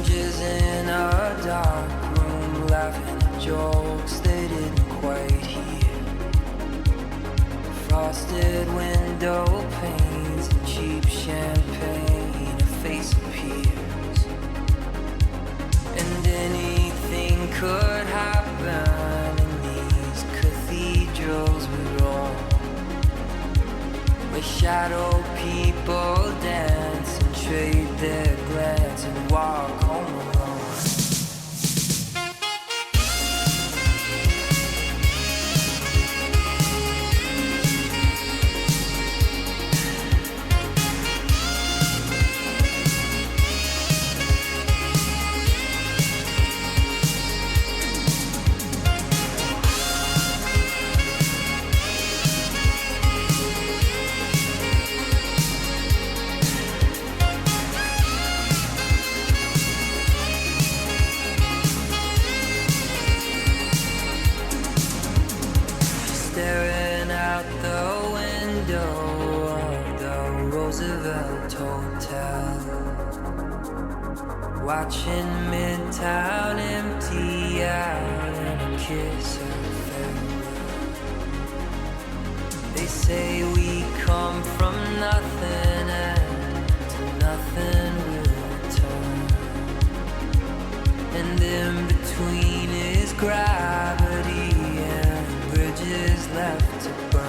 strangers in a dark room, laughing at jokes they didn't quite hear. Frosted window panes and cheap champagne, a face appears. And anything could happen in these cathedrals we roam, where shadow people dance and trade their glance and walk home alone. Staring out the window of the Roosevelt Hotel, watching Midtown empty out and a kiss of farewell. They say we come from nothing and to nothing we'll return, and in between is gravity and bridges left to burn.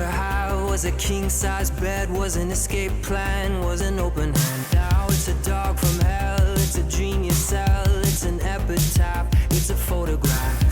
high, was a king-size bed, was an escape plan, was an open hand. Now it's a dog from hell, it's a dream you sell, it's an epitaph, it's a photograph.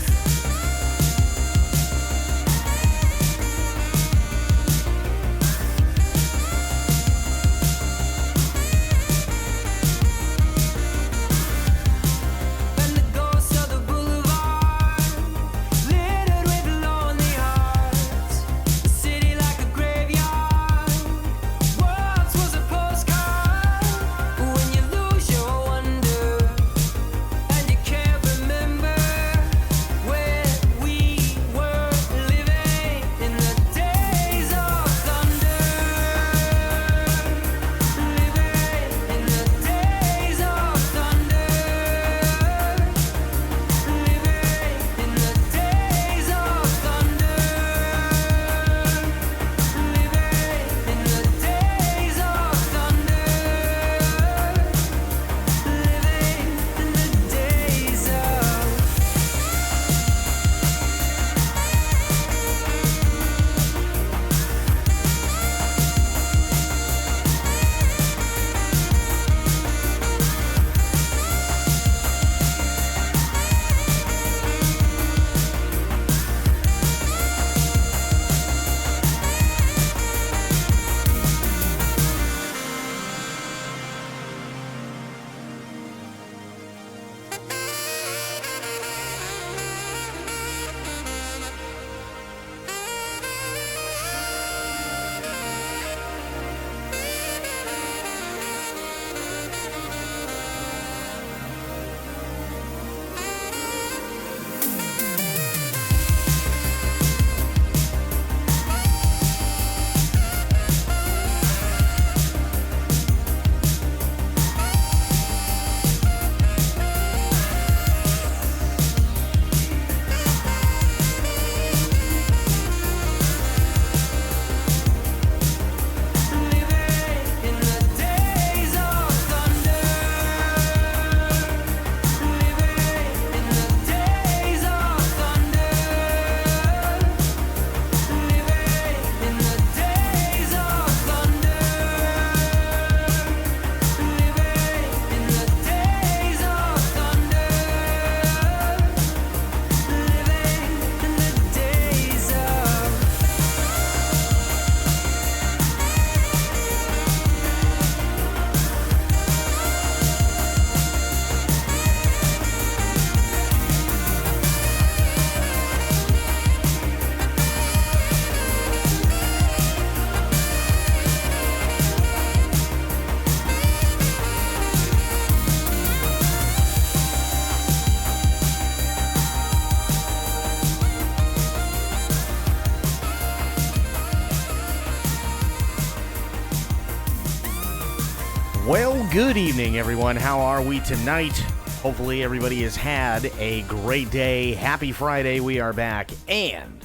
Well, good evening, everyone. How are we tonight? Hopefully everybody has had a great day. Happy Friday. We are back, and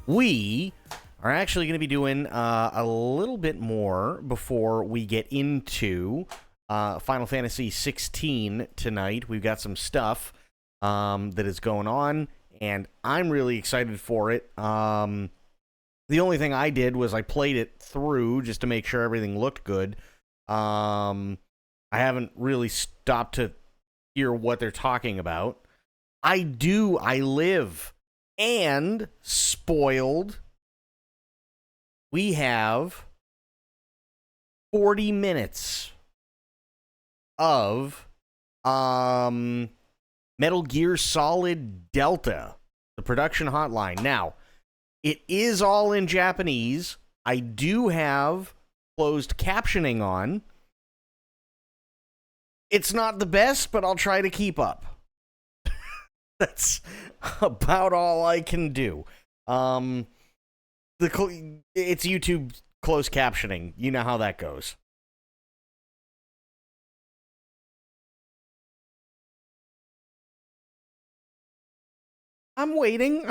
we are actually going to be doing a little bit more before we get into Final Fantasy 16 tonight. We've got some stuff that is going on, and I'm really excited for it. The only thing I did was I played it through just to make sure everything looked good. I haven't really stopped to hear what they're talking about. I live, and spoiled, we have 40 minutes of Metal Gear Solid Delta, the production hotline. Now, it is all in Japanese. I do have closed captioning on. It's not the best, but I'll try to keep up. That's about all I can do. It's YouTube closed captioning. You know how that goes. I'm waiting.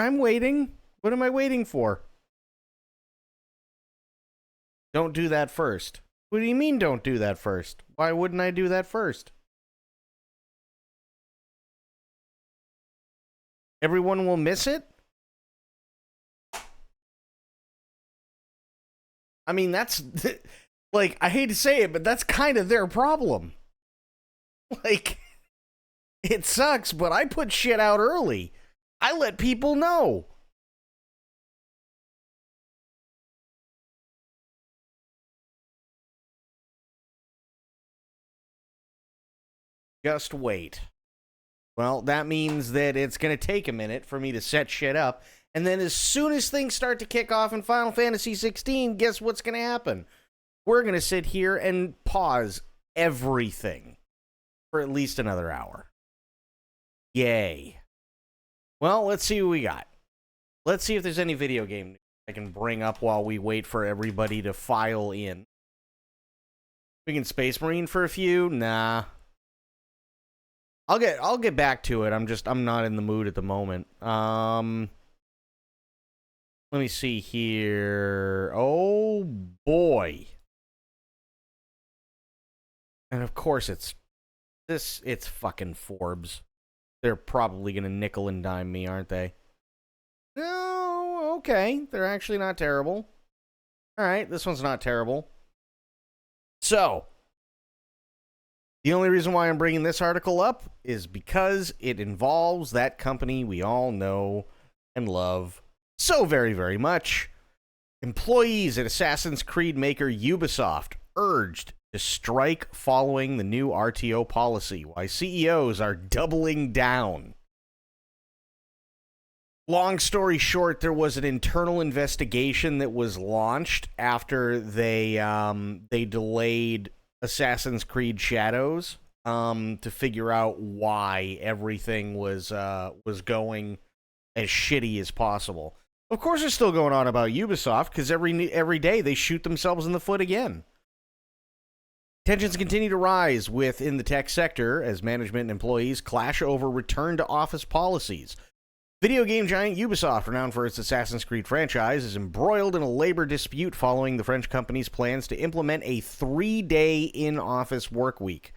What am I waiting for? Don't do that first. What do you mean don't do that first? Why wouldn't I do that first? Everyone will miss it? I mean, that's, like, I hate to say it, but that's kind of their problem. Like, it sucks, but I put shit out early. I let people know. Just wait. Well, that means that it's going to take a minute for me to set shit up. And then as soon as things start to kick off in Final Fantasy 16, guess what's going to happen? We're going to sit here and pause everything for at least another hour. Yay. Well, let's see what we got. Let's see if there's any video game I can bring up while we wait for everybody to file in. We can Space Marine for a few? Nah. I'll get back to it. I'm not in the mood at the moment. Let me see here. Oh boy. And of course it's fucking Forbes. They're probably gonna nickel and dime me, aren't they? No, okay. They're actually not terrible. Alright, this one's not terrible. So, the only reason why I'm bringing this article up is because it involves that company we all know and love so very, very much. Employees at Assassin's Creed maker Ubisoft urged to strike following the new RTO policy, why CEOs are doubling down. Long story short, there was an internal investigation that was launched after they delayed Assassin's Creed Shadows to figure out why everything was going as shitty as possible. Of course, it's still going on about Ubisoft because every day they shoot themselves in the foot again. Tensions continue to rise within the tech sector as management and employees clash over return to office policies. Video game giant Ubisoft, renowned for its Assassin's Creed franchise, is embroiled in a labor dispute following the French company's plans to implement a 3-day in-office work week.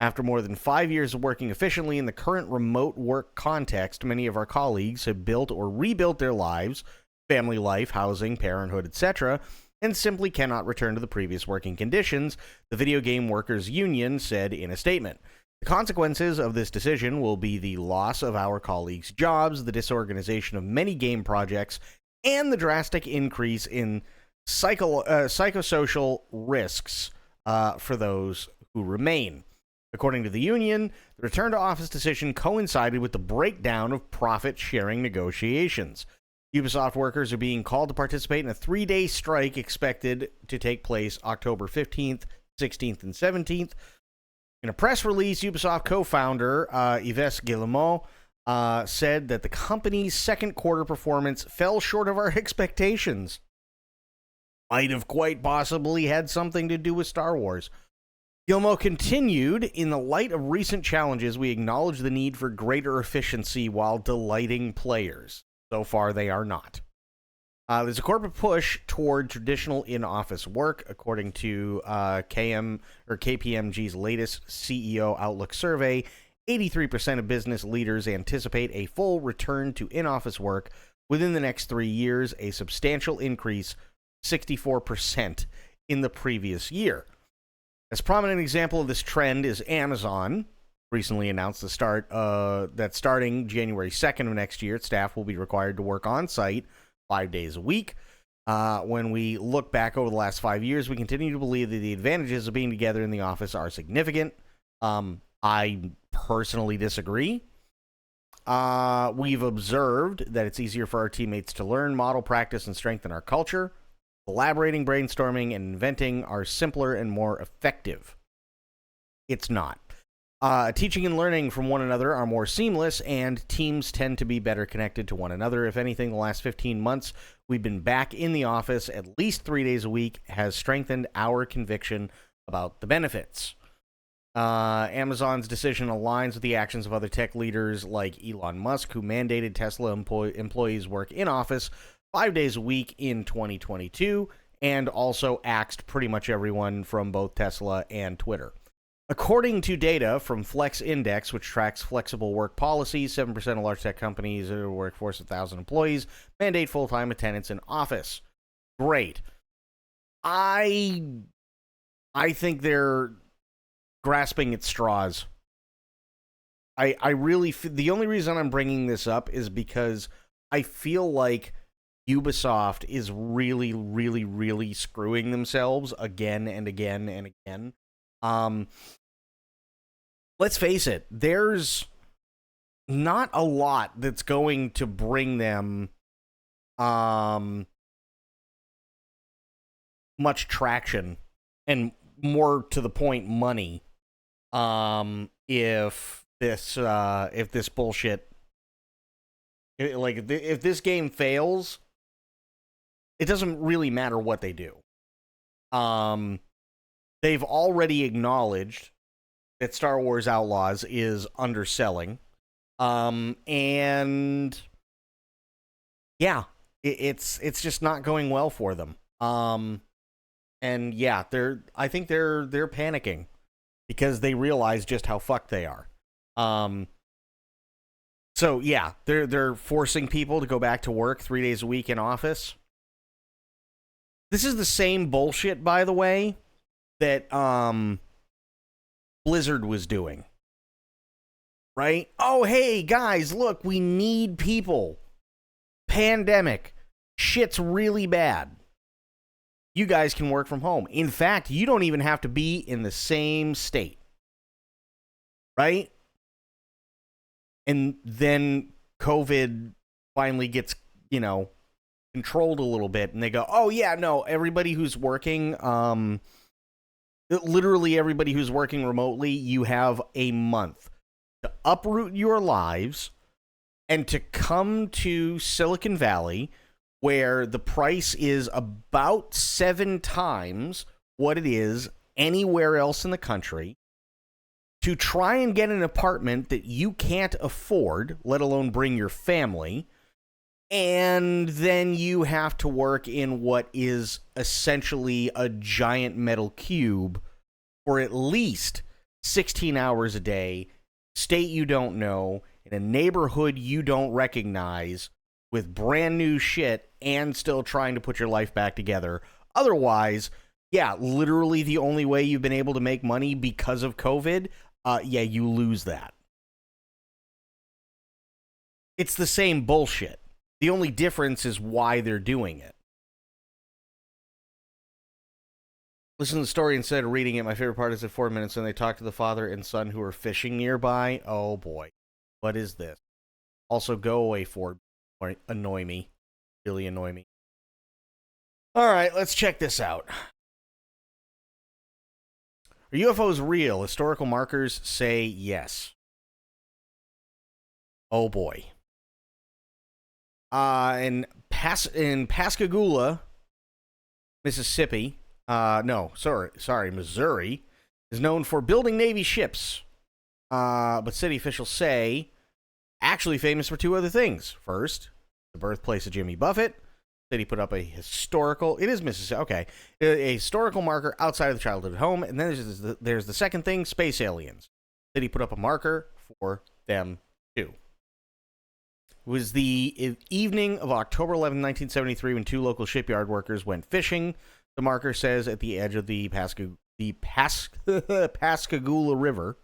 After more than 5 years of working efficiently in the current remote work context, many of our colleagues have built or rebuilt their lives, family life, housing, parenthood, etc., and simply cannot return to the previous working conditions, the Video Game Workers Union said in a statement. The consequences of this decision will be the loss of our colleagues' jobs, the disorganization of many game projects, and the drastic increase in psychosocial risks for those who remain. According to the union, the return to office decision coincided with the breakdown of profit-sharing negotiations. Ubisoft workers are being called to participate in a 3-day strike expected to take place October 15th, 16th, and 17th. In a press release, Ubisoft co-founder Yves Guillemot said that the company's second quarter performance fell short of our expectations. Might have quite possibly had something to do with Star Wars. Guillemot continued, in the light of recent challenges, we acknowledge the need for greater efficiency while delighting players. So far, they are not. There's a corporate push toward traditional in-office work, according to KPMG's latest CEO Outlook survey. 83% of business leaders anticipate a full return to in-office work within the next 3 years, a substantial increase, 64% in the previous year. As a prominent example of this trend is Amazon. Recently announced that starting January 2nd of next year, staff will be required to work on-site 5 days a week. When we look back over the last 5 years, we continue to believe that the advantages of being together in the office are significant. I personally disagree. We've observed that it's easier for our teammates to learn, model, practice, and strengthen our culture. Collaborating, brainstorming, and inventing are simpler and more effective. It's not. Teaching and learning from one another are more seamless, and teams tend to be better connected to one another. If anything, the last 15 months, we've been back in the office at least 3 days a week, has strengthened our conviction about the benefits. Amazon's decision aligns with the actions of other tech leaders like Elon Musk, who mandated Tesla employees work in office 5 days a week in 2022, and also axed pretty much everyone from both Tesla and Twitter. According to data from Flex Index, which tracks flexible work policies, 7% of large tech companies with a workforce of 1,000 employees mandate full-time attendance in office. Great. I think they're grasping at straws. I really the only reason I'm bringing this up is because I feel like Ubisoft is really, really, really screwing themselves again and again and again. Let's face it, there's not a lot that's going to bring them much traction and, more to the point, money if this bullshit, if this game fails, it doesn't really matter what they do. They've already acknowledged that Star Wars Outlaws is underselling. And yeah, it's just not going well for them. And yeah, I think they're panicking because they realize just how fucked they are. So yeah, they're forcing people to go back to work 3 days a week in office. This is the same bullshit, by the way, that Blizzard was doing. Right? Oh, hey, guys, look, we need people. Pandemic. Shit's really bad. You guys can work from home. In fact, you don't even have to be in the same state. Right? And then COVID finally gets, controlled a little bit, and they go, oh, yeah, no, everybody who's working, literally everybody who's working remotely, you have a month to uproot your lives and to come to Silicon Valley, where the price is about 7 times what it is anywhere else in the country, to try and get an apartment that you can't afford, let alone bring your family, and then you have to work in what is essentially a giant metal cube for at least 16 hours a day, state you don't know, in a neighborhood you don't recognize, with brand new shit, and still trying to put your life back together. Otherwise, yeah, literally the only way you've been able to make money because of COVID, you lose that. It's the same bullshit. The only difference is why they're doing it. Listen to the story instead of reading it. My favorite part is at 4 minutes when they talk to the father and son who are fishing nearby. Oh boy. What is this? Also, go away, Ford. Annoy me. Really annoy me. Alright, let's check this out. Are UFOs real? Historical markers say yes. Oh boy. In Pascagoula, Mississippi, Missouri, is known for building Navy ships. But city officials say actually famous for 2 other things. First, the birthplace of Jimmy Buffett. City put up a historical, it is Mississippi, okay, a historical marker outside of the childhood home. And then there's the second thing, space aliens. City put up a marker for them too. It was the evening of October 11, 1973, when 2 local shipyard workers went fishing. The marker says at the edge of the Pascagoula River.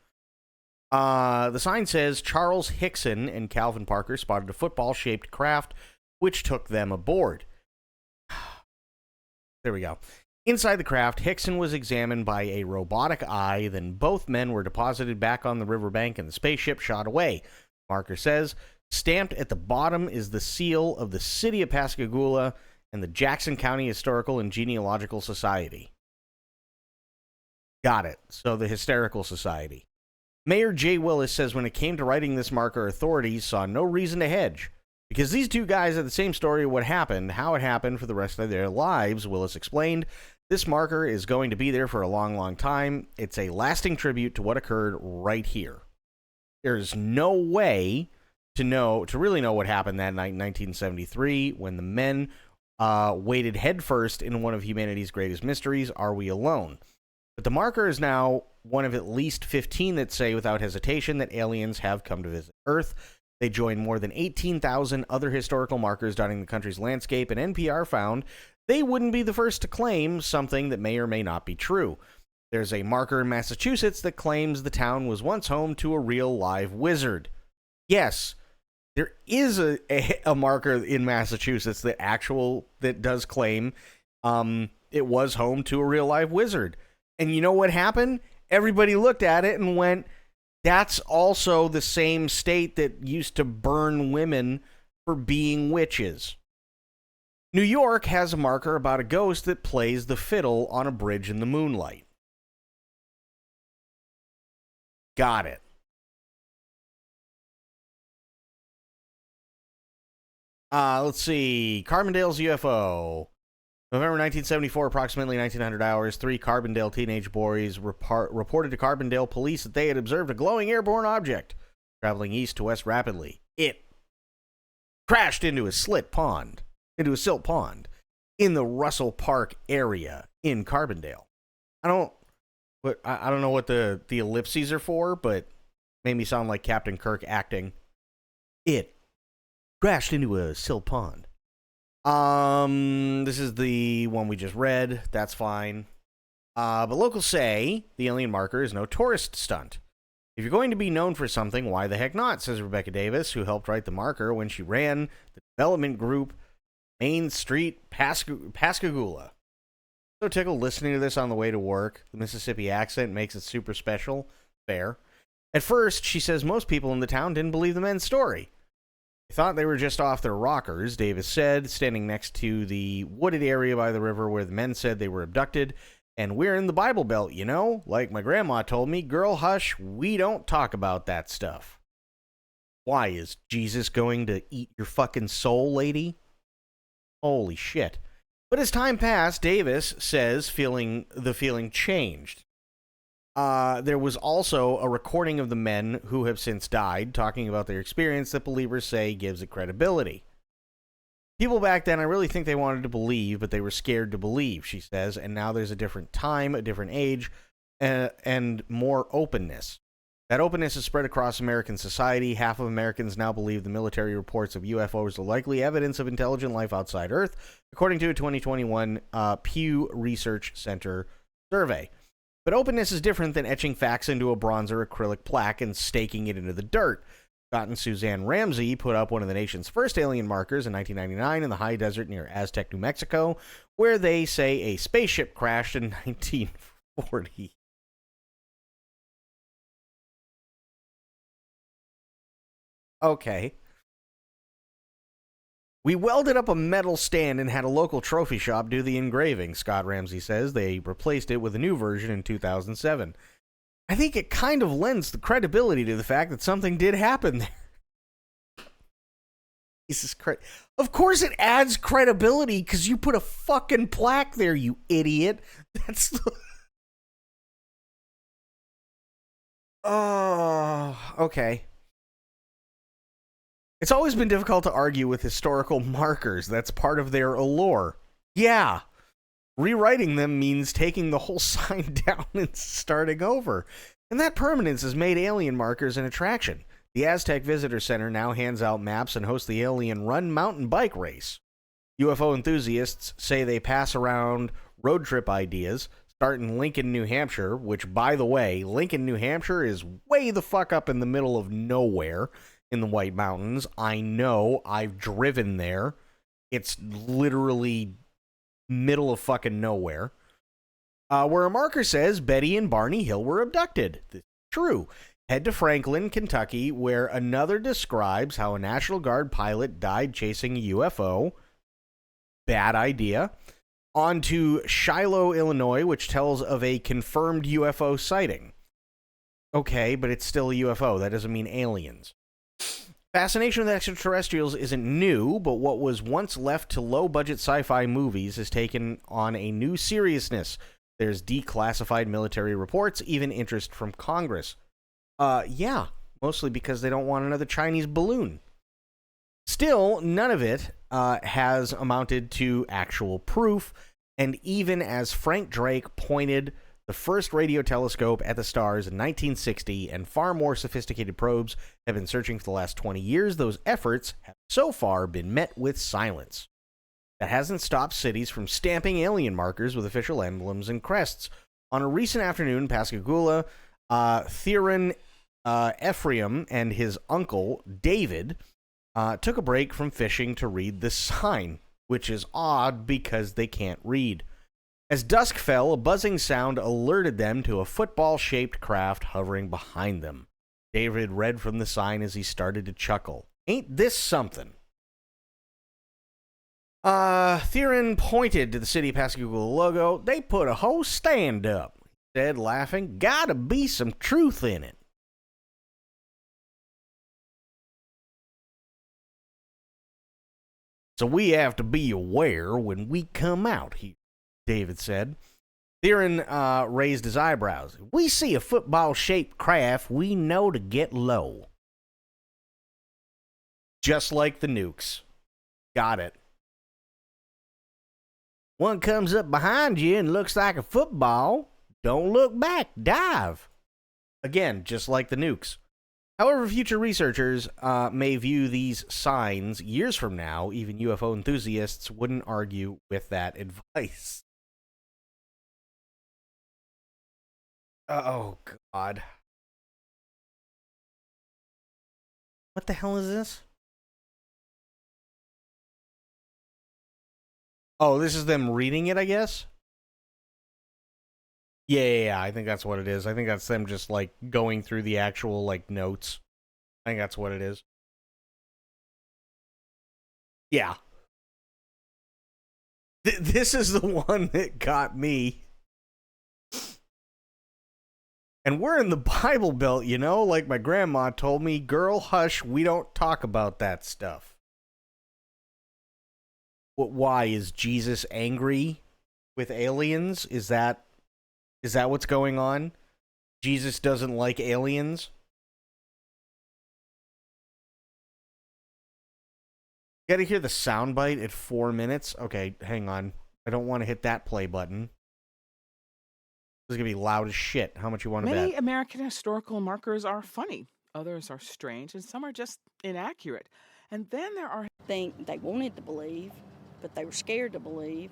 The sign says Charles Hickson and Calvin Parker spotted a football-shaped craft, which took them aboard. There we go. Inside the craft, Hickson was examined by a robotic eye. Then both men were deposited back on the riverbank, and the spaceship shot away. Marker says stamped at the bottom is the seal of the city of Pascagoula and the Jackson County Historical and Genealogical Society. Got it. So the Hysterical Society. Mayor Jay Willis says when it came to writing this marker, authorities saw no reason to hedge. Because these 2 guys had the same story of what happened, how it happened for the rest of their lives, Willis explained. This marker is going to be there for a long, long time. It's a lasting tribute to what occurred right here. There's no way to really know what happened that night in 1973 when the men waded headfirst in one of humanity's greatest mysteries, Are We Alone? But the marker is now one of at least 15 that say without hesitation that aliens have come to visit Earth. They join more than 18,000 other historical markers dotting the country's landscape, and NPR found they wouldn't be the first to claim something that may or may not be true. There's a marker in Massachusetts that claims the town was once home to a real live wizard. Yes, there is a marker in Massachusetts that does claim it was home to a real live wizard. And you know what happened? Everybody looked at it and went, that's also the same state that used to burn women for being witches. New York has a marker about a ghost that plays the fiddle on a bridge in the moonlight. Got it. Let's see. Carbondale's UFO. November 1974, approximately 1900 hours, 3 Carbondale teenage boys reported to Carbondale police that they had observed a glowing airborne object traveling east to west rapidly. It crashed into a silt pond in the Russell Park area in Carbondale. I don't know what the ellipses are for, but made me sound like Captain Kirk acting. It crashed into a silt pond. This is the one we just read. That's fine. But locals say the alien marker is no tourist stunt. If you're going to be known for something, why the heck not, says Rebecca Davis, who helped write the marker when she ran the development group Main Street Pascagoula. So tickled listening to this on the way to work. The Mississippi accent makes it super special. Fair. At first, she says most people in the town didn't believe the men's story. They thought they were just off their rockers, Davis said, standing next to the wooded area by the river where the men said they were abducted. And we're in the Bible Belt, you know? Like my grandma told me, girl, hush, we don't talk about that stuff. Why, is Jesus going to eat your fucking soul, lady? Holy shit. But as time passed, Davis says the feeling changed. There was also a recording of the men who have since died talking about their experience that believers say gives it credibility. People back then, I really think they wanted to believe, but they were scared to believe, she says, and now there's a different time, a different age, and more openness. That openness is spread across American society. Half of Americans now believe the military reports of UFOs are likely evidence of intelligent life outside Earth, according to a 2021 Pew Research Center survey. But openness is different than etching facts into a bronze or acrylic plaque and staking it into the dirt. Scott and Suzanne Ramsey put up one of the nation's first alien markers in 1999 in the high desert near Aztec, New Mexico, where they say a spaceship crashed in 1940. Okay. We welded up a metal stand and had a local trophy shop do the engraving, Scott Ramsey says. They replaced it with a new version in 2007. I think it kind of lends the credibility to the fact that something did happen there. Jesus Christ. Of course it adds credibility because you put a fucking plaque there, you idiot. That's the... Oh, okay. It's always been difficult to argue with historical markers. That's part of their allure. Yeah. Rewriting them means taking the whole sign down and starting over. And that permanence has made alien markers an attraction. The Aztec Visitor Center now hands out maps and hosts the Alien Run mountain bike race. UFO enthusiasts say they pass around road trip ideas, start in Lincoln, New Hampshire, which, by the way, Lincoln, New Hampshire is way the fuck up in the middle of nowhere in the White Mountains. I know. I've driven there. It's literally middle of fucking nowhere. Where a marker says Betty and Barney Hill were abducted. This is true. Head to Franklin, Kentucky, where another describes how a National Guard pilot died chasing a UFO. Bad idea. On to Shiloh, Illinois, which tells of a confirmed UFO sighting. Okay, but it's still a UFO. That doesn't mean aliens. Fascination with extraterrestrials isn't new, but what was once left to low-budget sci-fi movies has taken on a new seriousness. There's declassified military reports, even interest from Congress. Yeah, mostly because they don't want another Chinese balloon. Still, none of it has amounted to actual proof, and even as Frank Drake pointed the first radio telescope at the stars in 1960, and far more sophisticated probes have been searching for the last 20 years, those efforts have so far been met with silence. that hasn't stopped cities from stamping alien markers with official emblems and crests. On a recent afternoon in Pascagoula, Theron Ephraim and his uncle, David, took a break from fishing to read this sign, which is odd because they can't read. As dusk fell, a buzzing sound alerted them to a football-shaped craft hovering behind them. David read from the sign as he started to chuckle. Ain't this something? Theron pointed to the city of Pascagoula logo. They put a whole stand up, he said, laughing. Gotta be some truth in it. So we have to be aware when we come out here, David said. Theron raised his eyebrows. If we see a football-shaped craft, we know to get low. Just like the nukes. Got it. One comes up behind you and looks like a football. Don't look back. Dive. Again, just like the nukes. However, future researchers may view these signs years from now. Even UFO enthusiasts wouldn't argue with that advice. Oh, God. What the hell is this? Oh, this is them reading it, I guess? Yeah, I think that's what it is. I think that's them just, like, going through the actual, like, notes. I think that's what it is. Yeah. This is the one that got me. And we're in the Bible Belt, you know? Like my grandma told me, girl, hush, we don't talk about that stuff. Why? Is Jesus angry with aliens? Is that what's going on? Jesus doesn't like aliens? Gotta hear the soundbite at 4 minutes? Okay, hang on. I don't want to hit that play button. This is gonna be loud as shit. How much you want to bet? Many American historical markers are funny. Others are strange, and some are just inaccurate. And then there are think they wanted to believe, but they were scared to believe.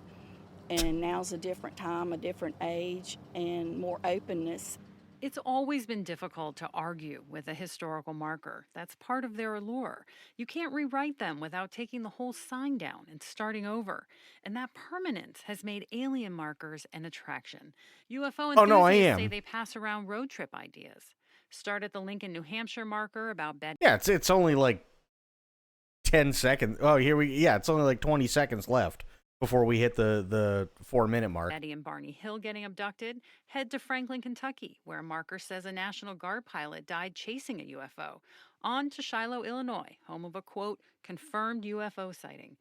And now's a different time, a different age, and more openness. It's always been difficult to argue with a historical marker. That's part of their allure. You can't rewrite them without taking the whole sign down and starting over. And that permanence has made alien markers an attraction. UFO enthusiasts say they pass around road trip ideas. Start at the Lincoln, New Hampshire marker about bed. Yeah, it's only like 10 seconds. Oh, it's only like 20 seconds left before we hit the 4 minute mark. Eddie and Barney Hill getting abducted. Head to Franklin, Kentucky, where a marker says a National Guard pilot died chasing a UFO. On to Shiloh, Illinois, home of a, quote, confirmed UFO sighting.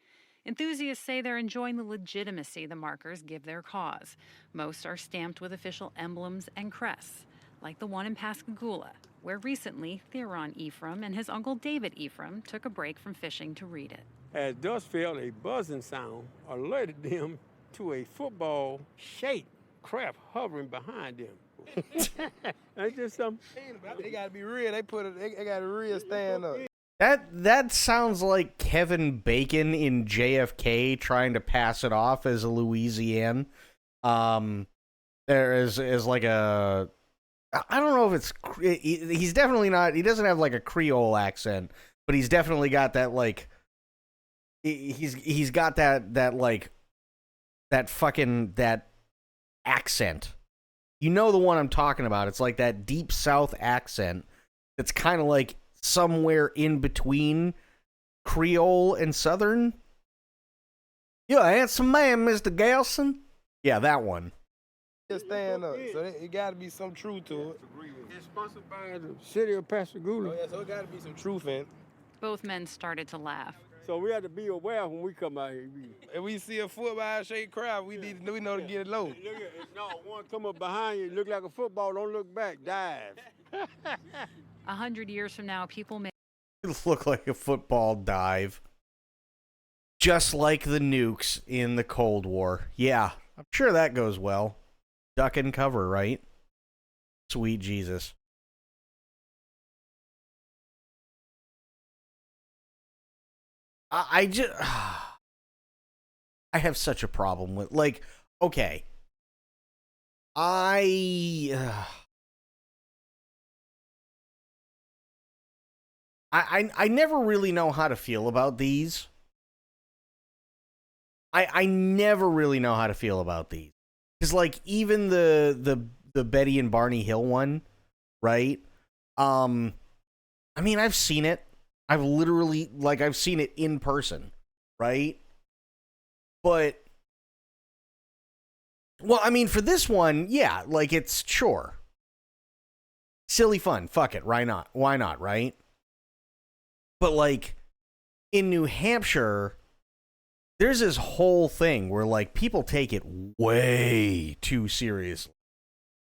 Enthusiasts say they're enjoying the legitimacy the markers give their cause. Most are stamped with official emblems and crests, like the one in Pascagoula, where recently Theron Ephraim and his uncle David Ephraim took a break from fishing to read it. As dust fell, a buzzing sound alerted them to a football-shaped craft hovering behind them. That's just something. They gotta be real. They got a real stand up. That sounds like Kevin Bacon in JFK trying to pass it off as a Louisian. There is like a, I don't know if it's, he's definitely not, he doesn't have like a Creole accent, but he's definitely got that like, he's got that like, that accent. You know the one I'm talking about. It's like that deep South accent that's kind of like somewhere in between Creole and Southern. You're a handsome man, Mr. Gelson. Yeah, that one. Just stand up. So it got to be some truth to it. It's sponsored by the city of Pascagoula. Oh, yeah, so it got to be some truth in it. Both men started to laugh. So we have to be aware when we come out here. If we see a football-shaped crowd, we know to get it low. Look at, no, one come up behind you, look like a football, don't look back, dive. 100 years from now, people may Look like a football dive. Just like the nukes in the Cold War. Yeah, I'm sure that goes well. Duck and cover, right? Sweet Jesus. I just... I have such a problem with, like, okay, I never really know how to feel about these. I never really know how to feel about these. Because, like, even the Betty and Barney Hill one, right? I mean, I've seen it. I've literally, like, I've seen it in person, right? But, well, I mean, for this one, yeah, like, it's, sure. Silly fun, fuck it, why not? Why not, right? But, like, in New Hampshire, there's this whole thing where, like, people take it way too seriously,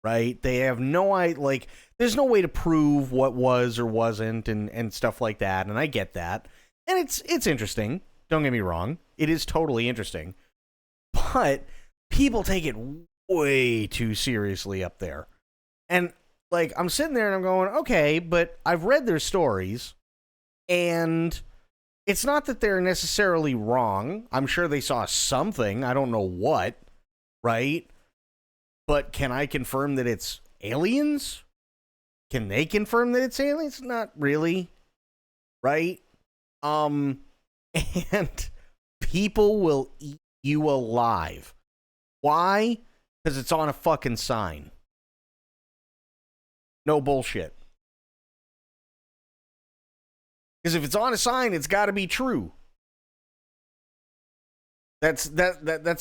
right? They have no idea, like, there's no way to prove what was or wasn't and stuff like that, and I get that. And it's interesting, don't get me wrong. It is totally interesting. But people take it way too seriously up there. And, like, I'm sitting there and I'm going, okay, but I've read their stories, and it's not that they're necessarily wrong. I'm sure they saw something. I don't know what, right? But can I confirm that it's aliens? Can they confirm that it's aliens? Not really, right? And people will eat you alive. Why? Because it's on a fucking sign. No bullshit. Because if it's on a sign, it's got to be true. That's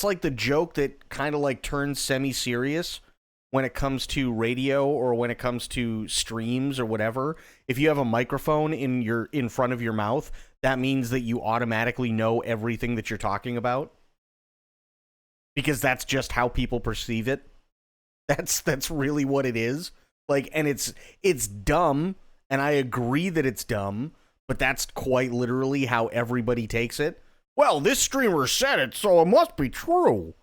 like the joke that kind of like turns semi-serious when it comes to radio or when it comes to streams or whatever. If you have a microphone in front of your mouth, that means that you automatically know everything that you're talking about. Because that's just how people perceive it. That's really what it is. Like, and it's dumb, and I agree that it's dumb. But that's quite literally how everybody takes it. Well, this streamer said it, so it must be true.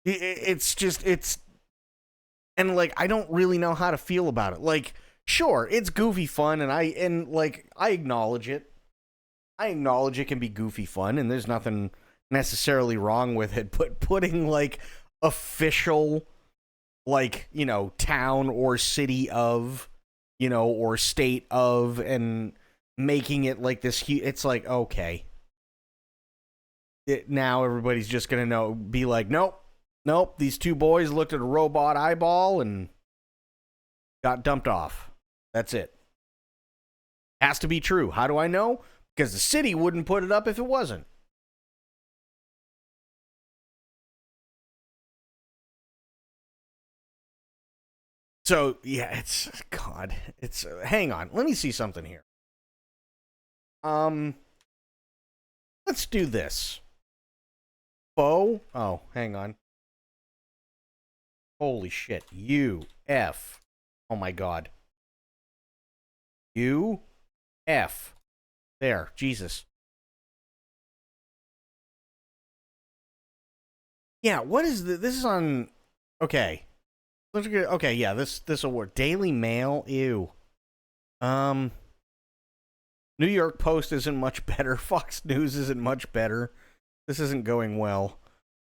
And like, I don't really know how to feel about it. Like, sure, it's goofy fun, and I acknowledge it. I acknowledge it can be goofy fun, and there's nothing necessarily wrong with it. But putting, like, official, like, you know, town or city of, you know, or state of, and making it like this it's like, okay. Now everybody's just gonna be like, nope, these two boys looked at a robot eyeball and got dumped off. That's it. Has to be true. How do I know? Because the city wouldn't put it up if it wasn't. So, yeah, it's, hang on, let me see something here. Let's do this. Oh, hang on. Holy shit, UF. Oh my god. UF. There, Jesus. Yeah, what is this is on, okay. Okay, yeah, this will work. Daily Mail, ew. New York Post isn't much better. Fox News isn't much better. This isn't going well.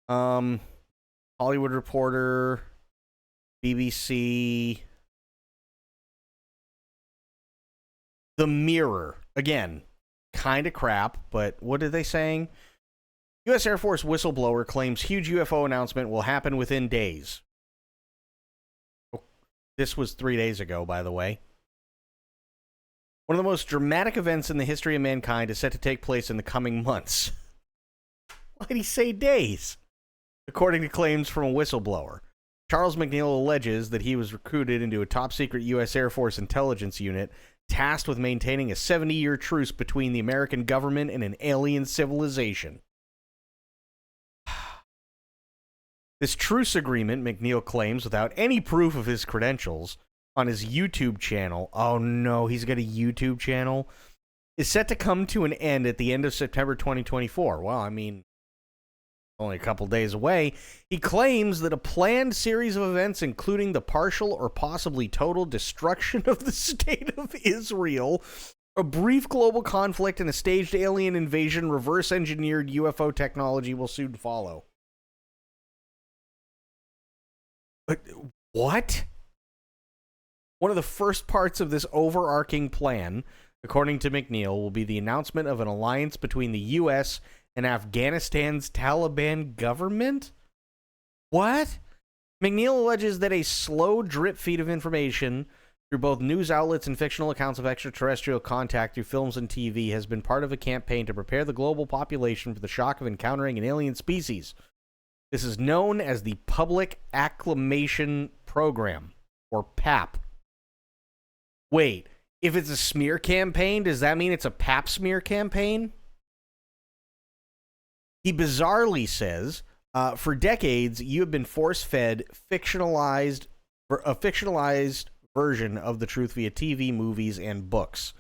Hollywood Reporter, BBC, The Mirror. Again, kind of crap, but what are they saying? U.S. Air Force whistleblower claims huge UFO announcement will happen within days. This was 3 days ago, by the way. One of the most dramatic events in the history of mankind is set to take place in the coming months. Why did he say days? According to claims from a whistleblower. Charles McNeil alleges that he was recruited into a top-secret U.S. Air Force intelligence unit tasked with maintaining a 70-year truce between the American government and an alien civilization. This truce agreement, McNeil claims, without any proof of his credentials, on his YouTube channel, oh no, he's got a YouTube channel, is set to come to an end at the end of September 2024. Well, I mean, only a couple days away. He claims that a planned series of events, including the partial or possibly total destruction of the state of Israel, A brief global conflict and a staged alien invasion, reverse-engineered UFO technology will soon follow. What? One of the first parts of this overarching plan, according to McNeil, will be the announcement of an alliance between the U.S. and Afghanistan's Taliban government? What? McNeil alleges that a slow drip feed of information through both news outlets and fictional accounts of extraterrestrial contact through films and TV has been part of a campaign to prepare the global population for the shock of encountering an alien species. This is known as the Public Acclamation Program, or PAP. Wait, if it's a smear campaign, does that mean it's a pap smear campaign? He bizarrely says, for decades, you have been force-fed a fictionalized version of the truth via TV, movies, and books.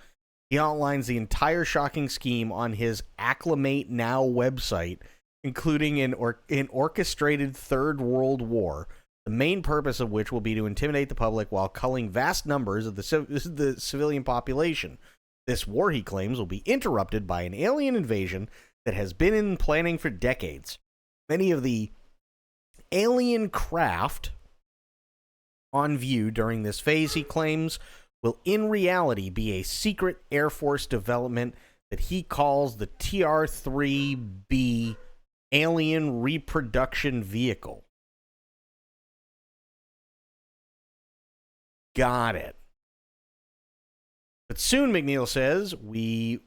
He outlines the entire shocking scheme on his Acclimate Now website, including an orchestrated Third World War, the main purpose of which will be to intimidate the public while culling vast numbers of the civilian population. This war, he claims, will be interrupted by an alien invasion that has been in planning for decades. Many of the alien craft on view during this phase, he claims, will in reality be a secret Air Force development that he calls the TR-3B Alien Reproduction Vehicle. Got it. But soon, McNeil says, we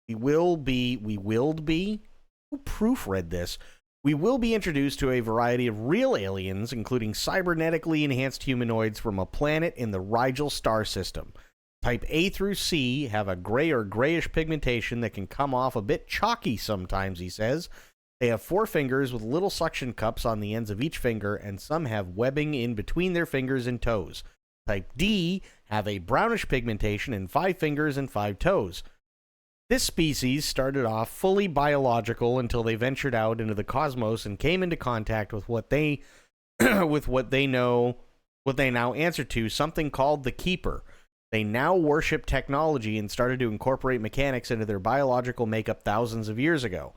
will be, who proofread this? We will be introduced to a variety of real aliens, including cybernetically enhanced humanoids from a planet in the Rigel star system. Type A through C have a gray or grayish pigmentation that can come off a bit chalky sometimes, he says. They have 4 fingers with little suction cups on the ends of each finger, and some have webbing in between their fingers and toes. Type D have a brownish pigmentation and 5 fingers and 5 toes. This species started off fully biological until they ventured out into the cosmos and came into contact with what they now answer to, something called the Keeper. They now worship technology and started to incorporate mechanics into their biological makeup thousands of years ago.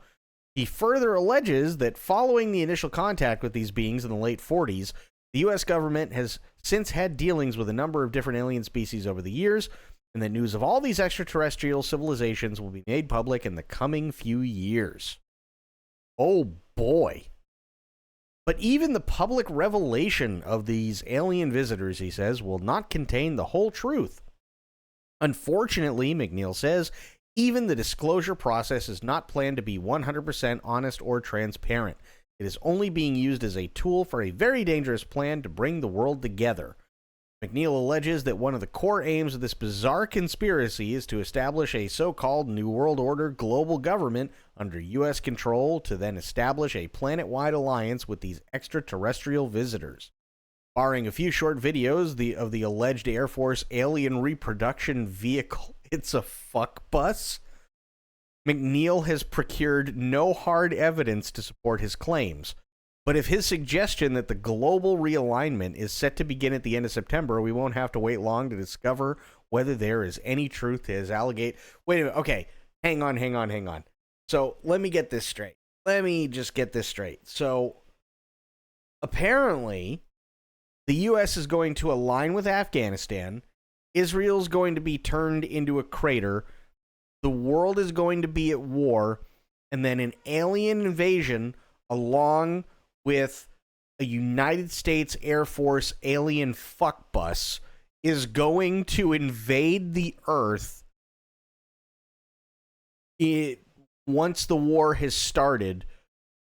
He further alleges that following the initial contact with these beings in the late 40s, the U.S. government has since had dealings with a number of different alien species over the years, and that news of all these extraterrestrial civilizations will be made public in the coming few years. Oh boy. But even the public revelation of these alien visitors, he says, will not contain the whole truth. Unfortunately, McNeil says, even the disclosure process is not planned to be 100% honest or transparent. It is only being used as a tool for a very dangerous plan to bring the world together. McNeil alleges that one of the core aims of this bizarre conspiracy is to establish a so-called New World Order global government under U.S. control to then establish a planet-wide alliance with these extraterrestrial visitors. Barring a few short videos of the alleged Air Force alien reproduction vehicle, it's a fuck bus, McNeil has procured no hard evidence to support his claims. But if his suggestion that the global realignment is set to begin at the end of September, we won't have to wait long to discover whether there is any truth to his allegation. Wait a minute. Okay. Hang on. So let me get this straight. Let me just get this straight. So apparently the U.S. is going to align with Afghanistan. Israel's going to be turned into a crater. The world is going to be at war. And then an alien invasion along with a United States Air Force alien fuck bus is going to invade the Earth once the war has started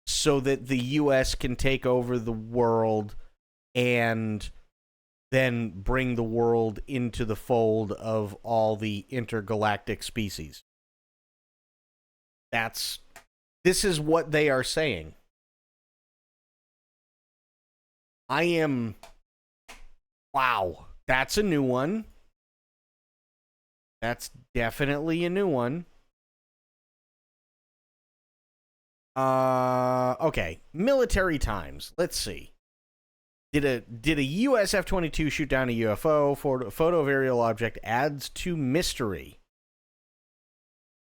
so that the U.S. can take over the world and then bring the world into the fold of all the intergalactic species. This is what they are saying. Wow, that's a new one. That's definitely a new one. Okay, military times. Let's see. Did a US F-22 shoot down a UFO? Photo of aerial object adds to mystery.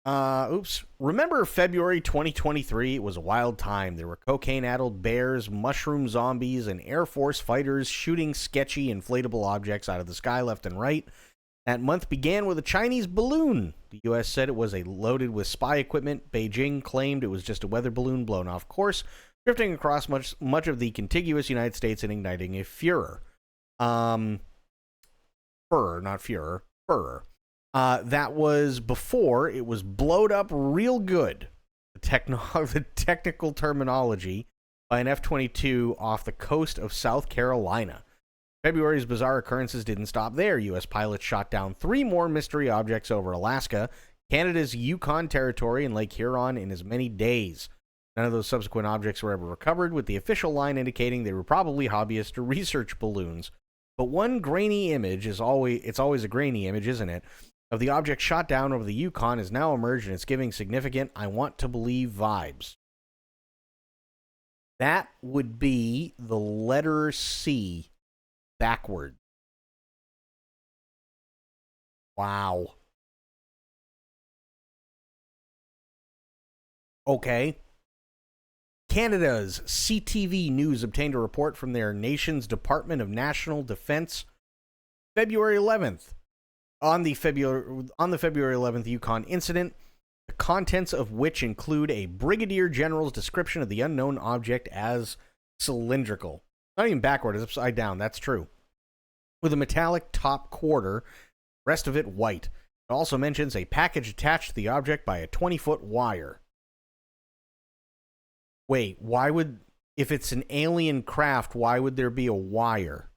Remember February 2023? It was a wild time. There were cocaine-addled bears, mushroom zombies, and Air Force fighters shooting sketchy inflatable objects out of the sky left and right. That month began with a Chinese balloon. The U.S. said it was loaded with spy equipment. Beijing claimed it was just a weather balloon blown off course, drifting across much of the contiguous United States and igniting a furor. Furor, not furor. Furor. That was before it was blowed up real good. The technical terminology by an F-22 off the coast of South Carolina. February's bizarre occurrences didn't stop there. U.S. pilots shot down 3 more mystery objects over Alaska, Canada's Yukon Territory, and Lake Huron in as many days. None of those subsequent objects were ever recovered, with the official line indicating they were probably hobbyists or research balloons. But one grainy image it's always a grainy image, isn't it, of the object shot down over the Yukon has now emerged, and it's giving significant I want to believe vibes. That would be the letter C backward. Wow. Okay. Canada's CTV News obtained a report from their nation's Department of National Defense February 11th. On the February 11th Yukon incident, the contents of which include a brigadier general's description of the unknown object as cylindrical. Not even backward, it's upside down, that's true. With a metallic top quarter, rest of it white. It also mentions a package attached to the object by a 20-foot wire. Wait, if it's an alien craft, why would there be a wire?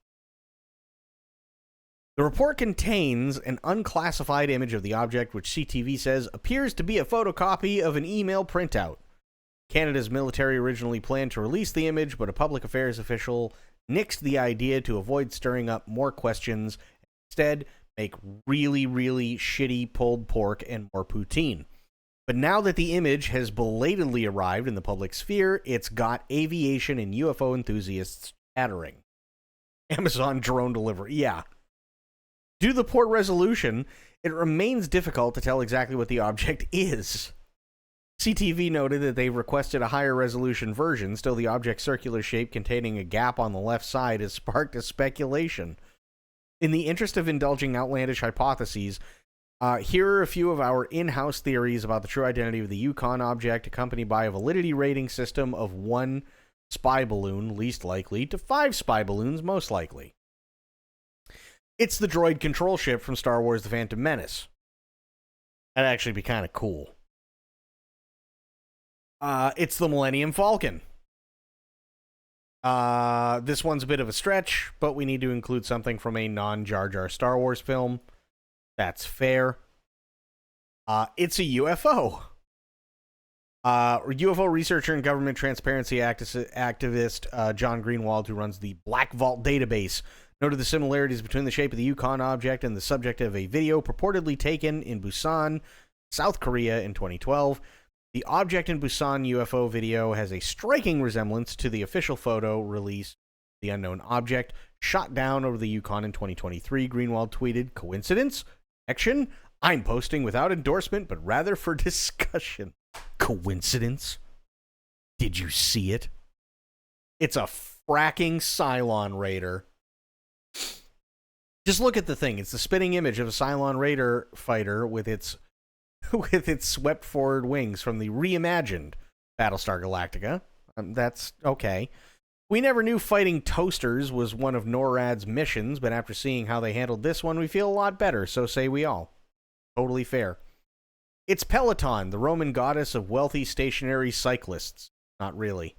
The report contains an unclassified image of the object, which CTV says appears to be a photocopy of an email printout. Canada's military originally planned to release the image, but a public affairs official nixed the idea to avoid stirring up more questions. Instead, make really, really shitty pulled pork and more poutine. But now that the image has belatedly arrived in the public sphere, it's got aviation and UFO enthusiasts chattering. Amazon drone delivery, yeah. Due to the poor resolution, it remains difficult to tell exactly what the object is. CTV noted that they've requested a higher resolution version. Still, the object's circular shape containing a gap on the left side has sparked a speculation. In the interest of indulging outlandish hypotheses, here are a few of our in-house theories about the true identity of the Yukon object, accompanied by a validity rating system of 1 spy balloon, least likely, to 5 spy balloons, most likely. It's the droid control ship from Star Wars The Phantom Menace. That'd actually be kind of cool. It's the Millennium Falcon. This one's a bit of a stretch, but we need to include something from a non-Jar Jar Star Wars film. That's fair. It's a UFO. UFO researcher and government transparency activist John Greenwald, who runs the Black Vault database, noted the similarities between the shape of the Yukon object and the subject of a video purportedly taken in Busan, South Korea in 2012. The object in Busan UFO video has a striking resemblance to the official photo released. The unknown object shot down over the Yukon in 2023. Greenwald tweeted, "Coincidence? Action? I'm posting without endorsement, but rather for discussion." Coincidence? Did you see it? It's a fracking Cylon Raider. Just look at the thing. It's the spitting image of a Cylon Raider fighter with its swept forward wings from the reimagined Battlestar Galactica. That's okay. We never knew fighting toasters was one of NORAD's missions, but after seeing how they handled this one, we feel a lot better, so say we all. Totally fair. It's Peloton, the Roman goddess of wealthy stationary cyclists. Not really.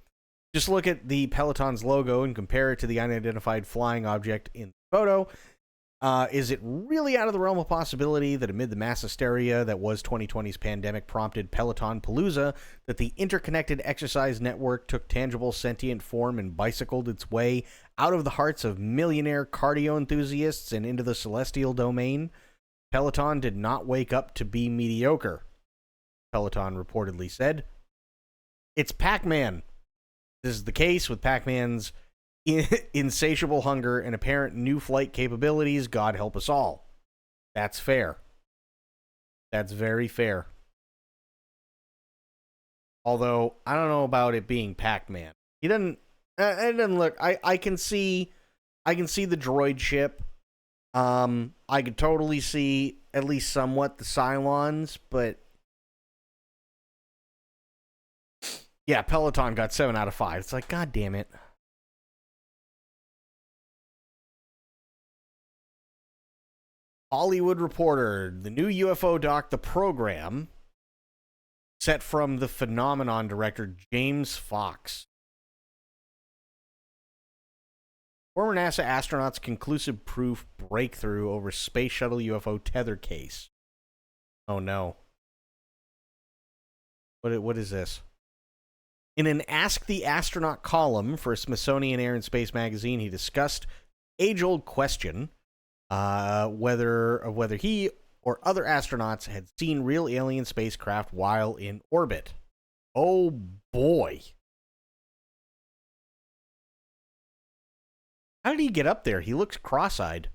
Just look at the Peloton's logo and compare it to the unidentified flying object in the photo. Is it really out of the realm of possibility that amid the mass hysteria that was 2020's pandemic-prompted Peloton Palooza, that the interconnected exercise network took tangible sentient form and bicycled its way out of the hearts of millionaire cardio enthusiasts and into the celestial domain? Peloton did not wake up to be mediocre, Peloton reportedly said. It's Pac-Man. This is the case with Pac-Man's insatiable hunger and apparent new flight capabilities. God help us all. That's fair. That's very fair. Although I don't know about it being Pac-Man. He doesn't. It doesn't look. I can see. I can see the droid ship. I could totally see at least somewhat the Cylons, but yeah, Peloton got 7 out of 5. It's like, God damn it. Hollywood Reporter, the new UFO doc, The Program, set from the Phenomenon director James Fox. Former NASA astronauts' conclusive proof breakthrough over space shuttle UFO tether case. Oh no. What is this? In an Ask the Astronaut column for Smithsonian Air and Space magazine, he discussed age-old question whether he or other astronauts had seen real alien spacecraft while in orbit. Oh boy. How did he get up there? He looks cross-eyed.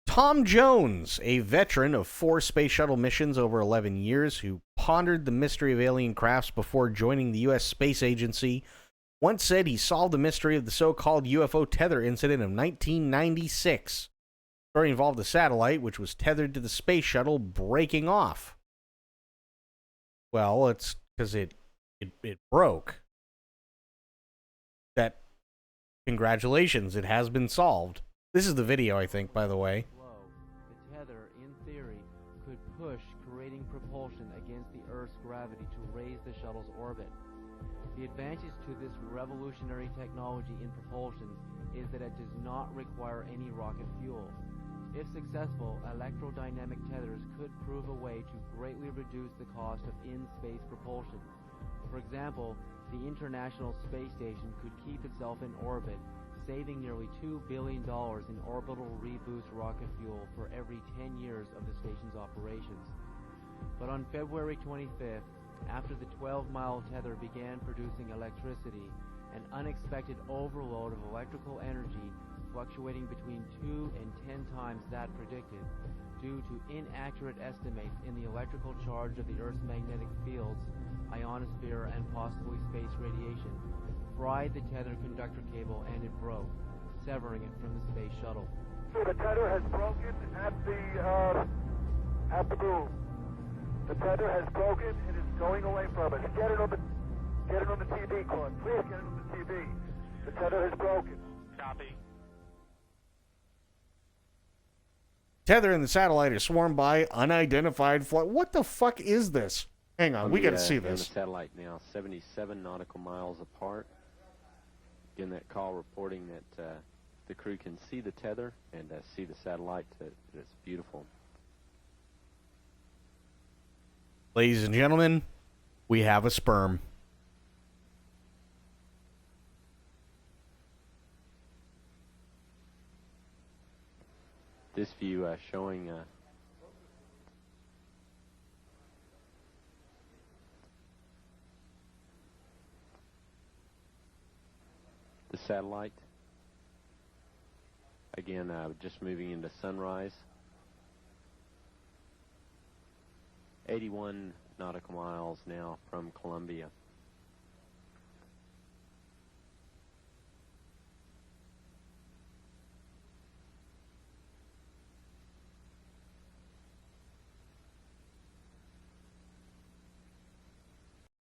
Tom Jones, a veteran of 4 space shuttle missions over 11 years who pondered the mystery of alien crafts before joining the U.S. Space Agency, once said he solved the mystery of the so-called UFO tether incident of 1996. The story involved a satellite which was tethered to the space shuttle breaking off. Well, it's because it broke. That, congratulations, it has been solved. This is the video, I think, by the way. The tether, in theory, could push, creating propulsion against the Earth's gravity to raise the shuttle's orbit. The advantage to this revolutionary technology in propulsion is that it does not require any rocket fuel. If successful, electrodynamic tethers could prove a way to greatly reduce the cost of in-space propulsion. For example, the International Space Station could keep itself in orbit, saving nearly $2 billion in orbital reboost rocket fuel for every 10 years of the station's operations. But on February 25th, after the 12-mile tether began producing electricity, an unexpected overload of electrical energy fluctuating between 2 and 10 times that predicted, due to inaccurate estimates in the electrical charge of the Earth's magnetic fields, ionosphere, and possibly space radiation, fried the tether conductor cable and it broke, severing it from the space shuttle. The tether has broken at the boom. The tether has broken and is going away from us. Get it on the TV, Clark. Please get it on the TV. The tether has broken. Copy. Tether and the satellite are swarmed by unidentified flight. What the fuck is this? Hang on, we gotta see this. The satellite now 77 nautical miles apart. Again, that call reporting that the crew can see the tether and see the satellite. It's beautiful. Ladies and gentlemen, we have a sperm. This view showing the satellite. Again, just moving into sunrise. 81 nautical miles now from Columbia.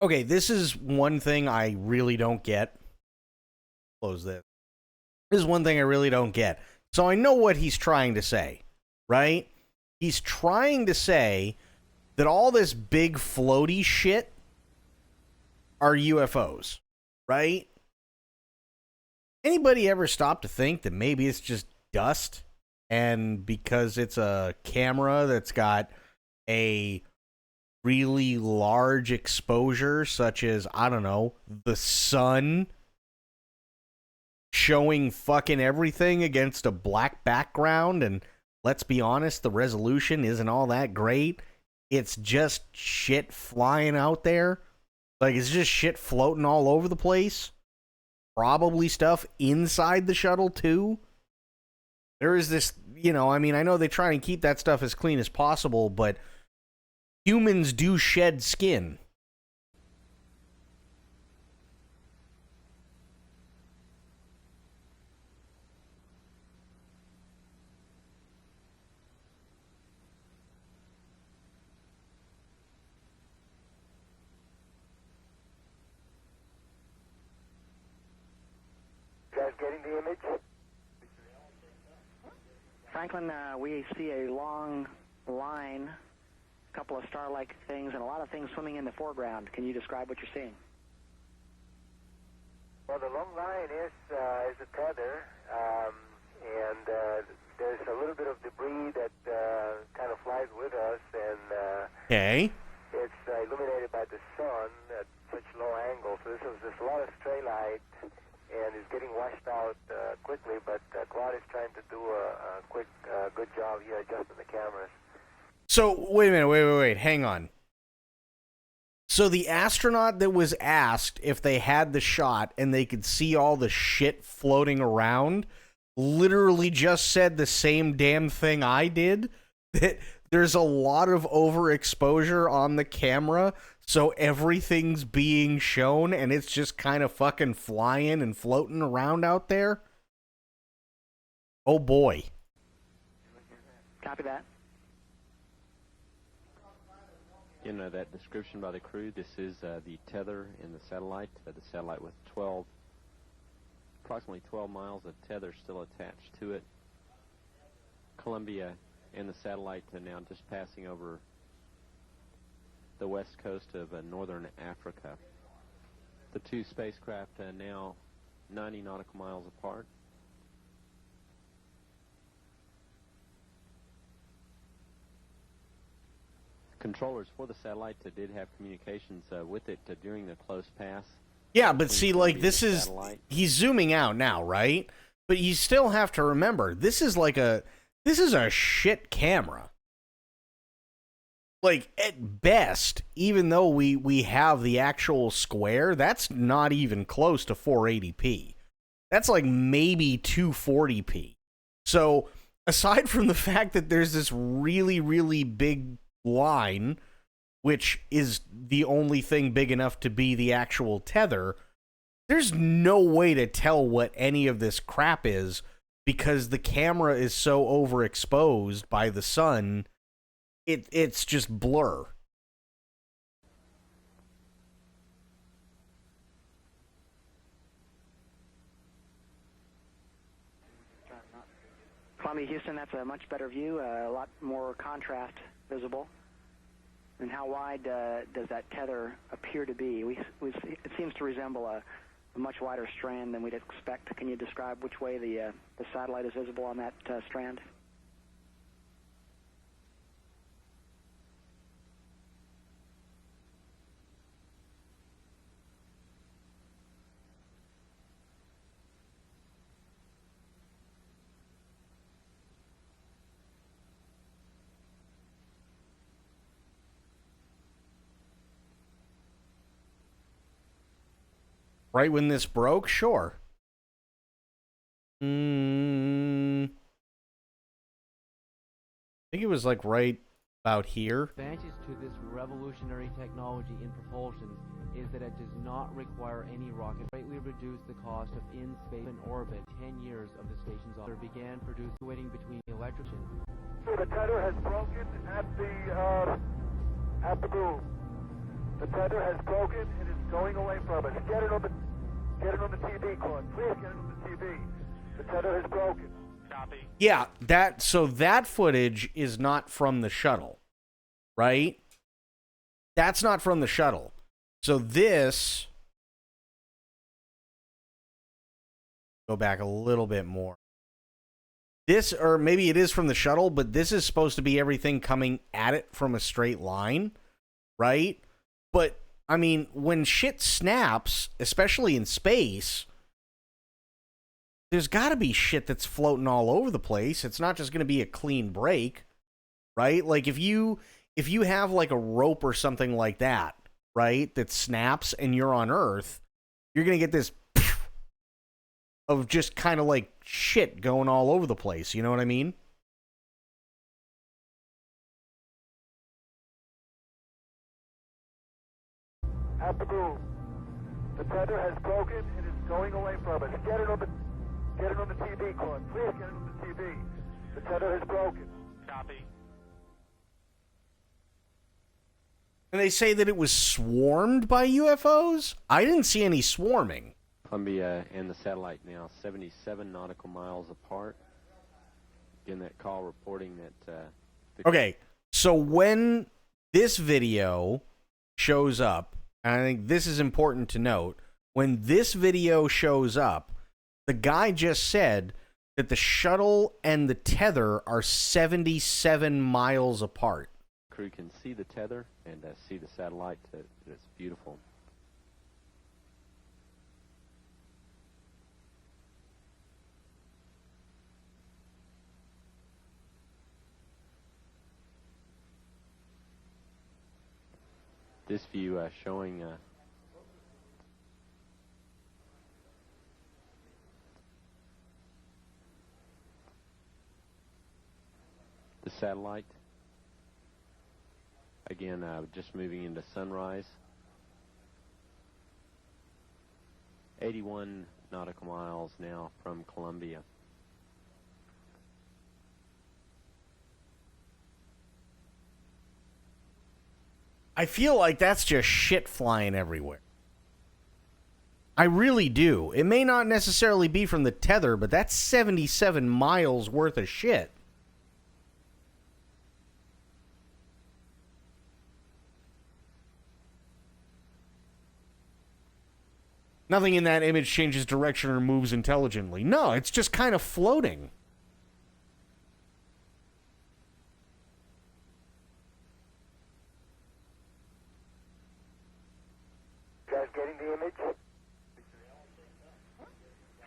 Okay, this is one thing I really don't get. Close this. This is one thing I really don't get. So I know what he's trying to say, right? He's trying to say that all this big floaty shit are UFOs, right? Anybody ever stop to think that maybe it's just dust, and because it's a camera that's got a really large exposure, such as, I don't know, the sun showing fucking everything against a black background, and let's be honest, the resolution isn't all that great. It's just shit flying out there. Like, it's just shit floating all over the place. Probably stuff inside the shuttle, too. There is this, I know they try and keep that stuff as clean as possible, but humans do shed skin. getting the image? Franklin, we see a long line, a couple of star-like things, and a lot of things swimming in the foreground. Can you describe what you're seeing? Well, the long line is a tether, and there's a little bit of debris that kind of flies with us, and Okay. it's illuminated by the sun at such low angles. So there's a lot of stray light, and it's getting washed out quickly, but Claude is trying to do a quick, good job here adjusting the cameras. So, wait a minute, wait, hang on. So the astronaut that was asked if they had the shot and they could see all the shit floating around literally just said the same damn thing I did, that there's a lot of overexposure on the camera, so everything's being shown and it's just kind of fucking flying and floating around out there. Oh boy. Copy that. You know, that description by the crew, this is the tether in the satellite with approximately 12 miles of tether still attached to it. Columbia and the satellite are now just passing over the west coast of northern Africa. The two spacecraft are now 90 nautical miles apart. Controllers for the satellite did have communications with it during the close pass. Yeah, but see, like, this is... He's zooming out now, right? But you still have to remember, this is a shit camera. Like, at best, even though we have the actual square, that's not even close to 480p. That's like maybe 240p. So, aside from the fact that there's this really, really big line, which is the only thing big enough to be the actual tether, there's no way to tell what any of this crap is because the camera is so overexposed by the sun, it's just blur. Columbia, Houston, that's a much better view, a lot more contrast visible. And how wide does that tether appear to be? It seems to resemble a much wider strand than we'd expect. Can you describe which way the satellite is visible on that strand? Right when this broke? Sure. I think it was like right about here. Advantage to this revolutionary technology in propulsion is that it does not require any rocket. Greatly reduce the cost of in-space and orbit. 10 years of the station's order began producing between electrician. So the tether has broken at the boom. The tether has broken and is going away from us. Get it on the TV, Claude. Please get it on the TV. The tether has broken. Copy. Yeah, that footage is not from the shuttle, right? That's not from the shuttle. So this, go back a little bit more. This, or maybe it is from the shuttle, but this is supposed to be everything coming at it from a straight line, right? But, I mean, when shit snaps, especially in space, there's got to be shit that's floating all over the place. It's not just going to be a clean break, right? Like, if you have, like, a rope or something like that, right, that snaps and you're on Earth, you're going to get this of just kind of, like, shit going all over the place. You know what I mean? At the boom. The tether has broken and is going away from us. Get it on the TV, Claude. Please get it on the TV. The tether has broken. Copy. And they say that it was swarmed by UFOs? I didn't see any swarming. Columbia and the satellite now 77 nautical miles apart. Again, that call reporting that... Okay, so when this video shows up, and I think this is important to note, when this video shows up, the guy just said that the shuttle and the tether are 77 miles apart. Crew can see the tether and see the satellite. It's beautiful. This view showing the satellite. Again, just moving into sunrise. 81 nautical miles now from Columbia. I feel like that's just shit flying everywhere. I really do. It may not necessarily be from the tether, but that's 77 miles worth of shit. Nothing in that image changes direction or moves intelligently. No, it's just kind of floating.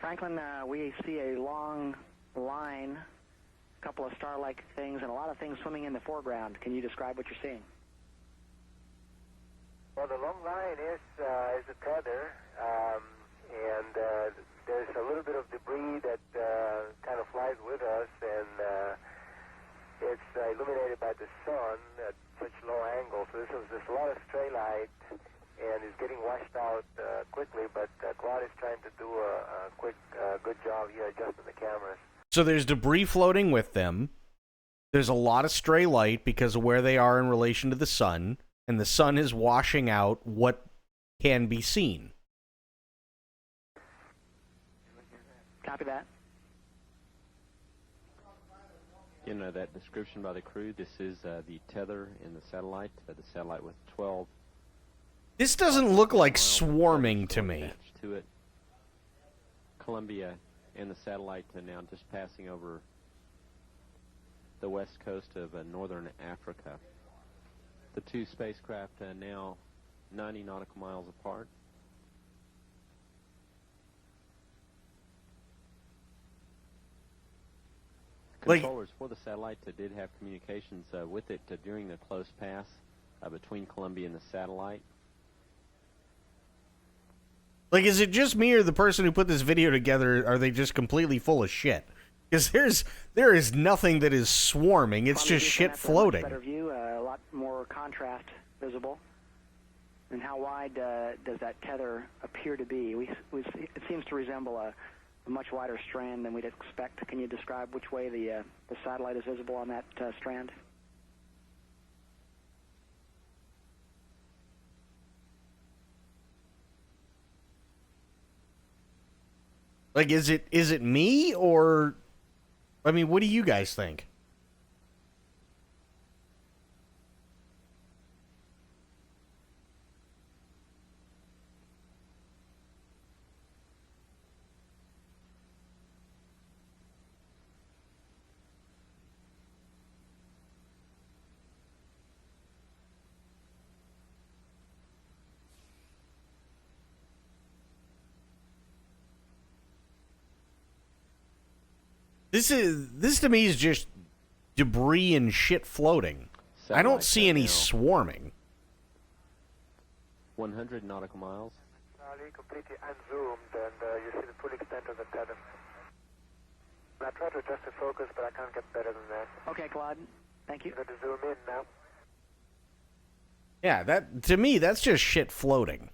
Franklin, we see a long line, a couple of star-like things, and a lot of things swimming in the foreground. Can you describe what you're seeing? Well, the long line is a tether, and there's a little bit of debris that kind of flies with us, and it's illuminated by the sun at such low angles. So there's a lot of stray light, and it's getting washed out quickly, but Claude is trying to do a quick, good job here adjusting the cameras. So there's debris floating with them. There's a lot of stray light because of where they are in relation to the sun, and the sun is washing out what can be seen. Copy that. You know, that description by the crew, this is the tether in the satellite with 12. This doesn't look like swarming to me. To it. Columbia and the satellite are now just passing over the west coast of northern Africa. The two spacecraft are now 90 nautical miles apart. Controllers for the satellite did have communications with it during the close pass between Columbia and the satellite. Like, is it just me or the person who put this video together, are they just completely full of shit? Because there is nothing that is swarming, it's just shit floating. Better view, a lot more contrast visible. And how wide does that tether appear to be? It seems to resemble a much wider strand than we'd expect. Can you describe which way the satellite is visible on that strand? Like, is it me, or, I mean, what do you guys think? This to me is just debris and shit floating. Satellite I don't see any now swarming. 100 nautical miles. Completely unzoomed, and you see the full extent of the tether. I try to adjust the focus, but I can't get better than that. Okay, Claude. Thank you. I'm going to zoom in now. Yeah, that to me, that's just shit floating.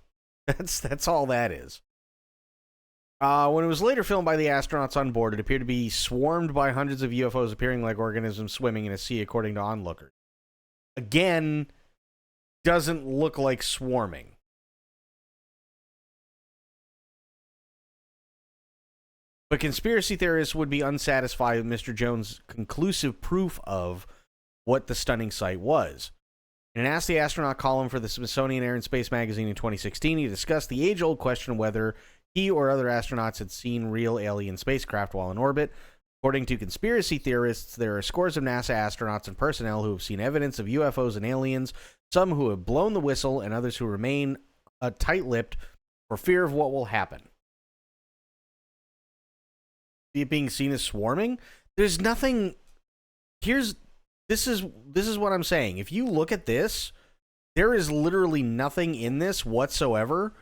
That's all that is. When it was later filmed by the astronauts on board, it appeared to be swarmed by hundreds of UFOs appearing like organisms swimming in a sea, according to onlookers. Again, doesn't look like swarming. But conspiracy theorists would be unsatisfied with Mr. Jones' conclusive proof of what the stunning sight was. In an Ask the Astronaut column for the Smithsonian Air and Space magazine in 2016, he discussed the age-old question whether he or other astronauts had seen real alien spacecraft while in orbit. According to conspiracy theorists, there are scores of NASA astronauts and personnel who have seen evidence of UFOs and aliens, some who have blown the whistle, and others who remain tight-lipped for fear of what will happen. It being seen as swarming? There's nothing... This is what I'm saying. If you look at this, there is literally nothing in this whatsoever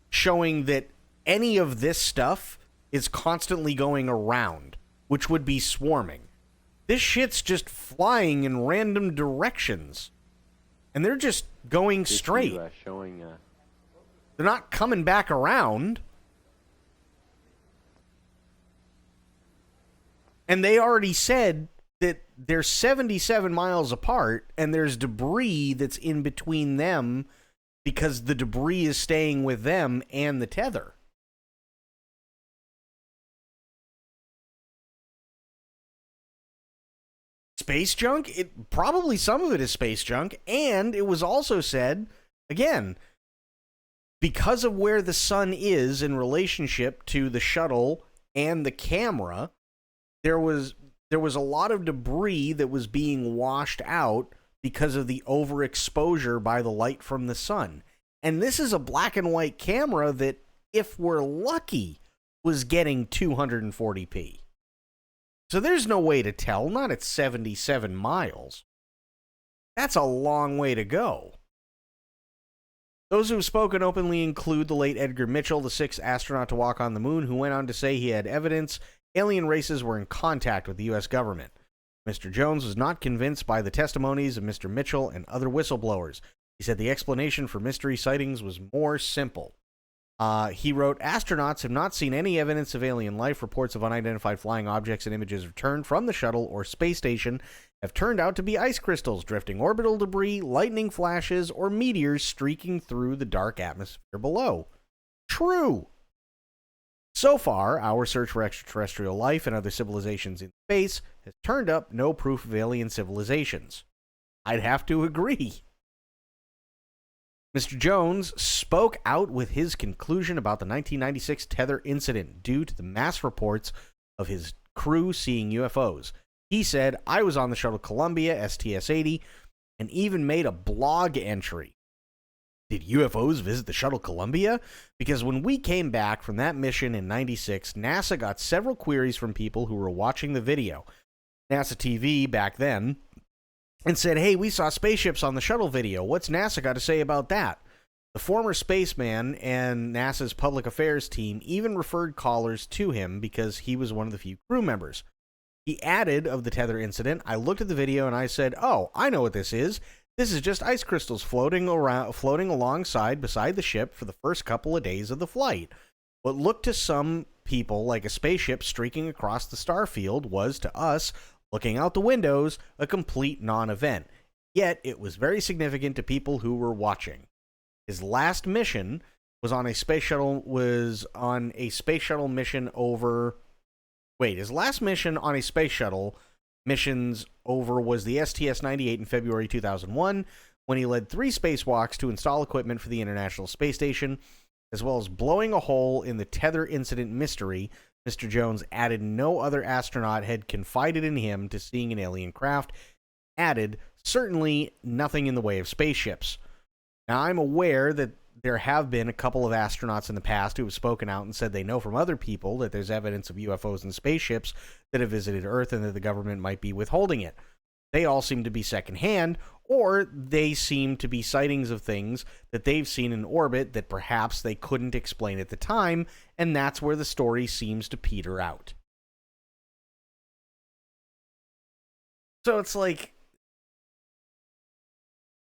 showing that any of this stuff is constantly going around, which would be swarming. This shit's just flying in random directions. And they're just going straight. They're not coming back around. And they already said that they're 77 miles apart, and there's debris that's in between them because the debris is staying with them and the tether. Space junk? Probably some of it is space junk, and it was also said, again, because of where the sun is in relationship to the shuttle and the camera, there was a lot of debris that was being washed out because of the overexposure by the light from the sun. And this is a black and white camera that, if we're lucky, was getting 240p. So there's no way to tell, not at 77 miles. That's a long way to go. Those who have spoken openly include the late Edgar Mitchell, the sixth astronaut to walk on the moon, who went on to say he had evidence alien races were in contact with the U.S. government. Mr. Jones was not convinced by the testimonies of Mr. Mitchell and other whistleblowers. He said the explanation for mystery sightings was more simple. He wrote, astronauts have not seen any evidence of alien life. Reports of unidentified flying objects and images returned from the shuttle or space station have turned out to be ice crystals, drifting orbital debris, lightning flashes, or meteors streaking through the dark atmosphere below. True. So far, our search for extraterrestrial life and other civilizations in space has turned up no proof of alien civilizations. I'd have to agree. Mr. Jones spoke out with his conclusion about the 1996 tether incident due to the mass reports of his crew seeing UFOs. He said, I was on the shuttle Columbia STS-80 and even made a blog entry. Did UFOs visit the shuttle Columbia? Because when we came back from that mission in 96, NASA got several queries from people who were watching the video, NASA TV back then, and said, hey, we saw spaceships on the shuttle video. What's NASA got to say about that? The former spaceman and NASA's public affairs team even referred callers to him because he was one of the few crew members. He added of the tether incident, I looked at the video and I said, oh, I know what this is. This is just ice crystals floating alongside beside the ship for the first couple of days of the flight. What looked to some people like a spaceship streaking across the starfield was to us, looking out the windows, a complete non-event. Yet it was very significant to people who were watching. His last mission was on a space shuttle mission over. Wait, his last mission on a space shuttle missions over was the STS-98 in February 2001, when he led 3 spacewalks to install equipment for the International Space Station, as well as blowing a hole in the tether incident mystery. Mr. Jones added no other astronaut had confided in him to seeing an alien craft. Added, certainly nothing in the way of spaceships. Now, I'm aware that there have been a couple of astronauts in the past who have spoken out and said they know from other people that there's evidence of UFOs and spaceships that have visited Earth and that the government might be withholding it. They all seem to be secondhand, or they seem to be sightings of things that they've seen in orbit that perhaps they couldn't explain at the time, and that's where the story seems to peter out. So it's like,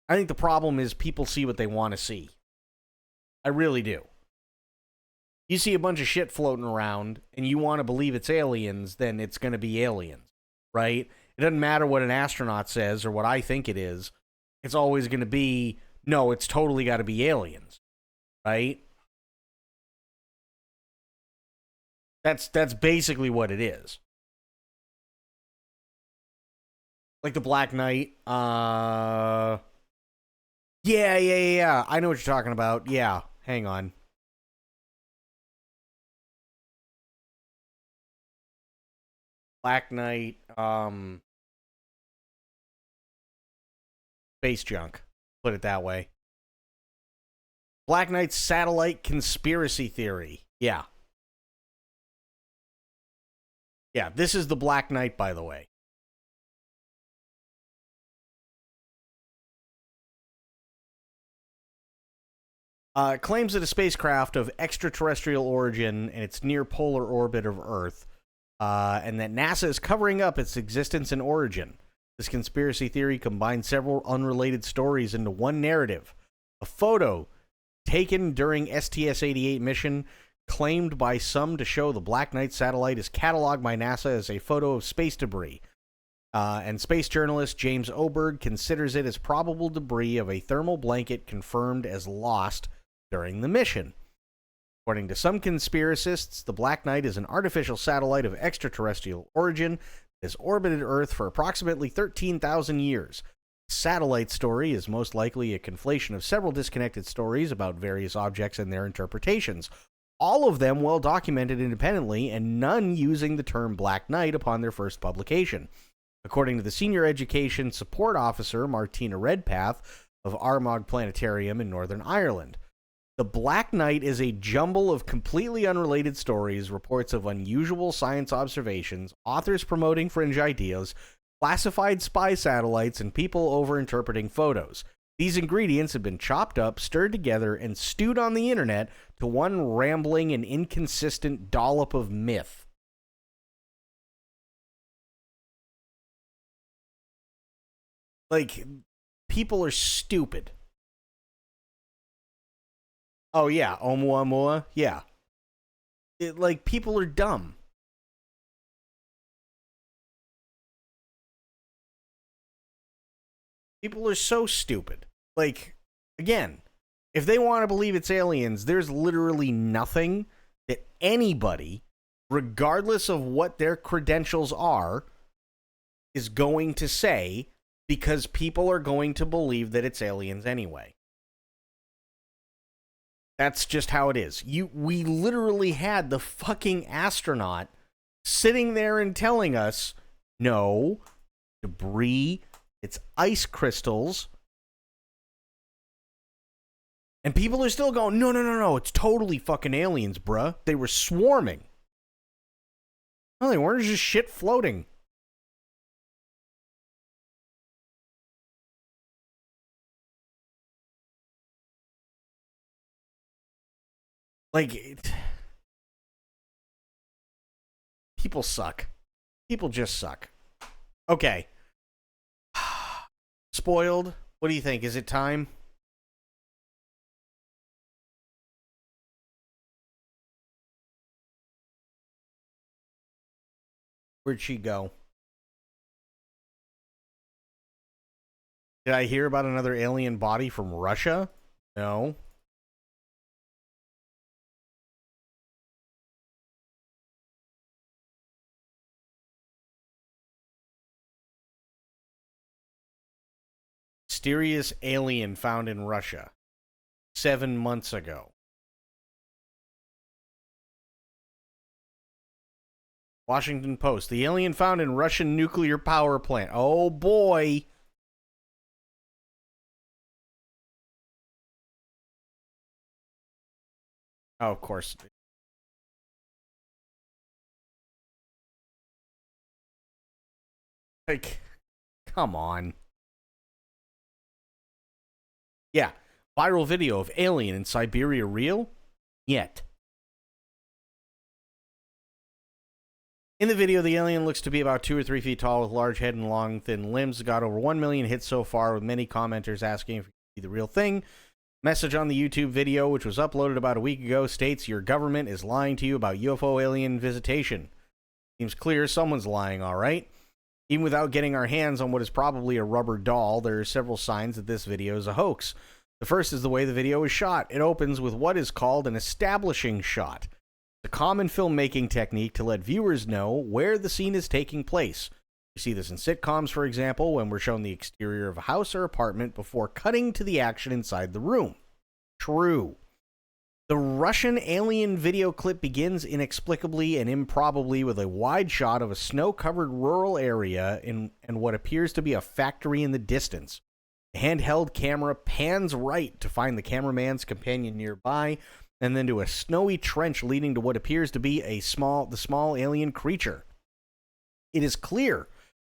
I think the problem is people see what they want to see. I really do. You see a bunch of shit floating around and you want to believe it's aliens, then it's going to be aliens, right? It doesn't matter what an astronaut says or what I think it is. It's always going to be, no, it's totally got to be aliens, right? That's basically what it is. Like the Black Knight. Yeah. I know what you're talking about. Yeah. Hang on. Black Knight, space junk. Put it that way. Black Knight satellite conspiracy theory. Yeah. Yeah, this is the Black Knight, by the way. Claims that a spacecraft of extraterrestrial origin in its near polar orbit of Earth, and that NASA is covering up its existence and origin. This conspiracy theory combines several unrelated stories into one narrative. A photo taken during STS-88 mission claimed by some to show the Black Knight satellite is cataloged by NASA as a photo of space debris. And space journalist James Oberg considers it as probable debris of a thermal blanket confirmed as lost during the mission. According to some conspiracists, the Black Knight is an artificial satellite of extraterrestrial origin that has orbited Earth for approximately 13,000 years. The satellite story is most likely a conflation of several disconnected stories about various objects and their interpretations, all of them well documented independently and none using the term Black Knight upon their first publication. According to the Senior Education Support Officer, Martina Redpath, of Armagh Planetarium in Northern Ireland, the Black Knight is a jumble of completely unrelated stories, reports of unusual science observations, authors promoting fringe ideas, classified spy satellites, and people overinterpreting photos. These ingredients have been chopped up, stirred together, and stewed on the internet to one rambling and inconsistent dollop of myth. Like, people are stupid. Oh, yeah, Oumuamua, yeah. People are dumb. People are so stupid. Again, if they want to believe it's aliens, there's literally nothing that anybody, regardless of what their credentials are, is going to say, because people are going to believe that it's aliens anyway. That's just how it is. We literally had the fucking astronaut sitting there and telling us, no, debris, it's ice crystals. And people are still going, no, it's totally fucking aliens, bruh. They were swarming. No, they weren't, just shit floating. People suck. People just suck. Okay. Spoiled? What do you think? Is it time? Where'd she go? Did I hear about another alien body from Russia? No. Mysterious alien found in Russia 7 months ago. Washington Post. The alien found in Russian nuclear power plant. Oh boy. Oh, of course. Come on. Yeah, viral video of alien in Siberia real? Yet. In the video, the alien looks to be about 2 or 3 feet tall with large head and long, thin limbs. Got over 1 million hits so far, with many commenters asking if it could be the real thing. Message on the YouTube video, which was uploaded about a week ago, states your government is lying to you about UFO alien visitation. Seems clear someone's lying, all right. Even without getting our hands on what is probably a rubber doll, there are several signs that this video is a hoax. The first is the way the video is shot. It opens with what is called an establishing shot. It's a common filmmaking technique to let viewers know where the scene is taking place. You see this in sitcoms, for example, when we're shown the exterior of a house or apartment before cutting to the action inside the room. True. The Russian alien video clip begins inexplicably and improbably with a wide shot of a snow-covered rural area and what appears to be a factory in the distance. The handheld camera pans right to find the cameraman's companion nearby, and then to a snowy trench leading to what appears to be the small alien creature. It is clear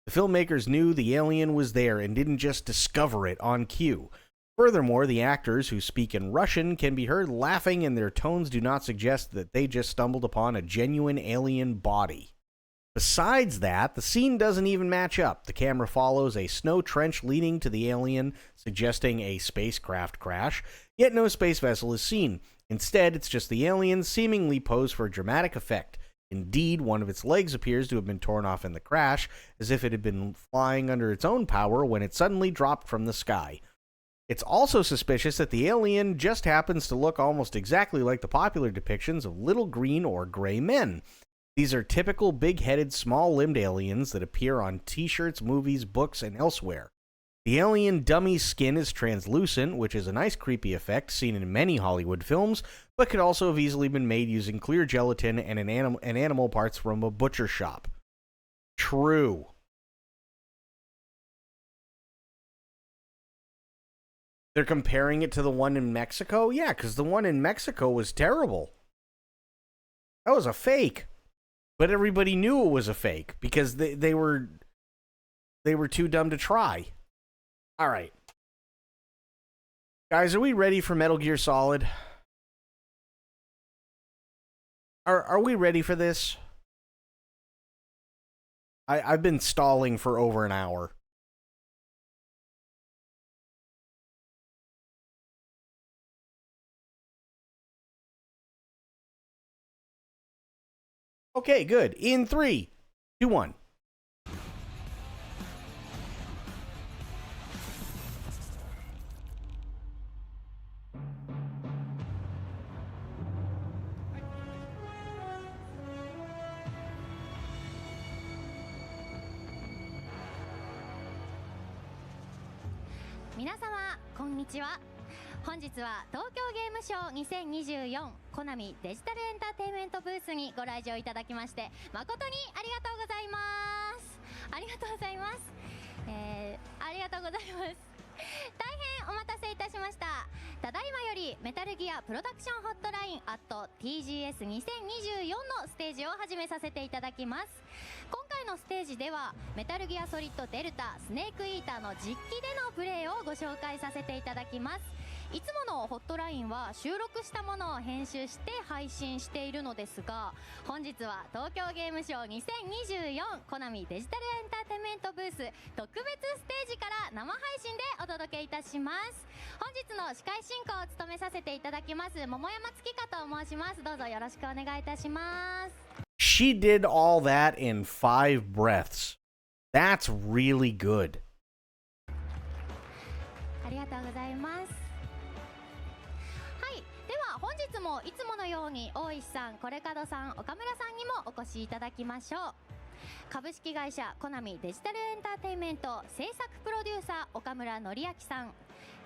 the filmmakers knew the alien was there and didn't just discover it on cue. Furthermore, the actors who speak in Russian can be heard laughing, and their tones do not suggest that they just stumbled upon a genuine alien body. Besides that, the scene doesn't even match up. The camera follows a snow trench leading to the alien, suggesting a spacecraft crash, yet no space vessel is seen. Instead, it's just the alien seemingly posed for dramatic effect. Indeed, one of its legs appears to have been torn off in the crash, as if it had been flying under its own power when it suddenly dropped from the sky. It's also suspicious that the alien just happens to look almost exactly like the popular depictions of little green or gray men. These are typical big-headed, small-limbed aliens that appear on t-shirts, movies, books, and elsewhere. The alien dummy's skin is translucent, which is a nice creepy effect seen in many Hollywood films, but could also have easily been made using clear gelatin and animal parts from a butcher shop. True. They're comparing it to the one in Mexico? Yeah, because the one in Mexico was terrible. That was a fake. But everybody knew it was a fake because they were too dumb to try. All right. Guys, are we ready for Metal Gear Solid? Are we ready for this? I've been stalling for over an hour. Okay, good. In 3, 2, 1.皆様こんにちは。本日は東京ゲームショー2024コナミデジタルエンターテインメントブースにご来場いただきまして誠にありがとうございます。ありがとうございます。ありがとうございます。大変お待たせいたしました。ただいまよりメタルギアプロダクションホットライン at TGS2024 のステージを始めさせていただきます。今回のステージではメタルギアソリッドデルタスネークイーターの実機でのプレイをご紹介させていただきます。いつものホットラインは収録したものを編集して配信しているのですが、本日は東京ゲームショー2024コナミデジタルエンターテインメントブース特別ステージから生配信でお届けいたします。本日の司会進行を務めさせていただきます桃山月香と申します。どうぞよろしくお願いいたします。 She did all that in 5 breaths. That's really good. ありがとうございます。では本日もいつものように大石さん、コレカドさん、岡村さんにもお越しいただきましょう。株式会社コナミデジタルエンターテインメント制作プロデューサー岡村典明さん、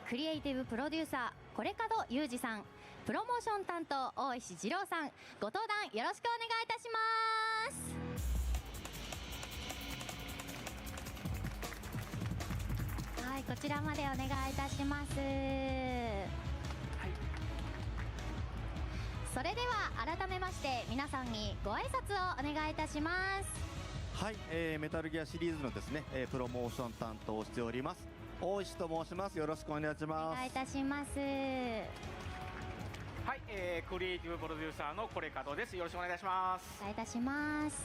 クリエイティブプロデューサーコレカドユージさん、プロモーション担当大石二郎さん、ご登壇よろしくお願いいたします。はい、こちらまでお願いいたします。それでは改めまして皆さんにご挨拶をお願いいたします。はい、メタルギアシリーズのですね、プロモーション担当をしております大石と申します。よろしくお願いします。お願いいたします。はい、クリエイティブプロデューサーのコレカドです。よろしくお願いします。お願いいたします。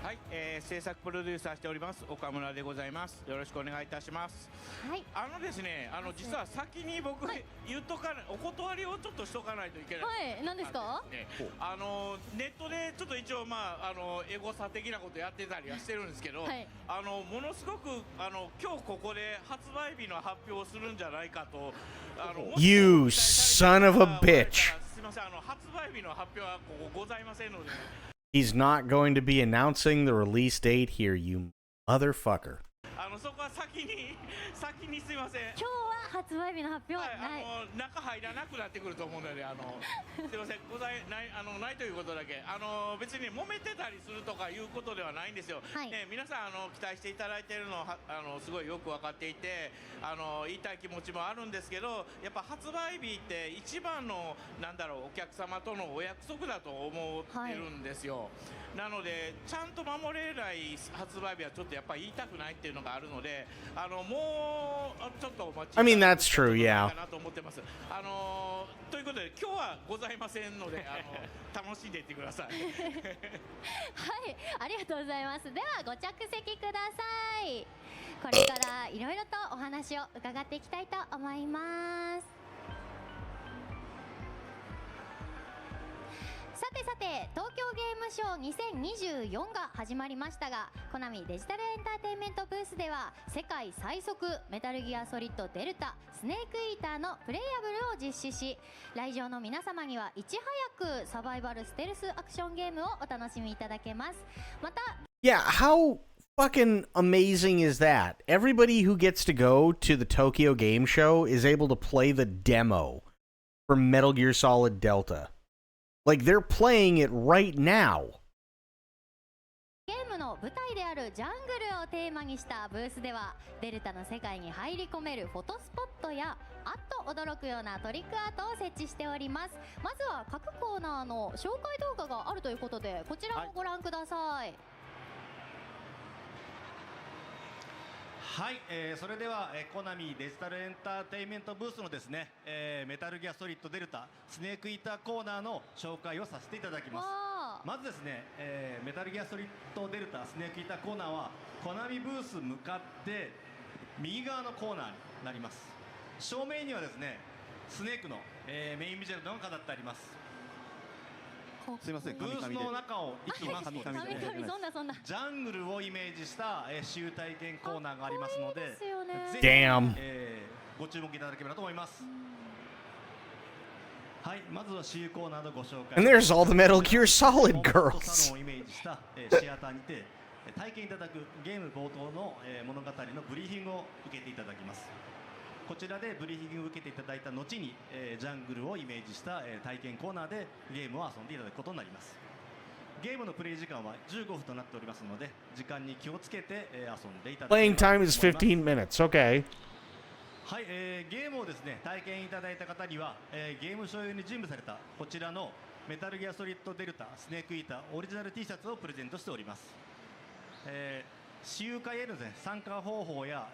はい、制作プロデューサーしております岡村でございます。よろしくお願いいたします。はい。ですね、実は先に僕、はい、言っとかない、お断りをちょっとしとかないといけない。はい、何ですか？ネットでちょっと一応エゴサ的なことやってたりはしてるんですけど、はい、ものすごく今日ここで発売日の発表をするんじゃないかとYou son of a bitch. ません、発売日の発表はここございませんので。He's not going to be announcing the release date here, you motherfucker. そこは先にすいません。今日は発売日の発表はない。中入らなくなってくると思うので、すいません、ないということだけ。別に揉めてたりするとかいうことではないんですよ。皆さん期待していただいているのはすごいよく分かっていて、言いたい気持ちもあるんですけど、やっぱ発売日って一番のお客様とのお約束だと思ってるんですよ。なのでちゃんと守れない発売日はちょっとやっぱり言いたくないっていうのがあるので、もうちょっとお待ち I mean, that's true, yeah. かなと思ってます。ということで今日はございませんので楽しんでいってください。はい、ありがとうございます。ではご着席ください。これからいろいろとお話を伺っていきたいと思います。さてさて、東京ゲームショー2024が始まりましたが、コナミデジタルエンターテインメントブースでは世界最速メタルギアソリッドデルタスネークイーターのプレイアブルを実施し、来場の皆様にはいち早くサバイバルステルスアクションゲームをお楽しみいただけます。また Yeah, how fucking amazing is that? Everybody who gets to go to the Tokyo Game Show is able to play the demo for Metal Gear Solid Delta. Like, they're playing it right now. ゲームの舞台であるジャングルをテーマにしたブースでは、デルタの世界に入り込めるフォトスポットやあっと驚くようなトリックアートを設置しております。まずは各コーナーの紹介動画があるということで、こちらをご覧ください。はい、それでは、コナミデジタルエンターテインメントブースのですね、メタルギアソリッドデルタスネークイーターコーナーの紹介をさせていただきます。まずですね、メタルギアソリッドデルタスネークイーターコーナーはコナミブース向かって右側のコーナーになります。正面にはですねスネークの、メインビジュアルが飾ってあります。すいません、ブースの中を行きますとですね、ジャングルをイメージした私有体験コーナーがありますので、ぜひ、ご注目いただければと思います。はい、まずは私有コーナーのご紹介。 And there's all the Metal Gear Solid girls. サロンをイメージしたシアターにて体験いただくゲーム冒頭の物語のブリーフィングを受けていただきます。こちらでブリーフィングを受けていただいた後に、ジャングルをイメージした、体験コーナーでゲームを遊んでいただくことになります。ゲームのプレイ時間は15分となっておりますので、時間に気をつけて、遊んでいただきます。 Playing time is 15 minutes. Okay. はい、ゲームをですね体験いただいた方には、ゲームショー用に準備されたこちらのメタルギアソリッドデルタスネークイーターオリジナル T シャツをプレゼントしております。私有会への、ね、参加方法や、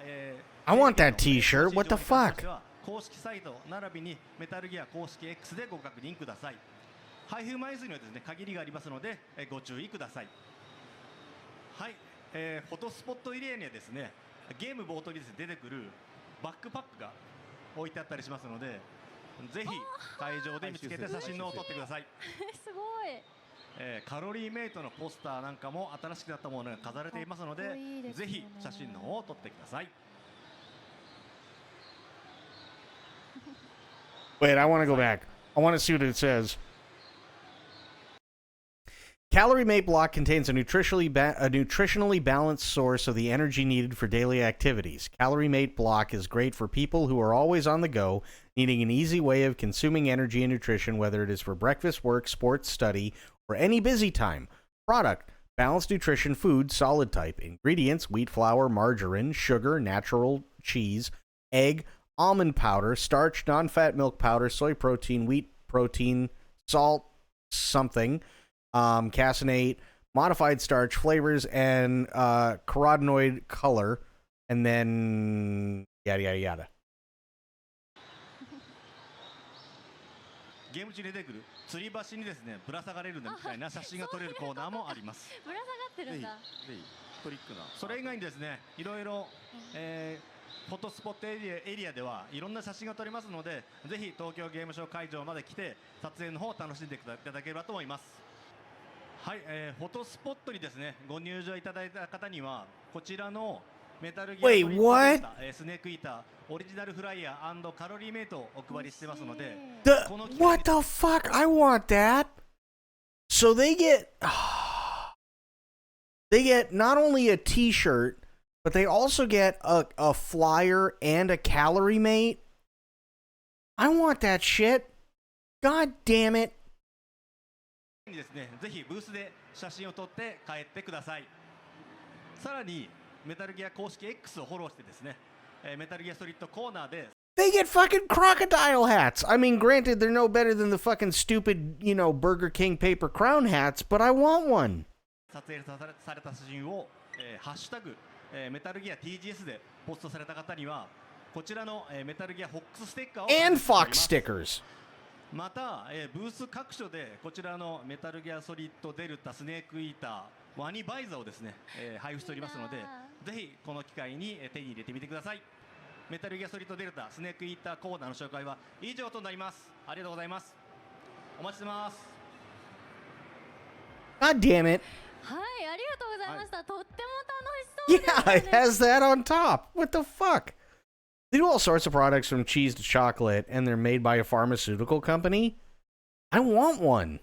I want that T-shirt. What the fuck? 公式サイト並びにメタルギア公式 X でご確認ください。配布枚数にはですね限りがありますので、ご注意ください。はい、フォトスポットエリアにはですねゲーム冒頭にですね出てくるバックパックが置いてあったりしますので、ぜひ会場で見つけて写真を撮ってください。すごい。カロリーメイトのポスターなんかも新しくなったものが飾られていますので、ぜひ写真の方を撮ってください。Wait, I want to go back. I want to see what it says. Calorie Mate Block contains a nutritionally balanced source of the energy needed for daily activities. Calorie Mate Block is great for people who are always on the go, needing an easy way of consuming energy and nutrition, whether it is for breakfast, work, sports, study, or any busy time. Product: balanced nutrition food, solid type. Ingredients: wheat flour, margarine, sugar, natural cheese, egg, almond powder, starch, non-fat milk powder, soy protein, wheat protein, salt, something, caseinate, modified starch, flavors, and carotenoid color, and then yada yada yada. ゲーム中に出てくる吊り橋にですねぶら下がれるみたいな写真が撮れるコーナーもあります。ぶら下がってるんだ。トリックな。それ以外にですねいろいろ、フォトスポットエリアではいろんな写真が撮れますので、ぜひ東京ゲームショウ会場まで来て撮影の方を楽しんでいただければと思います。はい、フォトスポットにですねご入場いただいた方にはこちらの Wait, what? スネークイーターオリジナルフライヤー&カロリーメイトをお配りしてますので、 What the fuck? I want that. So they get not only a t-shirt, but they also get a flyer and a calorie mate. I want that shit. God damn it. ですね、ぜひブースで写真を撮って帰ってください。さらにメタルギア公式 X をフォローしてですね、メタルギアソリッドコーナーで They get fucking crocodile hats. I mean, granted, they're no better than the fucking stupid, you know, Burger King paper crown hats, but I want one. 撮影された写真を、ハッシュタグ、メタルギア TGS でポストされた方にはこちらの、メタルギアフォックスステッカーを And Fox stickers. また、ブース各所でこちらのメタルギアソリッドデルタスネークイーターワニバイザーをですね、配布しておりますので、ぜひこの機会に手に入れてみてください。メタルギアソリッドデルタスネークイーターコーナーの紹介は以上となります。ありがとうございます。お待ちしてます。 God damn it. はい、ありがとうございました。とっても楽しそうですね。 Yeah, it has that on top. What the fuck? They do all sorts of products from cheese to chocolate, and they're made by a pharmaceutical company. I want one.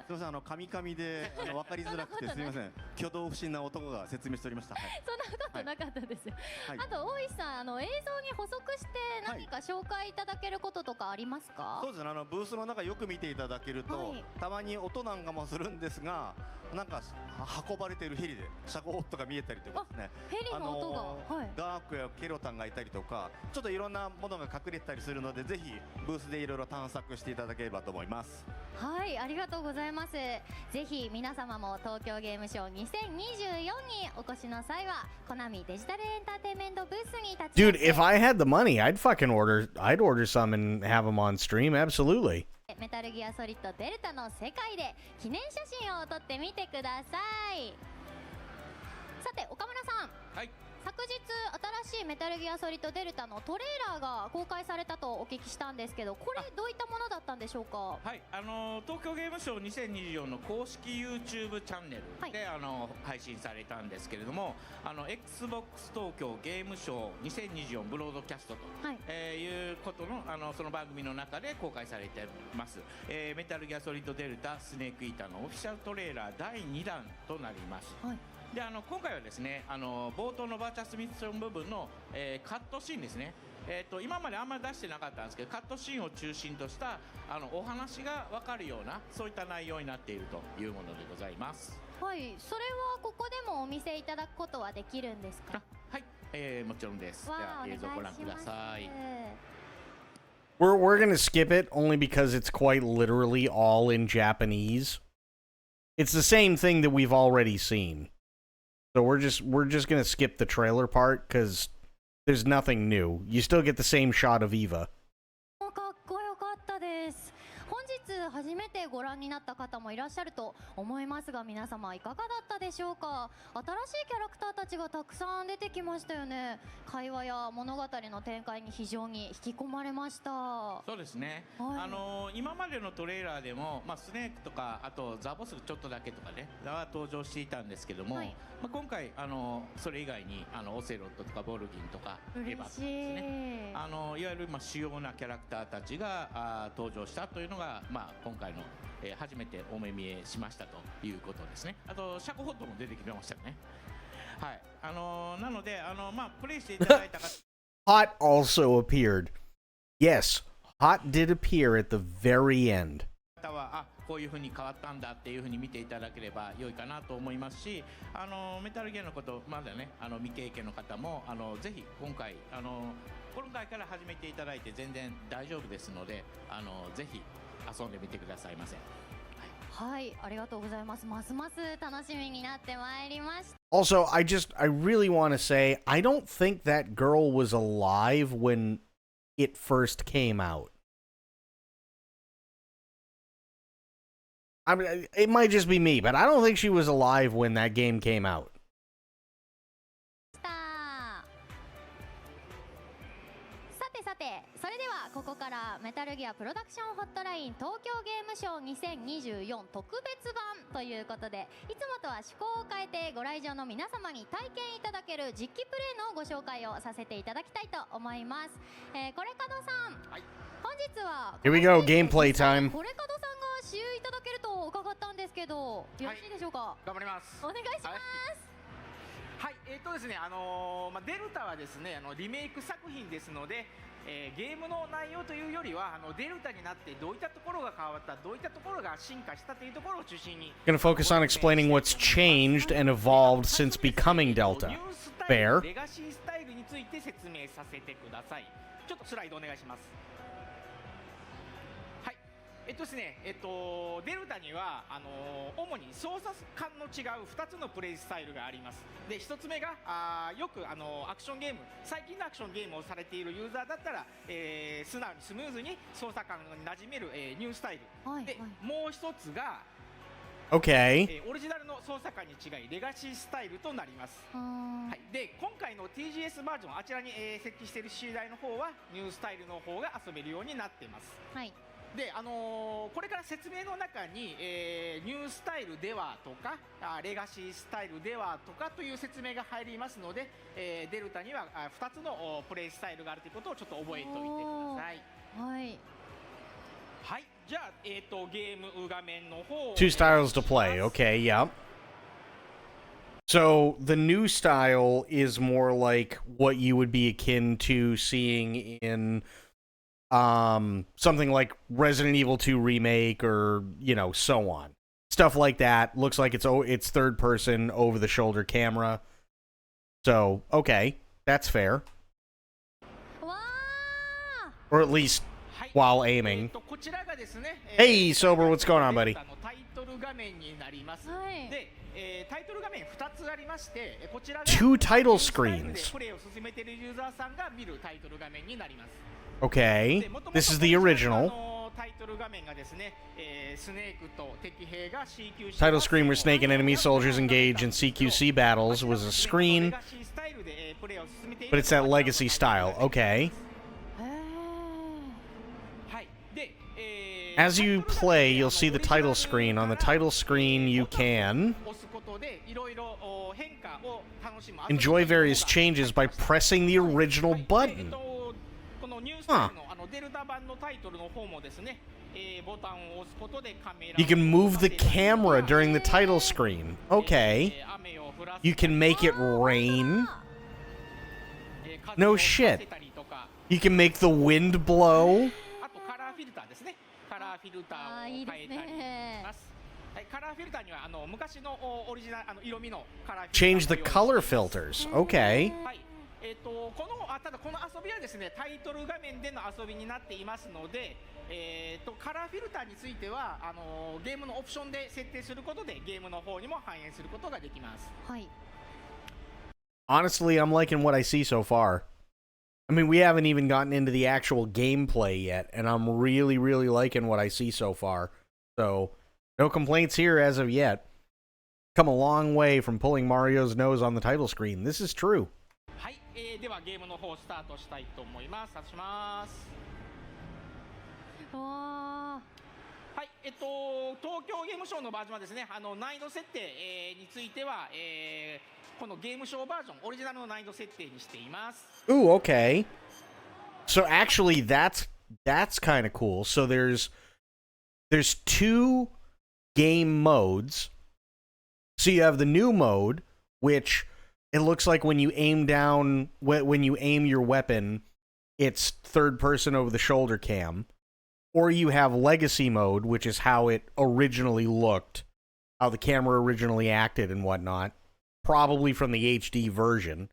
すみません、カミカミで分かりづらくてすみません。挙動不審な男が説明しておりました。はい、そんなことなかったですよ。はい、あと大石さん、映像に補足して何か紹介いただけることとかありますか？そうですね。ブースの中よく見ていただけると、たまに音なんかもするんですが、なんか運ばれているヘリで車高とか見えたりとかですね。ヘリの音が、はい、ダークやケロタンがいたりとか、ちょっといろんなものが隠れてたりするので、ぜひブースでいろいろ探索していただければと思います。はい、ありがとうございます。ぜひ皆様も東京ゲームショウ2024にお越しの際はコナミデジタルエンターテインメントブースに立ち寄って Dude, if I had the money, I'd order some and have them on stream. Absolutely. メタルギアソリッドデルタの世界で記念写真を撮ってみてください。さて岡村さん、はい、昨日新しいメタルギアソリッドデルタのトレーラーが公開されたとお聞きしたんですけど、これどういったものだったんでしょうか？はい、東京ゲームショウ2024の公式 YouTube チャンネルで、配信されたんですけれども、XBOX 東京ゲームショウ2024ブロードキャストと、いうことのその番組の中で公開されてます、メタルギアソリッドデルタスネークイーターのオフィシャルトレーラー第2弾となります。で今回はですね、冒頭のバーチャスミッション部分の、カットシーンですね、今まであんまり出してなかったんですけど、カットシーンを中心としたお話が分かるようなそういった内容になっているというものでございます。はい、それはここでもお見せいただくことはできるんですか？はい、もちろんです。では映像ご覧ください。We're gonna skip it only because it's quite literally all in Japanese. It's the same thing that we've already seen. So we're just gonna skip the trailer part because there's nothing new. You still get the same shot of Eva. かっこよかったです。本日初めてご覧になった方もいらっしゃると思いますが、皆様いかがだったでしょうか？新しいキャラクターたちがたくさん出てきましたよね。会話や物語の展開に非常に引き込まれました。そうですね、今までのトレーラーでも、スネークとかあとザボスちょっとだけとかねが登場していたんですけども、今回それ以外にオセロットとかボルギンとかエヴァとかですね、いわゆる主要なキャラクターたちが登場したというのが、今回の、初めてお目見えしましたということですね。あとシャコホットも出てきましたよね。はい、なのでプレイしていただいた方Hot also appeared. Yes, Hot did appear at the very end. 方はこういう風に変わったんだっていう風に見ていただければ良いかなと思いますし、メタルギアのことまだね未経験の方もぜひ今回から始めていただいて全然大丈夫ですので、ぜひ遊んでみてくださいませ。はい、ありがとうございます。ますます楽しみになってまいりました。Also, I really want to say, I don't think that girl was alive when it first came out. I mean, it might just be me, but I don't think she was alive when that game came out. さて、それではここからメタルギアプロダクションホットライン東京ゲームショー2024特別版ということで、いつもとは趣向を変えてご来場の皆様に体験いただける実機プレイのご紹介をさせていただきたいと思います。これかどさん、本日は Here we go, gameplay time. これかどさんが使用いただけると伺ったんですけど、よろしいでしょうか。頑張ります。お願いします。はい、ですね、デルタはですね、リメイク作品ですので、ゲームの内容というよりはデルタになってどういったところが変わった、どういったところが進化したというところを中心に Gonna focus on explaining what's changed and evolved since becoming Delta. Fair. レガシースタイルについて説明させてください。ちょっとスライドお願いします。はい、ですね、デルタには主に操作感の違う2つのプレイスタイルがあります。で、1つ目がよくアクションゲーム、最近のアクションゲームをされているユーザーだったら、素直にスムーズに操作感に馴染める、ニュースタイル、でもう1つがOkay. オリジナルの操作感に違いレガシースタイルとなります。はい、で今回の TGS バージョン、あちらに、設置している C 台の方はニュースタイルの方が遊べるようになっています。はい。で、これから説明の中に、ニュースタイルではとかレガシースタイルではとかという説明が入りますので、デルタには2つのプレイスタイルがあるということをちょっと覚えておいてください。はい。はい、じゃあ、ゲーム画面の方 Two styles to play. Okay, yeah. So the new style is more like what you would be akin to seeing in something like Resident Evil 2 remake or, you know, so on. Stuff like that. Looks like it's third person over the shoulder camera. So, okay, that's fair. Or at least while aiming. Hey, Sober, what's going on, buddy? Two title screens. Okay, this is the original. Title screen where Snake and enemy soldiers engage in CQC battles was a screen, but it's that legacy style. Okay. As you play, you'll see the title screen. On the title screen, you can enjoy various changes by pressing the original button. Huh. You can move the camera during the title screen. Okay. You can make it rain. No shit. You can make the wind blow. Change the color filters. Okay. ただこの遊びはですね、タイトル画面での遊びになっていますので、カラーフィルターについてはゲームのオプションで設定することでゲームの方にも反映することができます。はい。Honestly, I'm liking what I see so far. I mean, we haven't even gotten into the actual gameplay yet, and I'm really, really liking what I see so far. So, no complaints here as of yet. Come a long way from pulling Mario's nose on the title screen. This is true. はい、ではゲームの方スタートしたいと思います。スタートします。はい、東京ゲームショーのバージョンはですね、難易度設定、については、このゲームショーバージョンオリジナルの難易度設定にしています。Ooh, okay. So actually, that's kind of cool. So there's two game modes. So you have the new mode, which it looks like when you aim down, when you aim your weapon, it's third person over the shoulder cam. Or you have legacy mode, which is how it originally looked, how the camera originally acted and whatnot, probably from the HD version.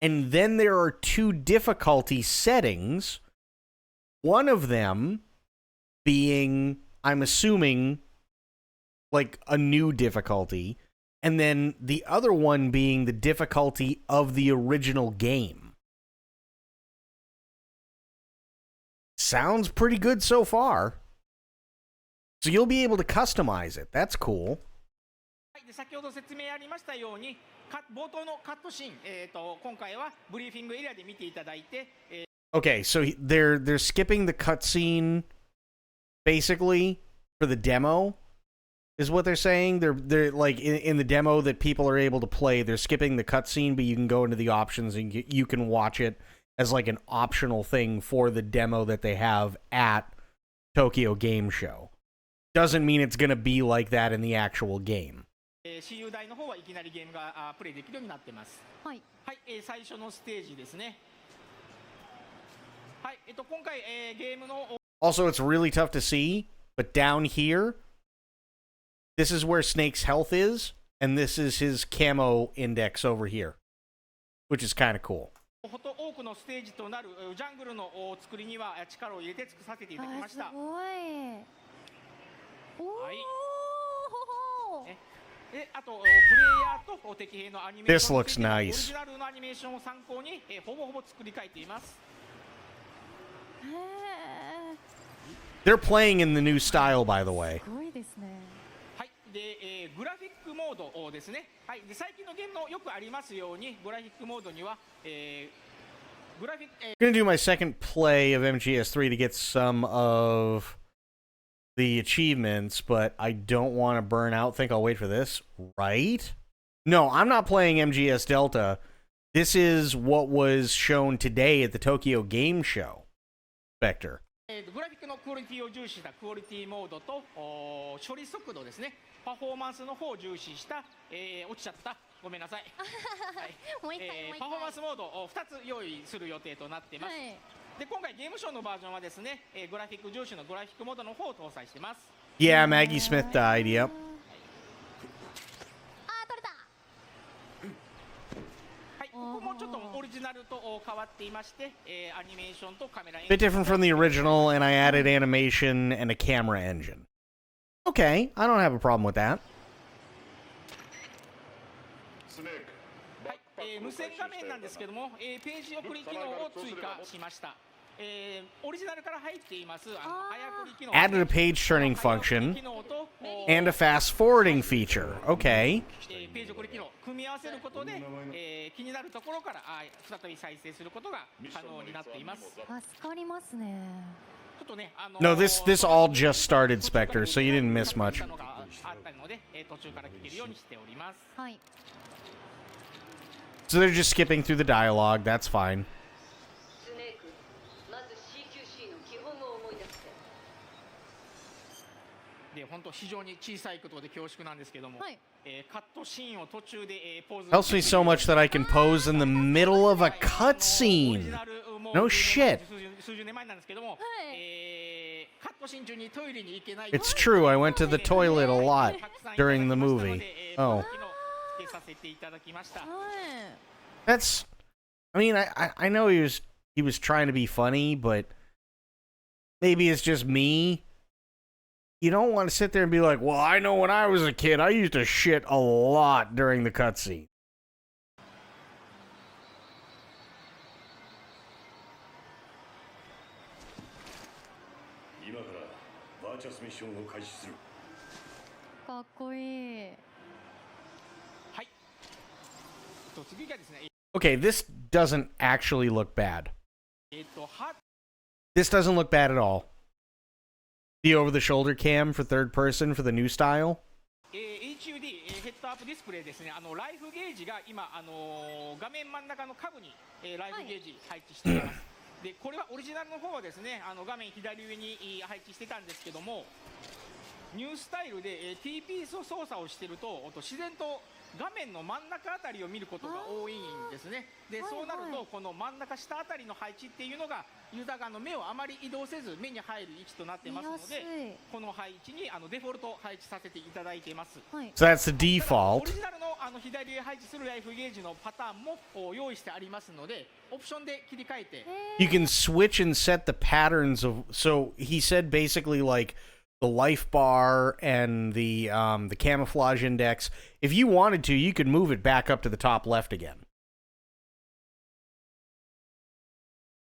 And then there are two difficulty settings, one of them being, I'm assuming, like a new difficulty, and then the other one being the difficulty of the original game. Sounds pretty good so far. So you'll be able to customize it. That's cool. 先ほど説明ありましたように、冒頭のカットシーン、今回はブリーフィングエリアで見ていただいて、Okay, so they're skipping the cutscene basically for the demo, is what they're saying. They're like in the demo that people are able to play. They're skipping the cutscene, but you can go into the options and you can watch it as like an optional thing for the demo that they have at Tokyo Game Show. Doesn't mean it's gonna be like that in the actual game. 私有台の方はいきなりゲームがプレイできるようになってます。はい。はい、最初のステージですね。はい、今回、ゲームの Also, it's really tough to see, but down here, this is where Snake's health is, and this is his camo index over here, which is kind of cool. 多くのステージとなるジャングルの作りには力を入れて作らせていただきました。すごい。はい。あとプレイヤーと敵兵のアニメーション This looks nice. オリジナルのアニメーションを参考にほぼほぼ作り変えています。They're playing in the new style, by the way. すごいですね。はい。で、グラフィックモードですね。はい。で、最近のゲームのよくありますように、グラフィックモードには、グラフィック、I'm gonna do my second play of MGS3 to get some of the achievements, but I don't want to burn out. Think I'll wait for this, right? No, I'm not playing MGS Delta. This is what was shown today at the Tokyo Game Show. Spectre. グラフィックのクオリティを重視したクオリティモードと処理速度ですね。パフォーマンスの方を重視した、落ちちゃった。ごめんなさい。はい、パフォーマンスモードを2つ用意する予定となっています。はい、で今回ゲームショーのバージョンはですね、グラフィック重視のグラフィックモードの方を搭載しています。Yeah, Maggie Smith died. Yep. Bit different from the original, and I added animation and a camera engine. Okay, I don't have a problem with that. 無線画面なんですけども、ページ送り機能を追加しました。オリジナルから入っています早送り機能。Added a page turning function and a fast forwarding feature. Okay. ページ送り機能組み合わせることで、気になるところから再び再生することが可能になっています。助かりますね。ちょっとね、No, this all just started, Spectre, so you didn't miss much. あったので、途中から聞けるようにしております。はい。So they're just skipping through the dialogue. That's fine. で本当非常に小さいことで恐縮なんですけども、はい、カットシーンを途中でポーズ Helps me so much that I can pose in the middle of a cutscene. No shit. 数十年前なんですけども、はい、カットシーン中にトイレに行けない。It's true. I went to the toilet a lot during the movie. Oh. That's. I mean, I know he was trying to be funny, but maybe it's just me. You don't want to sit there and be like, well, I know when I was a kid, I used to shit a lot during the cutscene. Okay, this doesn't actually look bad. This doesn't look bad at all. The over-the-shoulder cam for third person for the new style. HUD ヘッドアップディスプレイですね。ライフゲージが今画面真ん中の下部にライフゲージ配置しています。でこれはオリジナルの方はですね、画面左上に配置してたんですけども、ニュースタイルで T ピースを操作をしていると自然と画面の真ん中あたりを見ることが多いんですね。で、そうなるとこの真ん中下あたりの配置っていうのがユーザーが目をあまり移動せず目に入る位置となってますので、この配置にデフォルト配置させていただいています。So that's the default. オリジナルの左へ配置するライフゲージのパターンも用意してありますので、オプションで切り替えて。You can switch and set the patterns of. So he said basically like the life bar and the camouflage index. If you wanted to, you could move it back up to the top left again.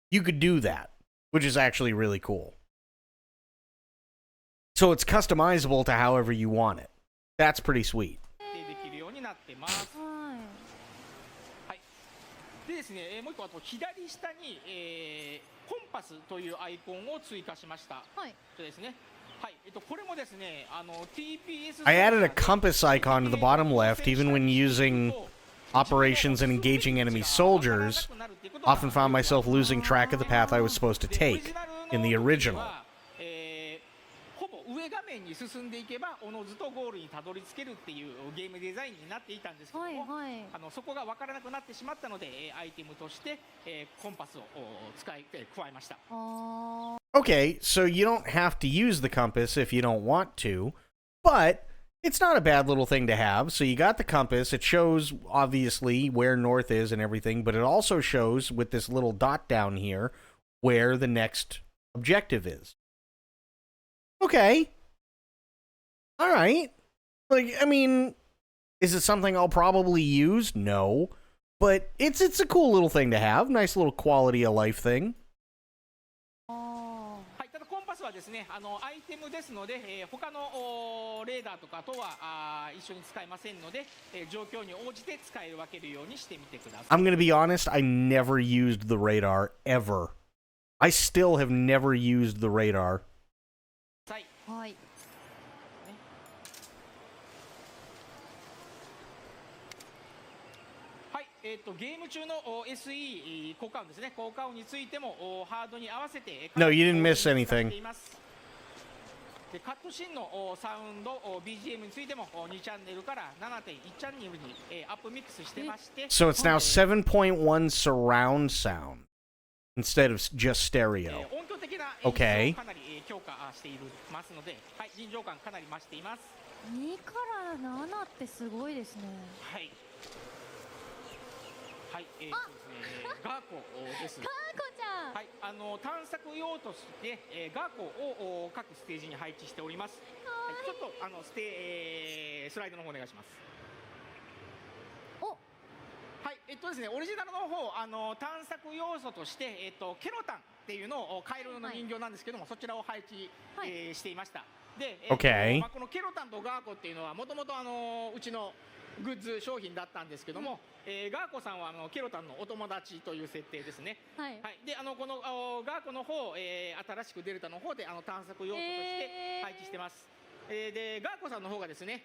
You could do that, which is actually really cool. So it's customizable to however you want it. That's pretty sweet. でですね、もう一個あと左下に、コンパスというアイコンを追加しました。はい。そうですね。はい。これもですね、TPS。I added a compass icon to the bottom left, even when using operations and engaging enemy soldiers. Often found myself losing track of the path I was supposed to take in the original. ほぼ上画面に進んでいけばおのずとゴールにたどり着けるっていうゲームデザインになっていたんですけども、そこが分からなくなってしまったので、アイテムとしてコンパスを加えました。Okay, so you don't have to use the compass if you don't want to, but it's not a bad little thing to have. So you got the compass. It shows, obviously, where north is and everything, but it also shows, with this little dot down here, where the next objective is. Okay. All right. Like, I mean, is it something I'll probably use? No. But it's a cool little thing to have. Nice little quality of life thing. はい、ただコンパスはですね、アイテムですので、他のレーダーとかとは一緒に使えませんので、状況に応じて使い分けるようにしてみてください。I'm going to be honest, I never used the radar, ever. I still have never used the radar. はい。はい、ゲーム中の SE 効果音ですね。効果音についてもハードに合わせて。No, you didn't miss anything. でカットシーンのサウンド BGM についても2チャンネルから 7.1 チャンネルにアップミックスしてまして。So it's now 7.1 surround sound instead of just stereo. 音響的な Okay. かなり強化していますので、はい、臨場感かなり増しています。2から7ってすごいですね。はい。はい、ですね、ガーコです。ガーコちゃん。はい、探索用として、ガーコを各ステージに配置しております。はい、ちょっとスライドの方お願いします。はい、ですね、オリジナルの方、探索要素として、ケロタンっていうのをカエルの人形なんですけども、そちらを配置、していました。で、Okay. このケロタンとガーコっていうのはもともとうちのグッズ商品だったんですけども、ガーコさんはケロタンのお友達という設定ですね。はい。はい、でこのガーコの方、新しくデルタの方で探索要素として配置してます。でガーコさんの方がですね、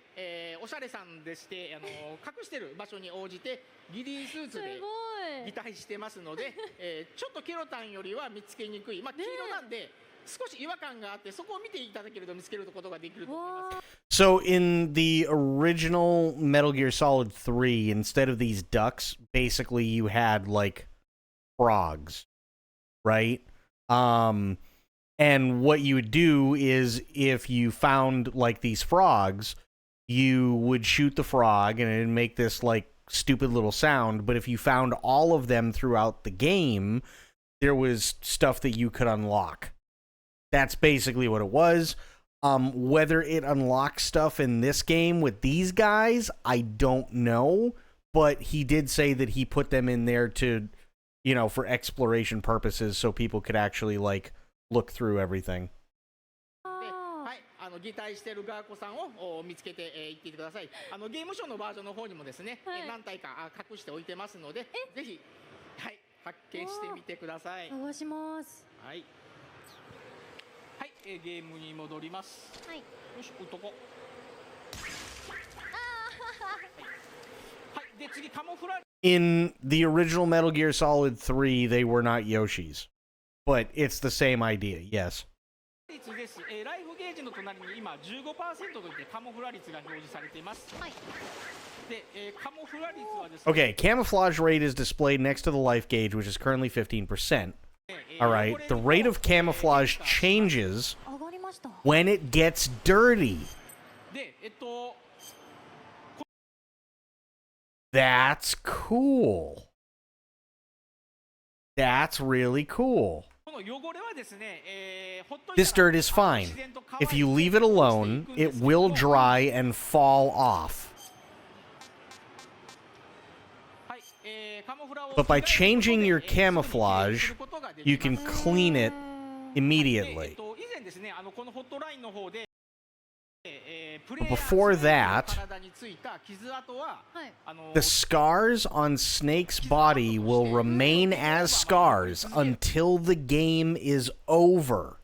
おしゃれさんでして、隠してる場所に応じてギリースーツで擬態してますので、ちょっとケロタンよりは見つけにくい、まあ、黄色なんで少し違和感があって、そこを見ていただけると見つけることができると思います。So in the original Metal Gear Solid 3, instead of these ducks, basically you had like frogs, right? And what you would do is, if you found like these frogs, you would shoot the frog and it'd make this like stupid little sound. But if you found all of them throughout the game, there was stuff that you could unlock. That's basically what it was. Whether it unlocks stuff in this game with these guys, I don't know. But he did say that he put them in there to, you know, for exploration purposes, so people could actually like look through everything. はい、擬態しているガーコさんを見つけていってください。ゲームショーのバージョンの方にもですね、何体か隠しておいてますので、ぜひ、はい、発見してみてください。探します。はい。はい、ゲームに戻ります。はい。よし、男。はい、で次カモフラ。In the original Metal Gear Solid 3, they were not Yoshis. But it's the same idea, yes. 率です。ライフゲージの隣に今 15% といってカモフラ率が表示されています。はい。で、カモフラ率はですね。Okay, camouflage rate is displayed next to the life gauge, which is currently 15%. All right, the rate of camouflage changes when it gets dirty. That's cool. That's really cool. This dirt is fine. If you leave it alone, it will dry and fall off. But by changing your camouflage, you can clean it immediately. But before that, the scars on Snake's body will remain as scars until the game is over.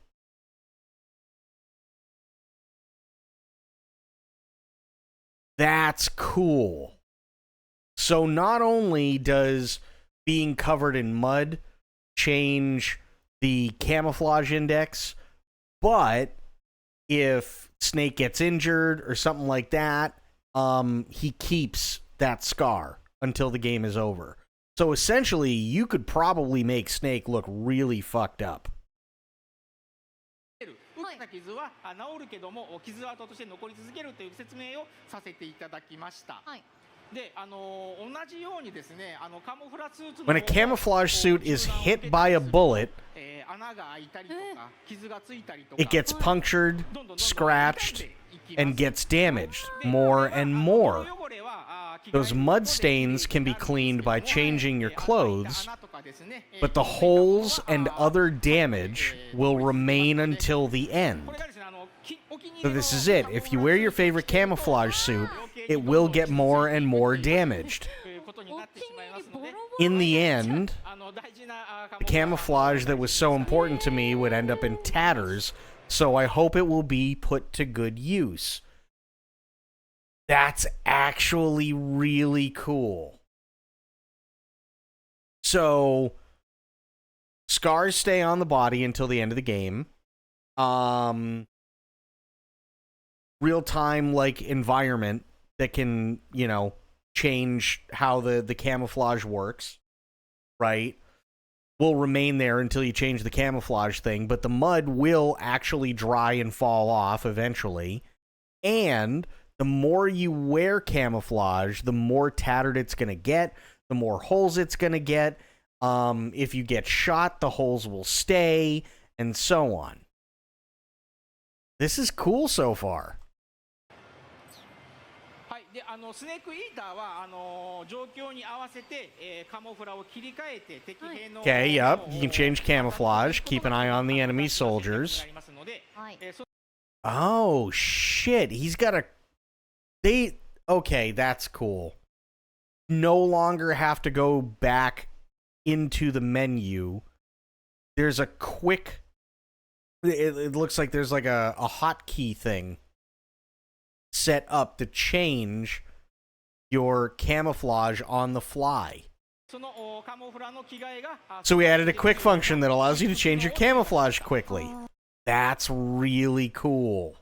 That's cool. So not only does being covered in mud change the camouflage index, but if Snake gets injured or something like that, he keeps that scar until the game is over. So essentially, you could probably make Snake look really fucked up. When a camouflage suit is hit by a bullet, it gets punctured, scratched, and gets damaged more and more. Those mud stains can be cleaned by changing your clothes, but the holes and other damage will remain until the end. So this is it. If you wear your favorite camouflage suit, it will get more and more damaged. In the end, the camouflage that was so important to me would end up in tatters, so I hope it will be put to good use. That's actually really cool. So, scars stay on the body until the end of the game. Real-time, like, environment that can, you know, change how the camouflage works, right? Will remain there until you change the camouflage thing, but the mud will actually dry and fall off eventually. And the more you wear camouflage, the more tattered it's going to get, the more holes it's going to get. If you get shot, the holes will stay, and so on. This is cool so far. Okay, yep. You can change camouflage. Keep an eye on the enemy soldiers. Oh, shit. He's got a... Okay, that's cool. No longer have to go back into the menu. There's a quick... It looks like there's like a hotkey thing set up to change your camouflage on the fly. So we added a quick function that allows you to change your camouflage quickly. That's really cool.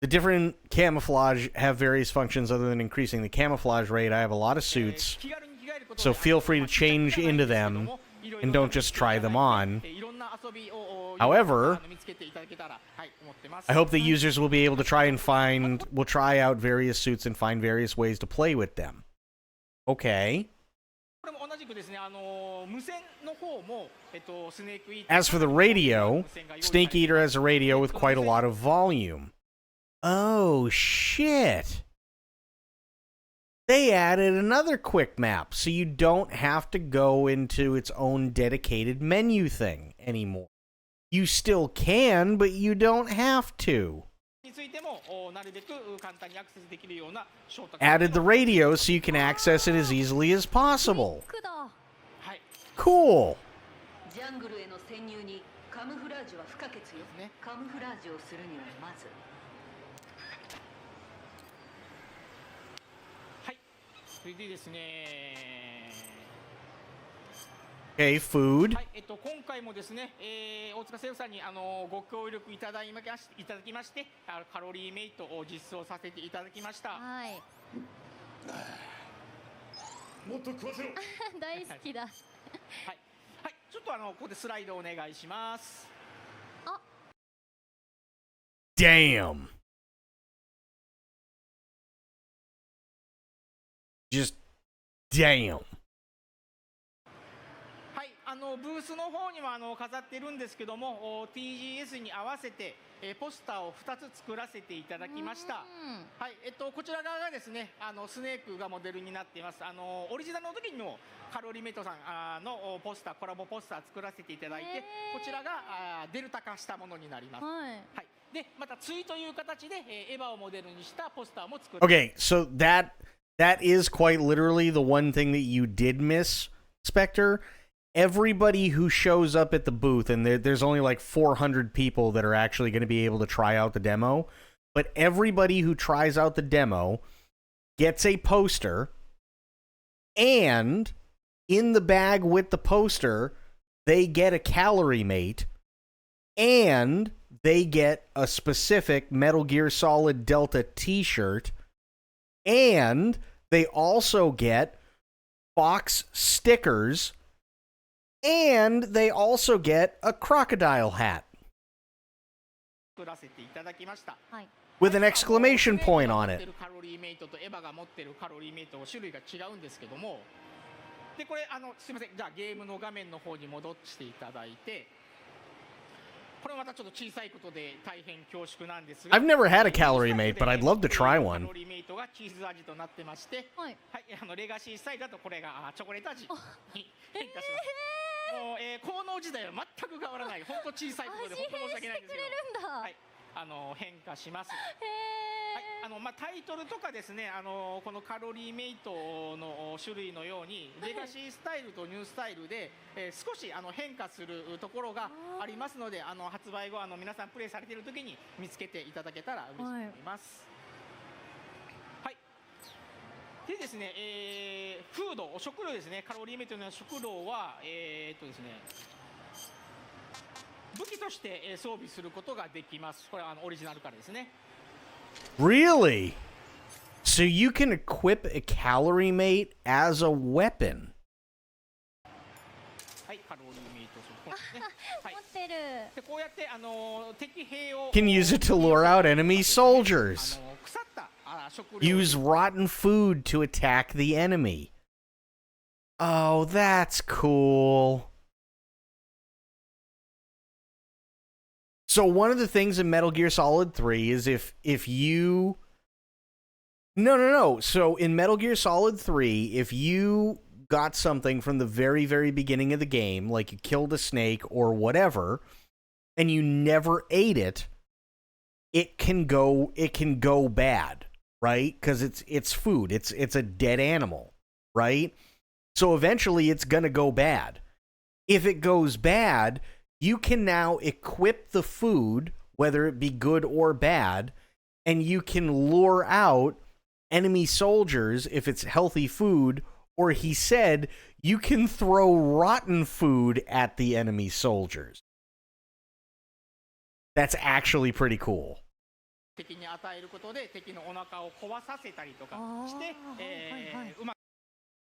The different camouflage have various functions other than increasing the camouflage rate. I have a lot of suits, so feel free to change into them and don't just try them on. However, I hope the users will be able to try out various suits and find various ways to play with them. Okay. As for the radio, Snake Eater has a radio with quite a lot of volume. Oh, shit. They added another quick map, so you don't have to go into its own dedicated menu thing anymore. You still can, but you don't have to. Added the radio so you can access it as easily as possible. Cool. Okay, food. Damn. Just damn. ブースの方にも飾ってるんですけども、TGS に合わせて、ポスターを2つ作らせていただきました。はい、こちら側がですね、スネークがモデルになっています。オリジナルの時にもカロリーメイトさんのポスター、コラボポスター作らせていただいて、こちらがデルタ化したものになります。はい。で、また対という形で、エヴァをモデルにしたポスターも作って。Okay, so that is quite literally the one thing that you did miss, Spectre. Everybody who shows up at the booth, and there's only like 400 people that are actually going to be able to try out the demo, but everybody who tries out the demo gets a poster, and in the bag with the poster, they get a calorie mate, and they get a specific Metal Gear Solid Delta t-shirt, and they also get box stickers, and they also get a crocodile hat with an exclamation point on it. カロリーメイトとエヴァが持ってるカロリーメイト種類が違うんですけども、でこれすいません、じゃあゲームの画面の方に戻していただいて、これまたちょっと小さいことで大変恐縮なんですが、 I've never had a calorie mate, but I'd love to try one. カロリーメイトがチーズ味となってまして、はい、レガシースタイルだとこれがチョコレート味に変化します。もう、効能自体は全く変わらない、本当小さいことで本当申し訳ないんですけど、はい、変化します。はい、タイトルとかですね、このカロリーメイトの種類のようにレガシースタイルとニュースタイルで、少し変化するところがありますので、発売後皆さんプレイされている時に見つけていただけたら嬉しく思います。はい、でですね、フード、食料ですね、カロリーメイトの食料はですね、武器として装備することができます。これはオリジナルからですね。Really? So you can equip a calorie mate as a weapon? はい、カロリーメイトですね。はい。持ってる。でこうやって敵兵を Can use it to lure out enemy soldiers. Use rotten food to attack the enemy. Oh, that's cool. So one of the things in Metal Gear Solid 3 is if you... No. So in Metal Gear Solid 3, if you got something from the very, very beginning of the game, like you killed a snake or whatever, and you never ate it, it can go bad, right? Because it's food. It's a dead animal, right? So eventually it's gonna go bad. If it goes bad, you can now equip the food, whether it be good or bad, and you can lure out enemy soldiers if it's healthy food, or he said you can throw rotten food at the enemy soldiers. That's actually pretty cool. 敵に与えることで敵のお腹を壊させたりとかして、うまく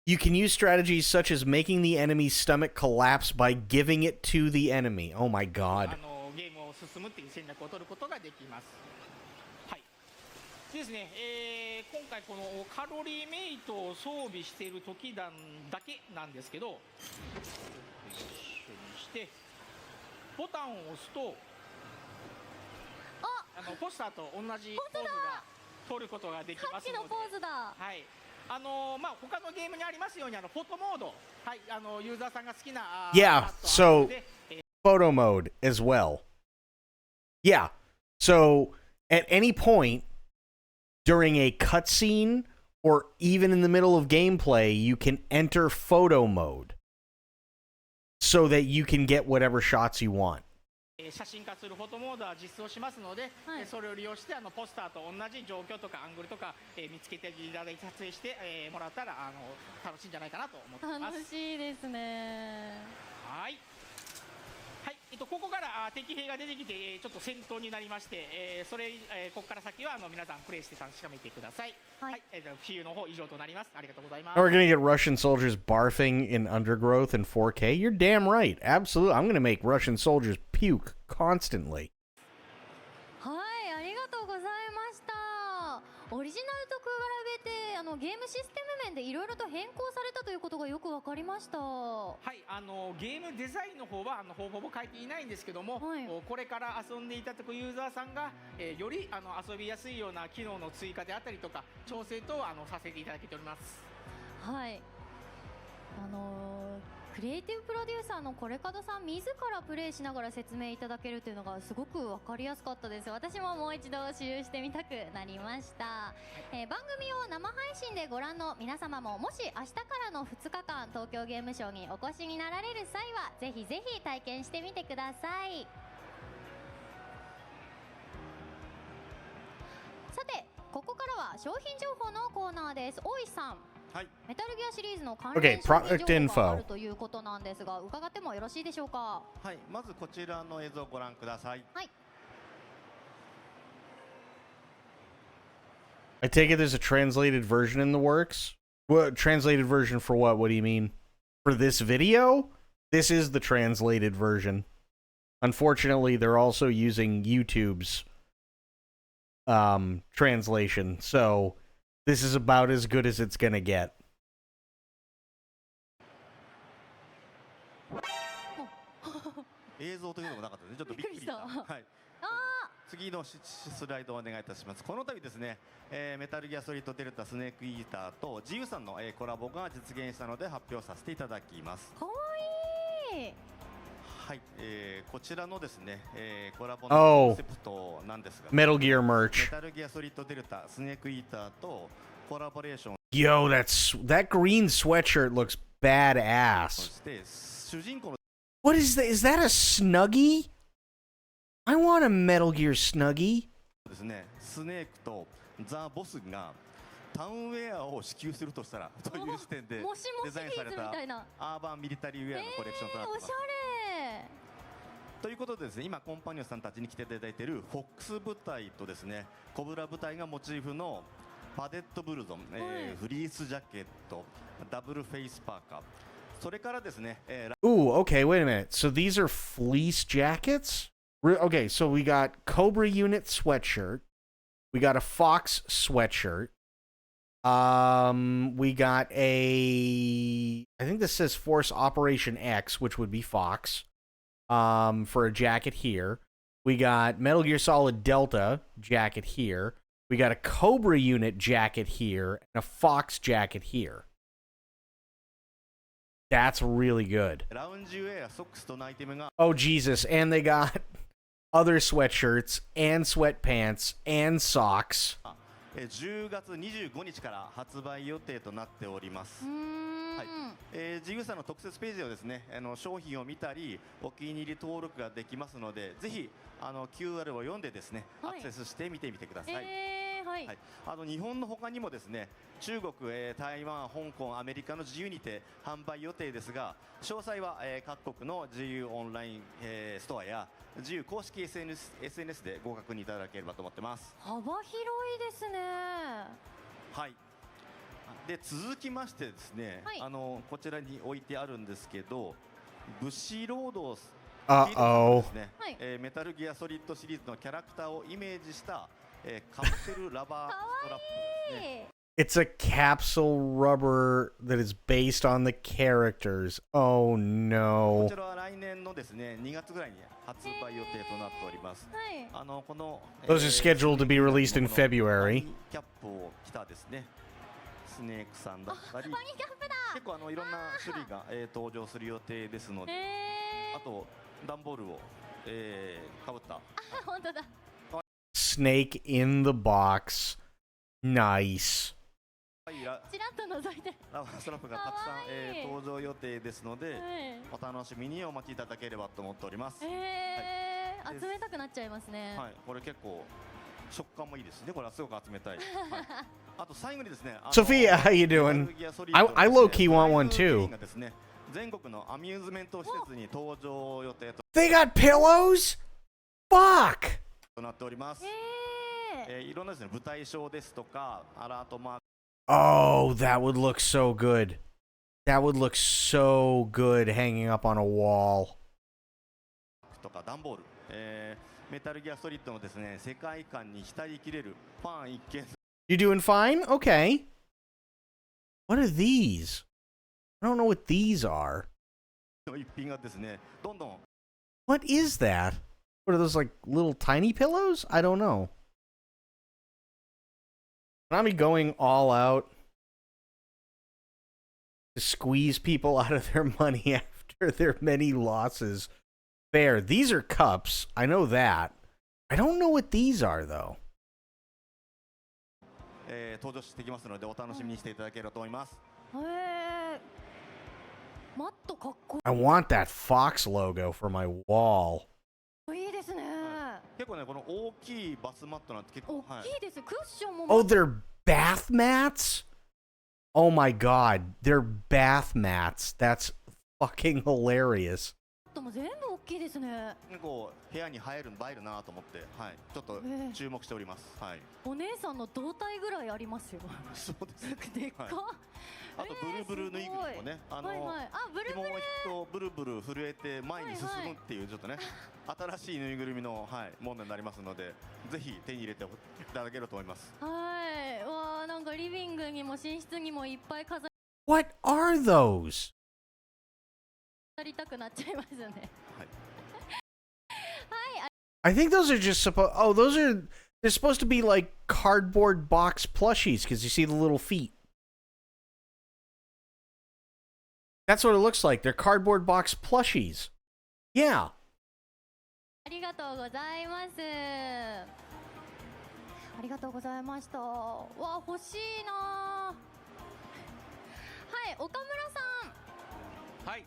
You can use strategies such as making the enemy's stomach collapse by giving it to the enemy. Oh my god. ゲームを進むっていう戦略を取ることができます。はい。ですね、今回このカロリーメイトを装備している時だけなんですけど、一緒にしてボタンを押すと、ポスターと同じポーズが取ることができますので、さっきのポーズだ。はい。他のゲームにありますようにフォトモード、はい、ユーザーさんが好きな Yeah, so photo mode as well. Yeah. So at any point during a cutscene or even in the middle of gameplay, you can enter photo mode so that you can get whatever shots you want. 写真化するフォトモードは実装しますので、それを利用してポスターと同じ状況とかアングルとか、見つけていただいて撮影して、もらったら楽しいんじゃないかなと思っています。楽しいですね。はい。はい、ここから敵兵が出てきてちょっと戦闘になりまして、ここから先は皆さんプレイして確かめてください。はい、冬の方以上となります。ありがとうございます。We're gonna get Russian soldiers barfing in undergrowth in 4K. You're damn right. Absolutely. I'm gonna make Russian soldiers puke constantly. はい、ありがとうございました。オリジナルと比べてゲームシステム面でいろいろと変更されたということがよくわかりました。はい、ゲームデザインの方はほぼ書いていないんですけども、これから遊んでいただくユーザーさんが、より遊びやすいような機能の追加であったりとか調整等させていただけております。はい。クリエイティブプロデューサーのこれかどさん自らプレイしながら説明いただけるというのがすごく分かりやすかったです。私ももう一度使用してみたくなりました。番組を生配信でご覧の皆様も、もし明日からの2日間東京ゲームショウにお越しになられる際はぜひぜひ体験してみてください。さて、ここからは商品情報のコーナーです。大石さん、はい、メタルギアシリーズの関連商品情報があるということなんですが、伺ってもよろしいでしょうか。はい、まずこちらの映像をご覧ください。はい。I take it there's a translated version in the works? What translated version for what? What do you mean? For this video? This is the translated version. Unfortunately, they're also using YouTube's translation, so this is about as good as it's gonna get. 映像というのもなかったのでちょっとびっくりした。はい。次のスライドをお願いいたします。この度ですね、メタルギアソリッドデルタスネークイーターと GU さんの、コラボが実現したので発表させていただきます。かわいい。はい、こちらのですね、コラボのコンセプトなんですが、Metal Gear merch. メタルギアソリッドデルタスネークイーターとコラボレーション。Yo, that green sweatshirt looks badass. What is that? Is that a Snuggie? I want a Metal Gear Snuggie. ですね、スネークとザ・ボスがタウンウェアを支給するとしたらという視点でデザインされたアーバンミリタリーウェアのコレクションとなっています。おしゃれ。ということでですね、今コンパニオンさんたちに来ていただいているフォックス部隊とですね、コブラ部隊がモチーフのパデットブルゾン、フリースジャケット、ダブルフェイスパーカー、それからですね、Ooh, okay, wait a minute. So these are fleece jackets? Okay, so we got Cobra Unit sweatshirt. We got a Fox sweatshirt. We got I think this says Force Operation X, which would be Fox, for a jacket here. We got Metal Gear Solid Delta jacket here. We got a Cobra Unit jacket here and a Fox jacket here. That's really good. Oh, Jesus. And they got other sweatshirts and sweatpants and socks. 10月25日から発売予定となっております。はい。ジグさんの特設ページをですね、商品を見たりお気に入り登録ができますので、ぜひQR を読んでですね、アクセスして見てみてください。はい、日本の他にもですね、中国、台湾、香港、アメリカの自由にて販売予定ですが、詳細は、各国の自由オンライン、ストアや自由公式 SNS でご確認いただければと思ってます。幅広いですね。はい。で続きましてですね、こちらに置いてあるんですけど、武士ロードですね、メタルギアソリッドシリーズのキャラクターをイメージしたカプセルラバーストラップですね。It's a capsule rubber that is based on the characters. Oh こ no. ちらは来年のですね、2月ぐらいに発売予定となっております。この Those are scheduled to be released in February. キャップを着たですね、スネークさんだったり、結構いろんな種類が、登場する予定ですので、あと段ボールを、かぶった。本当だ。Snake in the box. Nice. ちらっと覗いて。ラバーストラップがたくさん、登場予定ですので、お楽しみにお待ちいただければと思っております。集めたくなっちゃいますね。はい、これ結構食感もいいですね。これはすごく集めたい。あと最後にですね、Sophia, how you doing? I low key want one too. 全国のアミューズメント施設に登場予定と。They got pillows? Fuck! となっております。いろんなですね、舞台ショーですとか、アラートマーク。Oh, that would look so good. That would look so good hanging up on a wall. とか段ボール、メタルギアソリッドのですね、世界観に浸りきれるファン一見。You doing fine? Okay. What are these? I don't know what these are. の一品がですね、どんどん What is that? What are those, like, little tiny pillows? I don't know. Konami going all out to squeeze people out of their money after their many losses. Fair. These are cups. I know that. I don't know what these are, though. 登場してきますのでお楽しみにしていただければと思います。マットかっこ I want that Fox logo for my wall. いいですね。結構ね、この大きいバスマットなんて結構大きいです。クッションも。Oh, they're bath mats? Oh my god, they're bath mats. That's fucking hilarious. も全部大きいですね。こう部屋に映えるなと思って、はい、ちょっと注目しております。はい。お姉さんの胴体ぐらいありますよ。そうですね。でっか。あとブルブルぬいぐるみもね、紐を引くとブルブル震えて前に進むっていうちょっとね、新しいぬいぐるみのものになりますので、ぜひ手に入れていただければと思います。はい。わあ、なんかリビングにも寝室にもいっぱい飾 What are those? りたくなっちゃいますね。はい。 I think those are just supposed. Oh, they're supposed to be like cardboard box plushies because you see the little feet. That's what it looks like. They're cardboard box plushies. Yeah. ありがとうございます。ありがとうございました。わあ、欲しいな。はい、岡村さん。はい。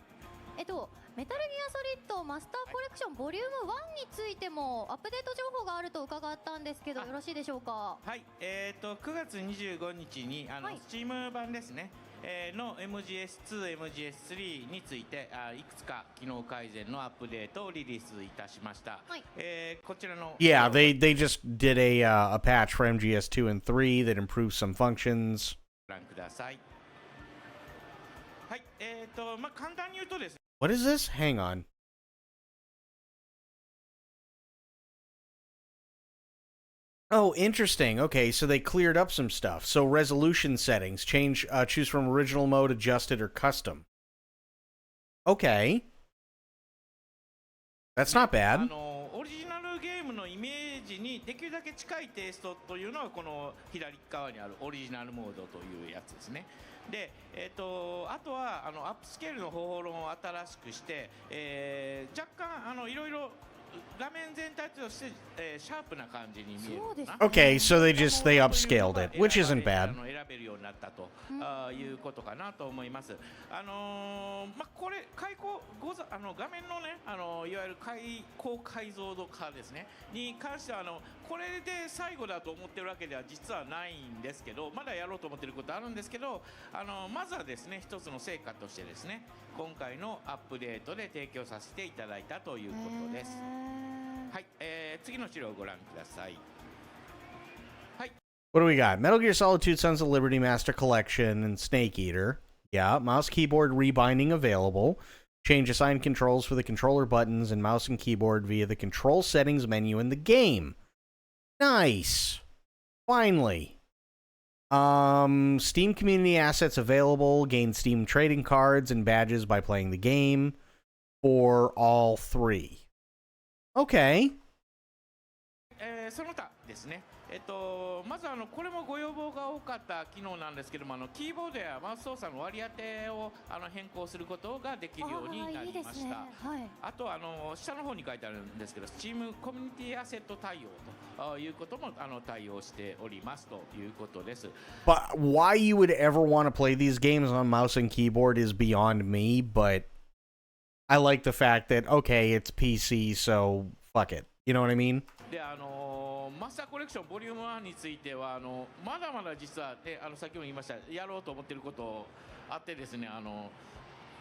メタルギアソリッドマスターコレクションボリューム1についてもアップデート情報があると伺ったんですけど、よろしいでしょうか。はい、9月25日にスチーム版ですね、の MGS2、MGS3 についていくつか機能改善のアップデートをリリースいたしました。はい、こちらの Yeah, they just did a patch for MGS2 and 3 that improved some functions. ご覧ください。はい、まあ簡単に言うとですね。What is this? Hang on. Oh, interesting. Okay, so they cleared up some stuff. So resolution settings, choose from original mode, adjusted, or custom. Okay. That's not bad. オリジナルゲームのイメージにできるだけ近いテイストというのがこの左側にあるオリジナルモードというやつですね。で、あとはアップスケールの方法論を新しくして、若干いろいろ画面全体として、シャープな感じに見えるかな。Okay, so they upscaled it, which isn't bad. 選べるようになったということかなと思います。まあこれ画面のねいわゆる高解像度化ですねに関してはこれで最後だと思ってるわけでは実はないんですけど、まだやろうと思ってることあるんですけど、まずはですね一つの成果としてですね今回のアップデートで提供させていただいたということです。はい、次の資料をご覧ください。はい。What do we got? Metal Gear Solid 2 Sons of Liberty Master Collection and Snake Eater. Yeah, mouse keyboard rebinding available. Change assigned controls for the controller buttons and mouse and keyboard via the control settings menu in the game. Nice. Finally. Steam community assets available. Gain Steam trading cards and badges by playing the game for all three. Okay. その他ですね。まずこれもご要望が多かった機能なんですけども、キーボードやマウス操作の割り当てを変更することができるようになりました。あと下の方に書いてあるんですけど、Steam コミュニティアセット対応ということも対応しておりますということです。But why you would ever want to play these games on mouse and keyboard is beyond me, but I like the fact that okay, it's PC, so fuck it. You know what I mean? でマスターコレクションボリューム1についてはまだまだ実は、ね、先ほど言いましたやろうと思っていることあってですね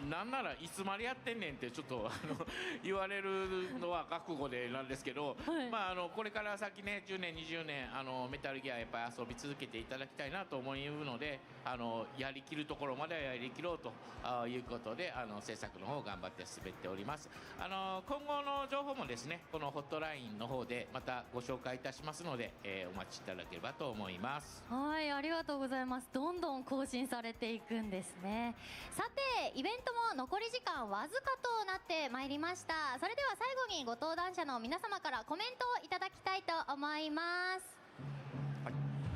なんならいつまでやってんねんってちょっと言われるのは覚悟でなんですけど、まあこれから先ね10年20年メタルギアやっぱり遊び続けていただきたいなと思うのでやりきるところまではやりきろうということで制作の方頑張って進めております。今後の情報もですねこのホットラインの方でまたご紹介いたしますので、お待ちいただければと思います。はい、ありがとうございます。どんどん更新されていくんですね。さてイベントも残り時間わずかとなってまいりました。それでは最後にご登壇者の皆様からコメントをいただきたいと思います。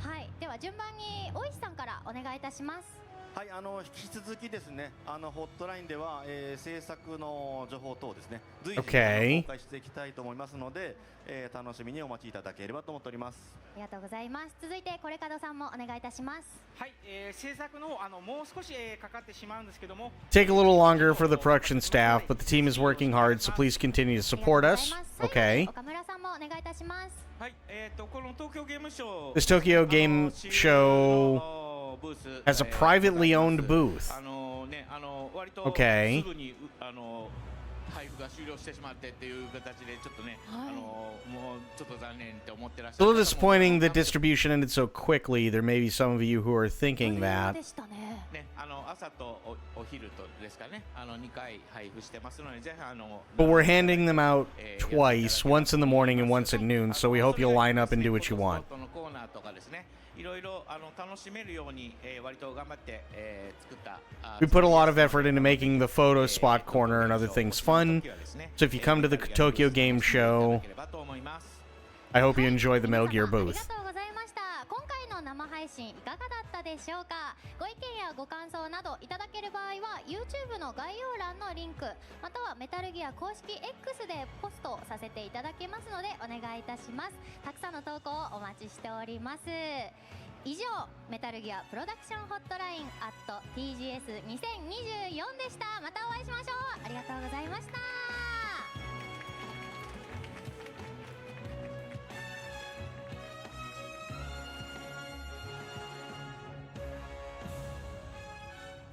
はい、では順番に大石さんからお願いいたします。はい、引き続きですね、ホットラインでは、制作の情報等ですね、随時、Okay. 公開していきたいと思いますので、楽しみにお待ちいただければと思っております。ありがとうございます。続いてコレカドさんもお願いいたします。はい、制作のもう少し、かかってしまうんですけども Take a little longer for the production staff, but the team is working hard, so please continue to support us. Okay. 岡村さんもお願いいたします。はい、この東京ゲームショー This Tokyo Game Show has a privately owned booth. Okay. 配布が終了してしまってっていう形でちょっとね、もうちょっと残念って思ってらっし It's ゃ a る little disappointing that distribution ended so quickly. There may be some of you who are thinking that. ね、朝とお昼とですかね、2回配布してますので、ぜひBut we're handing them out twice, once in the morning and once at noon, so we hope you'll line up and do what you want. のコーナーとかですね、いろいろ楽しめるように、割と頑張って、作った。We put a lot of effort into making the photo spot corner and other things fun. So if you come to the Tokyo Game Show, I hope you enjoy the Metal Gear ありが booth. とうございました。今回の生配信いかがだったでしょうか。ご意見やご感想などいただける場合は YouTube の概要欄のリンクまたはメタルギア公式 X でポストさせていただきますのでお願いいたします。たくさんの投稿をお待ちしております。以上メタルギアプロダクションホットライン at TGS2024 でした。またお会いしましょう。ありがとうございました。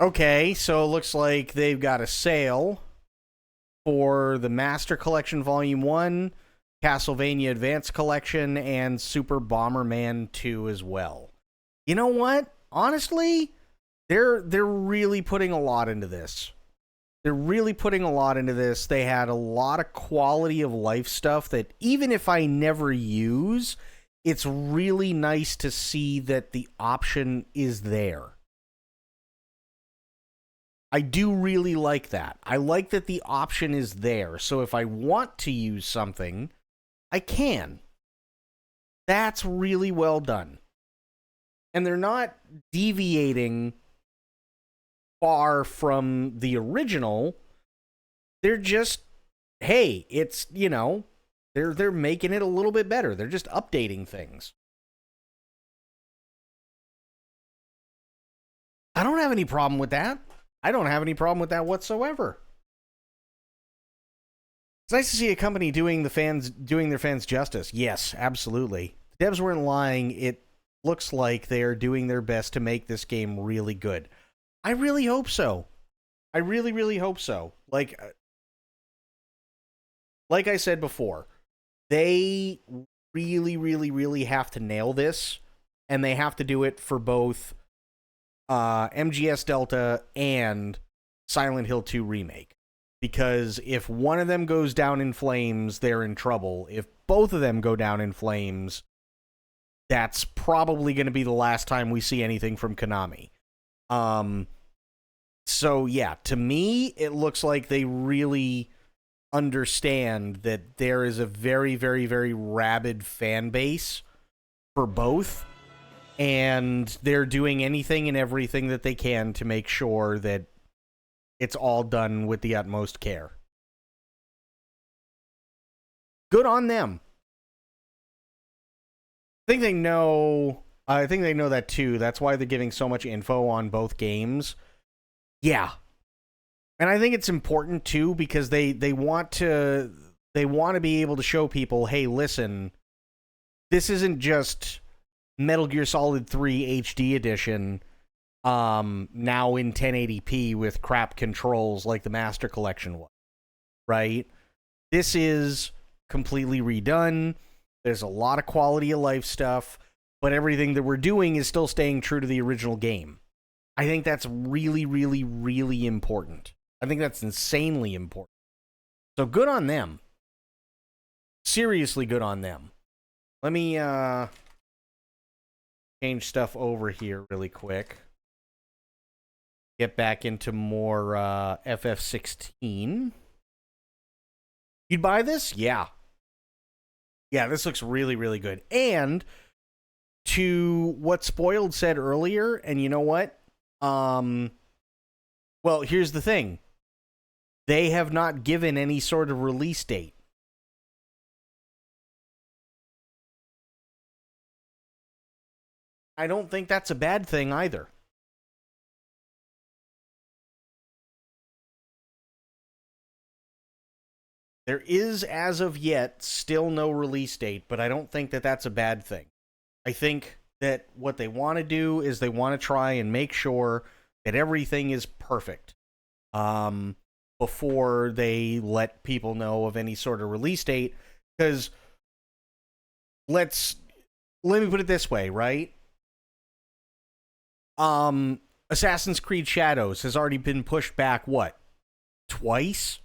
Okay, so it looks like they've got a sale for the Master Collection Volume 1, Castlevania Advance Collection, and Super Bomberman 2 as well. You know what? Honestly, they're really putting a lot into this. They're really putting a lot into this. They had a lot of quality of life stuff that even if I never use, it's really nice to see that the option is there. I do really like that. I like that the option is there. So if I want to use something, I can. That's really well done. And they're not deviating far from the original. They're just, hey, it's, you know, they're making it a little bit better. They're just updating things. I don't have any problem with that. I don't have any problem with that whatsoever. It's nice to see a company doing their fans justice. Yes, absolutely. The devs weren't lying. It looks like they're doing their best to make this game really good. I really hope so. I really, really hope so. Like I said before, they really, really, really have to nail this, and they have to do it for both MGS Delta and Silent Hill 2 Remake. Because if one of them goes down in flames, they're in trouble. If both of them go down in flames, that's probably going to be the last time we see anything from Konami. So yeah, to me, it looks like they really understand that there is a very, very, very rabid fan base for both. And they're doing anything and everything that they can to make sure that it's all done with the utmost care. Good on them. I think they know that too. That's why they're giving so much info on both games. Yeah. And I think it's important too because they want to be able to show people, hey, listen, this isn't just Metal Gear Solid 3 HD Edition. now in 1080p with crap controls like the Master Collection was, right? This is completely redone. There's a lot of quality of life stuff, but everything that we're doing is still staying true to the original game. I think that's really, really, really important. I think that's insanely important. So good on them. Seriously good on them. Let me change stuff over here really quick. Get back into more FF16. You'd buy this? Yeah. Yeah, this looks really, really good. And to what Spoiled said earlier, and you know what? Well, here's the thing. They have not given any sort of release date. I don't think that's a bad thing either. There is, as of yet, still no release date, but I don't think that that's a bad thing. I think that what they want to do is they want to try and make sure that everything is perfect before they let people know of any sort of release date. Because let me put it this way, right? Assassin's Creed Shadows has already been pushed back, what? Twice?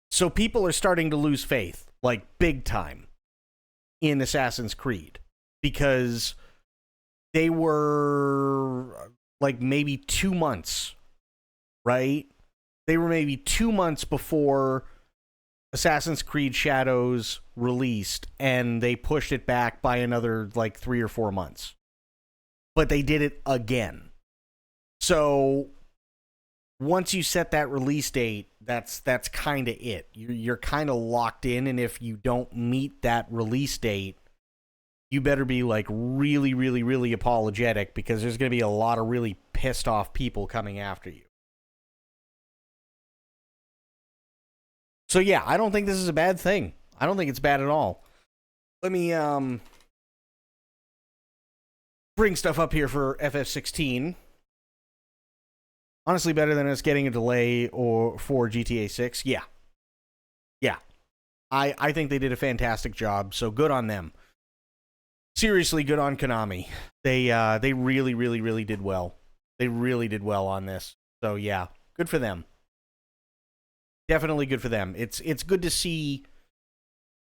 So people are starting to lose faith, like big time, in Assassin's Creed. Because they were like maybe 2 months, right? They were maybe 2 months before Assassin's Creed Shadows released, and they pushed it back by another like 3 or 4 months. But they did it again. So once you set that release date, that's kind of it. You're kind of locked in, and if you don't meet that release date, you better be like really, really, really apologetic, because there's going to be a lot of really pissed off people coming after you. So yeah, I don't think this is a bad thing. I don't think it's bad at all. Let me bring stuff up here for FF16. Honestly, better than us getting a delay or for GTA 6. Yeah. Yeah. I think they did a fantastic job, so good on them. Seriously, good on Konami. They really, really, really did well. They really did well on this. So yeah, good for them. Definitely good for them. It's good to see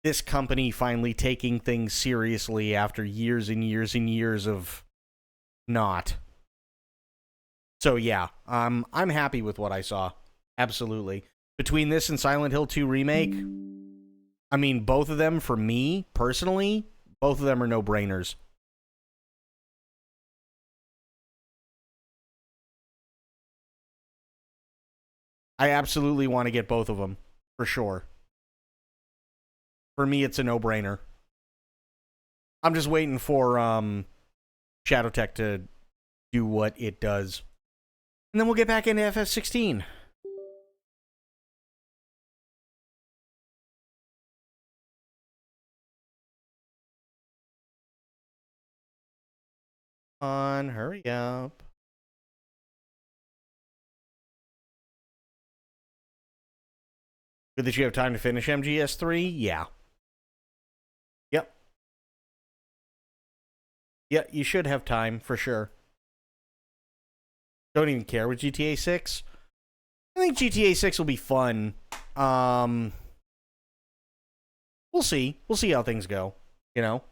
this company finally taking things seriously after years and years and years of not. So yeah, I'm happy with what I saw. Absolutely. Between this and Silent Hill 2 Remake, I mean, both of them, for me, personally, both of them are no-brainers. I absolutely want to get both of them, for sure. For me, it's a no-brainer. I'm just waiting for ShadowTech to do what it does. And then we'll get back into FF16. Hurry up. Good that you have time to finish MGS 3? Yeah. Yep. Yeah, you should have time, for sure. Don't even care with GTA 6. I think GTA 6 will be fun. We'll see. We'll see how things go, you know?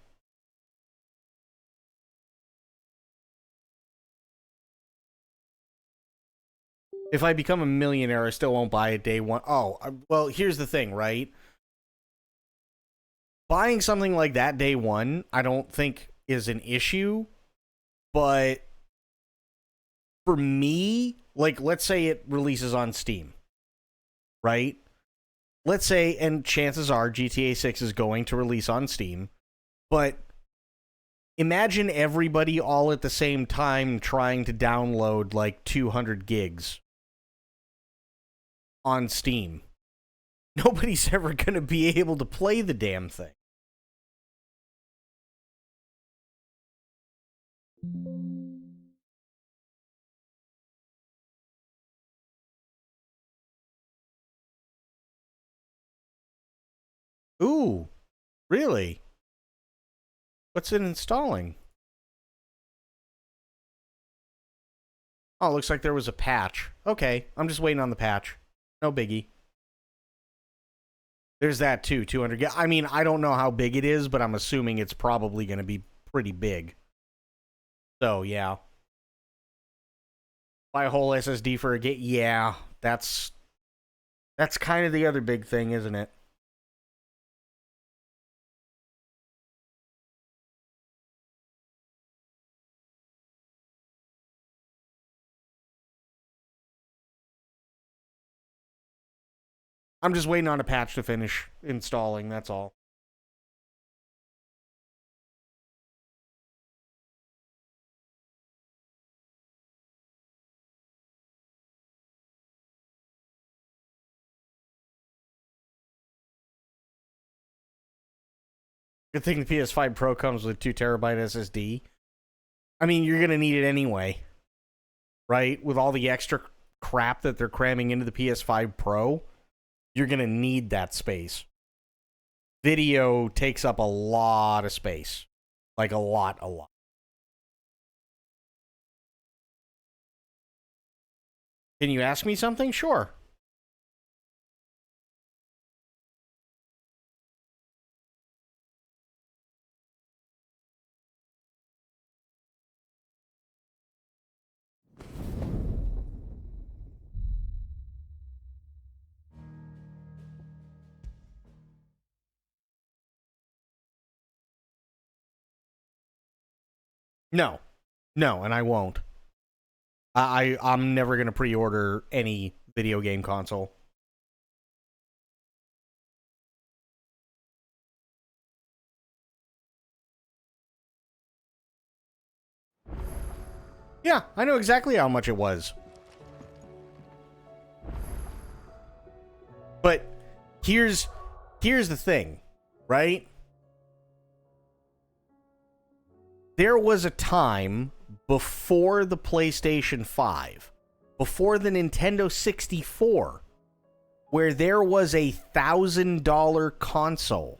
If I become a millionaire, I still won't buy it day one. Oh, well, here's the thing, right? Buying something like that day one, I don't think is an issue. But for me, like, let's say it releases on Steam, right? Let's say, and chances are GTA 6 is going to release on Steam, but imagine everybody all at the same time trying to download like 200 gigs on Steam. Nobody's ever going to be able to play the damn thing. Ooh, really? What's it installing? Oh, looks like there was a patch. Okay, I'm just waiting on the patch. No biggie. There's that too, 200 gig. I mean, I don't know how big it is, but I'm assuming it's probably going to be pretty big. So, yeah. Buy a whole SSD for a gig? Yeah, that's kind of the other big thing, isn't it? I'm just waiting on a patch to finish installing, that's all. Good thing the PS5 Pro comes with 2 terabyte SSD. I mean, you're going to need it anyway, right? With all the extra crap that they're cramming into the PS5 Pro, you're going to need that space. Video takes up a lot of space. Like a lot. Can you ask me something? Sure. No, and I won't. I'm never going to pre-order any video game console. Yeah, I know exactly how much it was. But here's the thing, right? There was a time before the PlayStation 5, before the Nintendo 64, where there was a $1,000 console.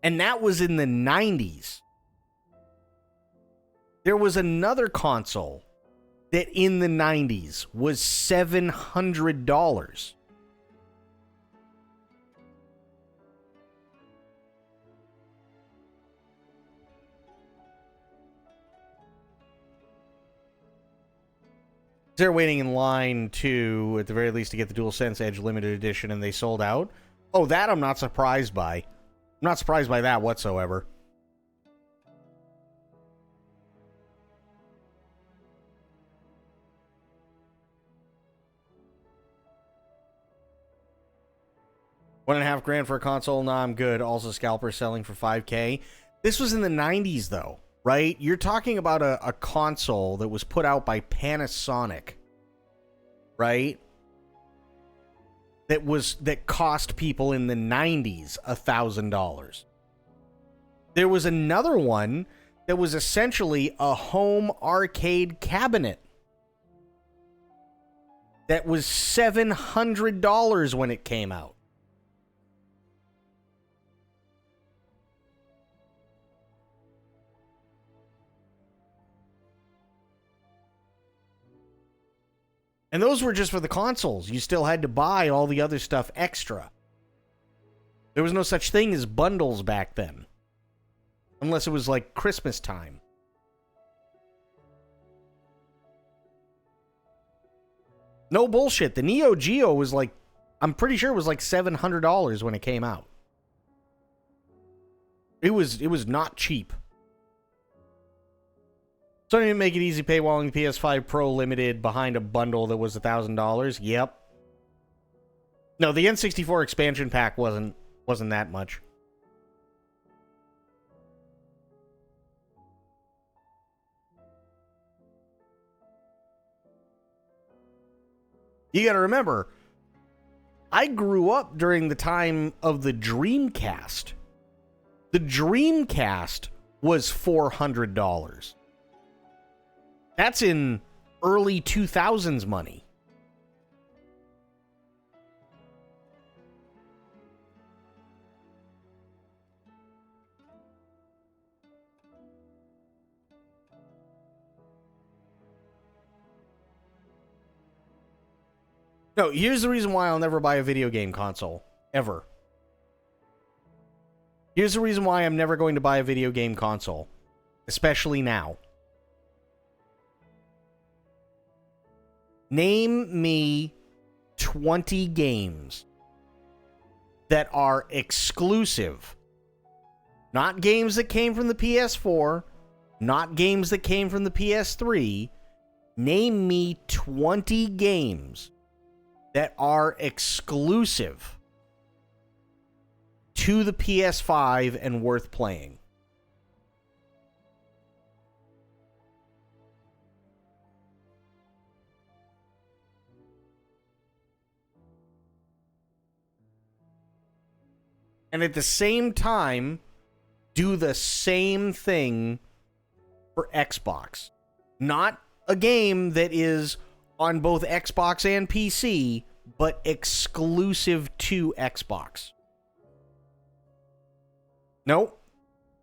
And that was in the 90s. There was another console that in the 90s was $700. They're waiting in line to, at the very least, to get the DualSense Edge limited edition, and they sold out. Oh, that I'm not surprised by. I'm not surprised by that whatsoever. $1.5 for a console? Nah, I'm good. Also, scalper selling for $5K. This was in the 90s, though, right? You're talking about a console that was put out by Panasonic, right? That cost people in the 90s $1,000. There was another one that was essentially a home arcade cabinet that was $700 when it came out. And those were just for the consoles. You still had to buy all the other stuff extra. There was no such thing as bundles back then. Unless it was like Christmas time. No bullshit. The Neo Geo was like, I'm pretty sure it was like $700 when it came out. It was not cheap. So I didn't make it easy paywalling the PS5 Pro Limited behind a bundle that was $1,000. Yep. No, the N64 expansion pack wasn't that much. You gotta remember, I grew up during the time of the Dreamcast. The Dreamcast was $400. That's in early 2000s money. No, here's the reason why I'll never buy a video game console. Ever. Here's the reason why I'm never going to buy a video game console. Especially now. Name me 20 games that are exclusive. Not games that came from the PS4. Not games that came from the PS3. Name me 20 games that are exclusive to the PS5 and worth playing. And at the same time, do the same thing for Xbox. Not a game that is on both Xbox and PC, but exclusive to Xbox. Nope.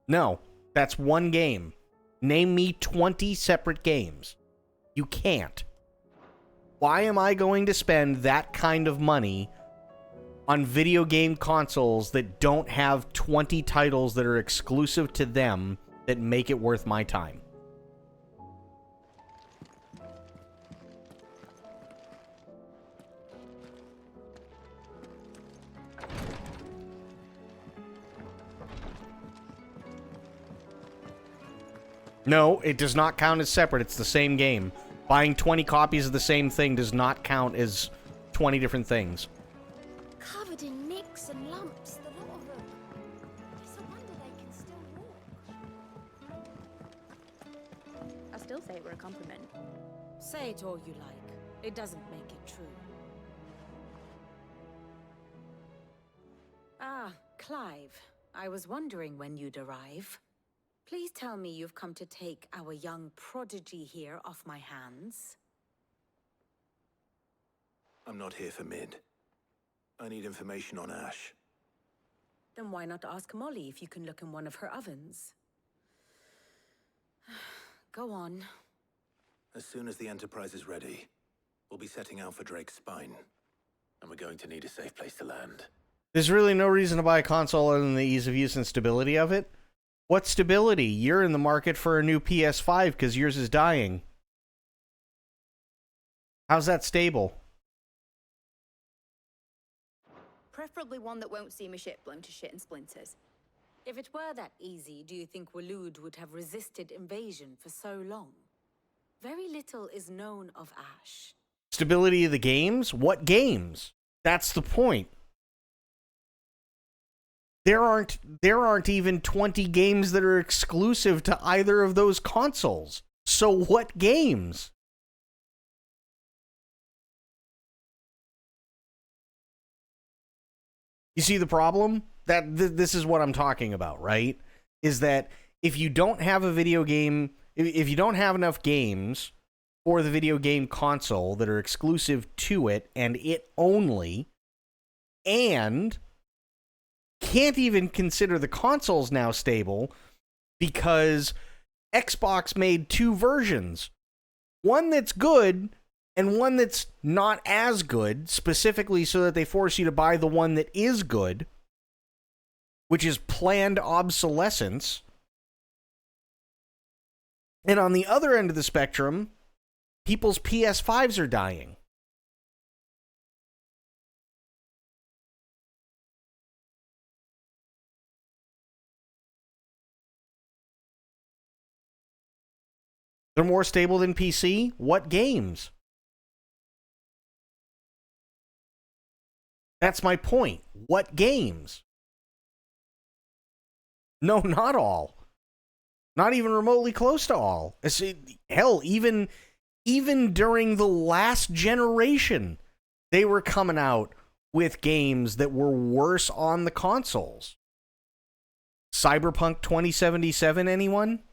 No. That's one game. Name me 20 separate games. You can't. Why am I going to spend that kind of money on video game consoles that don't have 20 titles that are exclusive to them that make it worth my time? No, it does not count as separate. It's the same game. Buying 20 copies of the same thing does not count as 20 different things. Covered in nicks and lumps, the lot of them. It's a wonder they can still walk. I still say it were a compliment. Say it all you like. It doesn't make it true. Ah, Clive. I was wondering when you'd arrive. Please tell me you've come to take our young prodigy here off my hands. I'm not here for mid. I need information on Ash. Then why not ask Molly if you can look in one of her ovens? Go on. As soon as the Enterprise is ready, we'll be setting out for Drake's Spine. And we're going to need a safe place to land. There's really no reason to buy a console other than the ease of use and stability of it. What stability? You're in the market for a new PS5 because yours is dying. How's that stable? Preferably one that won't see my ship blown to shit and splinters. If it were that easy, do you think Waloed would have resisted invasion for so long? Very little is known of Ash. Stability of the games? What games? That's the point. There aren't even 20 games that are exclusive to either of those consoles. So what games? You see the problem? This is what I'm talking about, right? Is that if you don't have a video game, if you don't have enough games for the video game console that are exclusive to it and it only, and can't even consider the consoles now stable because Xbox made two versions. One that's good and one that's not as good, specifically so that they force you to buy the one that is good, which is planned obsolescence. And on the other end of the spectrum, people's PS5s are dying. They're more stable than PC? What games? That's my point. What games? No, not all. Not even remotely close to all. Hell, even during the last generation, they were coming out with games that were worse on the consoles. Cyberpunk 2077, anyone?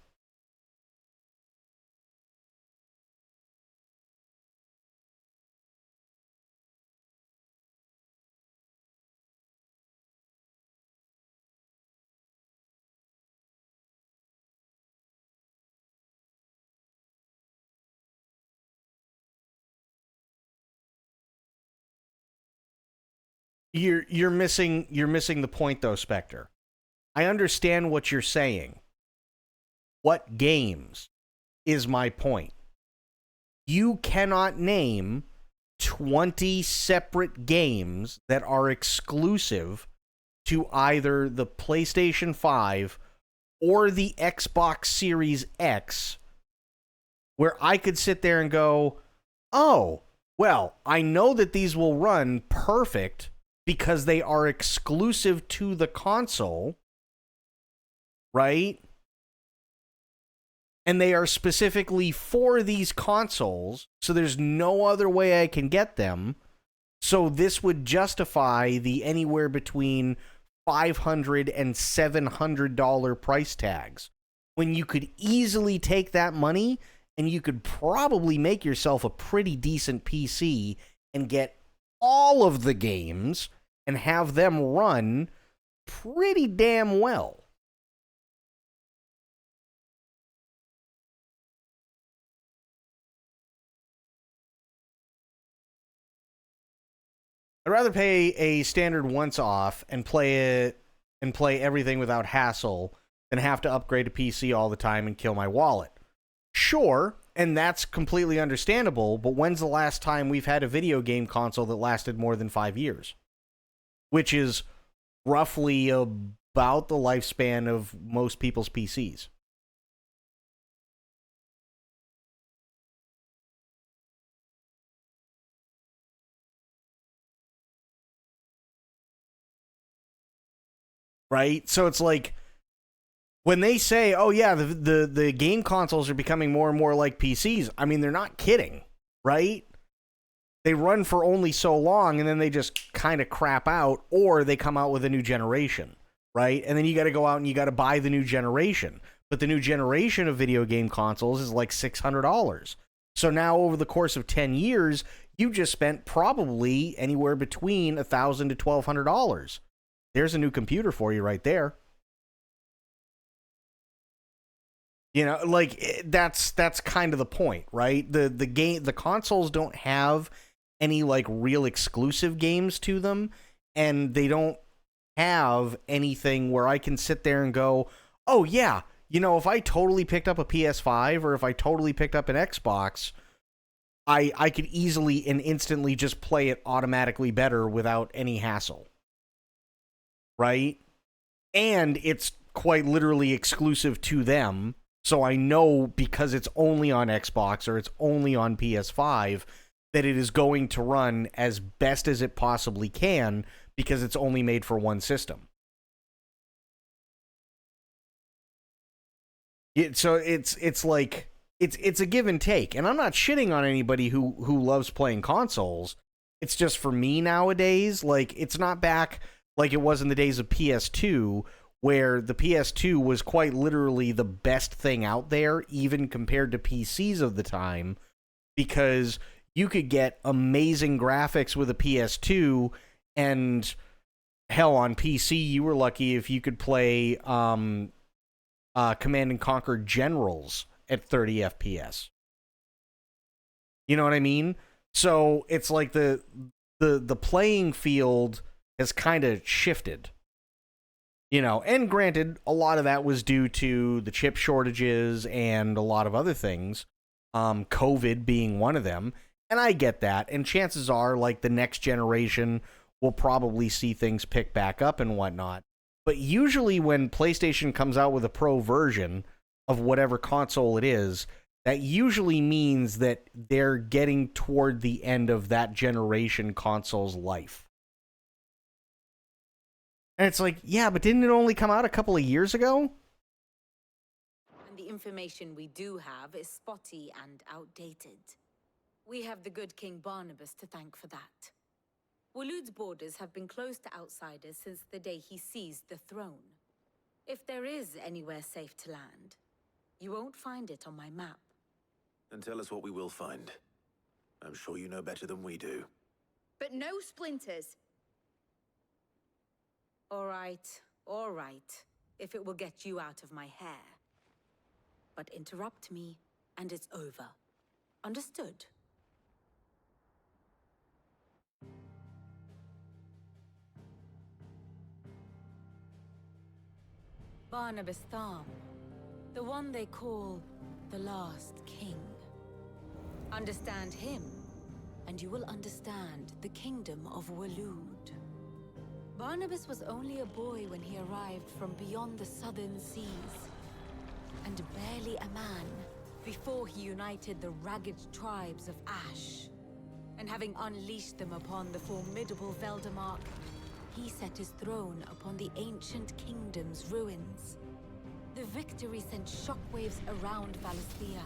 You're missing the point though, Spectre. I understand what you're saying. What games is my point? You cannot name 20 separate games that are exclusive to either the PlayStation 5 or the Xbox Series X, where I could sit there and go, oh, well, I know that these will run perfect because they are exclusive to the console, right? And they are specifically for these consoles, so there's no other way I can get them. So this would justify the anywhere between $500 and $700 price tags, when you could easily take that money and you could probably make yourself a pretty decent PC and get all of the games and have them run pretty damn well. I'd rather pay a standard once off and play everything without hassle than have to upgrade a PC all the time and kill my wallet. Sure, and that's completely understandable, but when's the last time we've had a video game console that lasted more than 5 years? Which is roughly about the lifespan of most people's PCs. Right? So it's like, when they say, oh yeah, the game consoles are becoming more and more like PCs, I mean, they're not kidding, right? They run for only so long, and then they just kind of crap out, or they come out with a new generation, right? And then you got to go out and you got to buy the new generation. But the new generation of video game consoles is like $600. So now, over the course of 10 years, you just spent probably anywhere between $1,000 to $1,200. There's a new computer for you right there. You know, like, that's kind of the point, right? The consoles don't have any like real exclusive games to them, and they don't have anything where I can sit there and go, oh yeah, you know, if I totally picked up a PS5 or if I totally picked up an Xbox, I could easily and instantly just play it automatically better without any hassle. Right? And it's quite literally exclusive to them. So I know, because it's only on Xbox or it's only on PS5, that it is going to run as best as it possibly can, because it's only made for one system. So it's like, it's a give and take. And I'm not shitting on anybody who loves playing consoles. It's just, for me nowadays, like, it's not back like it was in the days of PS2, where the PS2 was quite literally the best thing out there, even compared to PCs of the time, because you could get amazing graphics with a PS2, and hell, on PC, you were lucky if you could play Command and Conquer Generals at 30 FPS. You know what I mean? So it's like the playing field has kind of shifted, you know, and granted, a lot of that was due to the chip shortages and a lot of other things, COVID being one of them, and I get that, and chances are, like, the next generation will probably see things pick back up and whatnot, but usually when PlayStation comes out with a pro version of whatever console it is, that usually means that they're getting toward the end of that generation console's life. And it's like, yeah, but didn't it only come out a couple of years ago? And the information we do have is spotty and outdated. We have the good King Barnabas to thank for that. Waloed's borders have been closed to outsiders since the day he seized the throne. If there is anywhere safe to land, you won't find it on my map. Then tell us what we will find. I'm sure you know better than we do. But no splinters. All right, if it will get you out of my hair. But interrupt me, and it's over. Understood? Barnabas Tharm, the one they call the Last King. Understand him, and you will understand the kingdom of Waloed. Barnabas was only a boy when he arrived from beyond the southern seas, and barely a man before he united the ragged tribes of Ash. And having unleashed them upon the formidable Veldemark, he set his throne upon the ancient kingdom's ruins. The victory sent shockwaves around Valisthea,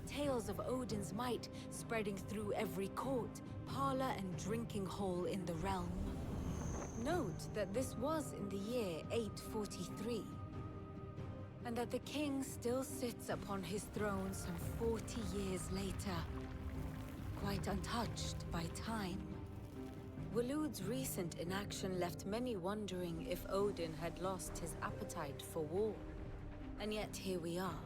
tales of Odin's might spreading through every court, parlor, and drinking hole in the realm. Note that this was in the year 843, and that the king still sits upon his throne some 40 years later, quite untouched by time. Waloed's recent inaction left many wondering if Odin had lost his appetite for war. And yet here we are.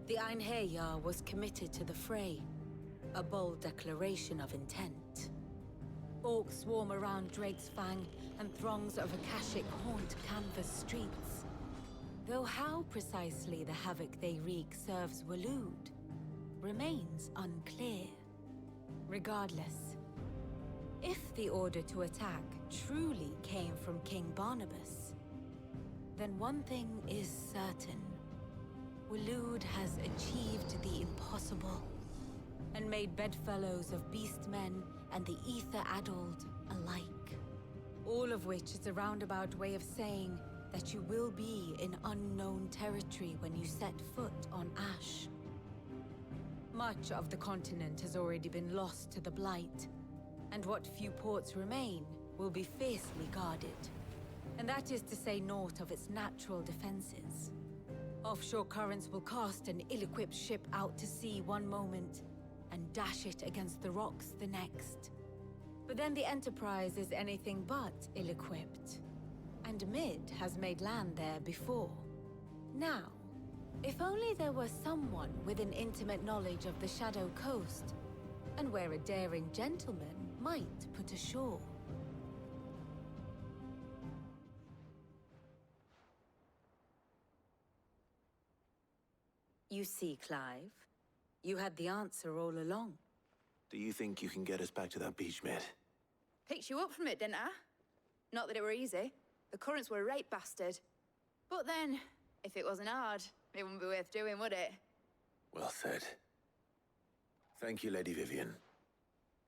The Einherjar was committed to the fray, a bold declaration of intent. Orcs swarm around Drake's Fang, and throngs of Akashic haunt canvas streets. Though how precisely the havoc they wreak serves Waloed remains unclear. Regardless, if the order to attack truly came from King Barnabas, then one thing is certain. Waloed has achieved the impossible, and made bedfellows of beastmen and the ether-addled alike. All of which is a roundabout way of saying that you will be in unknown territory when you set foot on Ash. Much of the continent has already been lost to the Blight, and what few ports remain will be fiercely guarded. And that is to say naught of its natural defenses. Offshore currents will cast an ill-equipped ship out to sea one moment, and dash it against the rocks the next. But then the Enterprise is anything but ill-equipped, and Mid has made land there before. Now, if only there were someone with an intimate knowledge of the Shadow Coast, and where a daring gentleman might put ashore. You see, Clive, you had the answer all along. Do you think you can get us back to that beach, Mid? Picked you up from it, didn't I? Not that it were easy. The currents were a right bastard. But then, if it wasn't hard, it wouldn't be worth doing, would it? Well said. Thank you, Lady Vivian.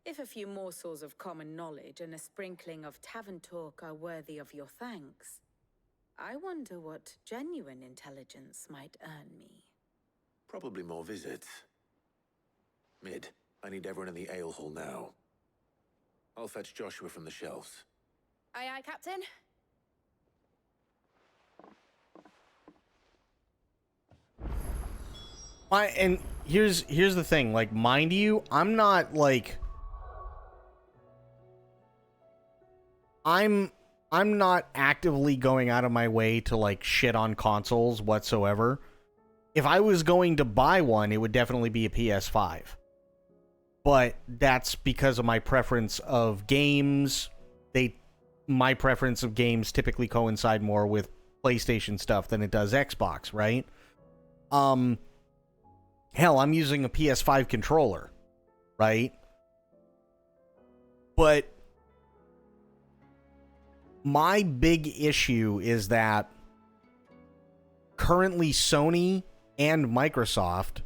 If a few morsels of common knowledge and a sprinkling of tavern talk are worthy of your thanks, I wonder what genuine intelligence might earn me. Probably more visits. Mid, I need everyone in the ale hall now. I'll fetch Joshua from the shelves. Aye, aye, Captain. And here's the thing, like, mind you, I'm not like I'm not actively going out of my way to like shit on consoles whatsoever. If I was going to buy one, it would definitely be a PS5. But that's because of my preference of games. My preference of games typically coincide more with PlayStation stuff than it does Xbox, right? Hell, I'm using a PS5 controller, right? But my big issue is that currently Sony and Microsoft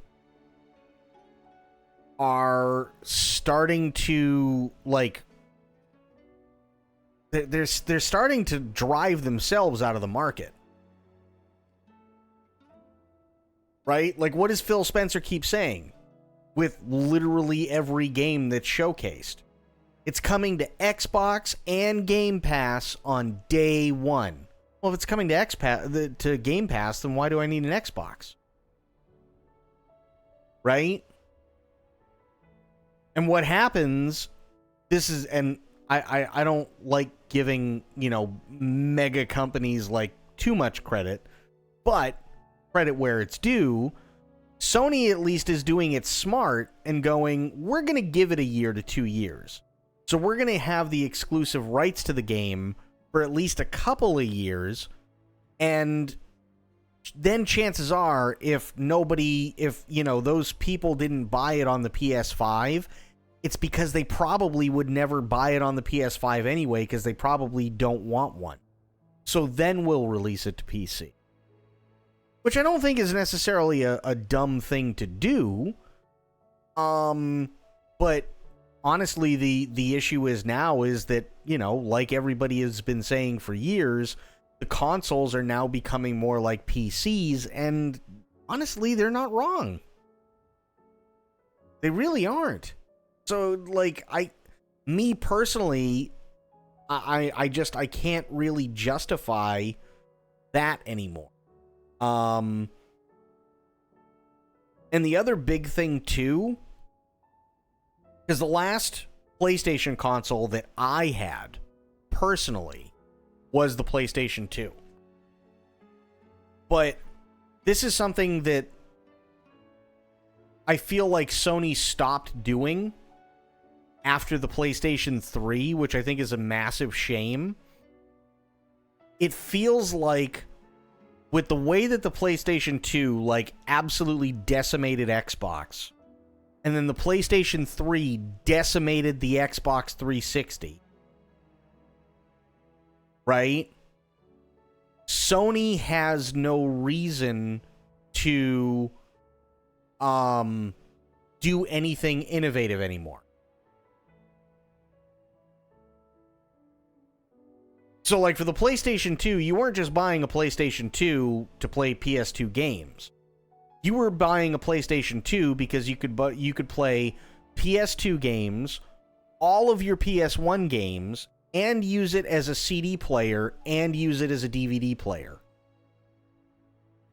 are starting to, like, they're starting to drive themselves out of the market. Right? Like, what does Phil Spencer keep saying? With literally every game that's showcased. It's coming to Xbox and Game Pass on day one. Well, if it's coming to Game Pass, then why do I need an Xbox? Right? And what happens, and I don't like giving, mega companies, like, too much credit, but credit where it's due, Sony at least is doing it smart and going, we're going to give it a year to 2 years. So we're going to have the exclusive rights to the game for at least a couple of years, and then chances are, if those people didn't buy it on the PS5, it's because they probably would never buy it on the PS5 anyway, because they probably don't want one. So then we'll release it to PC. Which I don't think is necessarily a dumb thing to do. But honestly, the issue is now is that, like everybody has been saying for years, the consoles are now becoming more like PCs, and honestly, they're not wrong. They really aren't. So, me personally, I can't really justify that anymore. And the other big thing too, because the last PlayStation console that I had personally was the PlayStation 2. But this is something that I feel like Sony stopped doing after the PlayStation 3, which I think is a massive shame. It feels like, with the way that the PlayStation 2, absolutely decimated Xbox, and then the PlayStation 3 decimated the Xbox 360, right? Sony has no reason to do anything innovative anymore. So, for the PlayStation 2, you weren't just buying a PlayStation 2 to play PS2 games. You were buying a PlayStation 2 because you could play PS2 games, all of your PS1 games, and use it as a CD player and use it as a DVD player.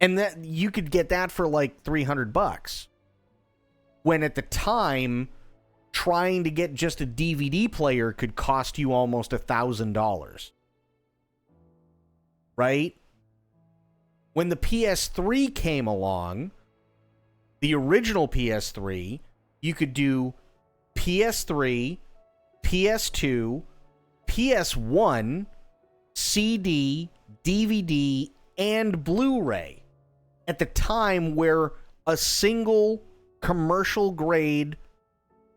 And that you could get that for $300. When at the time, trying to get just a DVD player could cost you almost $1,000. Right? When the PS3 came along, the original PS3, you could do PS3, PS2, PS1, CD, DVD, and Blu-ray. At the time where a single commercial-grade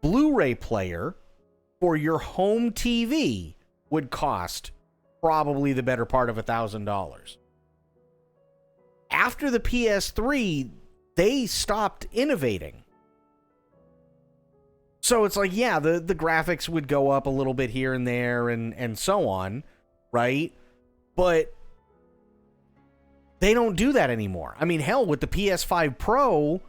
Blu-ray player for your home TV would cost probably the better part of $1,000. After the PS3, they stopped innovating. So it's the graphics would go up a little bit here and there and so on, right? But they don't do that anymore. I mean, hell, with the PS5 Pro,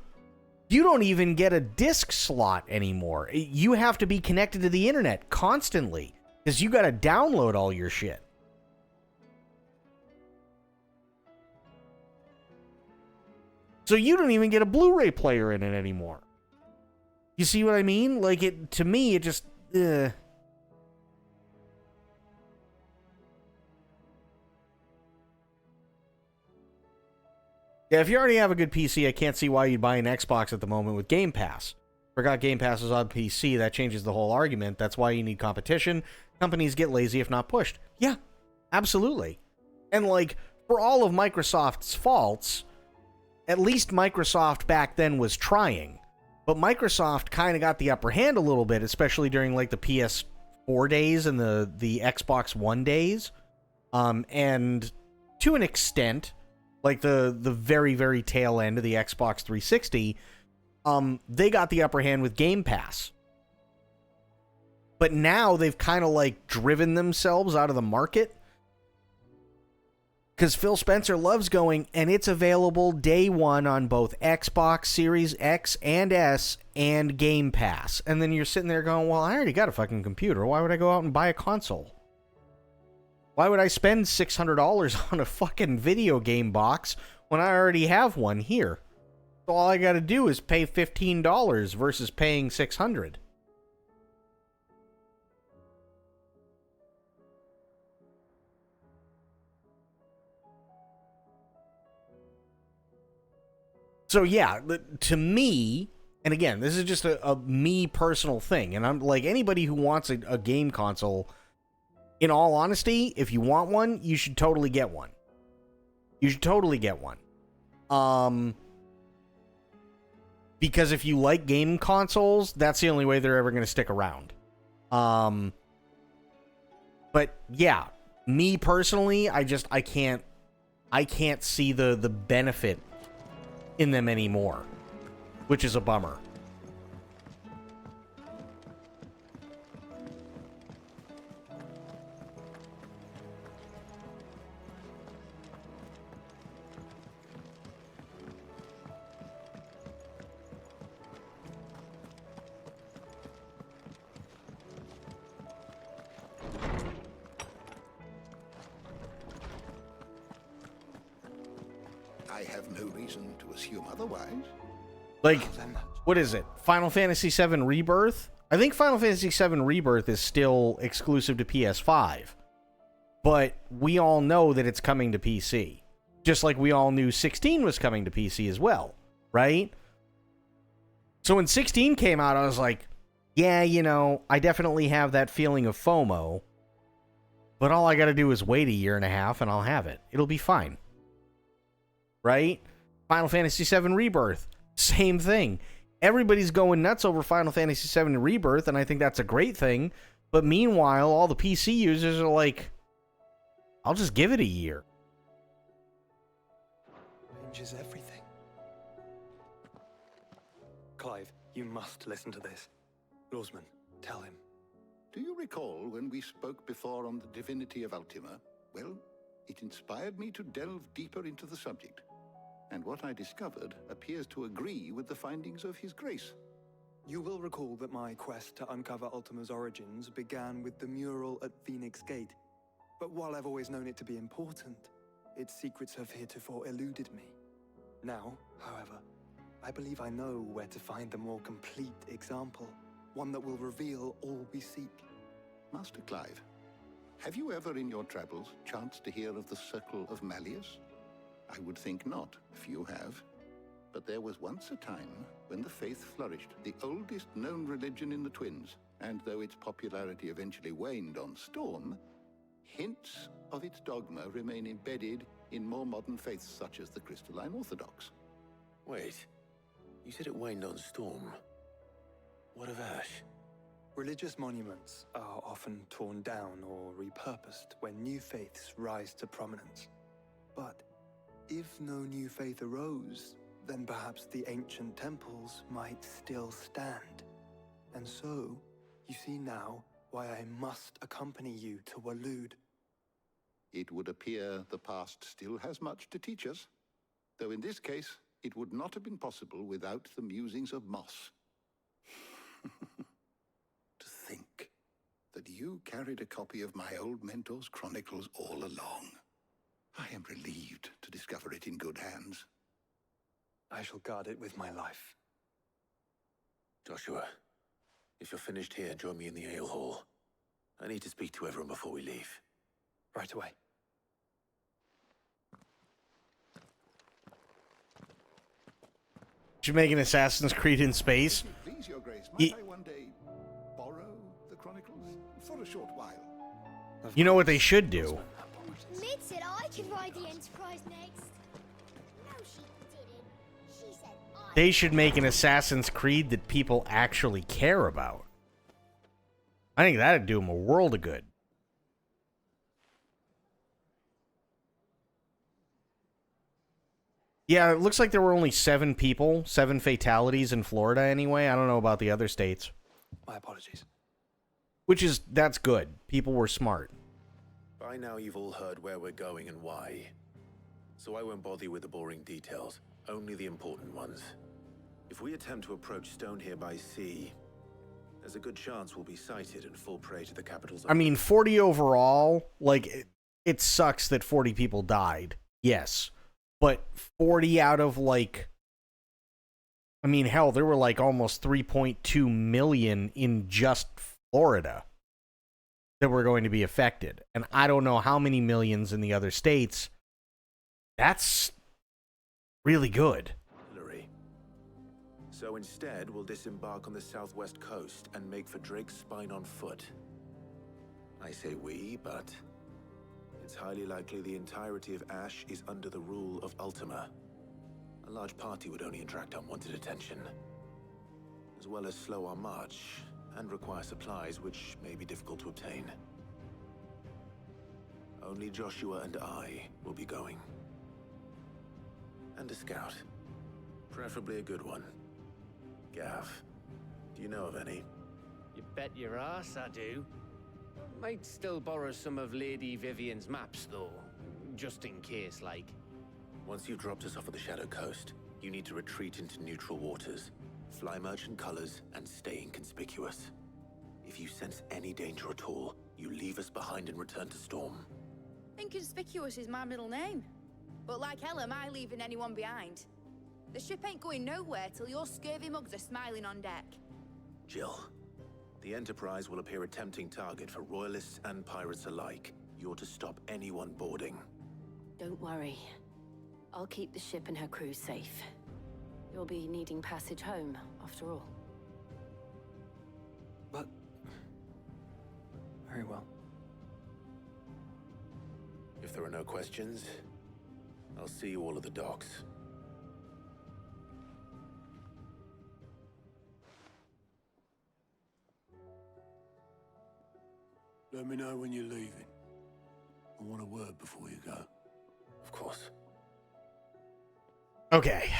you don't even get a disc slot anymore. You have to be connected to the internet constantly because you got to download all your shit. So you don't even get a Blu-ray player in it anymore. You see what I mean? To me, it just... Yeah, if you already have a good PC, I can't see why you'd buy an Xbox at the moment with Game Pass. Forgot Game Pass is on PC. That changes the whole argument. That's why you need competition. Companies get lazy if not pushed. Yeah, absolutely. And for all of Microsoft's faults, at least Microsoft back then was trying. But Microsoft kind of got the upper hand a little bit, especially during the PS4 days and the Xbox One days. And to an extent, the very, very tail end of the Xbox 360, they got the upper hand with Game Pass. But now they've kind of driven themselves out of the market. Because Phil Spencer loves going, and it's available day one on both Xbox Series X and S and Game Pass. And then you're sitting there going, well, I already got a fucking computer. Why would I go out and buy a console? Why would I spend $600 on a fucking video game box when I already have one here? So all I got to do is pay $15 versus paying $600. So yeah, to me, and again, this is just a me personal thing, and I'm anybody who wants a game console, in all honesty, if you want one, you should totally get one. You should totally get one. Because if you like game consoles, that's the only way they're ever going to stick around. But yeah, me personally, I can't see the benefit in them anymore, which is a bummer. I have no reason to assume otherwise. Like, what is it? Final Fantasy VII Rebirth? I think Final Fantasy VII Rebirth is still exclusive to PS5. But we all know that it's coming to PC. Just like we all knew 16 was coming to PC as well, right? So when 16 came out, I was like, yeah, you know, I definitely have that feeling of FOMO. But all I gotta do is wait a year and a half and I'll have it. It'll be fine. Right? Final Fantasy VII Rebirth, same thing. Everybody's going nuts over Final Fantasy VII Rebirth, and I think that's a great thing. But meanwhile, all the PC users are like, I'll just give it a year. Changes everything. Clive, you must listen to this. Lawsman, tell him. Do you recall when we spoke before on the divinity of Ultima? Well, it inspired me to delve deeper into the subject. And what I discovered appears to agree with the findings of His Grace. You will recall that my quest to uncover Ultima's origins began with the mural at Phoenix Gate. But while I've always known it to be important, its secrets have heretofore eluded me. Now, however, I believe I know where to find the more complete example, one that will reveal all we seek. Master Clive, have you ever in your travels chanced to hear of the Circle of Malleus? I would think not, few have. But there was once a time when the faith flourished, the oldest known religion in the Twins, and though its popularity eventually waned on storm, hints of its dogma remain embedded in more modern faiths such as the Crystalline Orthodox. Wait, you said it waned on storm. What of Ash? Religious monuments are often torn down or repurposed when new faiths rise to prominence. But if no new faith arose, then perhaps the ancient temples might still stand. And so, you see now why I must accompany you to Waloed. It would appear the past still has much to teach us, though in this case, it would not have been possible without the musings of Moss. To think that you carried a copy of my old mentor's chronicles all along. I am relieved to discover it in good hands. I shall guard it with my life. Joshua, if you're finished here, join me in the ale hall. I need to speak to everyone before we leave. Right away. Should make an Assassin's Creed in space. Please, Your Grace, might I one day borrow the chronicles for a short while? You know what they should do? Mid said I could ride the Enterprise next. No, she didn't. She said I. They should make an Assassin's Creed that people actually care about. I think that'd do them a world of good. Yeah, it looks like there were only 7 people, 7 fatalities in Florida anyway. I don't know about the other states. My apologies. That's good. People were smart. By now you've all heard where we're going and why. So I won't bother you with the boring details, only the important ones. If we attempt to approach Stone here by sea, there's a good chance we'll be sighted and fall prey to the capital's... I mean, 40 overall, like, it sucks that 40 people died. Yes. But 40 out of, like... I mean, hell, there were, like, almost 3.2 million in just Florida that were going to be affected. And I don't know how many millions in the other states. That's really good. So instead, we'll disembark on the southwest coast and make for Drake's Spine on foot. I say we, but it's highly likely the entirety of Ash is under the rule of Ultima. A large party would only attract unwanted attention, as well as slow our march and require supplies which may be difficult to obtain. Only Joshua and I will be going. And a scout. Preferably a good one. Gav, do you know of any? You bet your ass I do. Might still borrow some of Lady Vivian's maps, though. Just in case, like. Once you've dropped us off at the Shadow Coast, you need to retreat into neutral waters, fly merchant colors, and stay inconspicuous. If you sense any danger at all, you leave us behind and return to Storm. Inconspicuous is my middle name. But like hell am I leaving anyone behind. The ship ain't going nowhere till your scurvy mugs are smiling on deck. Jill, the Enterprise will appear a tempting target for royalists and pirates alike. You're to stop anyone boarding. Don't worry. I'll keep the ship and her crew safe. You'll be needing passage home, after all. But... very well. If there are no questions, I'll see you all at the docks. Let me know when you're leaving. I want a word before you go. Of course. Okay.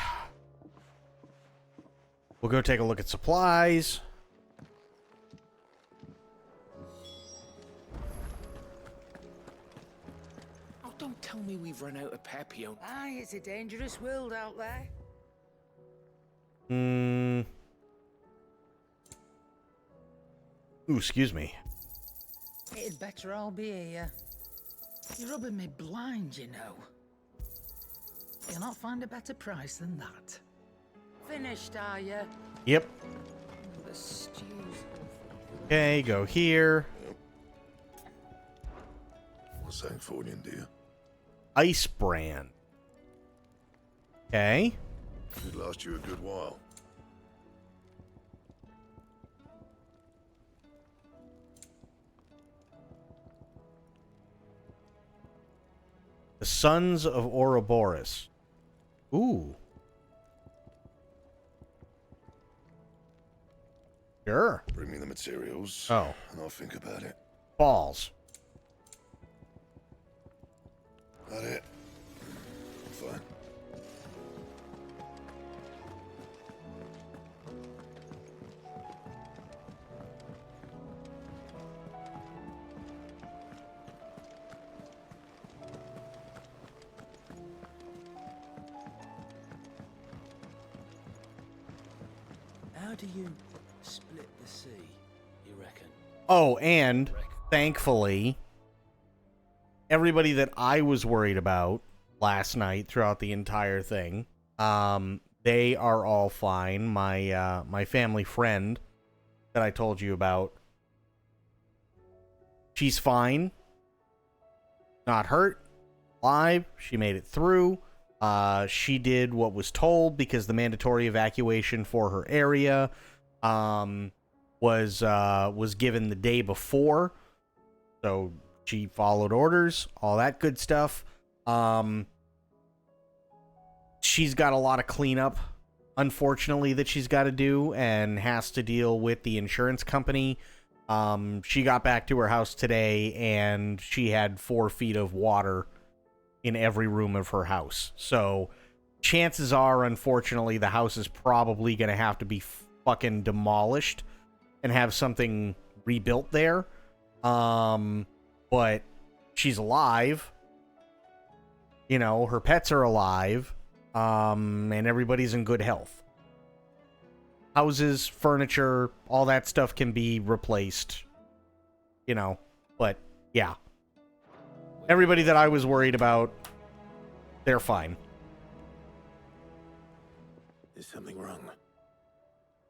We'll go take a look at supplies. Oh, don't tell me we've run out of Papillon. Aye, it's a dangerous world out there. Ooh, excuse me. It'd better all be here. You're rubbing me blind, you know. You'll not find a better price than that. Finished, are you? Yep. The stew's Okay, go here. What's that for, dear? Ice brand. Okay. Could last you a good while. The Sons of Ouroboros. Ooh. Sure. Bring me the materials. Oh. And I'll think about it. Balls. That it? Fine. How do you split the sea, you reckon? Oh, and thankfully, everybody that I was worried about last night throughout the entire thing, they are all fine. My family friend that I told you about, she's fine. Not hurt. Alive. She made it through. She did what was told because the mandatory evacuation for her area was given the day before. So she followed orders, all that good stuff. She's got a lot of cleanup, unfortunately, that she's got to do and has to deal with the insurance company. She got back to her house today and she had 4 feet of water in every room of her house. So chances are, unfortunately, the house is probably going to have to be fucking demolished and have something rebuilt there. But she's alive. You know, her pets are alive. And everybody's in good health. Houses, furniture, all that stuff can be replaced. You know, but yeah. Everybody that I was worried about, they're fine. Is something wrong?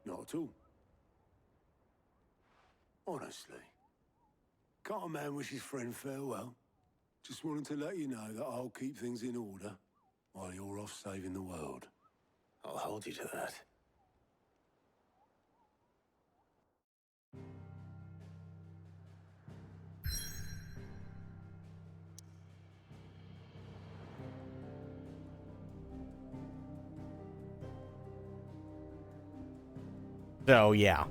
Not at all. Honestly. Can't a man wish his friend farewell? Just wanted to let you know that I'll keep things in order while you're off saving the world. I'll hold you to that. So, yeah.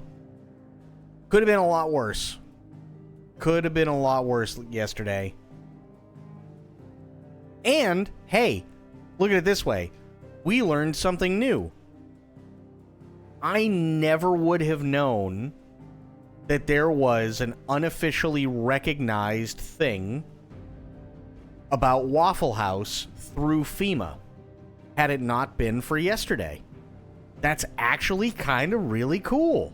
Could have been a lot worse. Could have been a lot worse yesterday. And, hey, look at it this way. We learned something new. I never would have known that there was an unofficially recognized thing about Waffle House through FEMA had it not been for yesterday. That's actually kind of really cool.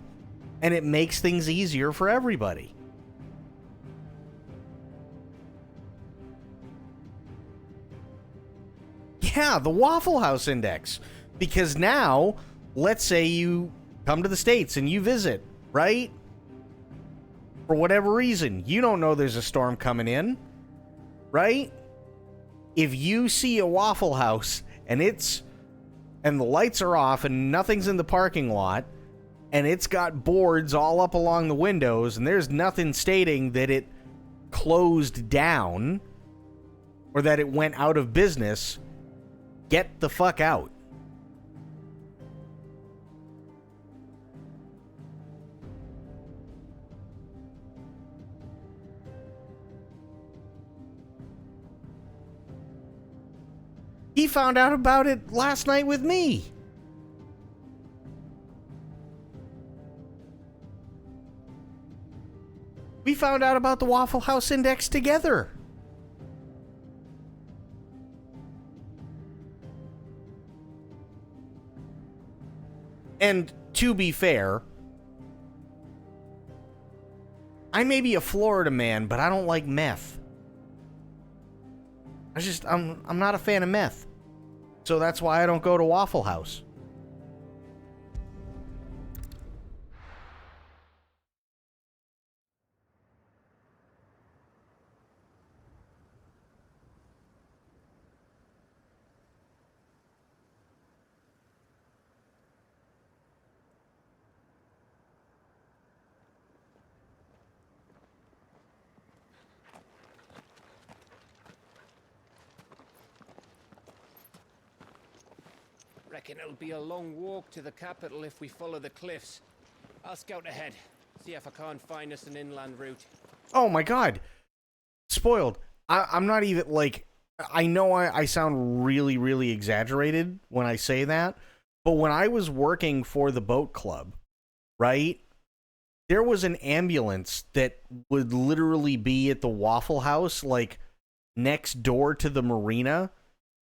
And it makes things easier for everybody. Yeah, the Waffle House Index. Because now, let's say you come to the States and you visit, right? For whatever reason, you don't know there's a storm coming in, right? If you see a Waffle House and the lights are off and nothing's in the parking lot and it's got boards all up along the windows and there's nothing stating that it closed down or that it went out of business, get the fuck out. He found out about it last night with me. We found out about the Waffle House Index together. And to be fair, I may be a Florida man, but I don't like meth. I'm not a fan of meth. So that's why I don't go to Waffle House. Reckon it'll be a long walk to the capital if we follow the cliffs. I'll scout ahead, see if I can't find us an inland route. Oh my god. Spoiled. I'm not even, like, I know I sound really, really exaggerated when I say that, but when I was working for the boat club, right, there was an ambulance that would literally be at the Waffle House, like, next door to the marina,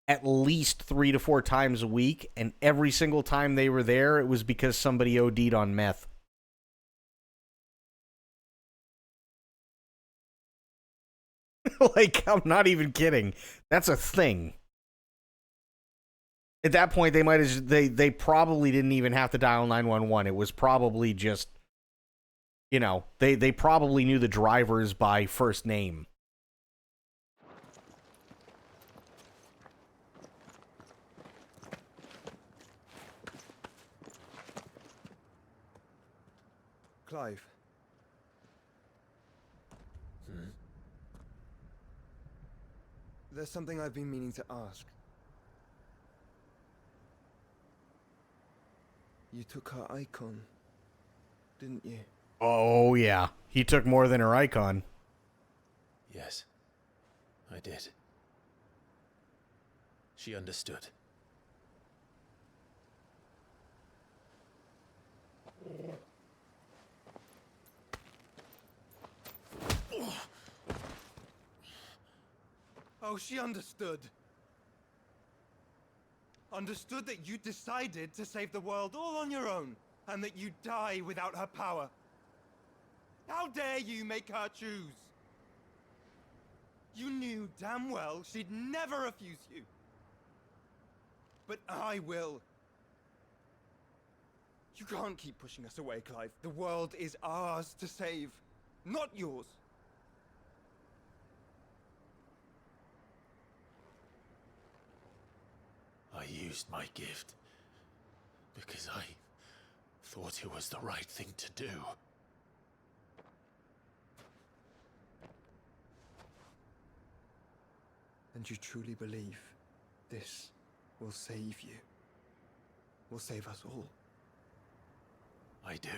at least 3 to 4 times a week, and every single time they were there, it was because somebody OD'd on meth. Like, I'm not even kidding. That's a thing. At that point, they might have they probably didn't even have to dial 911. It was probably just, you know, they probably knew the drivers by first name. Clive. There's something I've been meaning to ask. You took her icon, didn't you? Oh, yeah. He took more than her icon. Yes, I did. She understood. Oh, she understood. Understood that you decided to save the world all on your own, and that you'd die without her power. How dare you make her choose? You knew damn well she'd never refuse you. But I will. You can't keep pushing us away, Clive. The world is ours to save, not yours. I used my gift because I thought it was the right thing to do. And you truly believe this will save you? Will save us all? I do.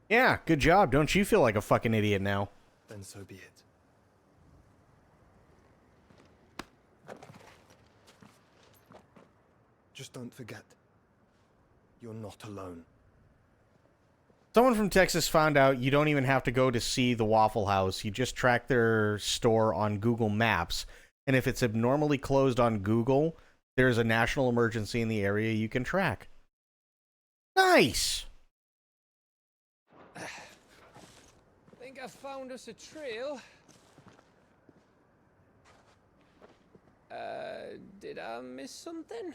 Yeah, good job. Don't you feel like a fucking idiot now? Then so be it. Just don't forget, you're not alone. Someone from Texas found out you don't even have to go to see the Waffle House. You just track their store on Google Maps. And if it's abnormally closed on Google, there's a national emergency in the area you can track. Nice! I think I found us a trail. Did I miss something?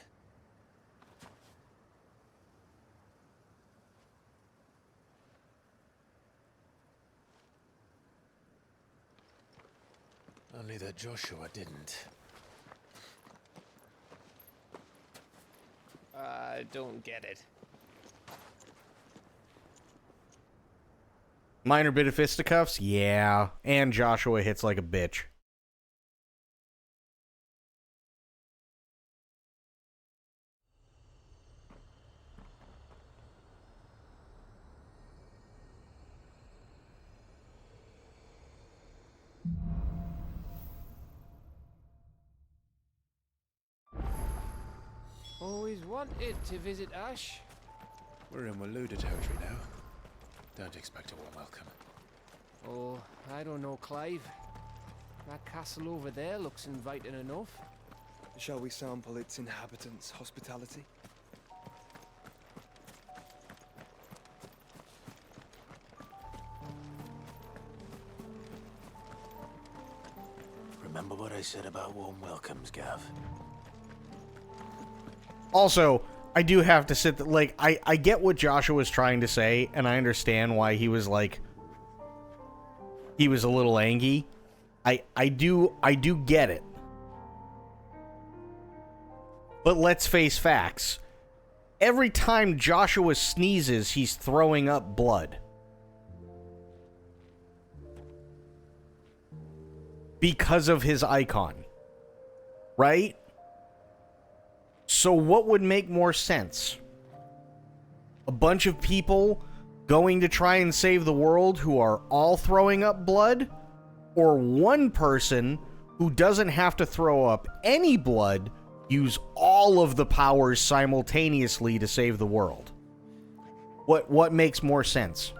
Only that Joshua didn't. I don't get it. Minor bit of fisticuffs? Yeah. And Joshua hits like a bitch. Always wanted to visit Ash. We're in Waluda territory now. Don't expect a warm welcome. Oh, I don't know, Clive. That castle over there looks inviting enough. Shall we sample its inhabitants' hospitality? Remember what I said about warm welcomes, Gav? Also, I do have to sit like I get what Joshua was trying to say, and I understand why he was like he was a little angry. I do get it. But let's face facts. Every time Joshua sneezes, he's throwing up blood. Because of his icon. Right? So what would make more sense? A bunch of people going to try and save the world who are all throwing up blood? Or one person who doesn't have to throw up any blood, use all of the powers simultaneously to save the world? What makes more sense?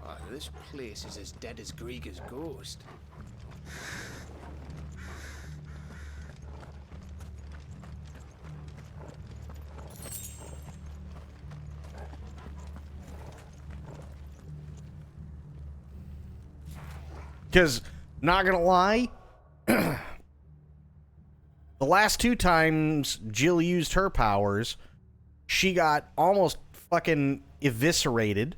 Oh, this place is as dead as Grieger's ghost. Because, not gonna lie, the last two times Jill used her powers, she got almost fucking eviscerated,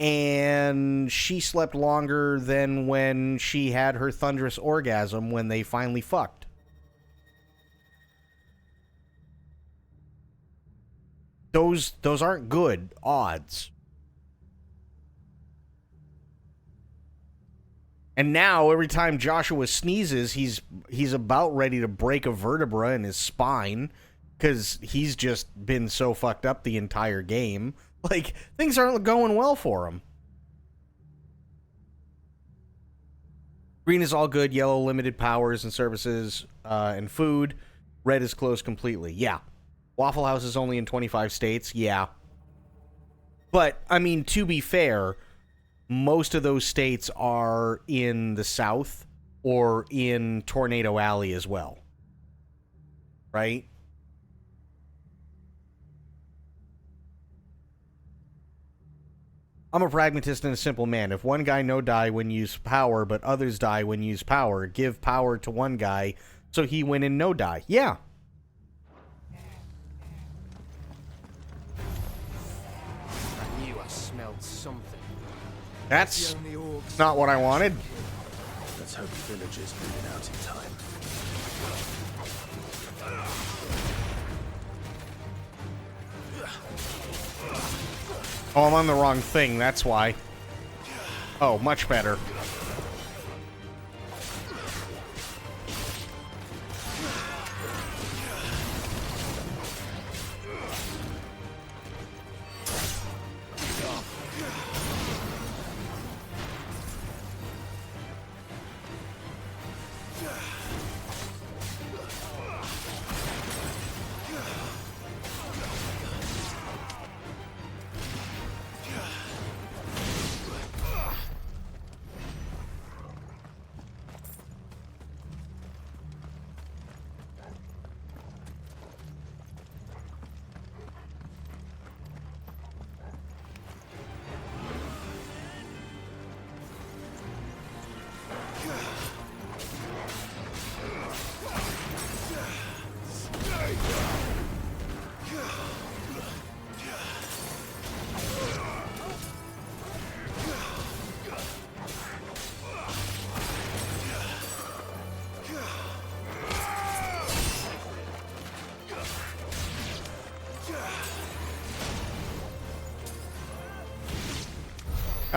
and she slept longer than when she had her thunderous orgasm when they finally fucked. Those aren't good odds. And now, every time Joshua sneezes, he's about ready to break a vertebra in his spine because he's just been so fucked up the entire game. Like, things aren't going well for him. Green is all good. Yellow, limited powers and services and food. Red is closed completely. Yeah. Waffle House is only in 25 states. Yeah. But, I mean, to be fair, most of those states are in the South or in Tornado Alley as well. Right? I'm a pragmatist and a simple man. If one guy no die when use power, but others die when use power, give power to one guy so he win and no die. Yeah. I knew I smelled something. That's not what I wanted. Let's hope the villagers move it out in time. Oh, I'm on the wrong thing, that's why. Oh, much better.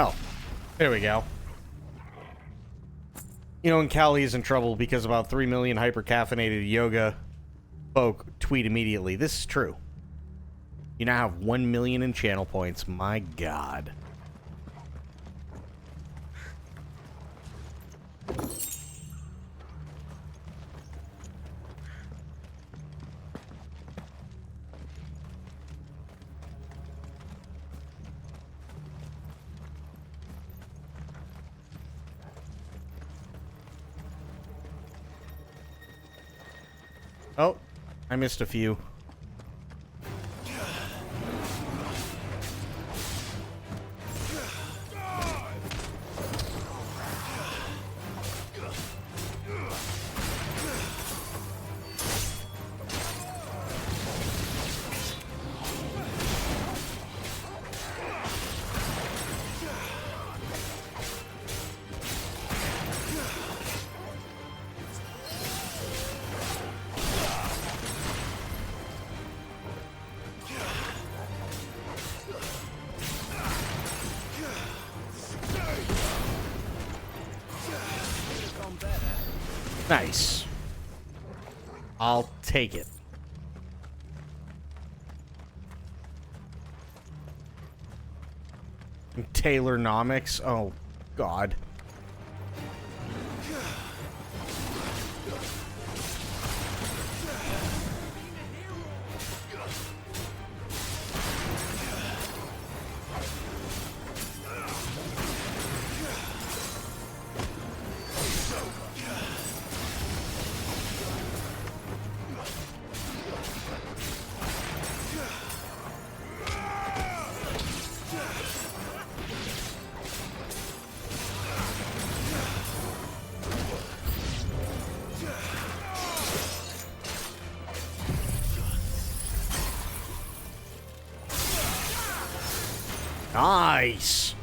Oh, there we go. You know, and Callie's in trouble because about 3 million hyper-caffeinated yoga folk tweet immediately. This is true. You now have 1 million in channel points. My God. Oh, I missed a few. Nice. I'll take it. Taylornomics? Oh, God. Nice.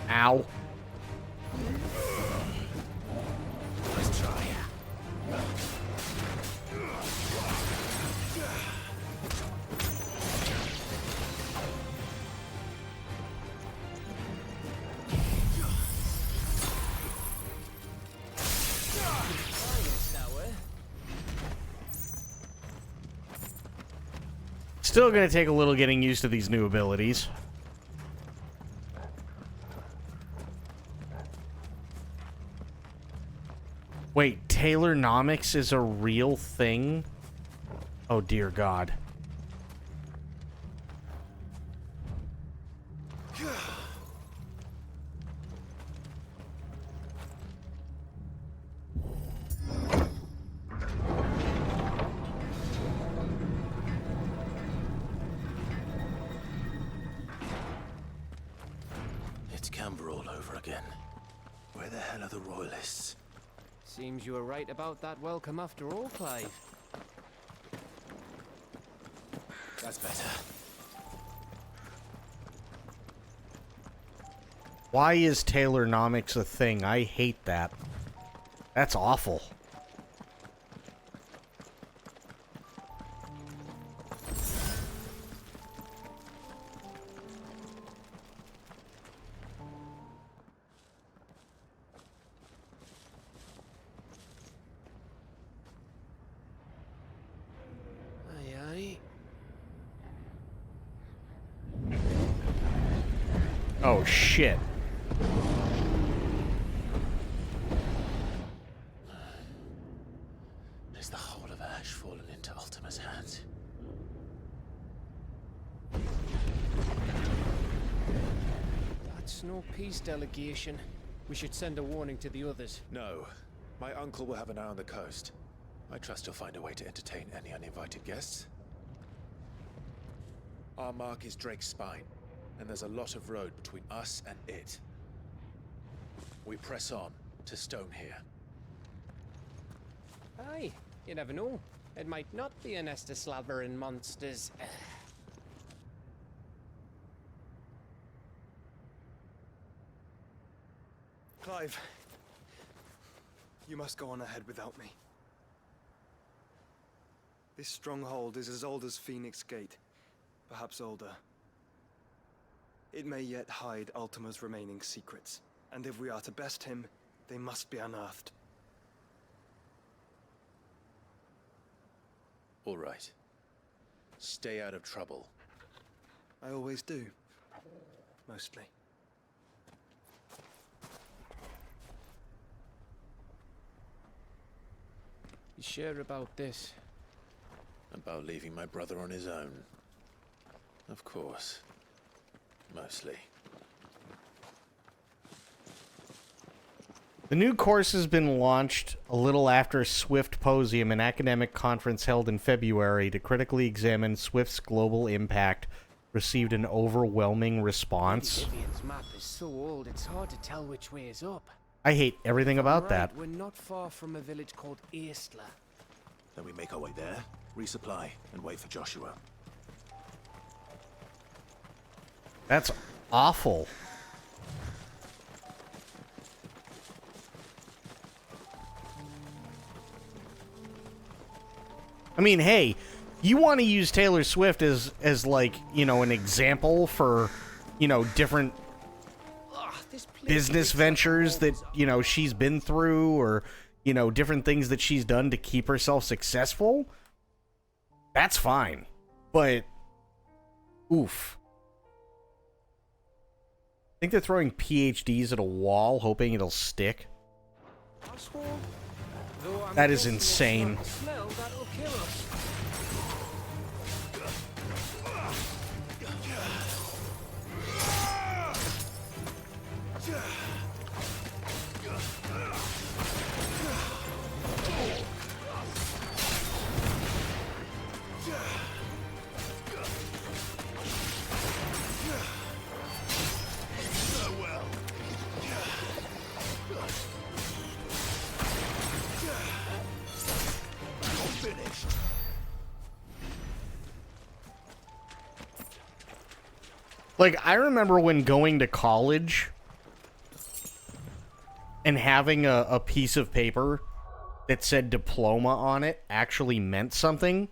Ow. Let's try. Still gonna take a little getting used to these new abilities. Wait, Taylornomics is a real thing? Oh, dear God. It's Canberra all over again. Where the hell are the Royalists? Seems you were right about that welcome after all, Clive. That's better. Why is Taylornomics a thing? I hate that. That's awful. Oh, shit. into Ultima's hands. That's no peace delegation. We should send a warning to the others. No. My uncle will have an eye on the coast. I trust he'll find a way to entertain any uninvited guests. Our mark is Drake's Spine, and there's a lot of road between us and it. We press on to Stone here. Aye, you never know. It might not be a nest of slavering monsters. Clive, you must go on ahead without me. This stronghold is as old as Phoenix Gate, perhaps older. It may yet hide Ultima's remaining secrets, and if we are to best him, they must be unearthed. All right. Stay out of trouble. I always do. Mostly. You sure about this? About leaving my brother on his own. Of course. Mostly. The new course has been launched a little after Swiftposium, an academic conference held in February to critically examine Swift's global impact, received an overwhelming response. Vivian's map is so old, it's hard to tell which way is up. I hate everything about that. We're not far from a village called Eastler. Then we make our way there, resupply, and wait for Joshua. That's awful. I mean, hey, you want to use Taylor Swift as like, you know, an example for, you know, different business ventures that, you know, she's been through, or, you know, different things that she's done to keep herself successful. That's fine. But, oof. I think they're throwing PhDs at a wall, hoping it'll stick. That is insane. Like, I remember when going to college and having a piece of paper that said diploma on it actually meant something.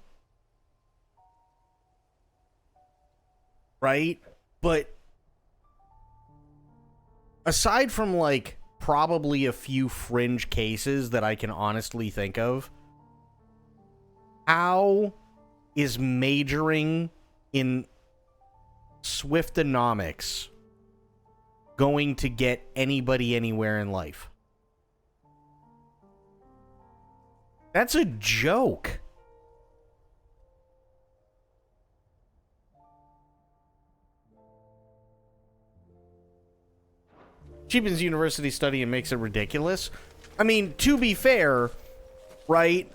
Right? But aside from, like, probably a few fringe cases that I can honestly think of, how is majoring in Swiftonomics going to get anybody anywhere in life? That's a joke. Cheapens university study and makes it ridiculous. I mean, to be fair, right?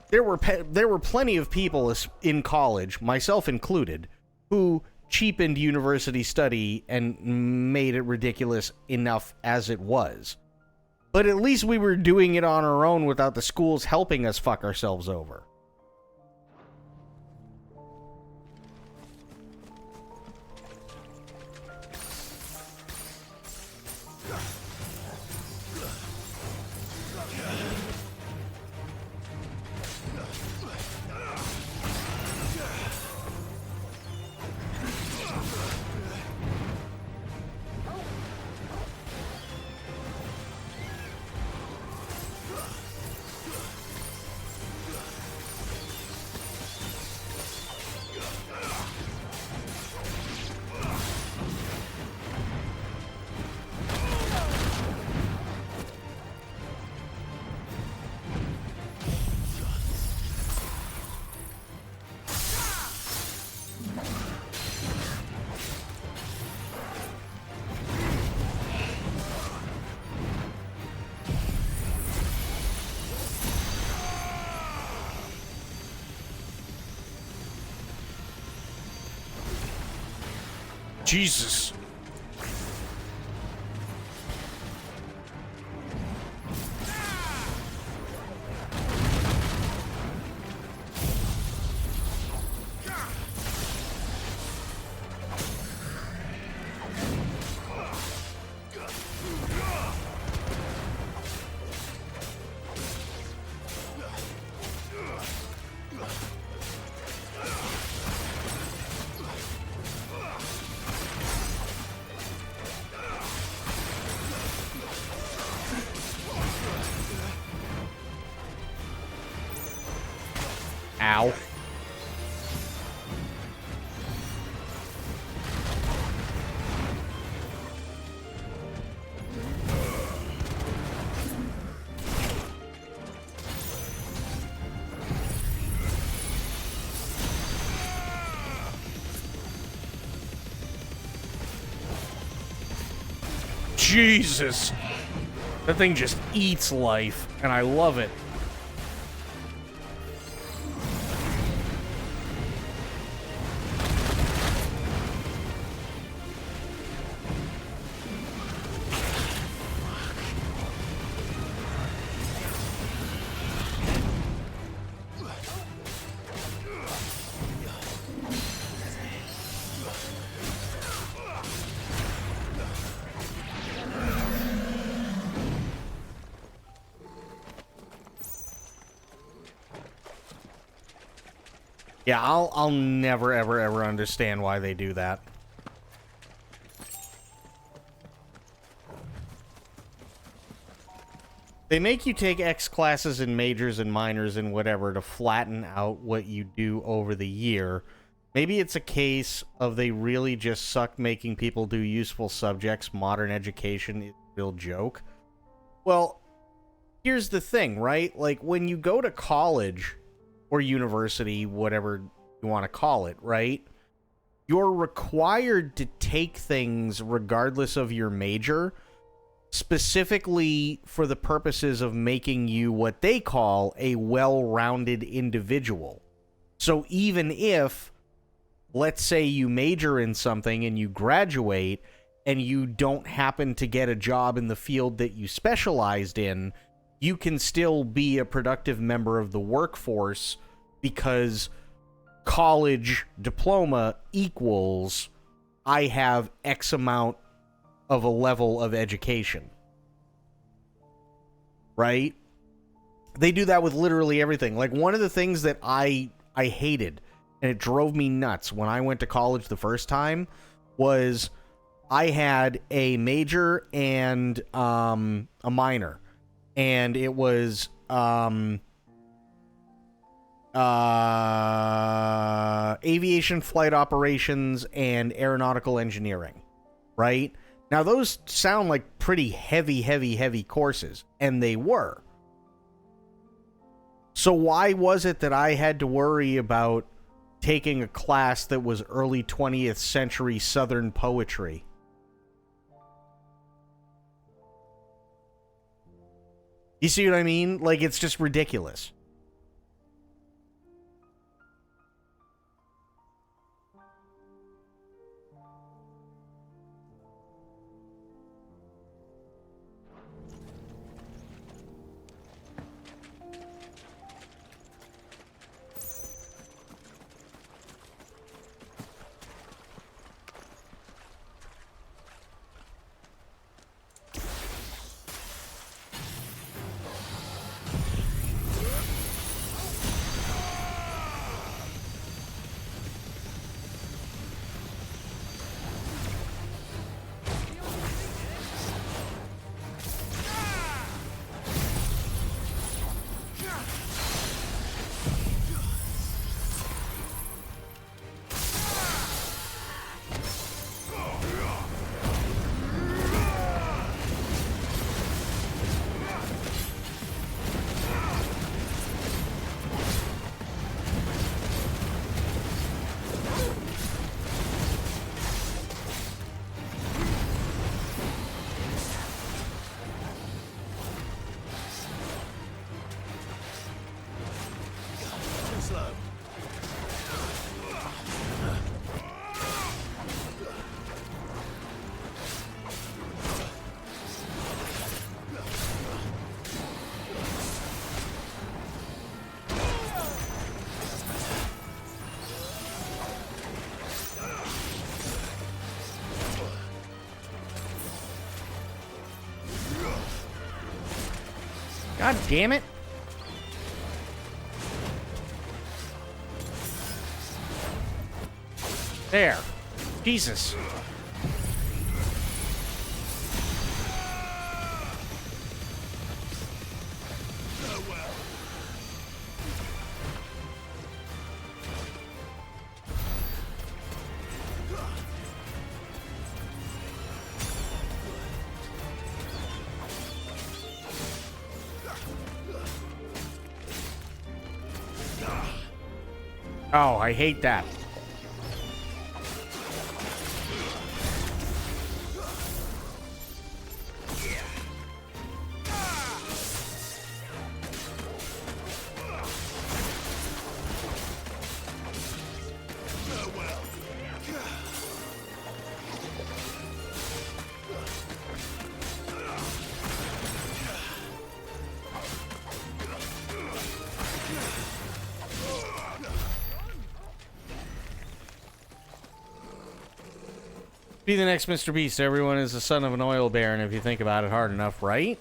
There were plenty of people in college, myself included, who cheapened university study and made it ridiculous enough as it was. But at least we were doing it on our own without the schools helping us fuck ourselves over. Jesus. Ow. Jesus. That thing just eats life, and I love it. Yeah, I'll never, ever, ever understand why they do that. They make you take X classes and majors and minors and whatever to flatten out what you do over the year. Maybe it's a case of they really just suck making people do useful subjects. Modern education is a real joke. Well, here's the thing, right? Like, when you go to college or university, whatever you want to call it, right? You're required to take things regardless of your major, specifically for the purposes of making you what they call a well-rounded individual. So even if, let's say you major in something and you graduate and you don't happen to get a job in the field that you specialized in, you can still be a productive member of the workforce because college diploma equals I have X amount of a level of education. Right? They do that with literally everything. Like, one of the things that I hated, and it drove me nuts when I went to college the first time, was I had a major and a minor. And it was aviation flight operations and aeronautical engineering, right? Now, those sound like pretty heavy courses, and they were. So why was it that I had to worry about taking a class that was early 20th century Southern poetry? You see what I mean? Like, it's just ridiculous. God damn it. There. Jesus. Oh, I hate that. Be the next Mr. Beast. Everyone is the son of an oil baron if you think about it hard enough, right?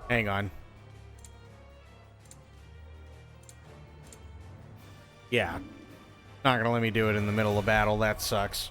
Hang on. Yeah. Not gonna let me do it in the middle of battle. That sucks.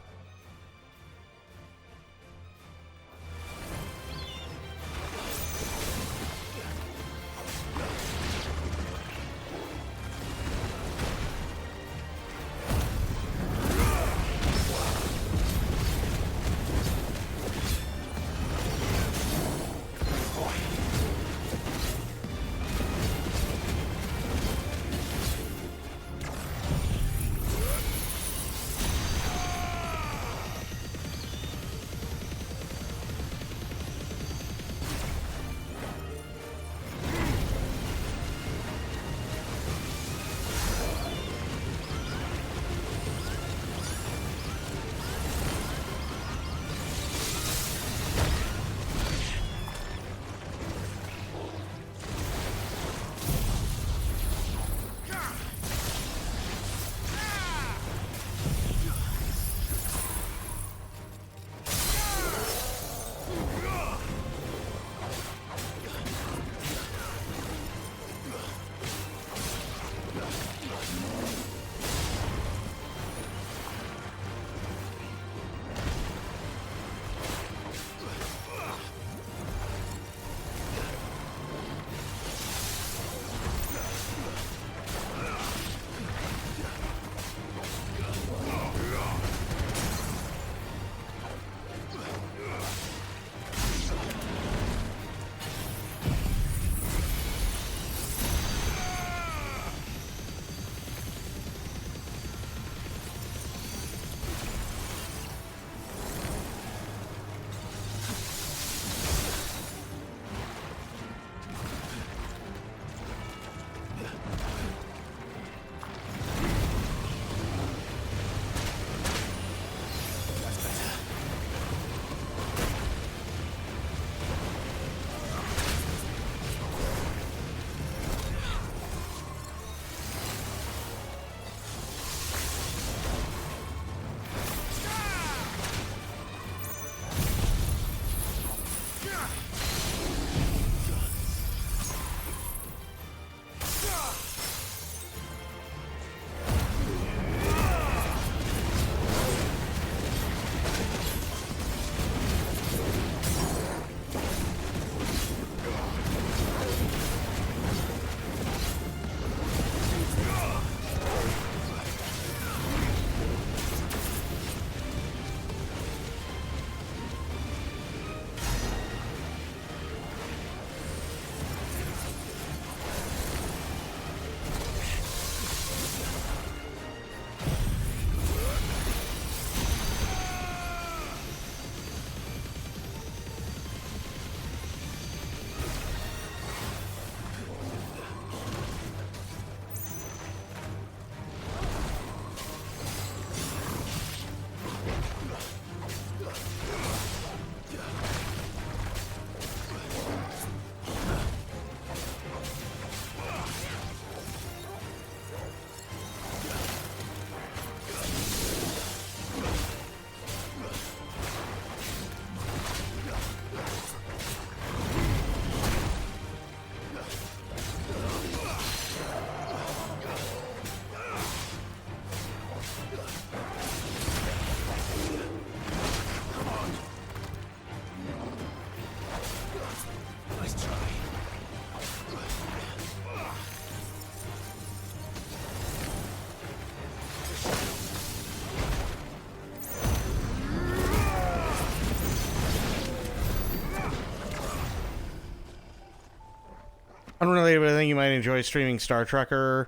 Unrelated, but I think you might enjoy streaming Star Trekker.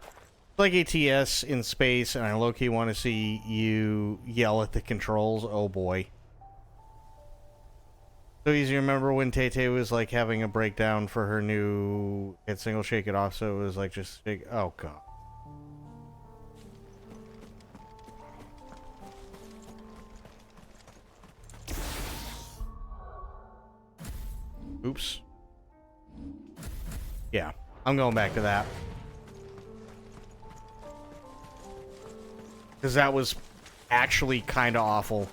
Like ATS in space, and I low-key want to see you yell at the controls. Oh boy. So easy. Remember when Tay was like having a breakdown for her new hit single Shake It Off, so it was like just shake. Oh god. Oops. Yeah, I'm going back to that. Because that was actually kind of awful.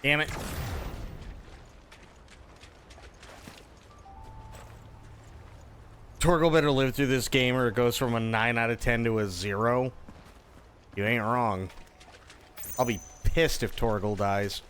Damn it. Torgal better live through this game or it goes from a 9 out of 10 to a 0. You ain't wrong. I'll be pissed if Torgal dies.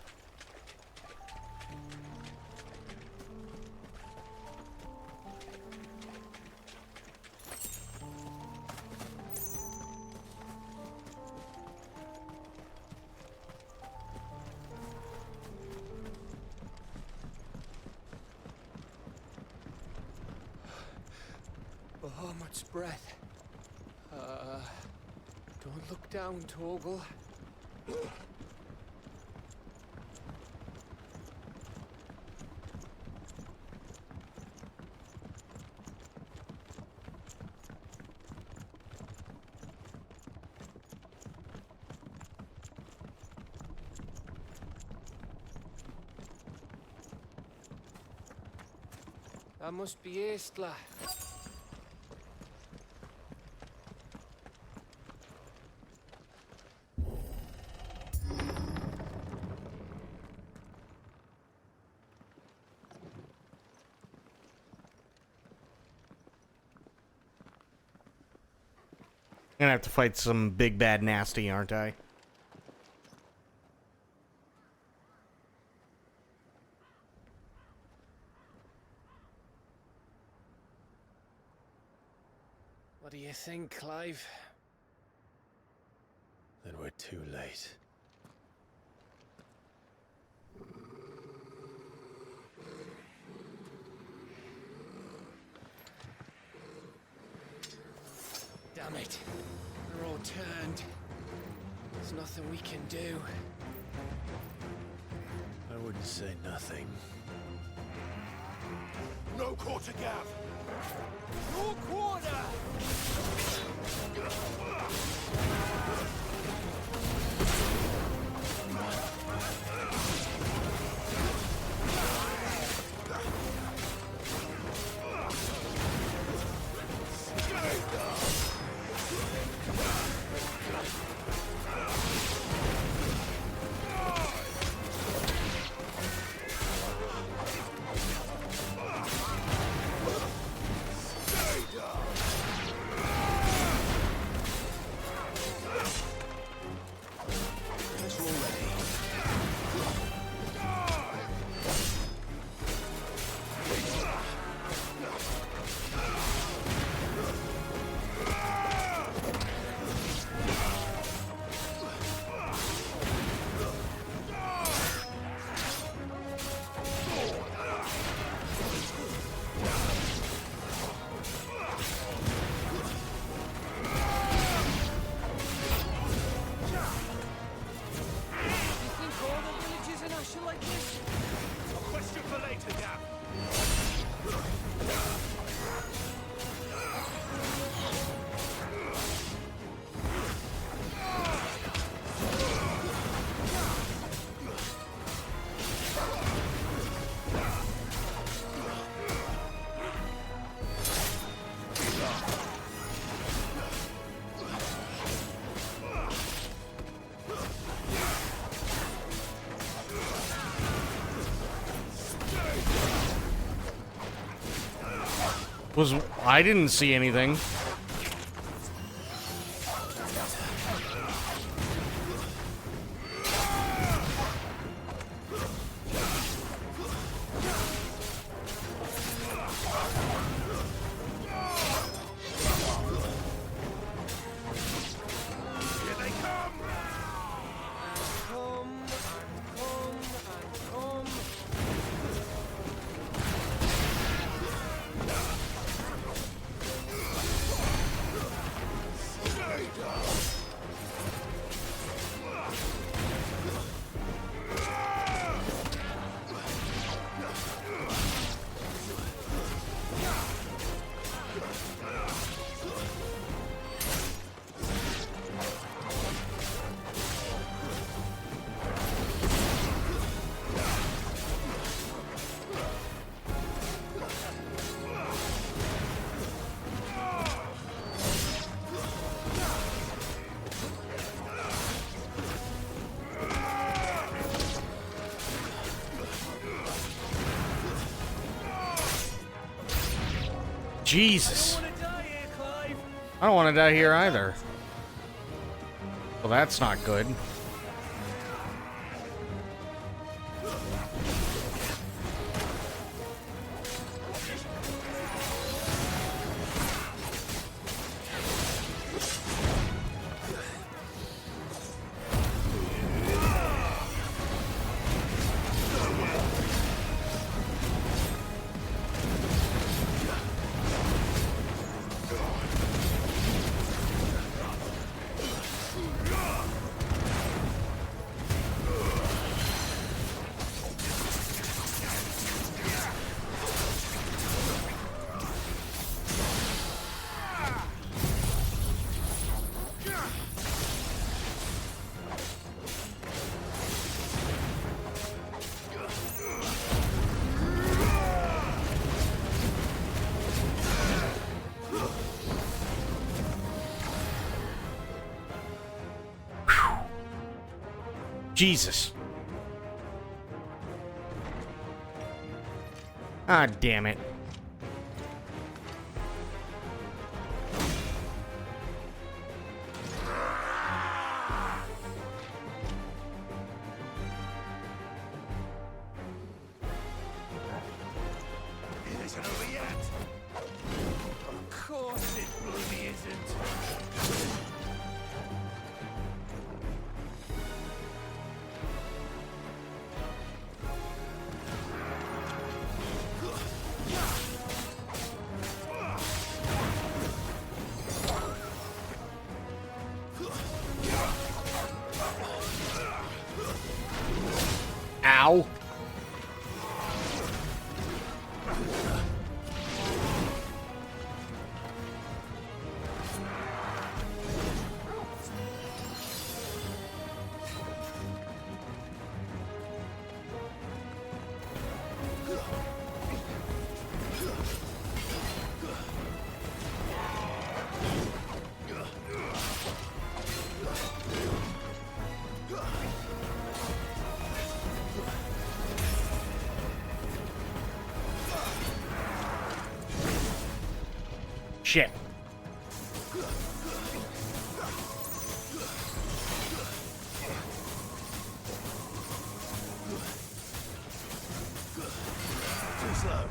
Oh, much breath. Don't look down, Torgal. That must be Estla. Gonna have to fight some big bad nasty, aren't I? What do you think, Clive? Then we're too late. Damn it. They're all turned. There's nothing we can do. I wouldn't say nothing. No quarter gap! No quarter! I didn't see anything. Jesus. I don't want to die here either. Well, that's not good. Jesus. Ah, damn it. It isn't over yet. Of course it bloody isn't. Ow. Shit. Too slow.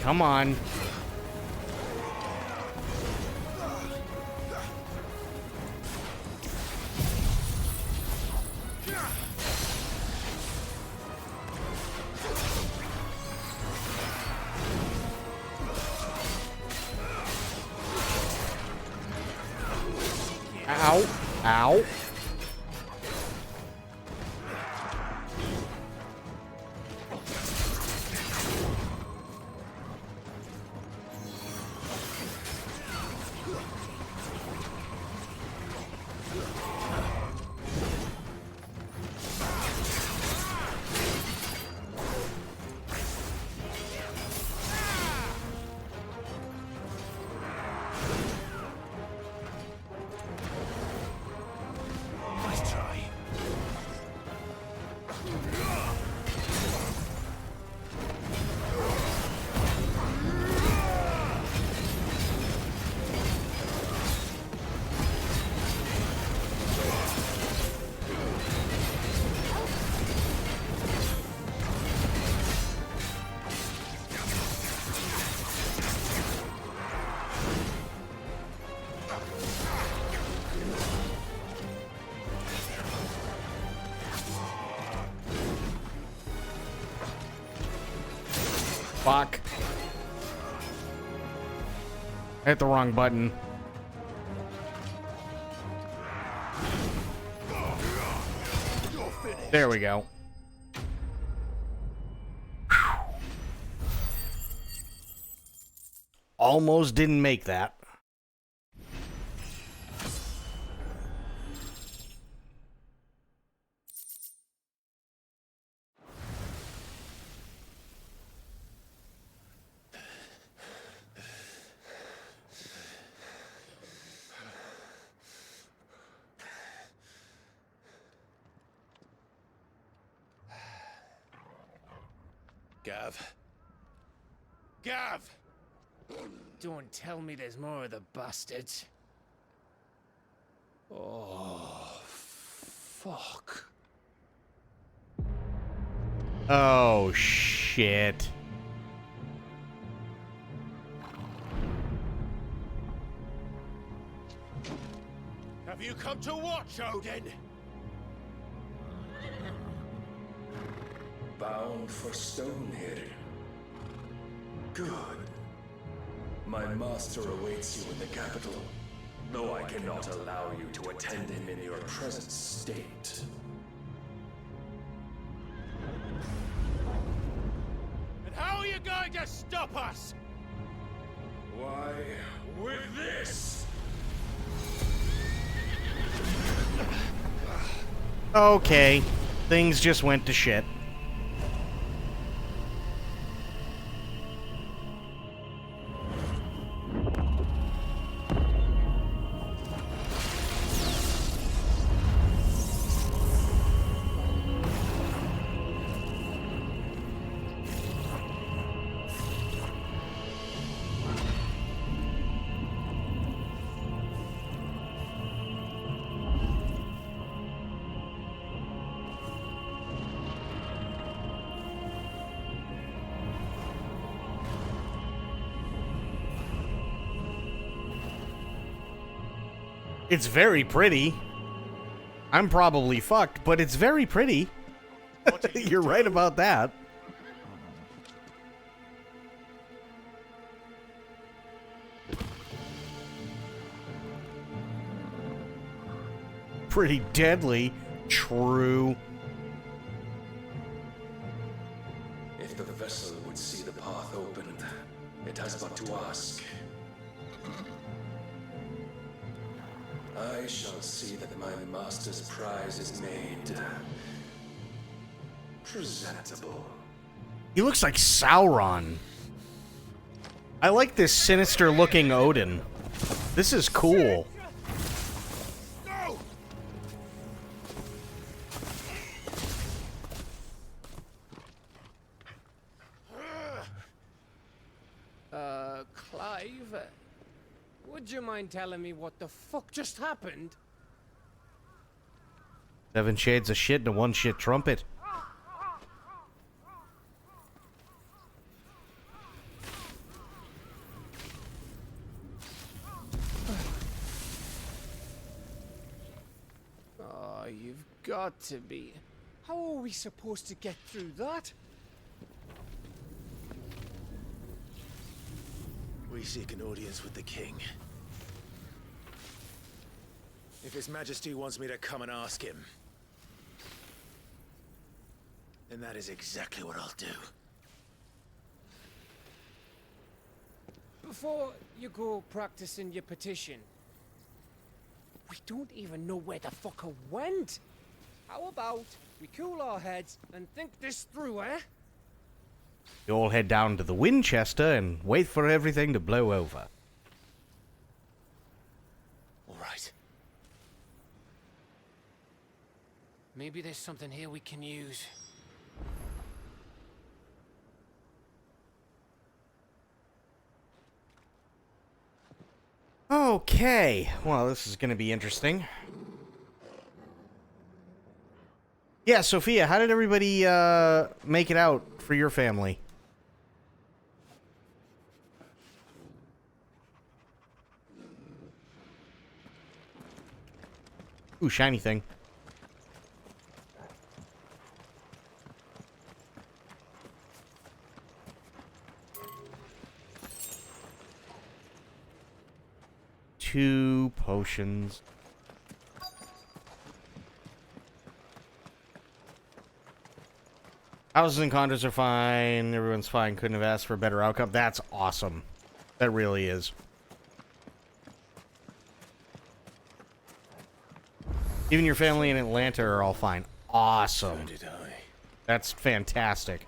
Come on. Ow. Ow. Nice try. Fuck. I hit the wrong button. There we go. Almost didn't make that. Gav. Gav! Don't tell me there's more of the bastards. Oh, fuck. Oh, shit. Have you come to watch, Odin? Bound for Stonehill. Good. My master awaits you in the capital, though I cannot allow you to attend him in your present state. And how are you going to stop us? Why, with this! Okay, things just went to shit. It's very pretty. I'm probably fucked, but it's very pretty. You're right about that. Pretty deadly. True. If the vessel would see the path opened, it has but to ask. I shall see that my master's prize is made presentable. He looks like Sauron. I like this sinister looking Odin. This is cool. Clive, would you mind telling me what the fuck just happened? 7 shades of shit and a 1 shit trumpet. Oh, you've got to be. How are we supposed to get through that? We seek an audience with the king. If His Majesty wants me to come and ask him, then that is exactly what I'll do. Before you go practicing your petition, we don't even know where the fucker went. How about we cool our heads and think this through, eh? You all head down to the Winchester and wait for everything to blow over. All right. Maybe there's something here we can use. Okay, well, this is going to be interesting. Yeah, Sophia, how did everybody make it out for your family? Ooh, shiny thing. Two potions. Houses and condos are fine. Everyone's fine. Couldn't have asked for a better outcome. That's awesome. That really is. Even your family in Atlanta are all fine. Awesome. So did I. That's fantastic.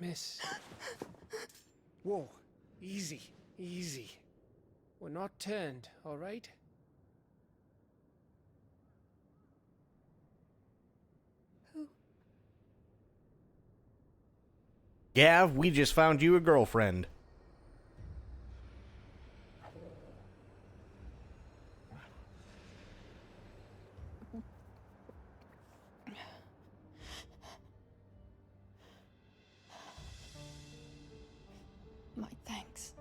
Miss. Whoa. Easy. Easy. We're not turned, all right? Gav, we just found you a girlfriend. My thanks,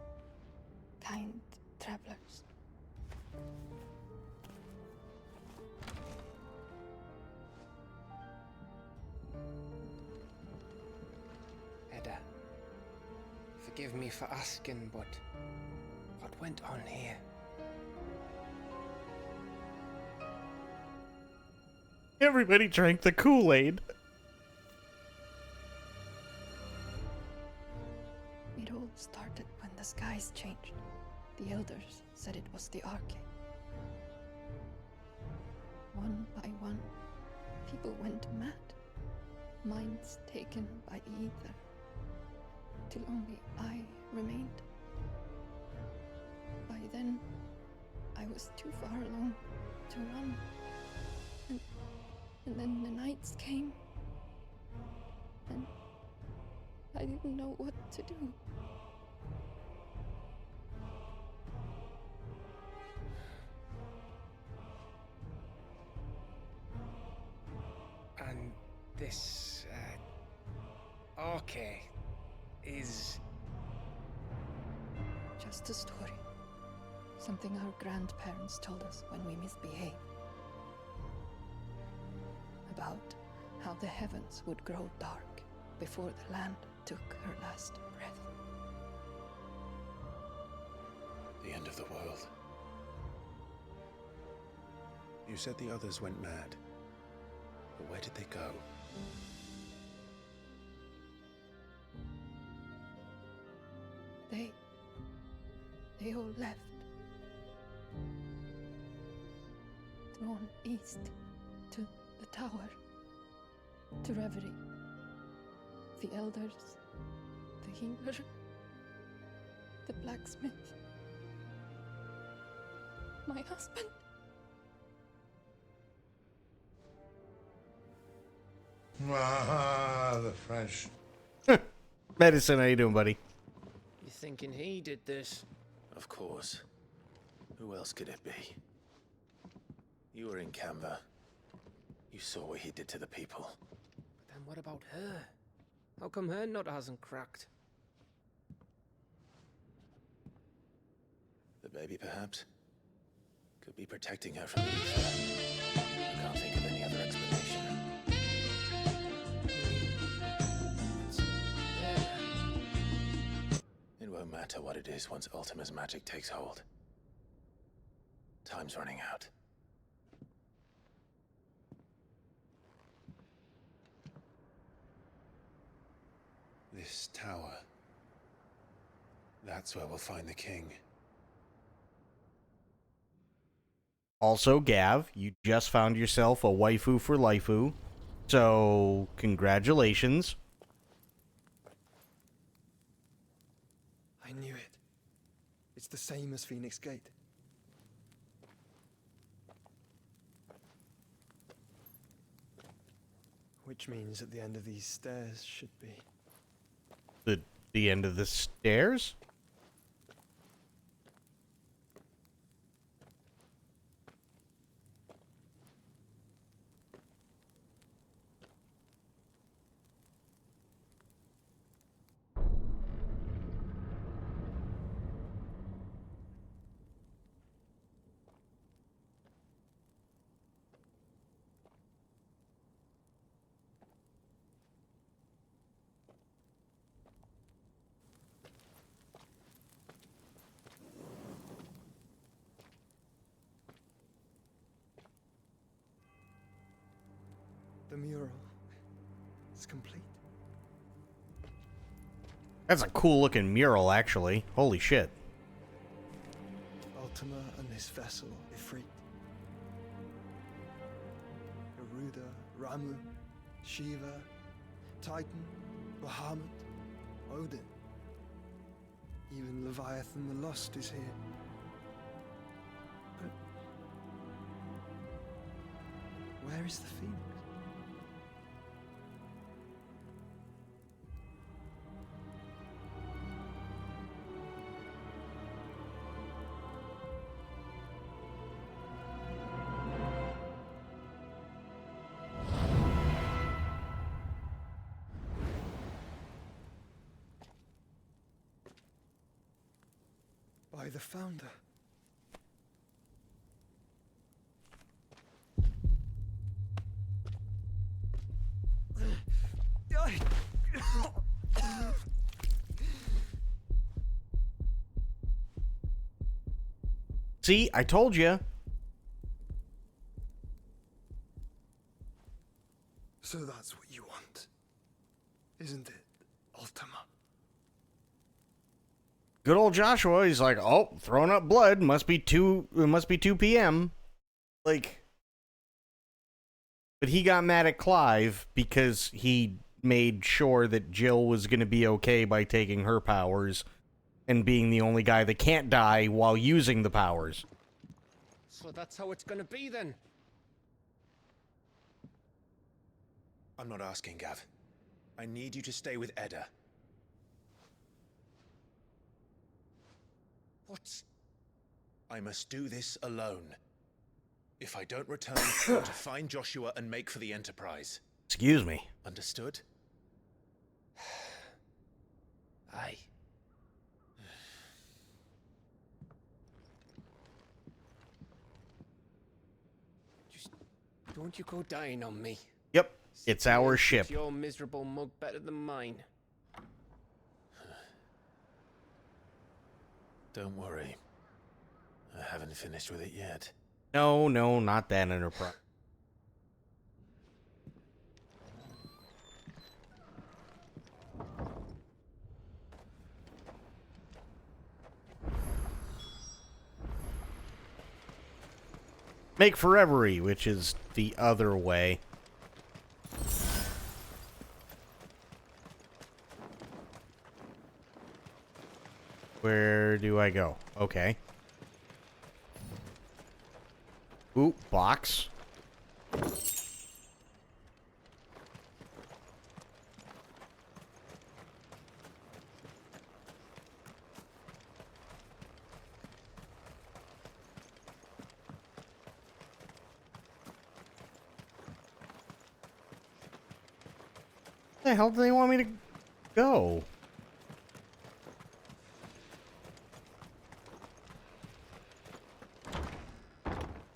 kind travelers. Edda, forgive me for asking, but what went on here? Everybody drank the Kool-Aid. It all started when the skies changed. The elders said it was the Arche. One by one, people went mad. Minds taken by the ether. Till only I remained. By then, I was too far along to run. And then the nights came. And I didn't know what to do. And this, Arche is... Just a story. Something our grandparents told us when we misbehaved. About how the heavens would grow dark before the land took her last breath. The end of the world. You said the others went mad. But where did they go? They all left. Drawn east to the tower, to reverie. The elders, the healer, the blacksmith, my husband. Ah, the French. Medicine, how you doing, buddy? You thinking he did this? Of course. Who else could it be? You were in Canva. You saw what he did to the people. But then what about her? How come her nut hasn't cracked? The baby, perhaps? Could be protecting her from the ether. I can't think of any other explanation. It won't matter what it is once Ultima's magic takes hold. Time's running out. This tower. That's where we'll find the king. Also, Gav, you just found yourself a waifu for lifeu. So, congratulations. I knew it. It's the same as Phoenix Gate. Which means at the end of these stairs should be... The end of the stairs? The mural is complete. That's a cool looking mural, actually. Holy shit. Ultima and this vessel, Ifrit. Garuda, Ramu, Shiva, Titan, Bahamut, Odin. Even Leviathan the Lost is here. But where is the Phoenix? By the Founder. See, I told you. So that's what you want, isn't it, Ultima? Good old Joshua, he's like, oh, throwing up blood, must be 2 p.m. Like, but he got mad at Clive because he made sure that Jill was going to be okay by taking her powers and being the only guy that can't die while using the powers. So that's how it's gonna be then? I'm not asking, Gav. I need you to stay with Edda. What? I must do this alone. If I don't return, I want to find Joshua and make for the Enterprise. Excuse me. Understood? Aye. Just don't you go dying on me. Yep, it's our ship. Your miserable mug better than mine. Don't worry. I haven't finished with it yet. No, not that Enterprise. Make forevery, which is the other way. Where do I go? Okay. Ooh, box. Where the hell do they want me to go?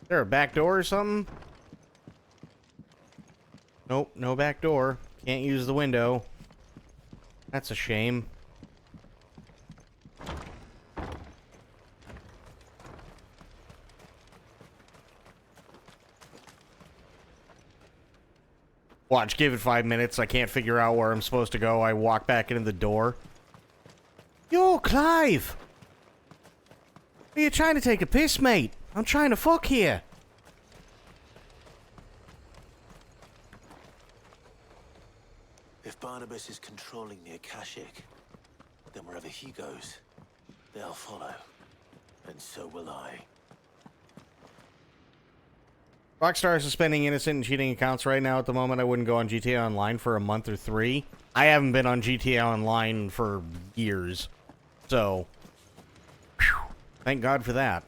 Is there a back door or something? Nope, no back door. Can't use the window. That's a shame. Watch, give it 5 minutes. I can't figure out where I'm supposed to go. I walk back into the door. Yo, Clive! Are you trying to take a piss, mate? I'm trying to fuck here. If Barnabas is controlling the Akashic, then wherever he goes, they'll follow. And so will I. Rockstar is suspending innocent and cheating accounts right now at the moment. I wouldn't go on GTA Online for a month or 3. I haven't been on GTA Online for years. So, whew, thank God for that.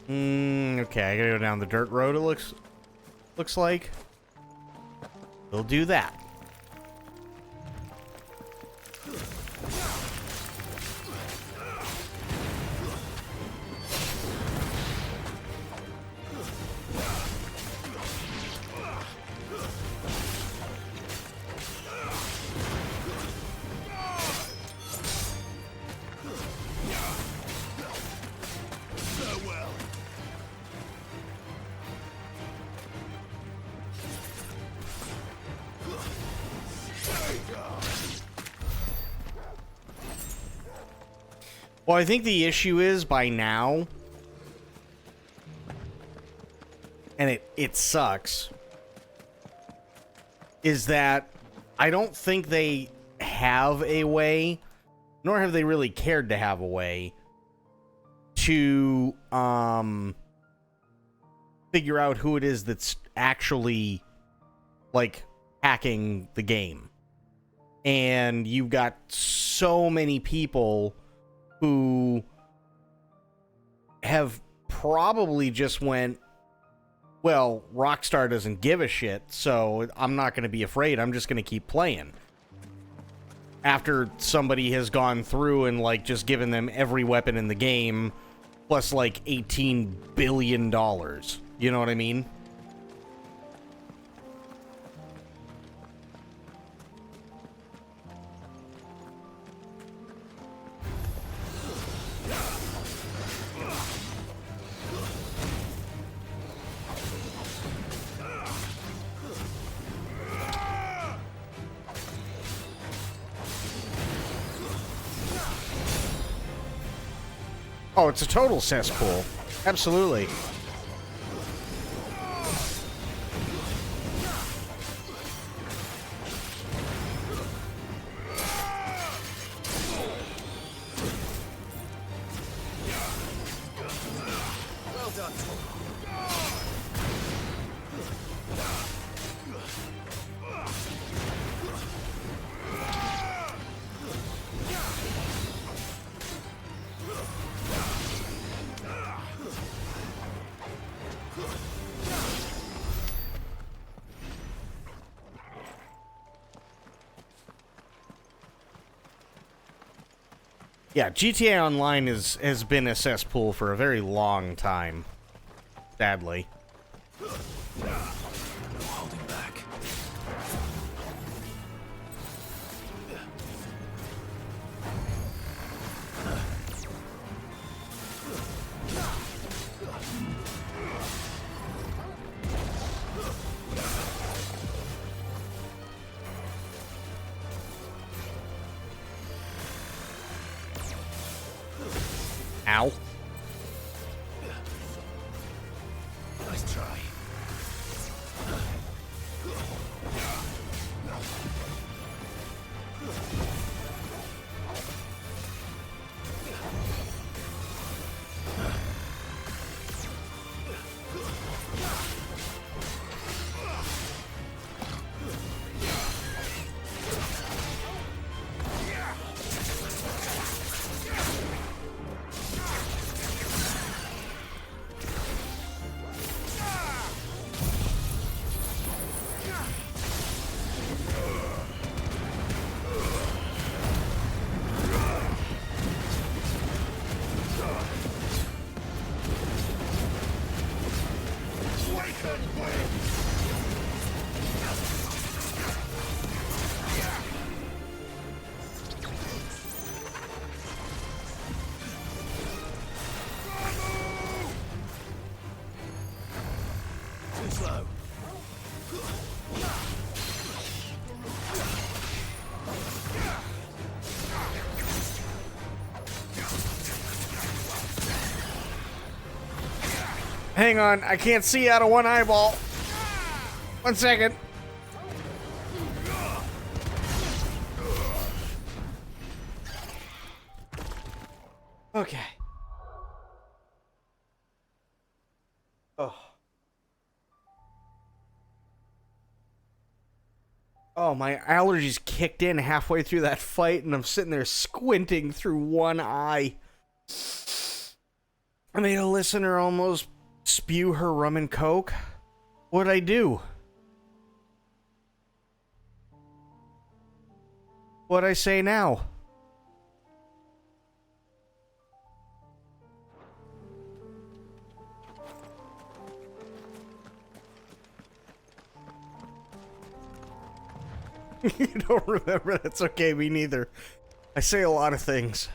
Okay, I gotta go down the dirt road, it looks like. We'll do that. Well, I think the issue is by now, and it sucks, is that I don't think they have a way, nor have they really cared to have a way, to figure out who it is that's actually, like, hacking the game. And you've got so many people who have probably just went, well, Rockstar doesn't give a shit, so I'm not going to be afraid. I'm just going to keep playing. After somebody has gone through and, like, just given them every weapon in the game, plus, like, $18 billion. You know what I mean? Oh, it's a total cesspool. Absolutely. Well done. Yeah, GTA Online has been a cesspool for a very long time. Sadly. No holding back. Ow. Nice try. Too slow. Hang on, I can't see out of one eyeball. 1 second. Okay. Oh. Oh, my allergies kicked in halfway through that fight, and I'm sitting there squinting through one eye. I made a listener almost spew her rum and coke. What'd I do? What'd I say now? You don't remember? That's okay, me neither. I say a lot of things.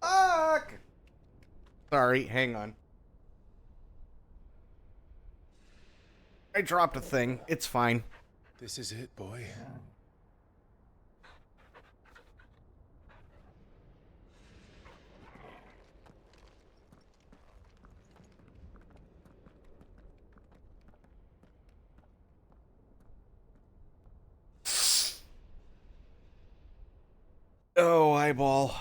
Fuck! Sorry, hang on. I dropped a thing. It's fine. This is it, boy. Oh, eyeball.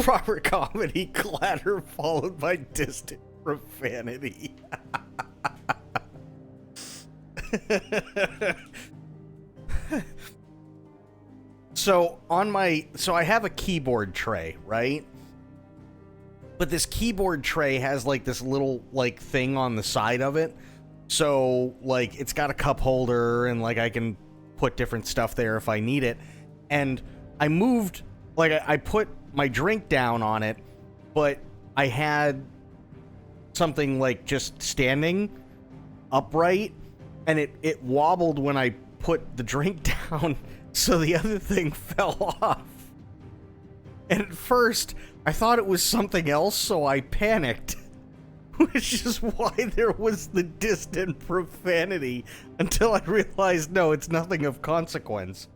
Proper comedy, clatter followed by distant profanity. So I have a keyboard tray, right? But this keyboard tray has like this little like thing on the side of it. So like it's got a cup holder and like I can put different stuff there if I need it. And I moved, like I put my drink down on it, but I had something like just standing upright, and it wobbled when I put the drink down, so the other thing fell off. And at first, I thought it was something else, so I panicked, which is why there was the distant profanity, until I realized, no, it's nothing of consequence.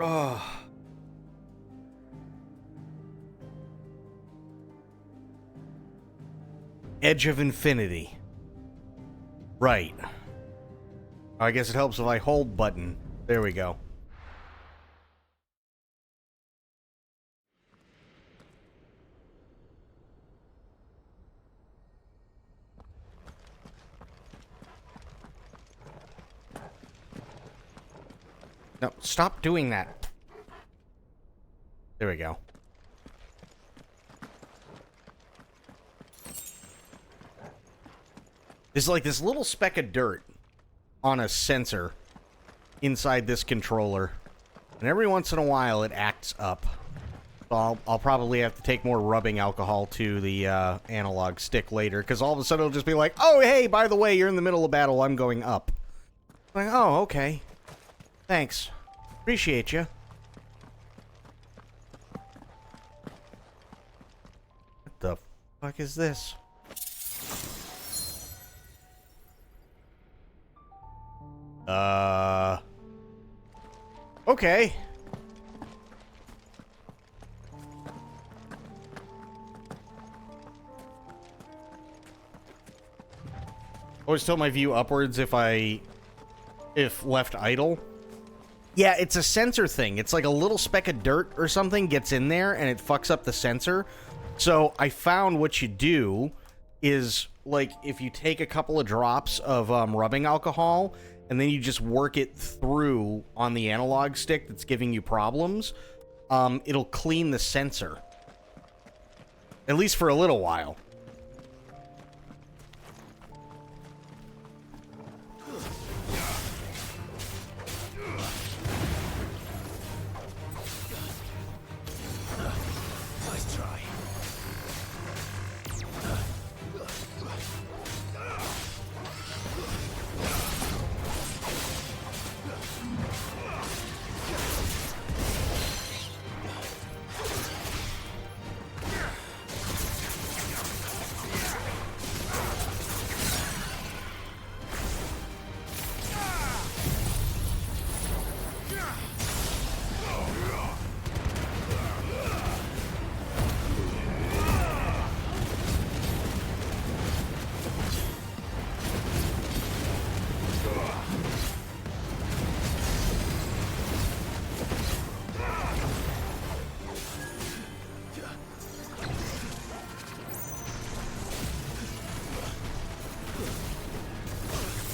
Oh. Edge of Infinity. Right. I guess it helps if I hold button. There we go. No, stop doing that. There we go. There's like this little speck of dirt on a sensor inside this controller. And every once in a while it acts up. So I'll probably have to take more rubbing alcohol to the analog stick later. Because all of a sudden it'll just be like, oh, hey, by the way, you're in the middle of battle. I'm going up. Like, oh, okay. Thanks. Appreciate you. What the fuck is this? Okay. Always tilt my view upwards if left idle. Yeah, it's a sensor thing. It's like a little speck of dirt or something gets in there and it fucks up the sensor. So I found what you do is, like, if you take a couple of drops of rubbing alcohol and then you just work it through on the analog stick that's giving you problems, it'll clean the sensor. At least for a little while.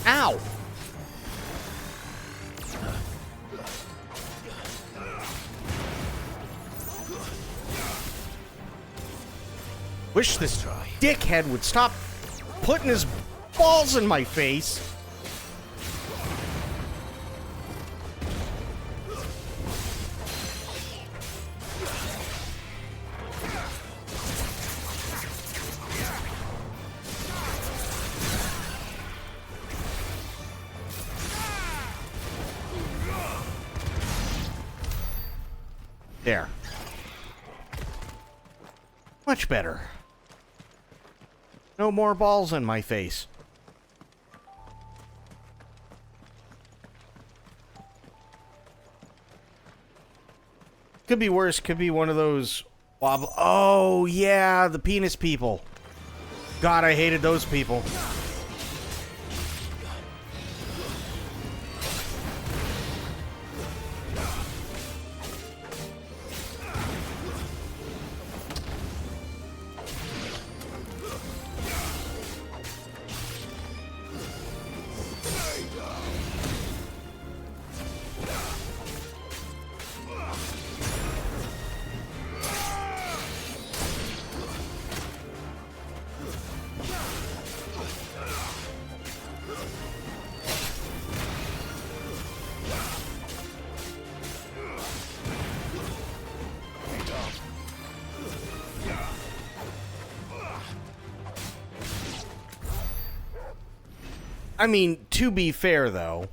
Ow! Wish this dickhead would stop putting his balls in my face. There. Much better. No more balls in my face. Could be worse. Could be one of those wobble. Oh, yeah, the penis people. God, I hated those people. I mean, to be fair, though,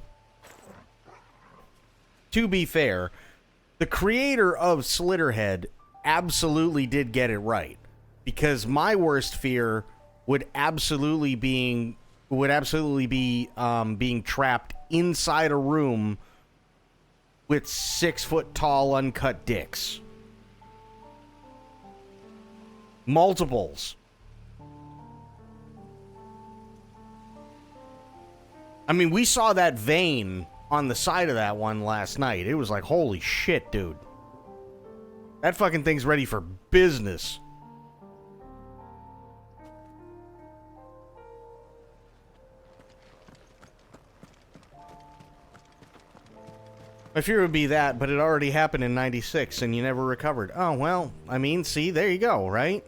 the creator of Slitterhead absolutely did get it right, because my worst fear would absolutely be being trapped inside a room with 6-foot-tall uncut dicks. Multiples. I mean, we saw that vein on the side of that one last night. It was like, holy shit, dude. That fucking thing's ready for business. My fear would be that, but it already happened in '96 and you never recovered. Oh, well, I mean, see, there you go, right?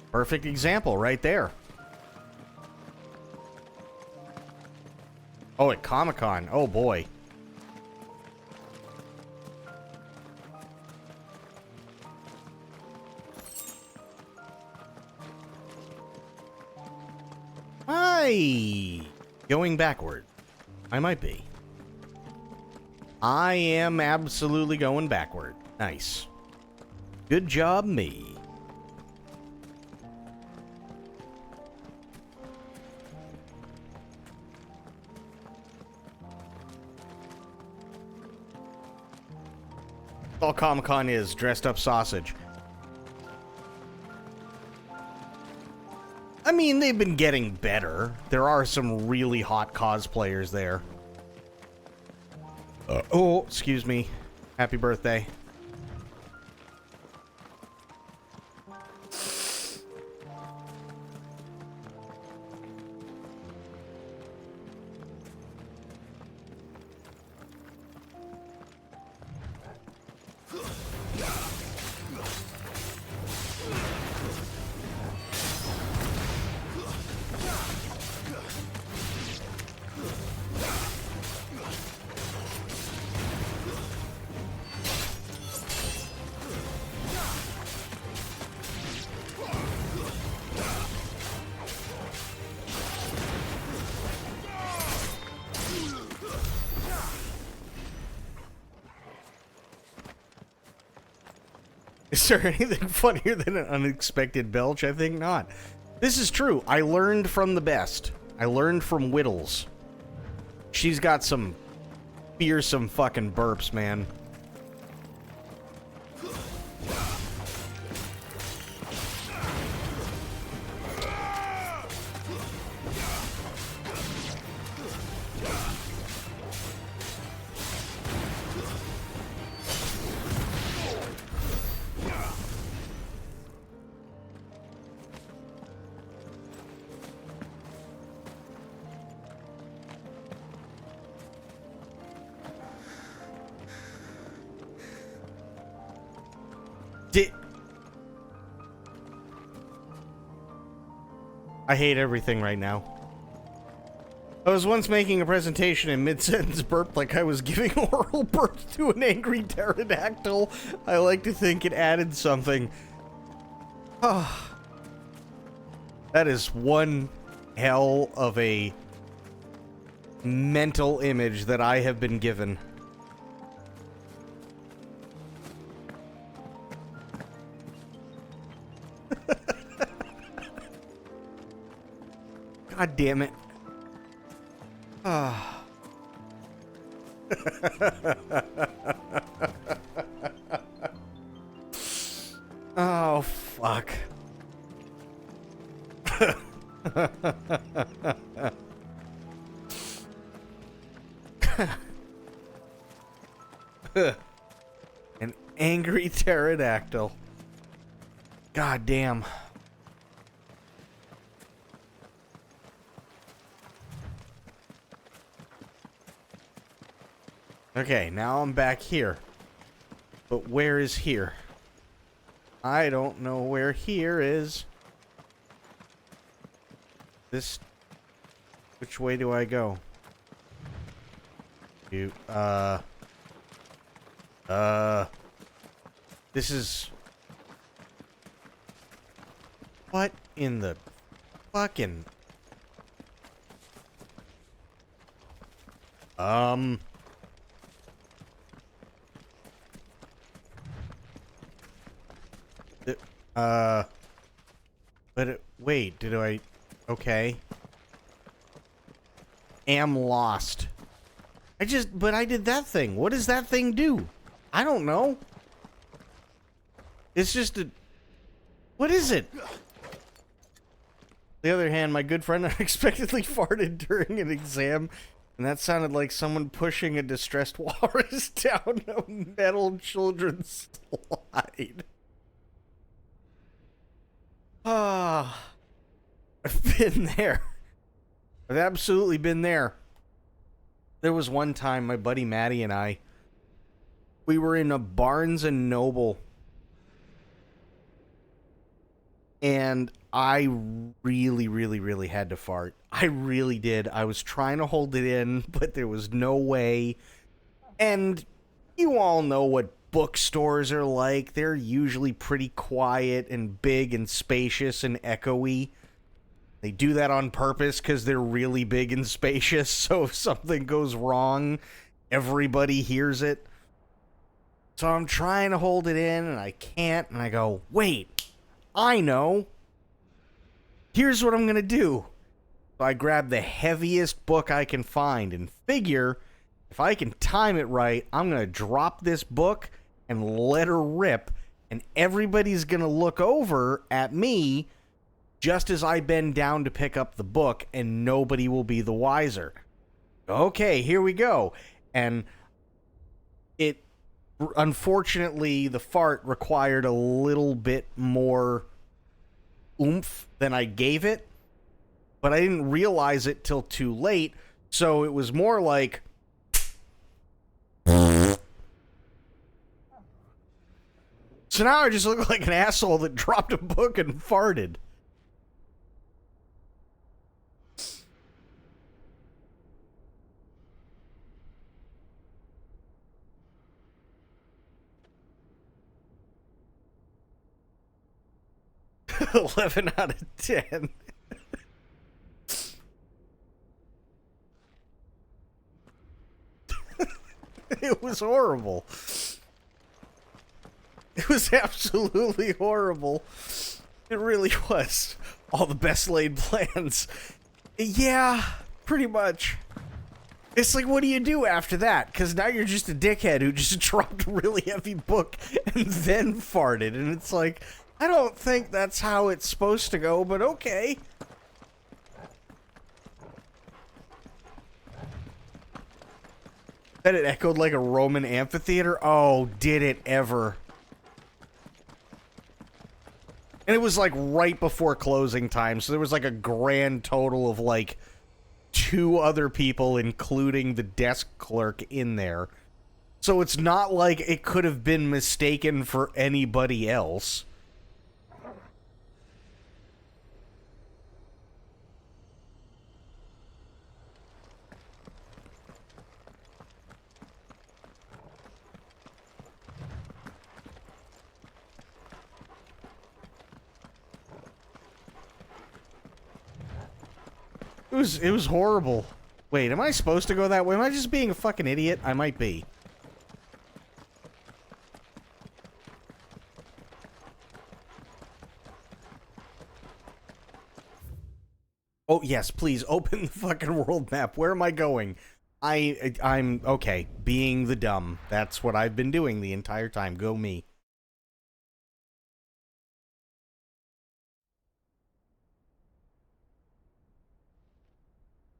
Perfect example right there. Oh, at Comic-Con. Oh, boy. Hi! Going backward. I might be. I am absolutely going backward. Nice. Good job, me. All Comic-Con is dressed up sausage. I mean, they've been getting better. There are some really hot cosplayers there. Oh, excuse me. Happy birthday. Is there anything funnier than an unexpected belch? I think not. This is true. I learned from the best. I learned from Whittles. She's got some fearsome fucking burps, man. I hate everything right now. I was once making a presentation and mid-sentence burped like I was giving oral birth to an angry pterodactyl. I like to think it added something. Oh. That is one hell of a mental image that I have been given. God damn it. Ah. Oh, fuck. An angry pterodactyl. God damn. Okay, now I'm back here. But where is here? I don't know where here is. This... Which way do I go? This is... What in the fucking... But wait, did I... Okay. Am lost. But I did that thing. What does that thing do? I don't know. It's just a... What is it? On the other hand, my good friend unexpectedly farted during an exam, and that sounded like someone pushing a distressed walrus down a metal children's slide. Ah, I've been there. I've absolutely been there. There was one time my buddy Maddie and I, we were in a Barnes and Noble, and I really had to fart. I really did. I was trying to hold it in, but there was no way. And you all know what bookstores are like. They're usually pretty quiet and big and spacious and echoey. They do that on purpose because they're really big and spacious, so if something goes wrong, everybody hears it. So I'm trying to hold it in, and I can't, and I go, wait, I know. Here's what I'm going to do. So I grab the heaviest book I can find and figure, if I can time it right, I'm going to drop this book and let her rip, and everybody's going to look over at me just as I bend down to pick up the book, and nobody will be the wiser. Okay, here we go. And it, unfortunately, the fart required a little bit more oomph than I gave it, but I didn't realize it till too late, so it was more like... So now I just look like an asshole that dropped a book and farted. $11 out of 10. It was horrible. It was absolutely horrible. It really was. All the best laid plans. Yeah, pretty much. It's like, what do you do after that? Because now you're just a dickhead who just dropped a really heavy book and then farted. And it's like, I don't think that's how it's supposed to go, but okay. Bet it echoed like a Roman amphitheater? Oh, did it ever. And it was like right before closing time, so there was like a grand total of like 2 other people, including the desk clerk, in there. So it's not like it could have been mistaken for anybody else. It was horrible. Wait, am I supposed to go that way? Am I just being a fucking idiot? I might be. Oh, yes, please, open the fucking world map. Where am I going? I'm, okay, being the dumb. That's what I've been doing the entire time. Go me.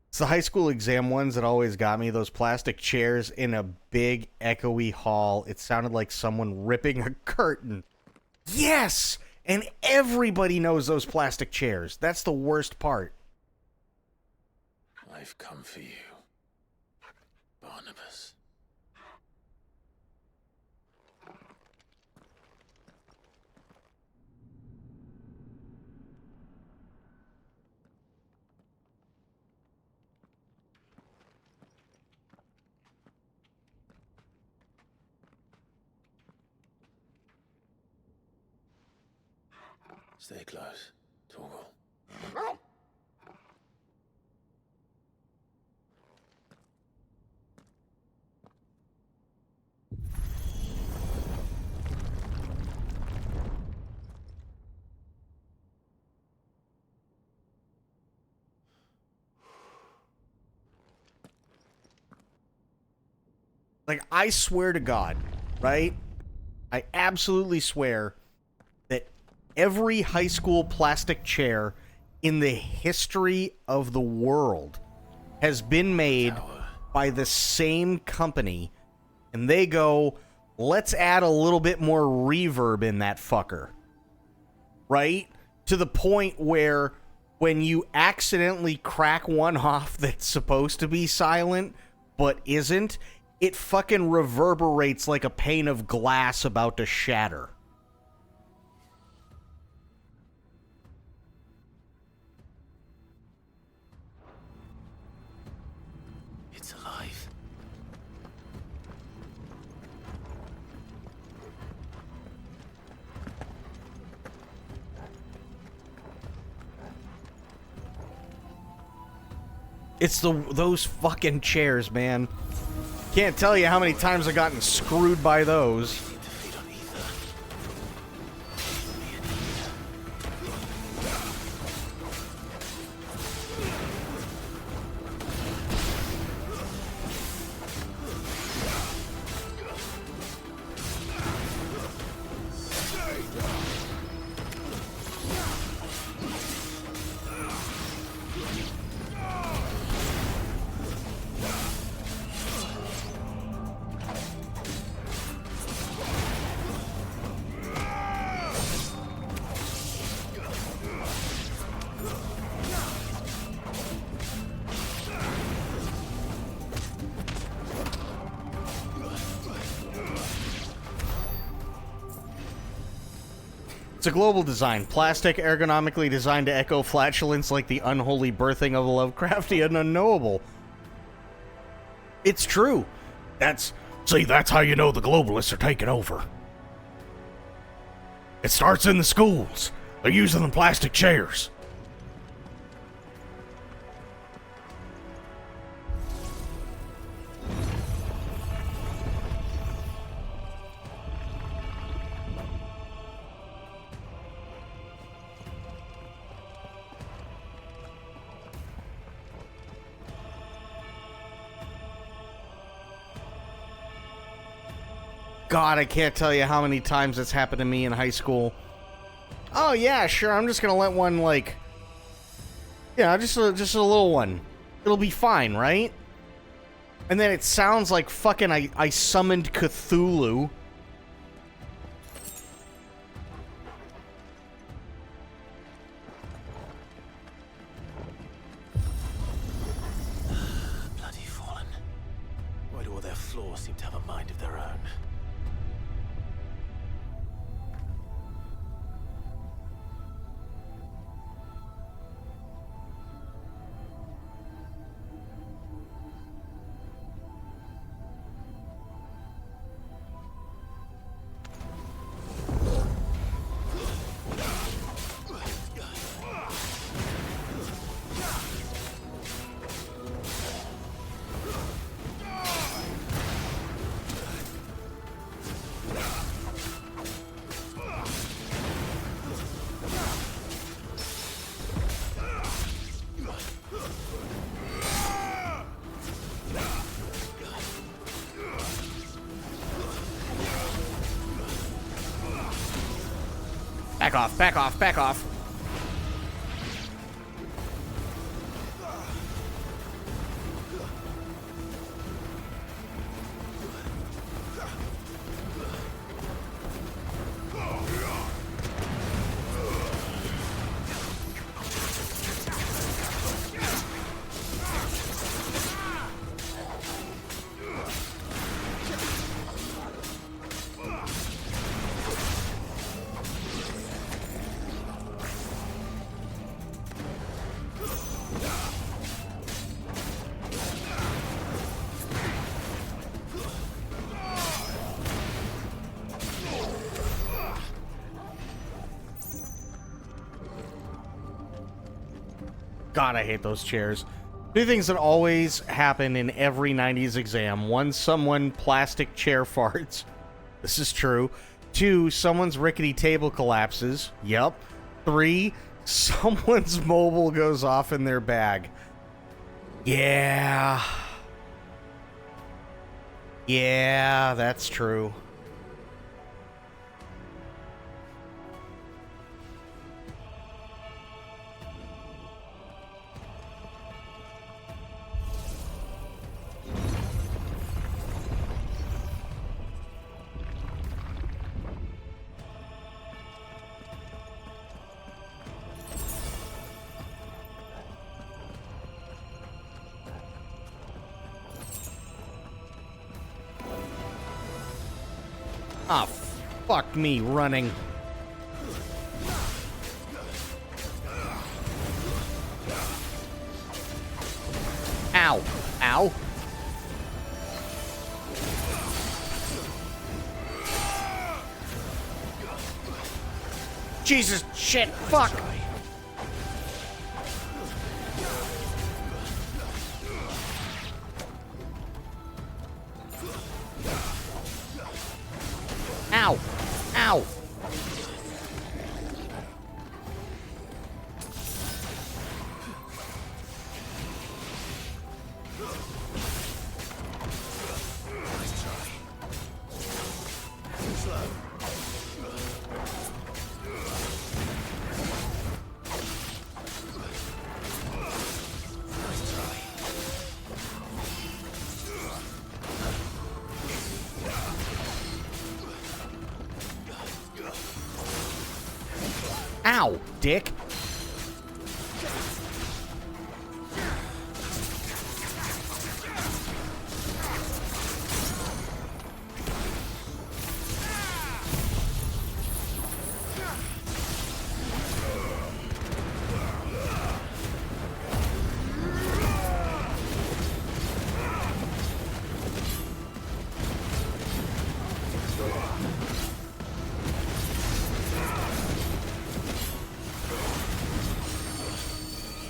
It's the high school exam ones that always got me. Those plastic chairs in a big, echoey hall. It sounded like someone ripping a curtain. Yes! And everybody knows those plastic chairs. That's the worst part. I've come for you, Barnabas. Stay close, Torgal. Like, I swear to God, right? I absolutely swear that every high school plastic chair in the history of the world has been made by the same company, and they go, let's add a little bit more reverb in that fucker. Right? To the point where when you accidentally crack one off that's supposed to be silent, but isn't, it fucking reverberates like a pane of glass about to shatter. It's alive. It's those fucking chairs, man. Can't tell you how many times I've gotten screwed by those. It's a global design. Plastic, ergonomically designed to echo flatulence like the unholy birthing of a Lovecraftian unknowable. It's true. That's how you know the globalists are taking over. It starts in the schools. They're using the plastic chairs. God, I can't tell you how many times it's happened to me in high school. Oh, yeah, sure, I'm just gonna let one, like... Yeah, just a little one. It'll be fine, right? And then it sounds like fucking I summoned Cthulhu. Bloody fallen. Why do all their floors seem to have a mind of their own? Back off, back off, back off. God, I hate those chairs. Two things that always happen in every 90s exam. One, someone plastic chair farts. This is true. Two, someone's rickety table collapses. Yep. Three, someone's mobile goes off in their bag. Yeah. Yeah, that's true. Ah, fuck me running. Ow. Ow. Jesus, shit, fuck. Ow! Ow! Ow, dick.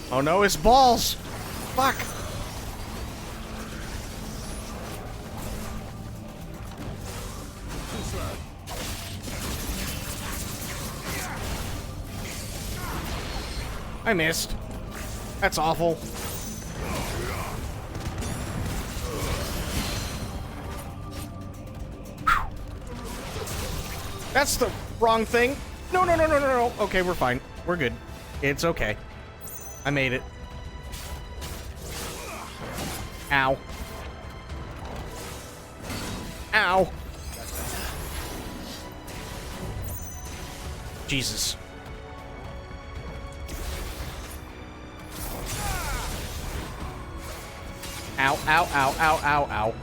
Oh no, his balls! Fuck! I missed. That's awful. That's the wrong thing. No, no, no, no, no, no. Okay, we're fine. We're good. It's okay. I made it. Ow. Ow. Jesus. Ow, ow, ow, ow, ow, ow.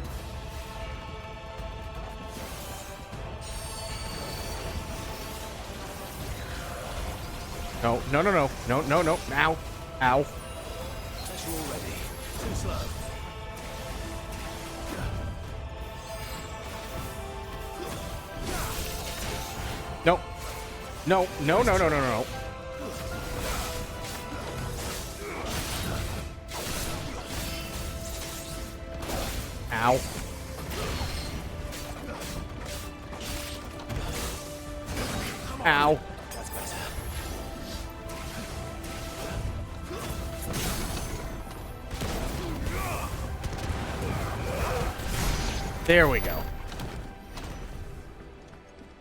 No, no, no, no, no, no, no, ow, ow. That's all ready. Too slow. No. No, no, no, no, no, no. Ow. Ow. That's better. There we go.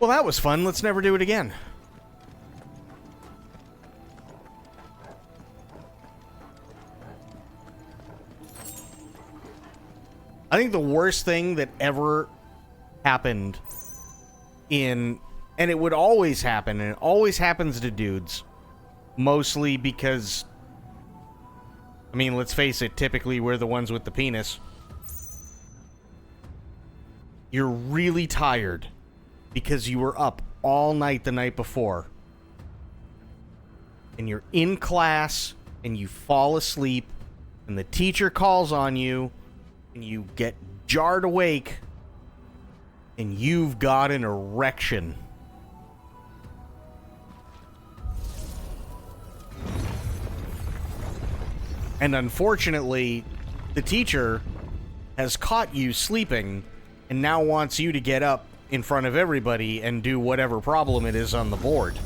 Well, that was fun. Let's never do it again. I think the worst thing that ever happened and it would always happen, and it always happens to dudes, mostly because, I mean, let's face it, typically we're the ones with the penis. You're really tired because you were up all night the night before. And you're in class, and you fall asleep, and the teacher calls on you, and you get jarred awake, and you've got an erection. And unfortunately, the teacher has caught you sleeping and now wants you to get up in front of everybody and do whatever problem it is on the board.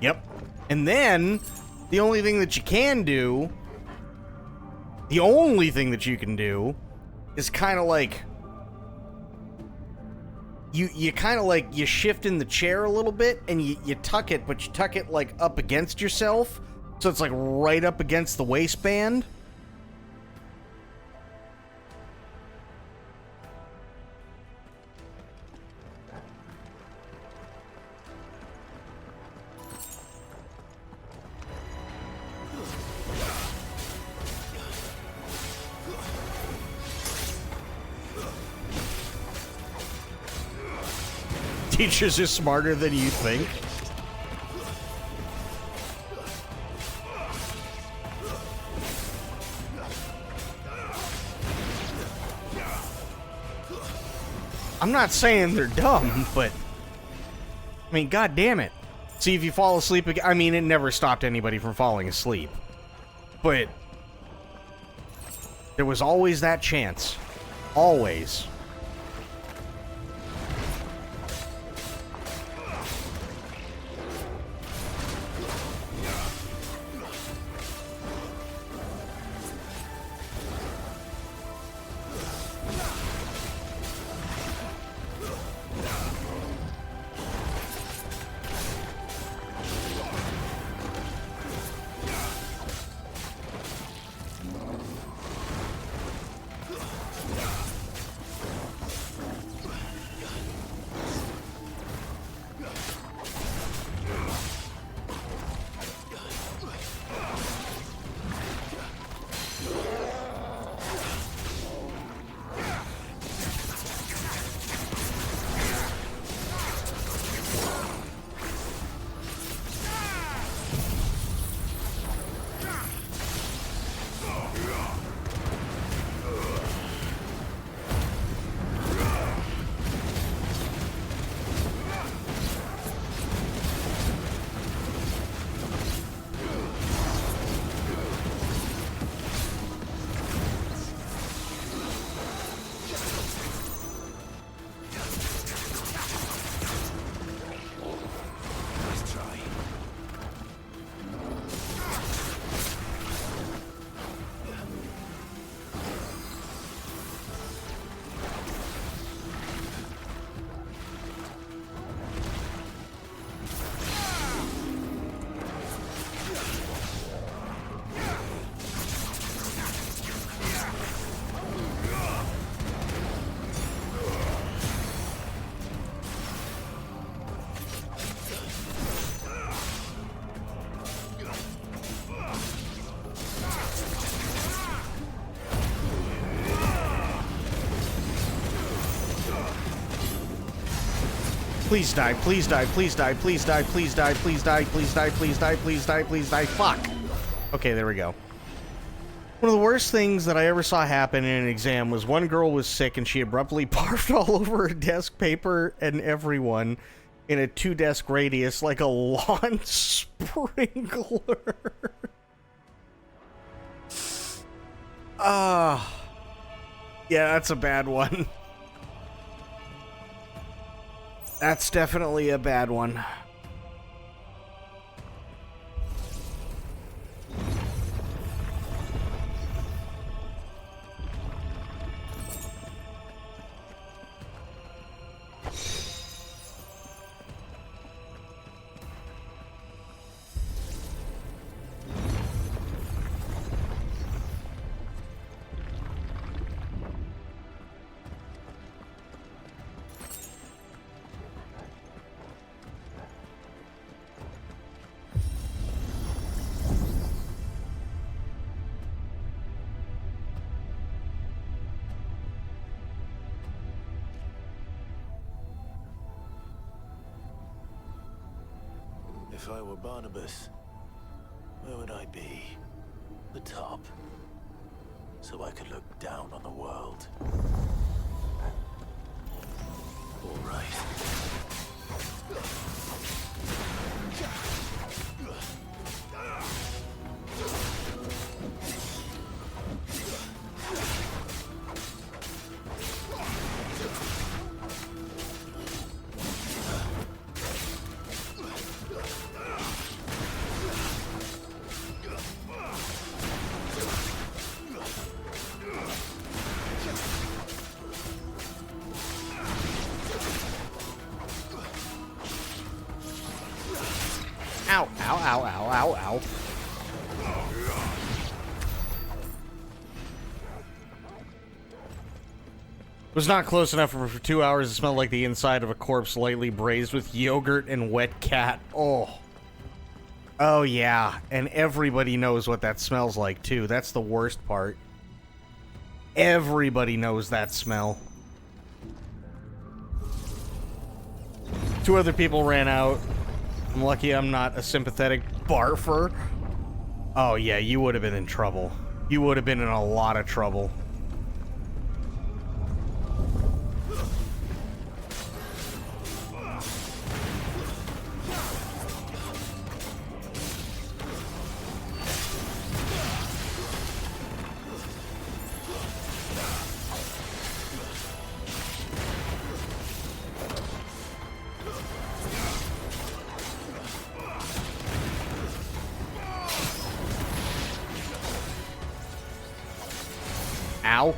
Yep. And then, the only thing that you can do, is kind of like, you kind of like, you shift in the chair a little bit, and you tuck it, but you tuck it like up against yourself, so it's like right up against the waistband. Teachers are smarter than you think. I'm not saying they're dumb, but I mean, god damn it. See, if you fall asleep again, I mean, it never stopped anybody from falling asleep. But there was always that chance. Always. Please die, please die, please die, please die, please die, please die, please die, please die, please die, please die, fuck. Okay, there we go. One of the worst things that I ever saw happen in an exam was one girl was sick and she abruptly barfed all over her desk paper and everyone in a 2-desk radius like a lawn sprinkler. Yeah, that's a bad one. That's definitely a bad one. If I were Barnabas, where would I be? The top. So I could look down on the world. All right. Ow, ow, ow, ow, ow, ow. Was not close enough for 2 hours. It smelled like the inside of a corpse lightly braised with yogurt and wet cat. Oh. Oh, yeah. And everybody knows what that smells like, too. That's the worst part. Everybody knows that smell. 2 other people ran out. I'm lucky I'm not a sympathetic barfer. Oh, yeah, you would have been in trouble. You would have been in a lot of trouble. Ow.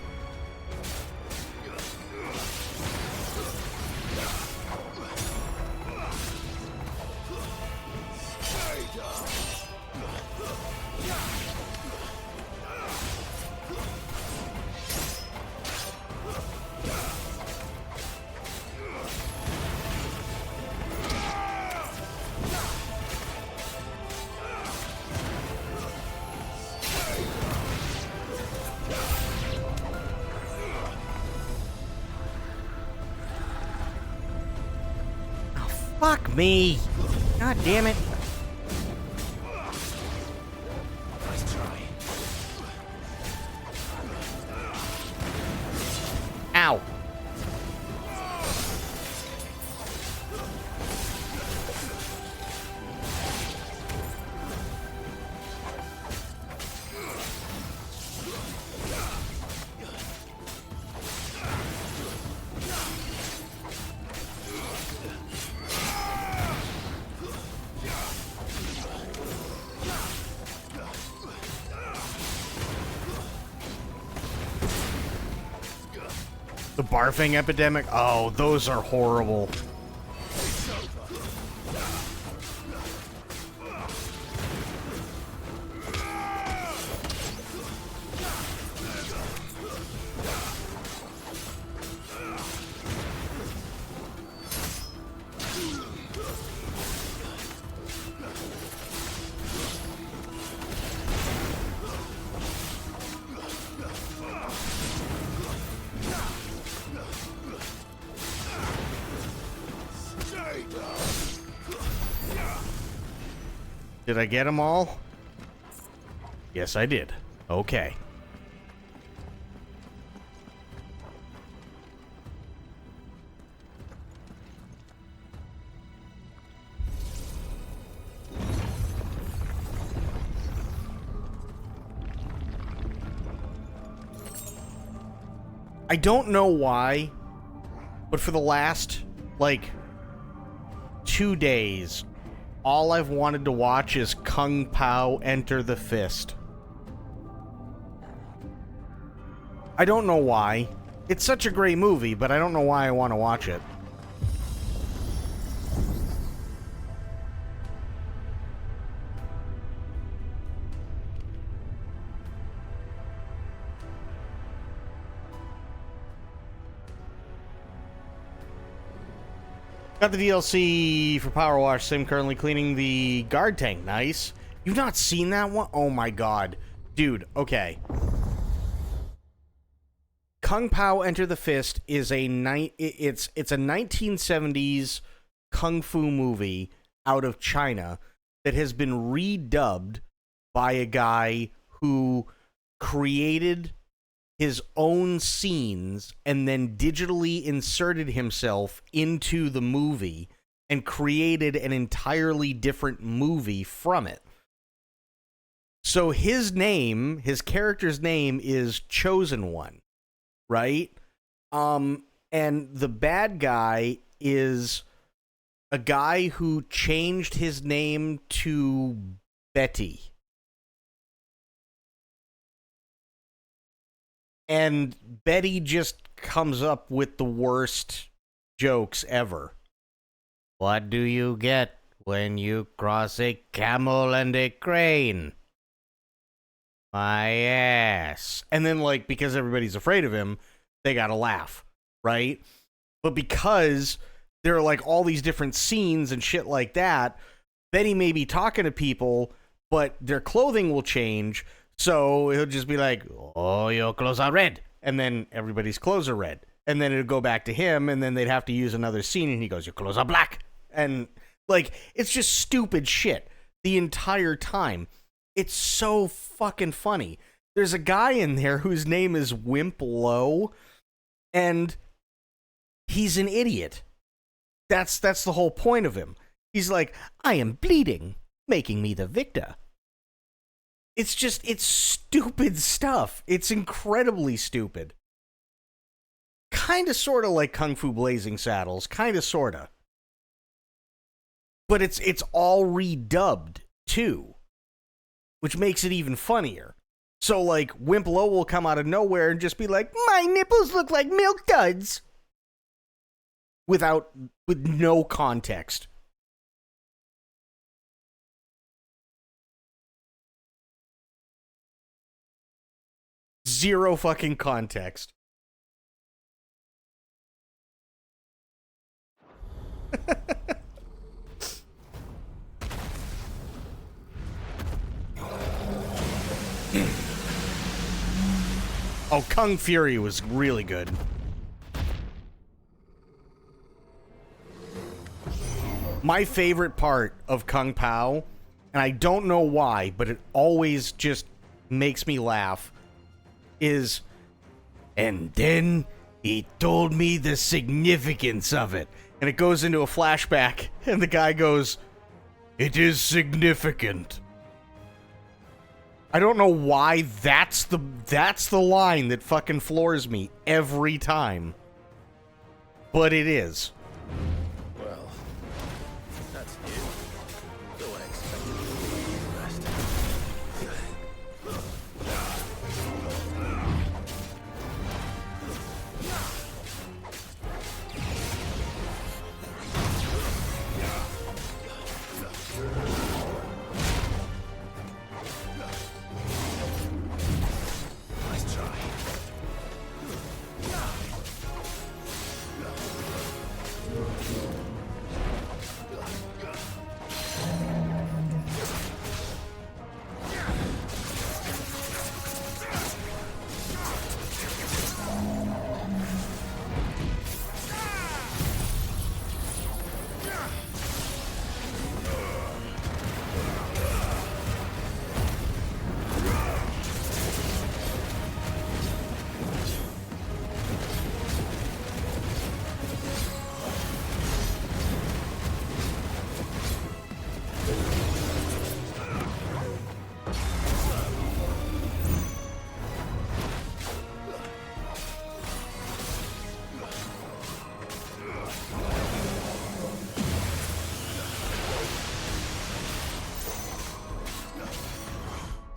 Fuck me. God damn it. Nice try. Ow. The barfing epidemic? Oh, those are horrible. Did I get them all? Yes, I did. Okay. I don't know why, but for the last, like, 2 days, all I've wanted to watch is Kung Pao Enter the Fist. I don't know why. It's such a great movie, but I don't know why I want to watch it. Got the DLC for Power Wash Sim, currently cleaning the guard tank. Nice. You've not seen that one? Oh my god. Dude, okay. Kung Pao Enter the Fist is a it's a 1970s kung fu movie out of China that has been redubbed by a guy who created his own scenes and then digitally inserted himself into the movie and created an entirely different movie from it. So his name, his character's name is Chosen One, right? And the bad guy is a guy who changed his name to Betty. And Betty just comes up with the worst jokes ever. What do you get when you cross a camel and a crane? My ass. And then, like, because everybody's afraid of him, they gotta laugh, right? But because there are, like, all these different scenes and shit like that, Betty may be talking to people, but their clothing will change. So he'll just be like, oh, your clothes are red. And then everybody's clothes are red. And then it'll go back to him, and then they'd have to use another scene, and he goes, your clothes are black. And, like, it's just stupid shit the entire time. It's so fucking funny. There's a guy in there whose name is Wimp Low, and he's an idiot. That's the whole point of him. He's like, I am bleeding, making me the victor. It's stupid stuff. It's incredibly stupid. Kind of, sort of like Kung Fu Blazing Saddles. Kind of, sort of. But it's all redubbed, too. Which makes it even funnier. So, like, Wimp Low will come out of nowhere and just be like, my nipples look like milk duds. With no context. Zero fucking context. Oh, Kung Fury was really good. My favorite part of Kung Pao, and I don't know why, but it always just makes me laugh, is, and then he told me the significance of it. And it goes into a flashback, and the guy goes, it is significant. I don't know why that's the line that fucking floors me every time. But it is. Well, that's new. Though I expected it to be the rest. Nice try.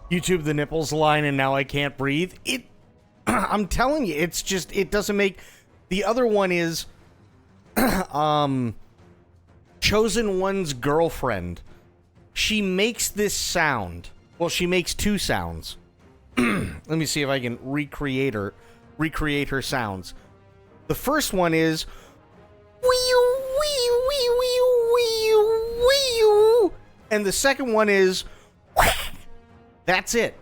YouTube the nipples line and now I can't breathe. I'm telling you, it's just, it doesn't make... The other one is Chosen One's girlfriend. She makes this sound. Well, she makes two sounds. Let me see if I can recreate her sounds. The first one is and the second one is that's it.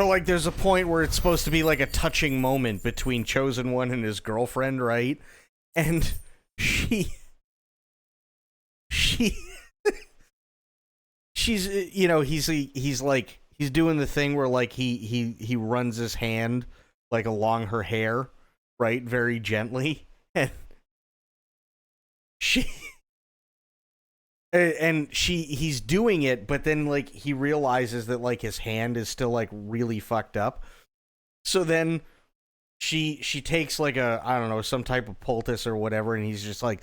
Or like there's a point where it's supposed to be like a touching moment between Chosen One and his girlfriend, right? And she's you know, he's like he's doing the thing where like he runs his hand like along her hair, right, very gently, and he's doing it, but then like he realizes that like his hand is still like really fucked up. So then she takes like a, I don't know, some type of poultice or whatever, and he's just like,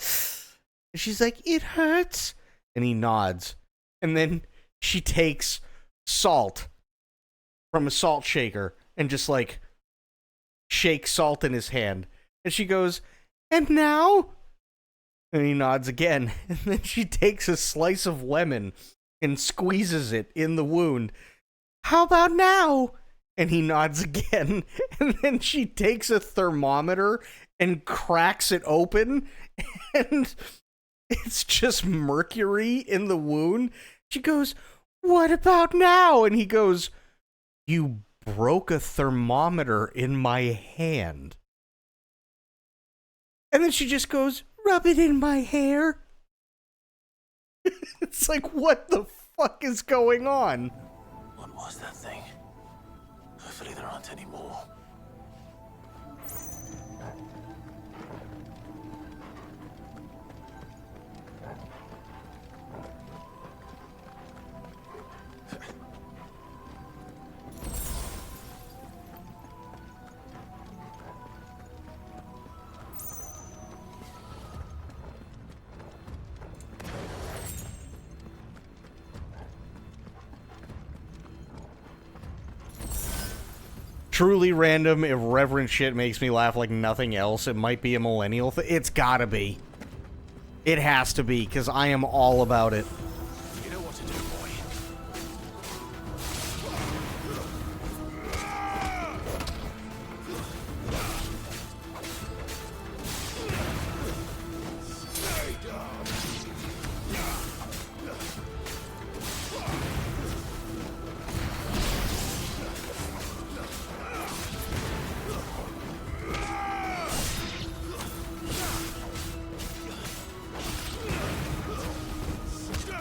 she's like, it hurts, and he nods, and then she takes salt from a salt shaker and just like shakes salt in his hand, and she goes, and now. And he nods again, and then she takes a slice of lemon and squeezes it in the wound. How about now? And he nods again, and then she takes a thermometer and cracks it open, and it's just mercury in the wound. She goes, what about now? And he goes, you broke a thermometer in my hand. And then she just goes, rub it in my hair. It's like, what the fuck is going on? What was that thing? Hopefully there aren't any more. Truly random, irreverent shit makes me laugh like nothing else. It might be a millennial thing. It's gotta be. It has to be, because I am all about it. You know what to do, boy. Stay down.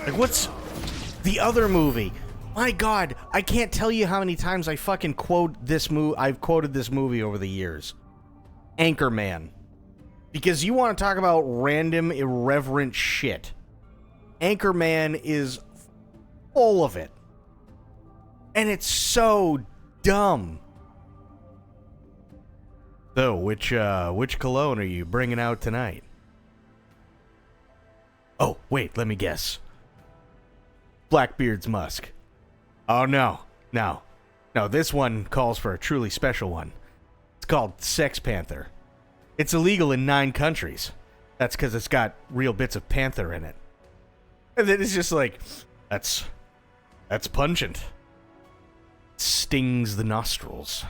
Like, what's the other movie? My God, I can't tell you how many times I fucking quote this movie. I've quoted this movie over the years. Anchorman. Because you want to talk about random, irreverent shit. Anchorman is full of it. And it's so dumb. So, which cologne are you bringing out tonight? Oh, wait, let me guess. Blackbeard's Musk. Oh, no. No, this one calls for a truly special one. It's called Sex Panther. It's illegal in 9 countries. That's because it's got real bits of panther in it. And then it's just like, that's pungent. Stings the nostrils.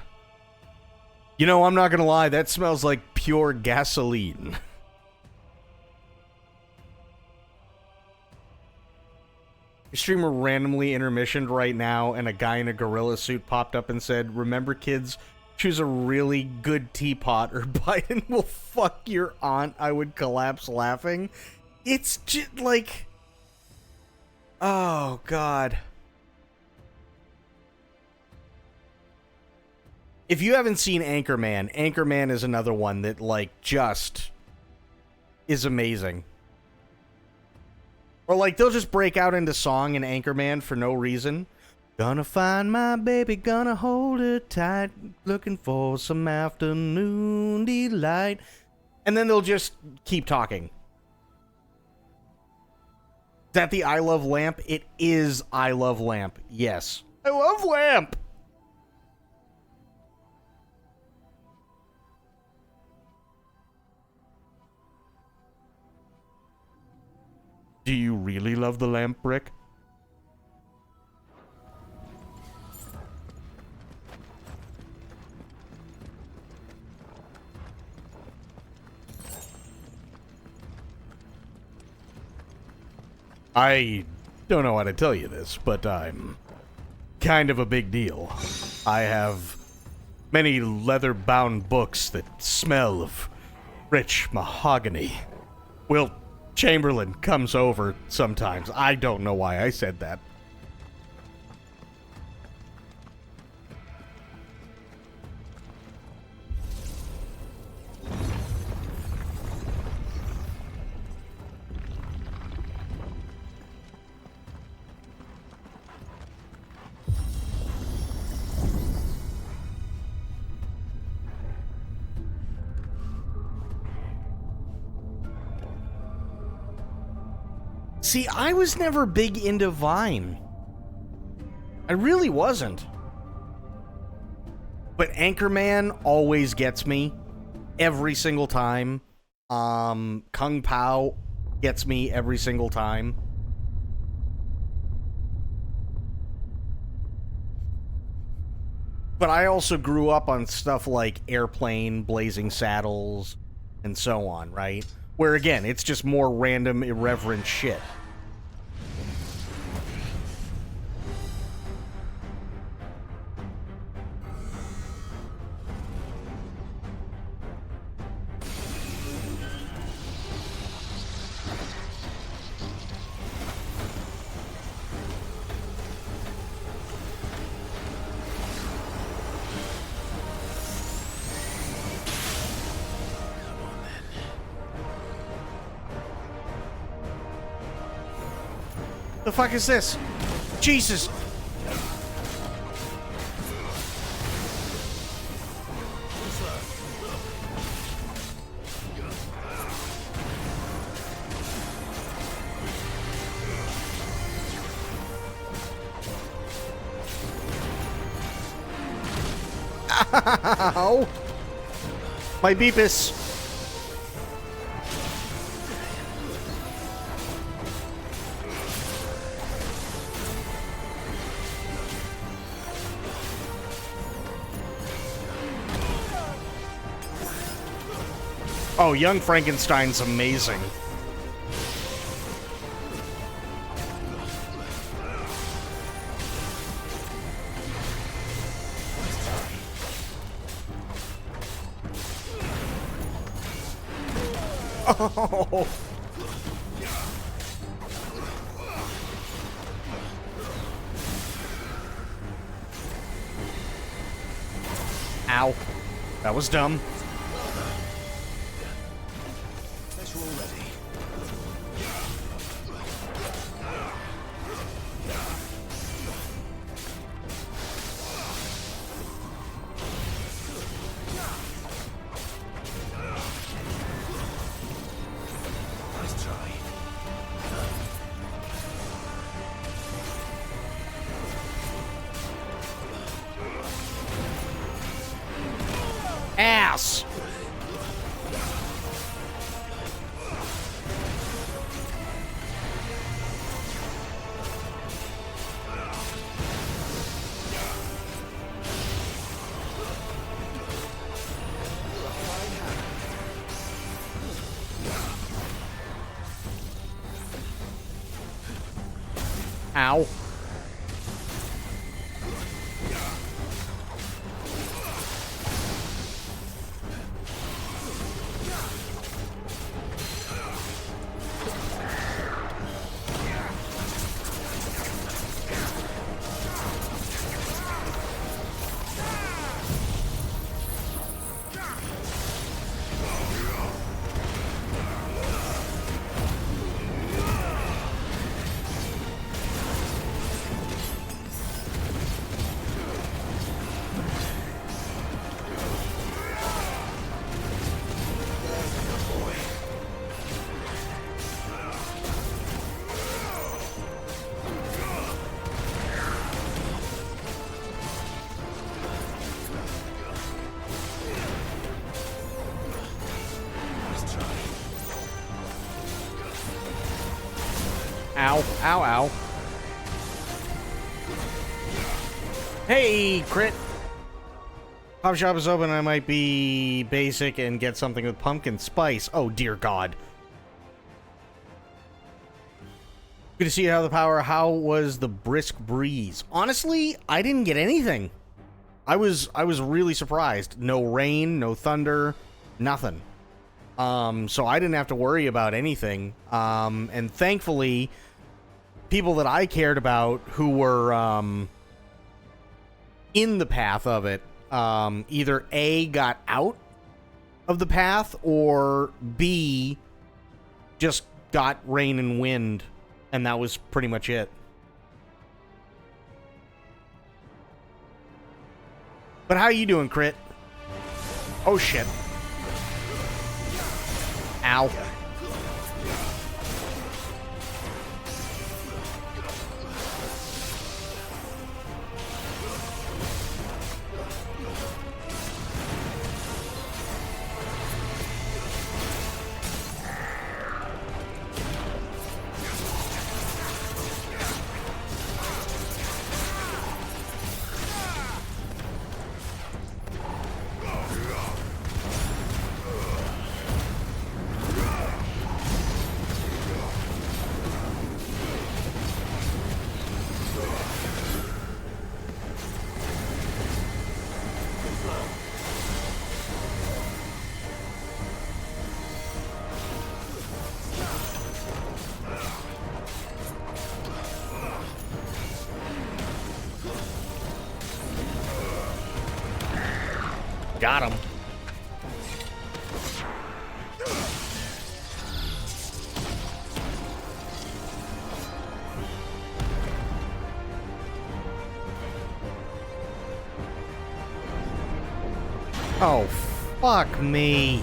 You know, I'm not gonna lie, that smells like pure gasoline. Your streamer randomly intermissioned right now, and a guy in a gorilla suit popped up and said, remember kids, choose a really good teapot or Biden will fuck your aunt. I would collapse laughing. It's just like, oh God. If you haven't seen Anchorman, Anchorman is another one that like just is amazing. Or like they'll just break out into song in Anchorman for no reason. Gonna find my baby, gonna hold her tight, looking for some afternoon delight. And then they'll just keep talking. Is that the I Love Lamp? It is I Love Lamp. Yes. I love Lamp! Do you really love the lamp, Brick? I don't know how to tell you this, but I'm kind of a big deal. I have many leather-bound books that smell of rich mahogany. Wilt Chamberlain comes over sometimes. I don't know why I said that. See, I was never big into Vine. I really wasn't. But Anchorman always gets me. Every single time. Kung Pao gets me every single time. But I also grew up on stuff like Airplane, Blazing Saddles, and so on, right? Where, again, it's just more random, irreverent shit. The fuck is this? Jesus! Ow! My Beepus! Oh, Young Frankenstein's amazing. Oh. Ow. That was dumb. Ass! Ow. Ow, ow, ow. Hey, crit. Pop shop is open. I might be basic and get something with pumpkin spice. Oh, dear God. Good to see you. How the power. How was the brisk breeze? Honestly, I didn't get anything. I was really surprised. No rain, no thunder, nothing. So I didn't have to worry about anything. And thankfully, people that I cared about who were in the path of it, either A, got out of the path, or B, just got rain and wind, and that was pretty much it. But how you doing, Crit? Oh, shit. Ow. Got him. Oh, fuck me.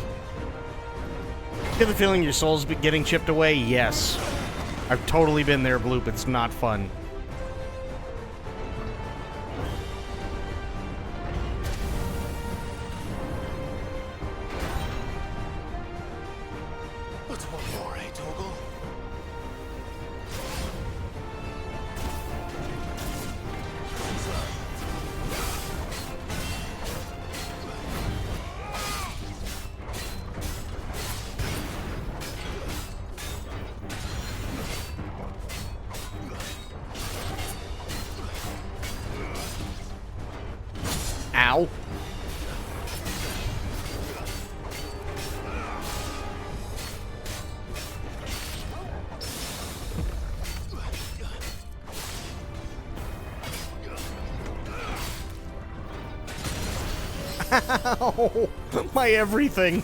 Get the feeling your soul's getting chipped away? Yes. I've totally been there, Bloop. It's not fun. Ow. Ow. My everything.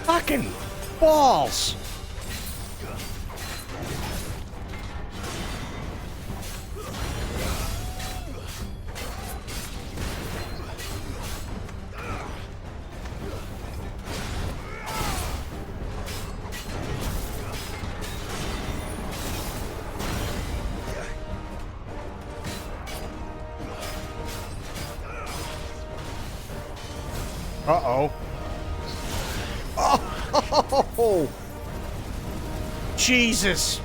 Fucking balls! Uh-oh. Oh, Jesus.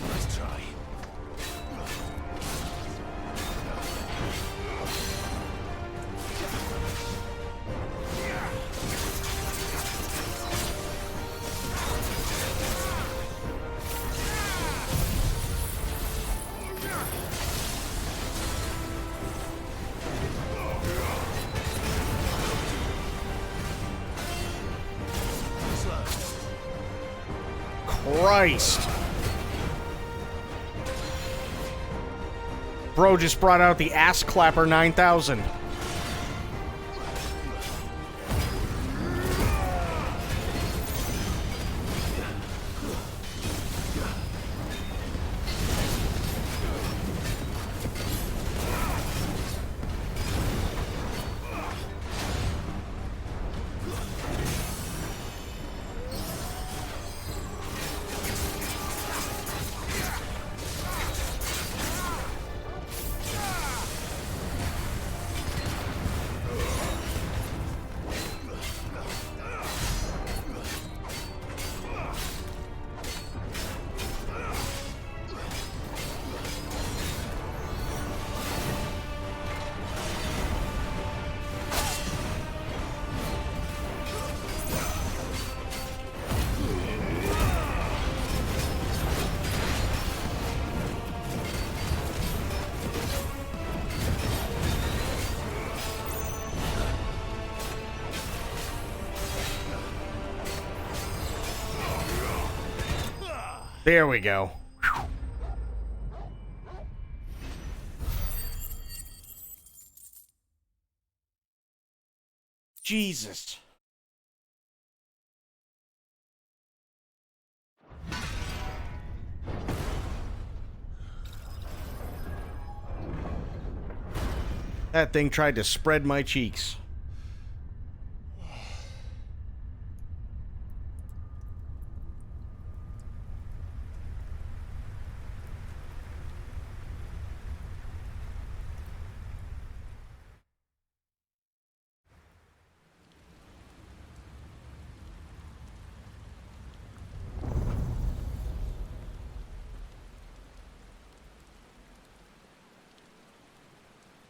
Nice try. Christ. Bro just brought out the Ass Clapper 9000. There we go. Jesus. That thing tried to spread my cheeks.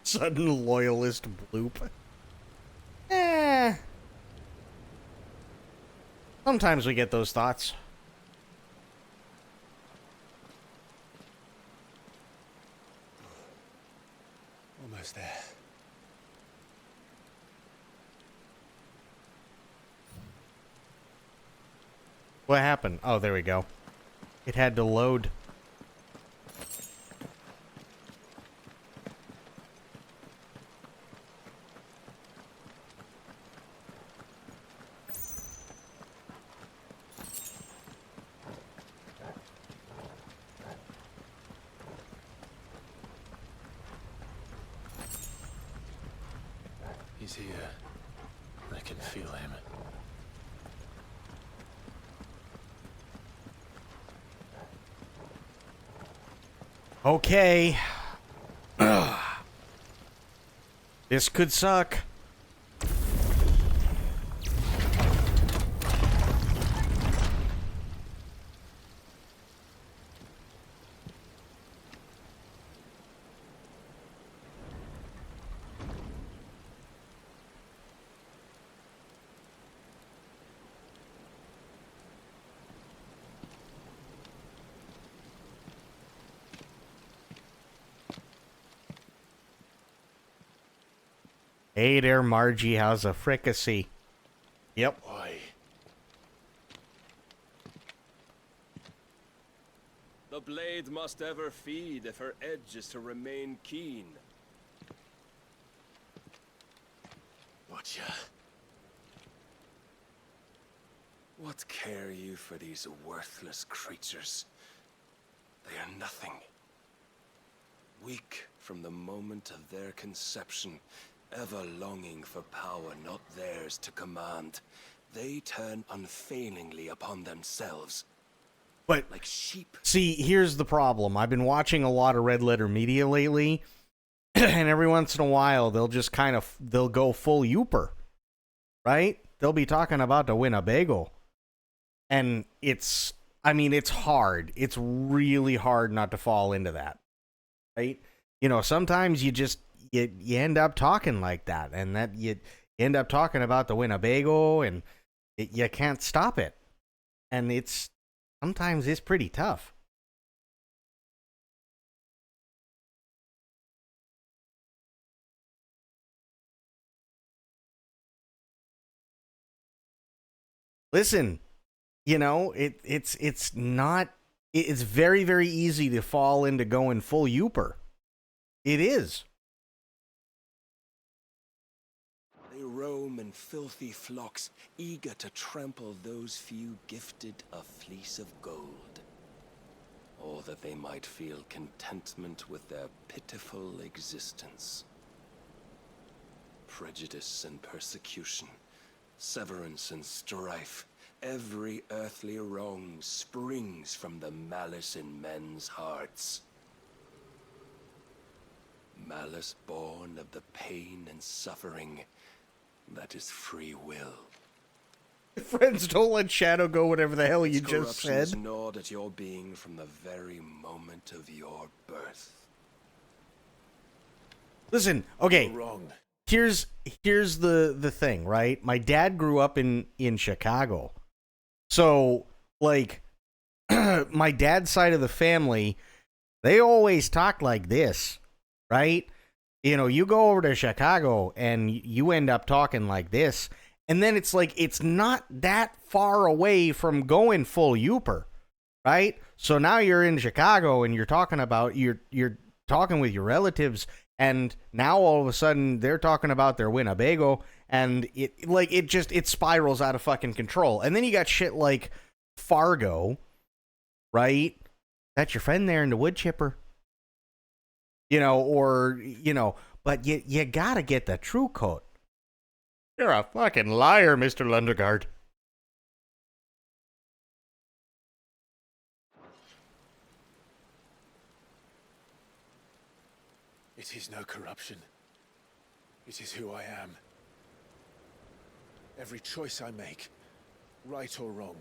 Sudden loyalist bloop. Sometimes we get those thoughts. Almost there. What happened? Oh, there we go. It had to load. He's here. I can feel him. Okay. This could suck. Hey there, Margie. How's a fricassee? Yep. Why? The blade must ever feed if her edge is to remain keen. Watcha. What care you for these worthless creatures? They are nothing. Weak from the moment of their conception, ever longing for power not theirs to command, they turn unfailingly upon themselves. But like sheep. See, here's the problem. I've been watching a lot of Red Letter Media lately, and every once in a while they'll just they'll go full Youper, right? They'll be talking about the Winnebago, and it's hard. It's really hard not to fall into that, right? You know, sometimes you end up talking like that, and that you end up talking about the Winnebago, and you can't stop it, and sometimes it's pretty tough. Listen, you know, it's very, very easy to fall into going full Youper. It is. They roam in filthy flocks, eager to trample those few gifted a fleece of gold. Or that they might feel contentment with their pitiful existence. Prejudice and persecution, severance and strife, every earthly wrong springs from the malice in men's hearts. Malice born of the pain and suffering that is free will. Friends, don't let Shadow go whatever the hell you Its just corruption said. is gnawed at your being from the very moment of your birth. Listen, okay. You're wrong. Here's the thing, right? My dad grew up in Chicago. So, like, my dad's side of the family, they always talk like this, right? You know, you go over to Chicago and you end up talking like this. And then it's like, it's not that far away from going full Youper, right? So now you're in Chicago and you're talking about you're talking with your relatives, and now all of a sudden they're talking about their Winnebago, and it spirals out of fucking control. And then you got shit like Fargo, right? That's your friend there in the wood chipper. But you gotta get the true coat. You're a fucking liar, Mr. Lundegaard. It is no corruption. It is who I am. Every choice I make, right or wrong,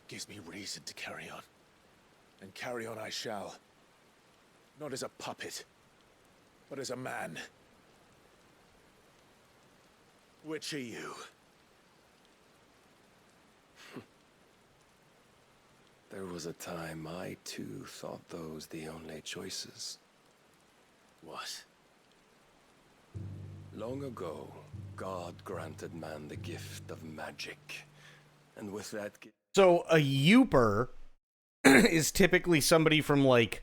gives me reason to carry on. And carry on I shall. Not as a puppet, but as a man. Which are you? There was a time I too thought those the only choices. What? Long ago, God granted man the gift of magic. And with that gift... So a Youper is typically somebody from, like,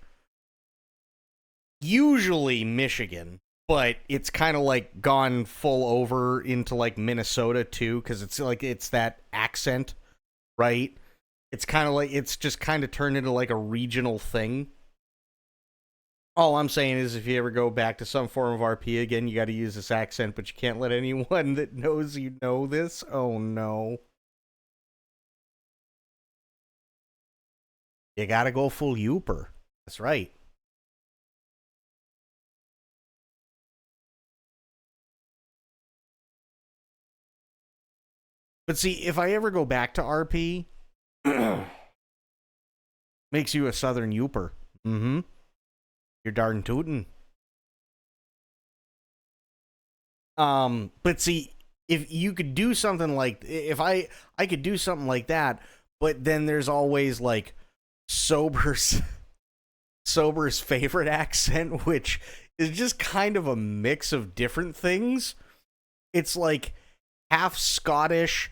usually Michigan, but it's kind of like gone full over into like Minnesota too, because it's that accent, right? It's kind of like, it's just kind of turned into like a regional thing. All I'm saying is if you ever go back to some form of RP again, you got to use this accent, but you can't let anyone that knows you know this. Oh no. You got to go full Youper. That's right. But see, if I ever go back to RP, makes you a Southern Youper. Mm-hmm. You're darn tootin'. But see, if you could do something like, if I could do something like that, but then there's always like Sober's favorite accent, which is just kind of a mix of different things. It's like half Scottish,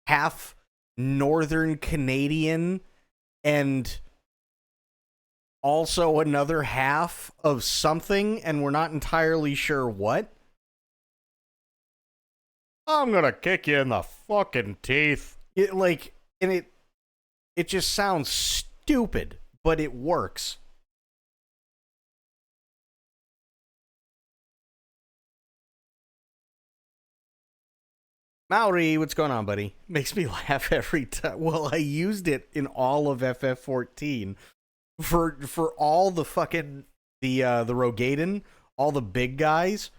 half Northern Canadian, and also another half of something, and we're not entirely sure what. I'm gonna kick you in the fucking teeth. It just sounds stupid, but it works. Maori, what's going on, buddy? Makes me laugh every time. Well, I used it in all of FF14 for all the fucking the Rogaden, all the big guys.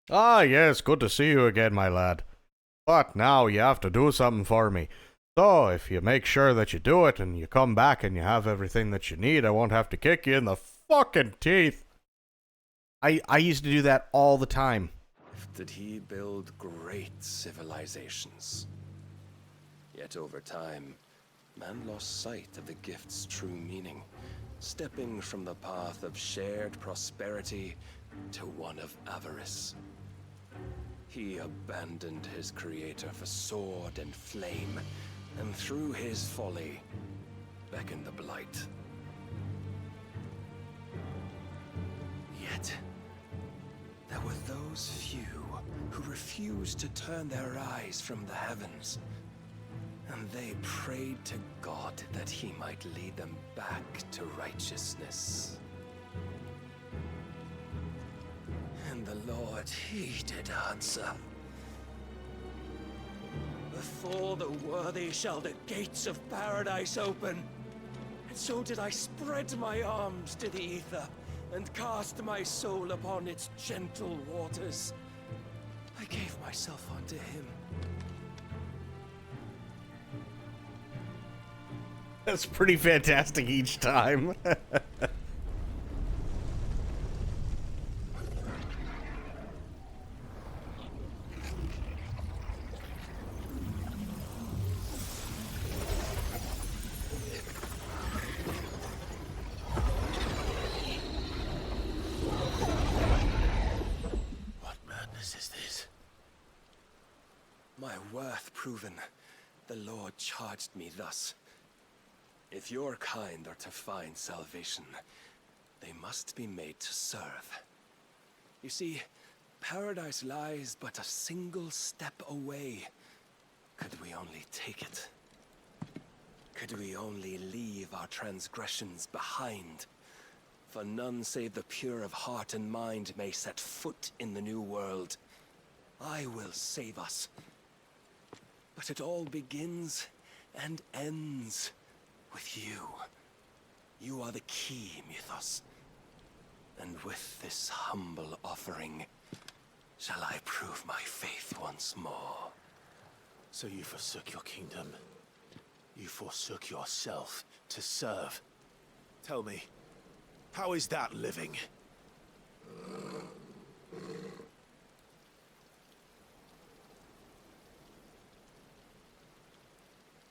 Ah, yes, good to see you again, my lad. But now you have to do something for me. So if you make sure that you do it and you come back and you have everything that you need, I won't have to kick you in the fucking teeth. I used to do that all the time. Did he build great civilizations? Yet over time, man lost sight of the gift's true meaning, stepping from the path of shared prosperity to one of avarice. He abandoned his creator for sword and flame, and through his folly, beckoned the blight. Yet, there were those few who refused to turn their eyes from the heavens, and they prayed to God that he might lead them back to righteousness. And the Lord, he did answer. Before the worthy shall the gates of paradise open. And so did I spread my arms to the ether, and cast my soul upon its gentle waters. I gave myself unto him. That's pretty fantastic each time. My worth proven, the Lord charged me thus, If your kind are to find salvation, they must be made to serve. You see, paradise lies but a single step away. Could we only take it? Could we only leave our transgressions behind? For none save the pure of heart and mind may set foot in the new world. I will save us. But it all begins and ends with you. You are the key, Mythos. And with this humble offering, shall I prove my faith once more. So you forsook your kingdom. You forsook yourself to serve. Tell me, how is that living?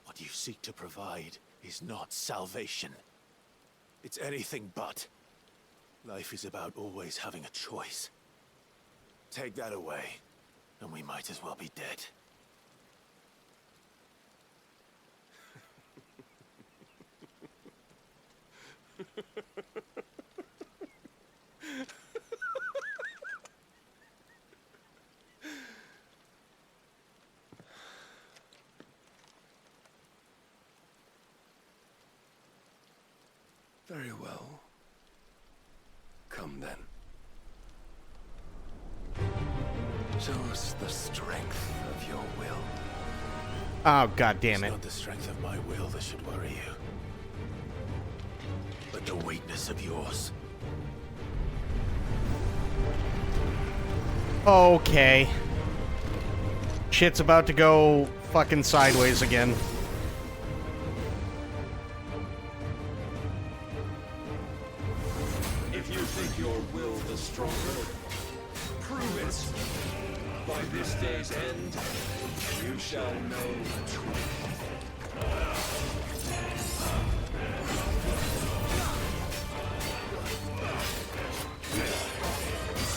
What you seek to provide is not salvation. It's anything but. Life is about always having a choice. Take that away, and we might as well be dead. Very well. Come then. Show us the strength of your will. Oh, God damn it. It's not the strength of my will that should worry you, but the weakness of yours. Okay. Shit's about to go fucking sideways again. If you think your will the stronger, prove it. By this day's end, you shall know the truth.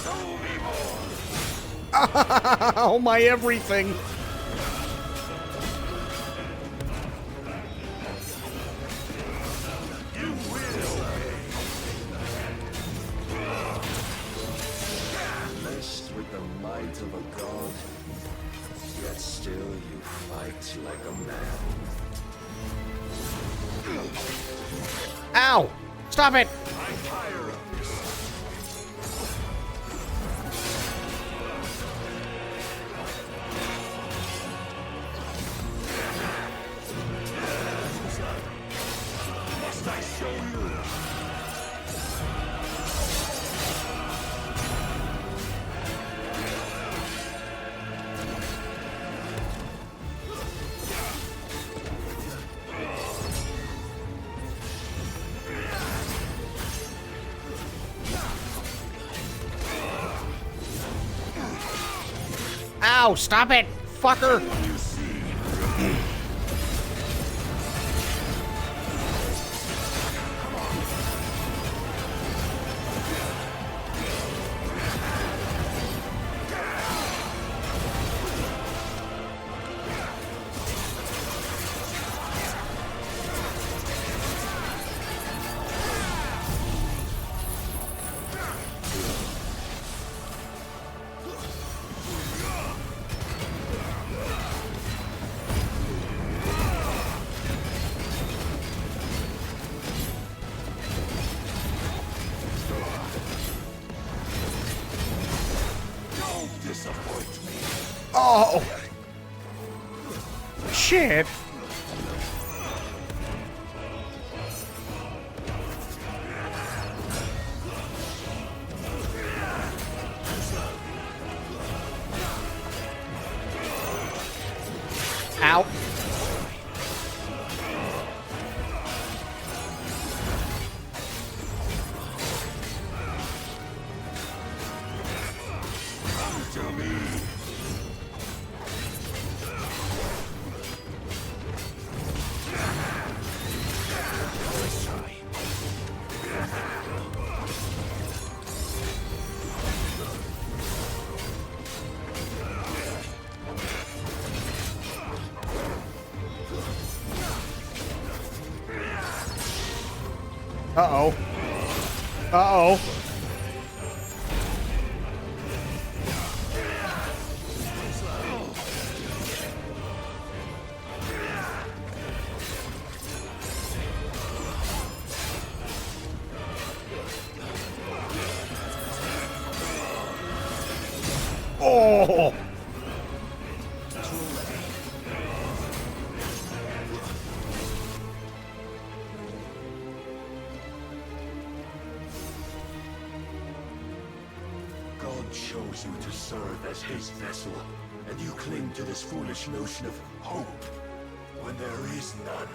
Show me more. Oh, my everything. Blessed with the might of a god, yet still you fight like a man. Ow! Stop it! I tire of this. Must I show you? Ow! Stop it! Fucker! Oh! Shit! Ow. Uh-oh. Uh-oh. Oh! God chose you to serve as his vessel, and you cling to this foolish notion of hope when there is none.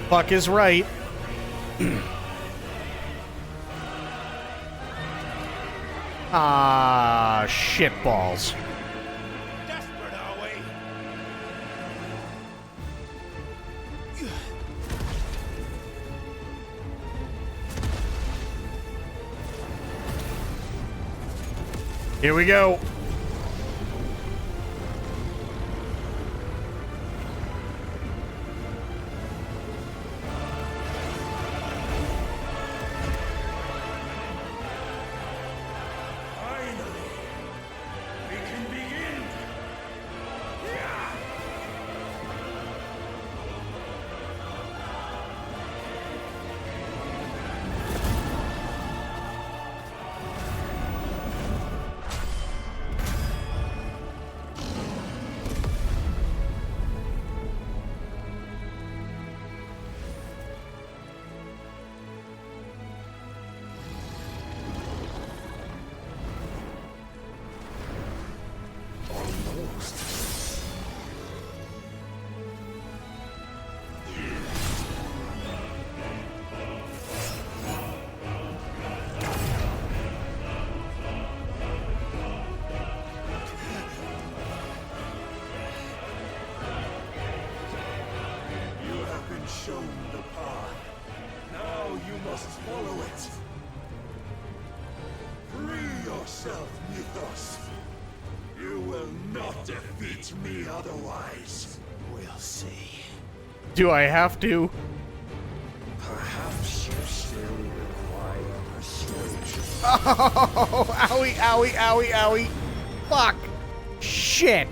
Fuck is right. Ah, shitballs. Desperate, are we? Here we go. Shown the path. Now you must follow it. Free yourself, Mythos. You will not defeat me otherwise. We'll see. Do I have to? Perhaps you still require persuasion. Oh, owie, owie, owie, owie. Fuck. Shit.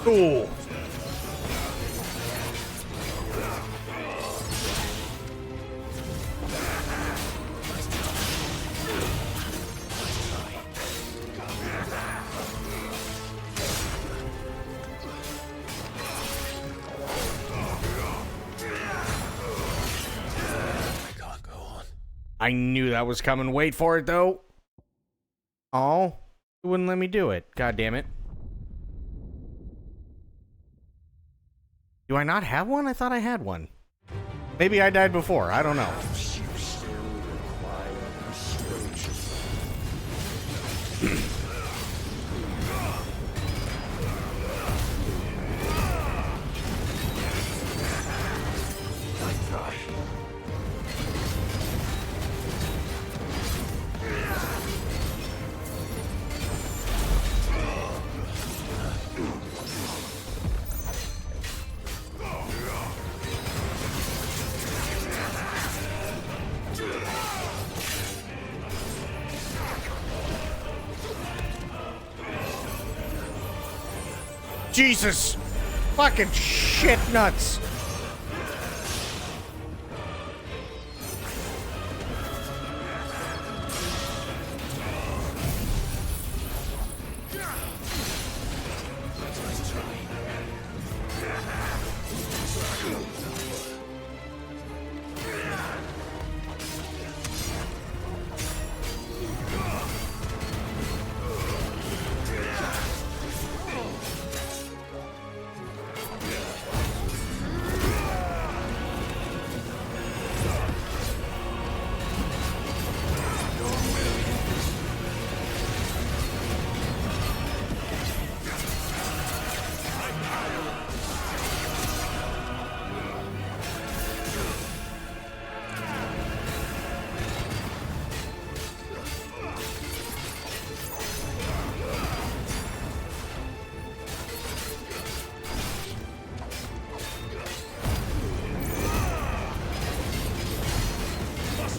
Cool. I knew that was coming. Wait for it, though. Oh, it wouldn't let me do it. God damn it. Do I not have one? I thought I had one. Maybe I died before. I don't know. Jesus! Fucking shit nuts!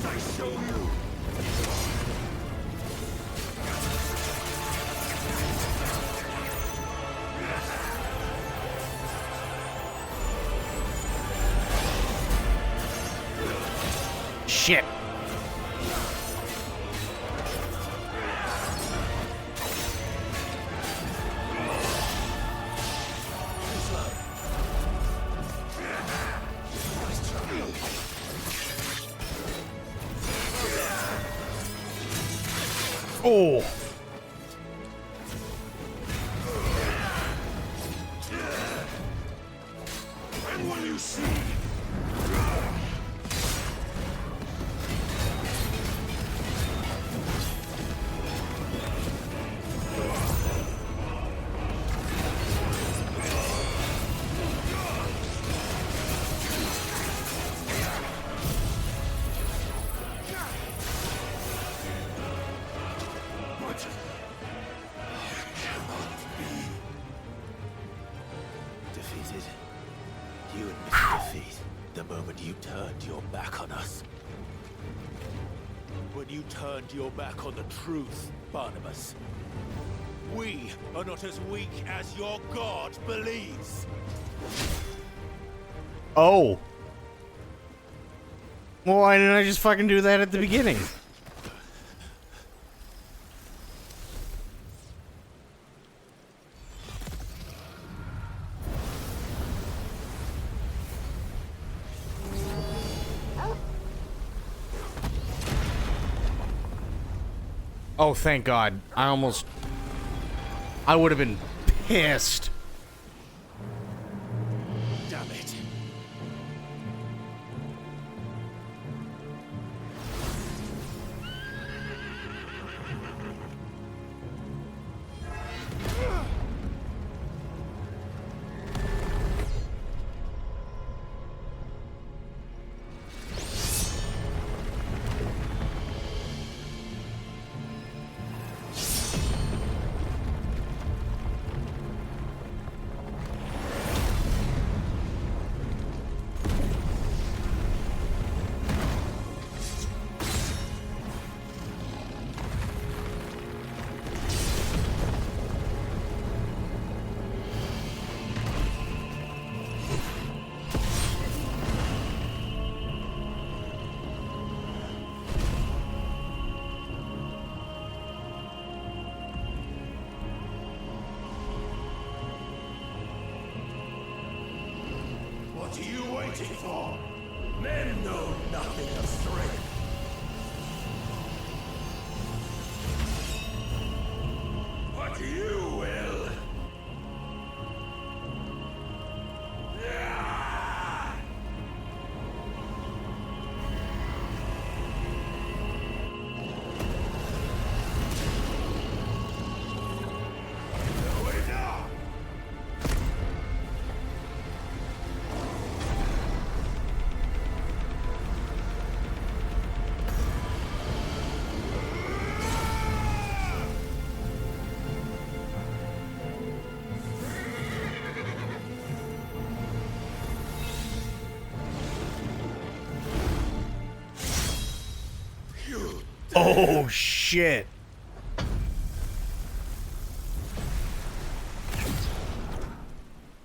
Must I show you? Shit. Oh. And will you see? Defeated. You admitted defeat the moment you turned your back on us. When you turned your back on the truth, Barnabas. We are not as weak as your god believes. Oh. Well, why didn't I just fucking do that at the beginning? Oh, thank God. I would have been pissed. Damn it. What are you waiting for? Men know nothing of strength. But you will. Oh, shit.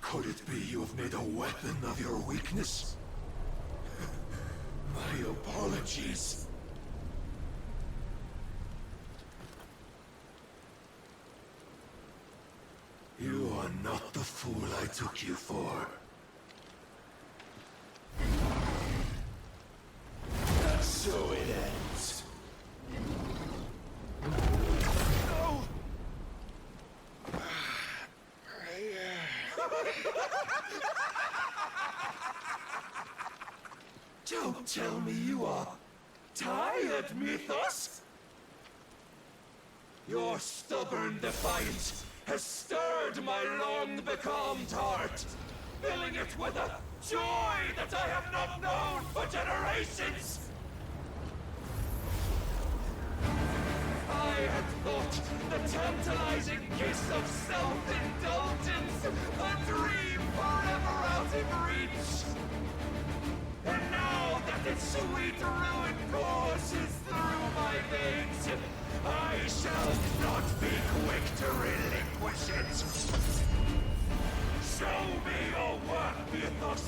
Could it be you have made a weapon of your weakness? My apologies. You are not the fool I took you for. And so it ends. No! Don't tell me you are tired, Mythos! Your stubborn defiance has stirred my long-becalmed heart, filling it with a joy that I have not known for generations! I had thought the tantalizing kiss of self-indulgence a dream forever out of reach. And now that its sweet ruin courses through my veins. I shall not be quick to relinquish it. Show me your work, Mythos,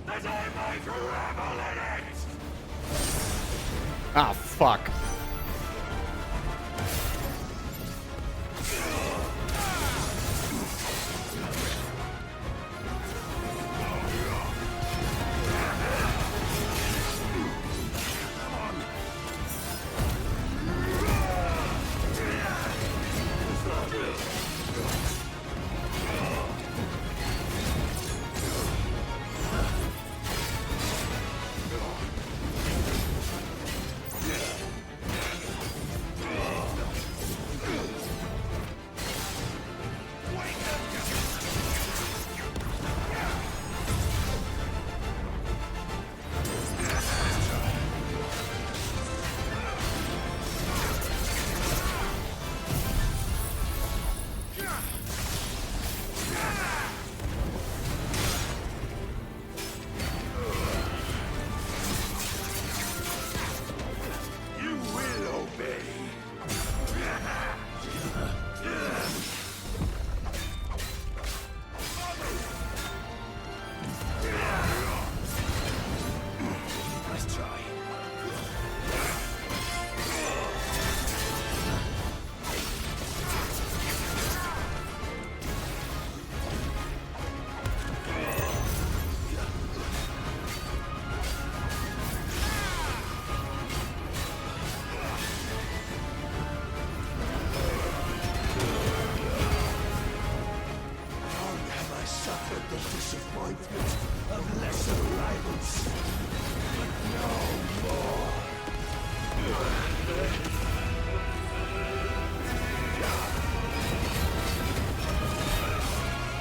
that I might revel in it! Ah, fuck.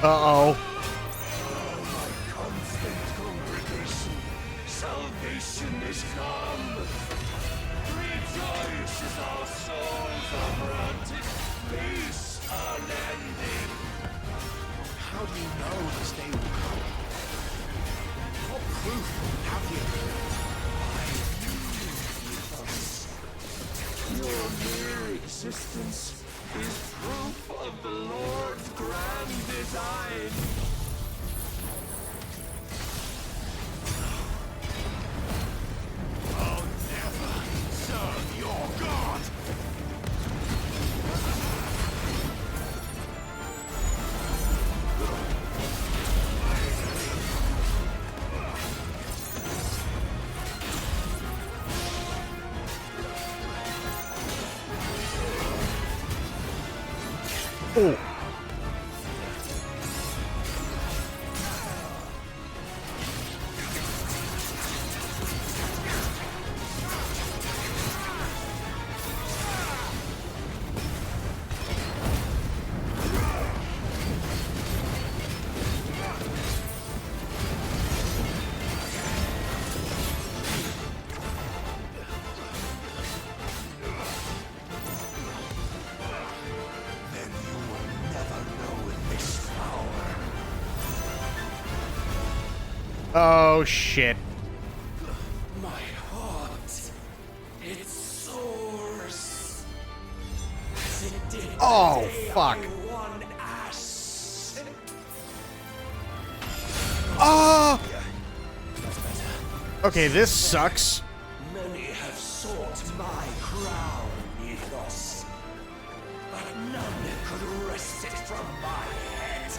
Uh-oh. Salvation is come. Rejoice as our souls are granted peace unending. How do you know this day will come? What proof have you? Your mere existence is proof of the Lord's grand design. I'll never serve your God! Oh. Oh, shit. My heart, it soars. As it did the Oh, day fuck. I won Ash. Ah! Okay, this sucks. Many have sought my crown, Mythos, but none could wrest it from my head.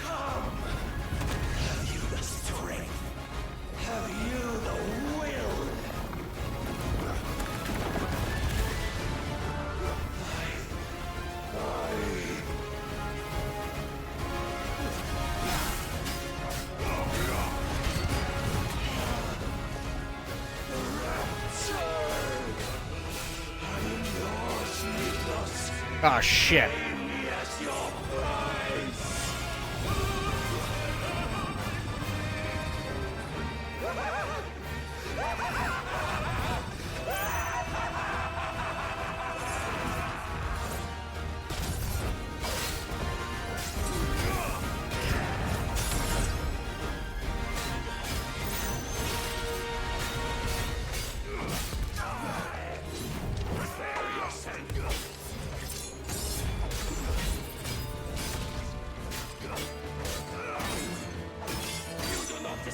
Come! Have you the strength? Have you the will? Ah, shit.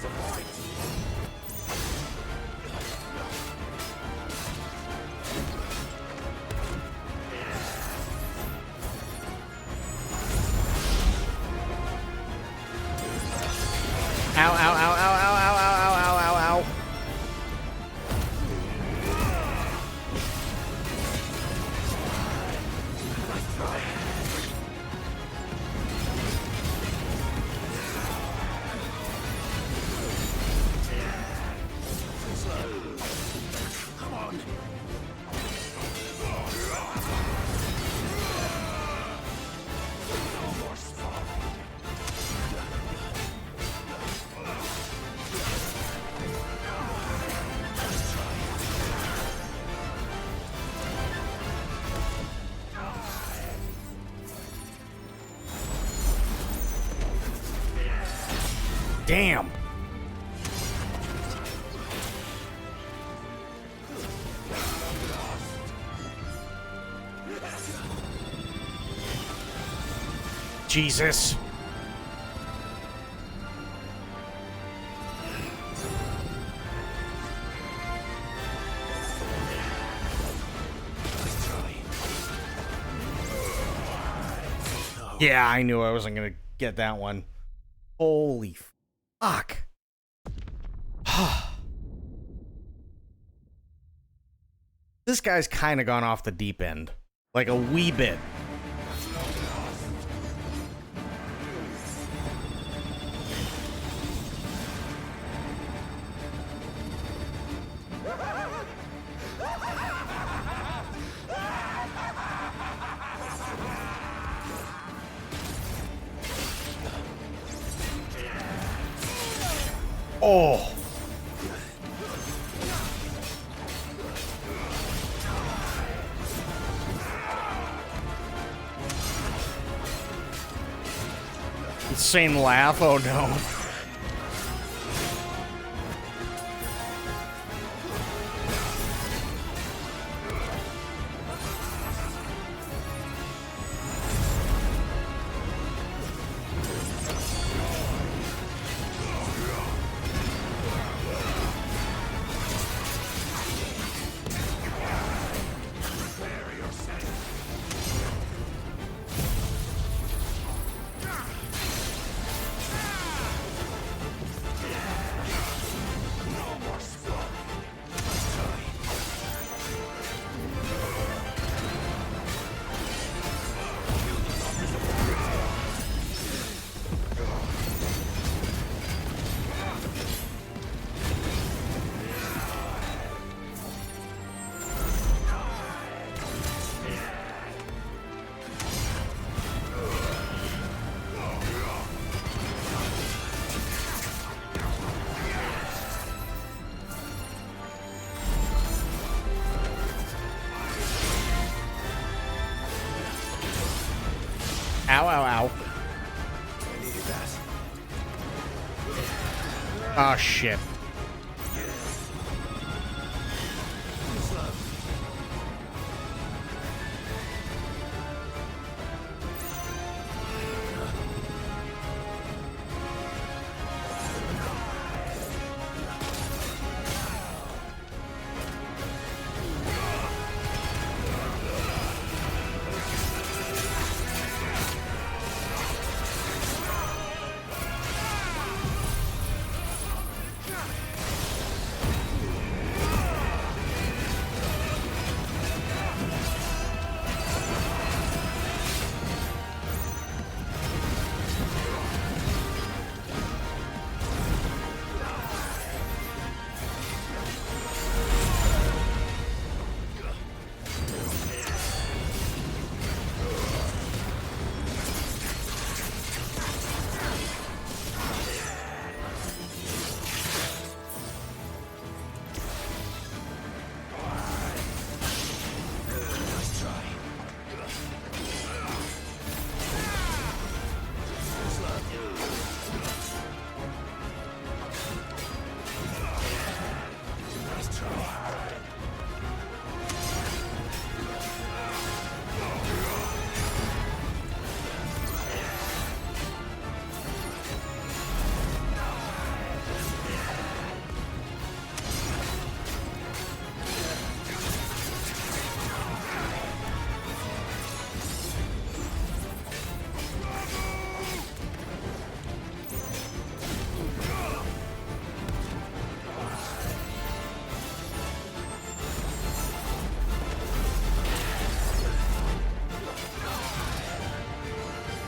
Ow, ow, ow, ow, ow, ow, ow, ow, ow, ow. Come on. No more spot. Damn. Jesus. Yeah, I knew I wasn't gonna get that one. Holy fuck. This guy's kind of gone off the deep end. Like a wee bit. Oh. Insane laugh. Oh no. Ow, ow, ow. I needed that. Oh, shit.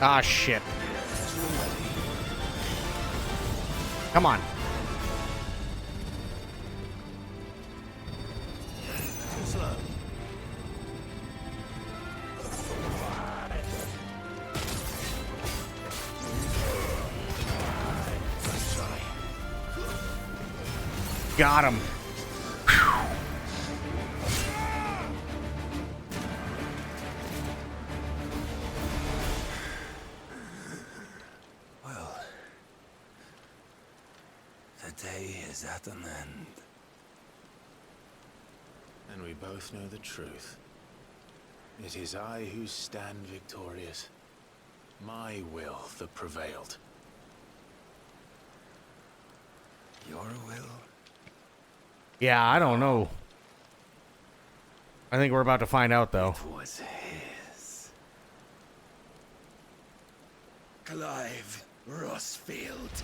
Ah, shit. Come on. Too slow. Let's try. Got him. Well, the day is at an end. And we both know the truth. It is I who stand victorious. My will that prevailed. Your will? Yeah, I don't know. I think we're about to find out, though. It was his. Clive Rossfield.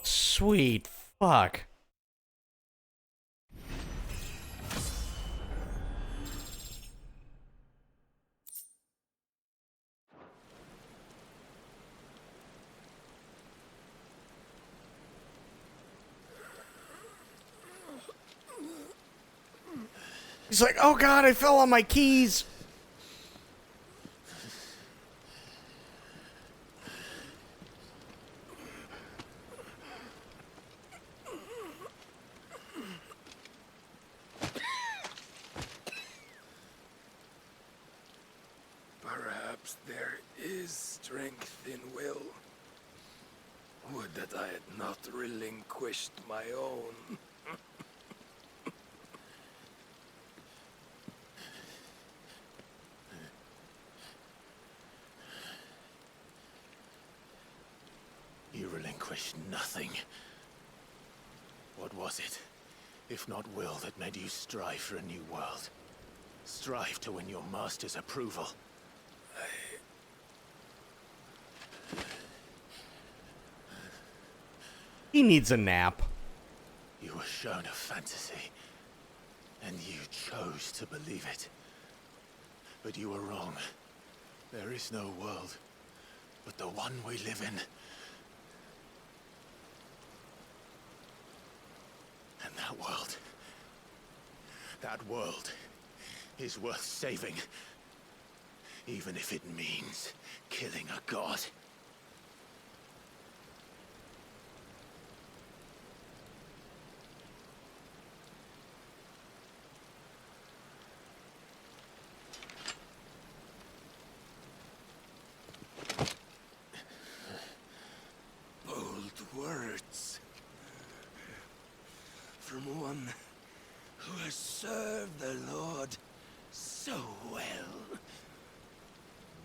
Sweet fuck. He's like, oh god, I fell on my keys. Perhaps there is strength in will. Would that I had not relinquished my own. You relinquished nothing. What was it, if not will, that made you strive for a new world? Strive to win your master's approval. He needs a nap. You were shown a fantasy, and you chose to believe it. But you were wrong. There is no world, but the one we live in. And that world is worth saving, even if it means killing a god. Bold words. From one who has served the Lord so well.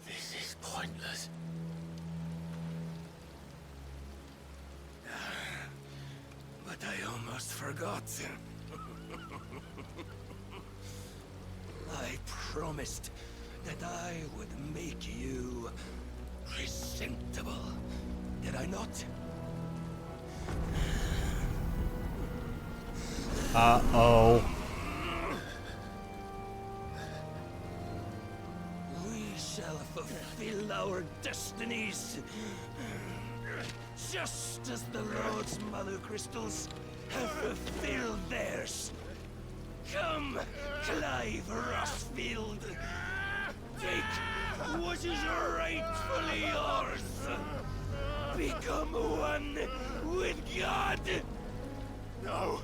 This is pointless. But I almost forgot. I promised that I would make you presentable. Did I not? Uh-oh. We shall fulfill our destinies. Just as the Lord's Mother Crystals have fulfilled theirs. Come, Clive Rossfield. Take what is rightfully yours. Become one with God. No.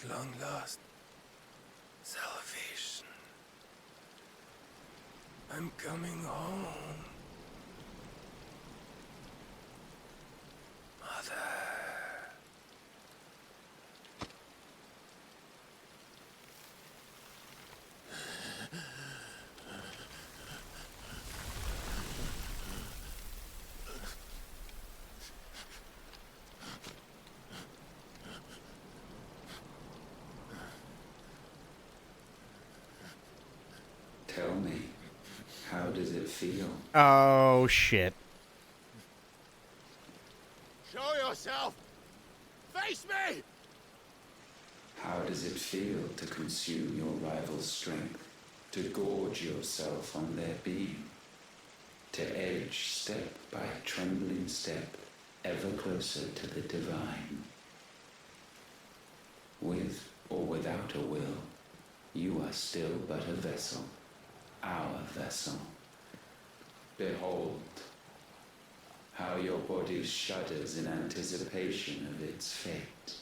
At long last, salvation. I'm coming home. Mother. Tell me, how does it feel? Oh, shit. Show yourself! Face me! How does it feel to consume your rival's strength? To gorge yourself on their beam? To edge step by trembling step ever closer to the divine? With or without a will, you are still but a vessel. Our vessel. Behold, how your body shudders in anticipation of its fate.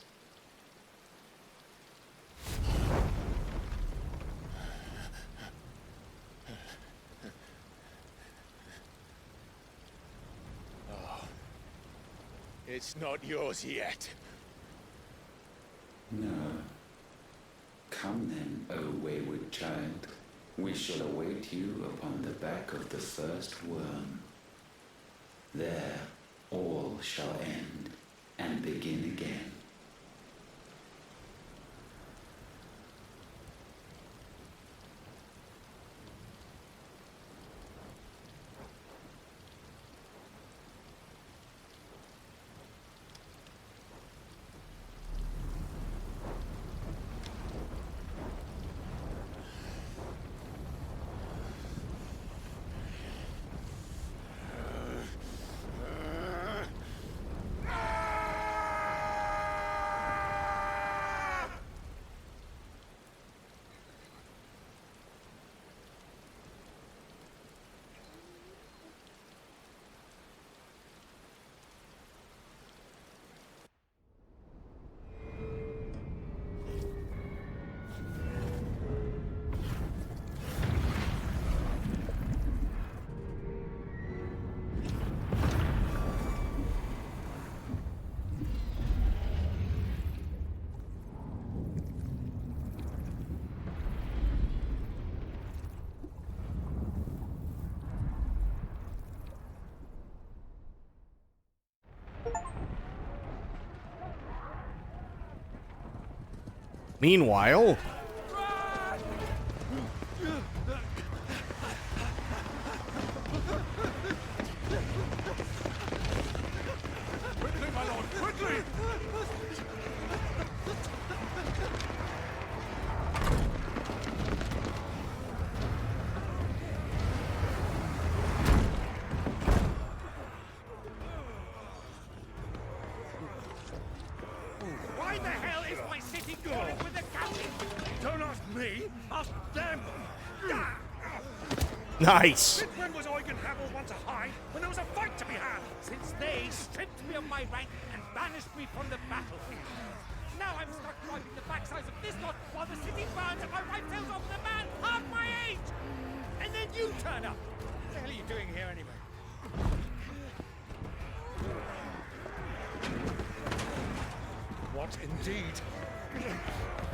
Oh, it's not yours yet. No. Come then, O wayward child. We shall await you upon the back of the first worm. There all shall end and begin again. Meanwhile, Quickly, my lord, quickly! Why the hell is my city calling with the captain? Don't ask me, ask them! nice. Since when was Eugen Havel want to hide when there was a fight to be had? Since they stripped me of my rank and banished me from the battlefield. Now I'm stuck driving the backsides of this lot while the city burns and my wife tells off the man half my age! And then you turn up! What the hell are you doing here anyway? What indeed?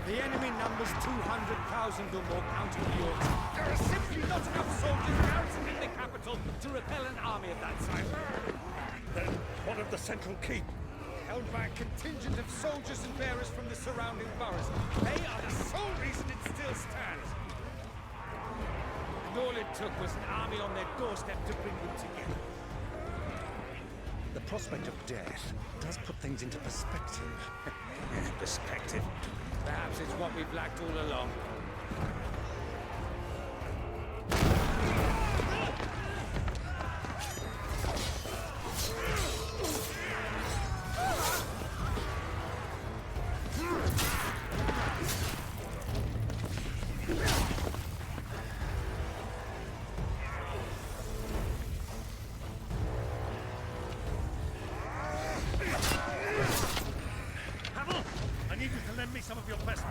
The enemy numbers 200,000 or more counting yours. There are simply not enough soldiers garrisoned in the capital to repel an army of that size. Then what of the central keep? Held by a contingent of soldiers and bearers from the surrounding boroughs. They are the sole reason it still stands. And all it took was an army on their doorstep to bring them together. The prospect of death does put things into perspective. Perspective. Perhaps it's what we've lacked all along. Havel, I need you to lend me some of your best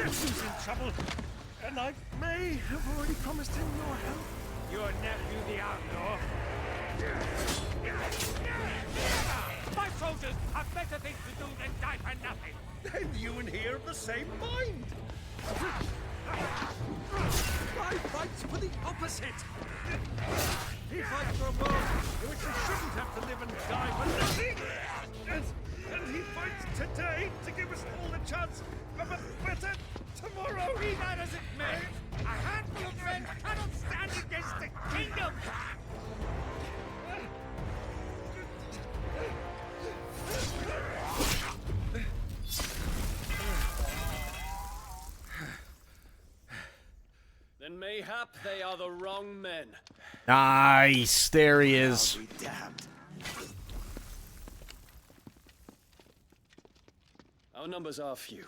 nephew's in trouble, and I may have already promised him your help. Your nephew, the outlaw? My soldiers have better things to do than die for nothing. Then you and he are of the same mind. My fight's for the opposite. He fights for a world in which he shouldn't have to live and die for nothing. And he fights today to give us all a chance of a better tomorrow. Be that as it may, a handful of men cannot stand against the kingdom. Then mayhap they are the wrong men. Nice. There he is. I'll be damned. Our numbers are few,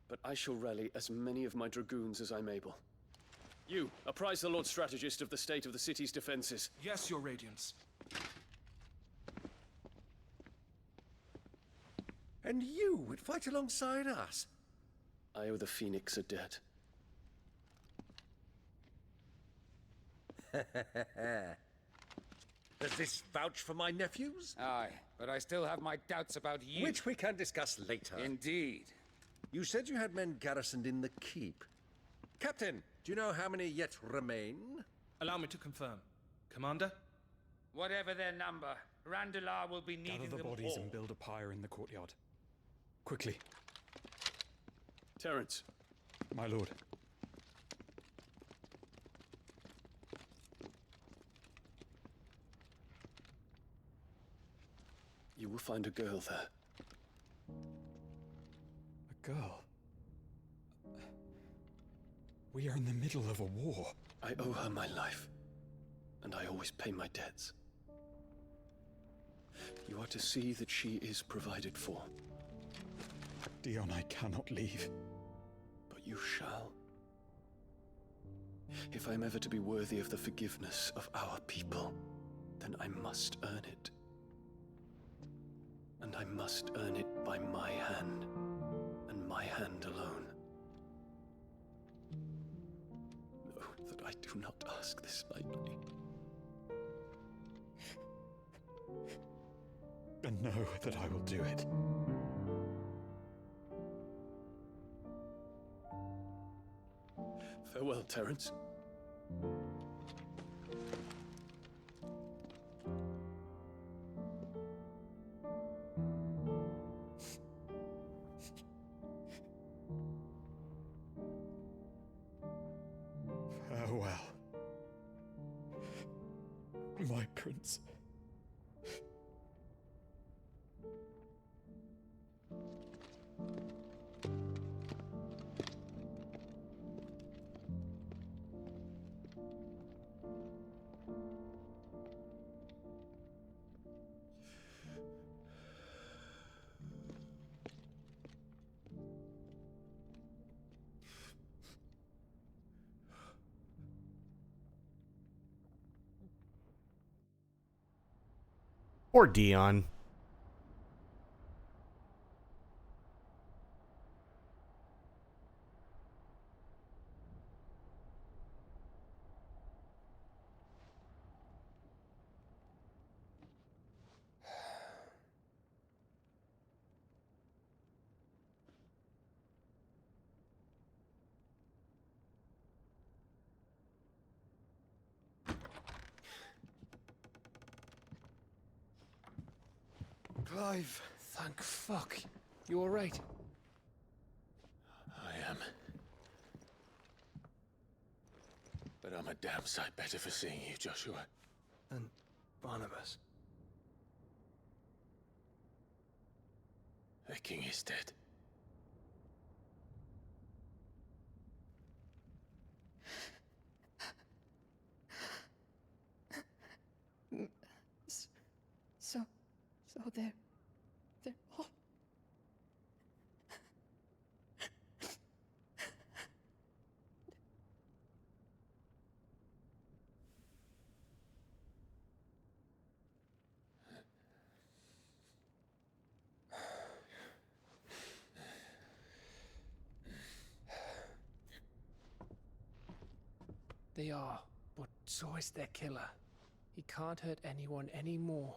but I shall rally as many of my dragoons as I'm able. You, apprise the Lord Strategist of the state of the city's defenses. Yes, Your Radiance. And you would fight alongside us? I owe the Phoenix a debt. Does this vouch for my nephews? Aye, but I still have my doubts about you. Which we can discuss later. Indeed. You said you had men garrisoned in the keep. Captain, do you know how many yet remain? Allow me to confirm. Commander? Whatever their number, Randalar will be needing Gather the them bodies all. and build a pyre in the courtyard. Quickly. Terence. My lord. You will find a girl there. A girl? We are in the middle of a war. I owe her my life, and I always pay my debts. You are to see that she is provided for. Dion, I cannot leave. But you shall. If I'm ever to be worthy of the forgiveness of our people, then I must earn it. And I must earn it by my hand, and my hand alone. Know that I do not ask this lightly. And know that I will do it. Farewell, Terence. Farewell, my prince. Or Dion. Clive. Thank fuck. You alright? I am. But I'm a damn sight better for seeing you, Joshua. And Barnabas. The king is dead. So they're all... they are, but so is their killer. He can't hurt anyone anymore.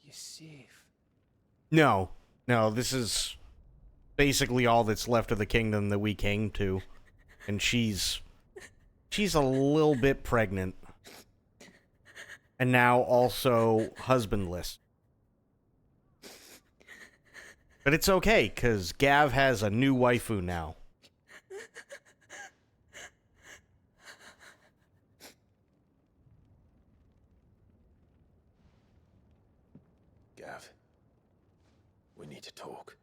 You're safe. No, this is basically all that's left of the kingdom that we came to. And she's a little bit pregnant. And now also husbandless. But it's okay, because Gav has a new waifu now. Gav, we need to talk.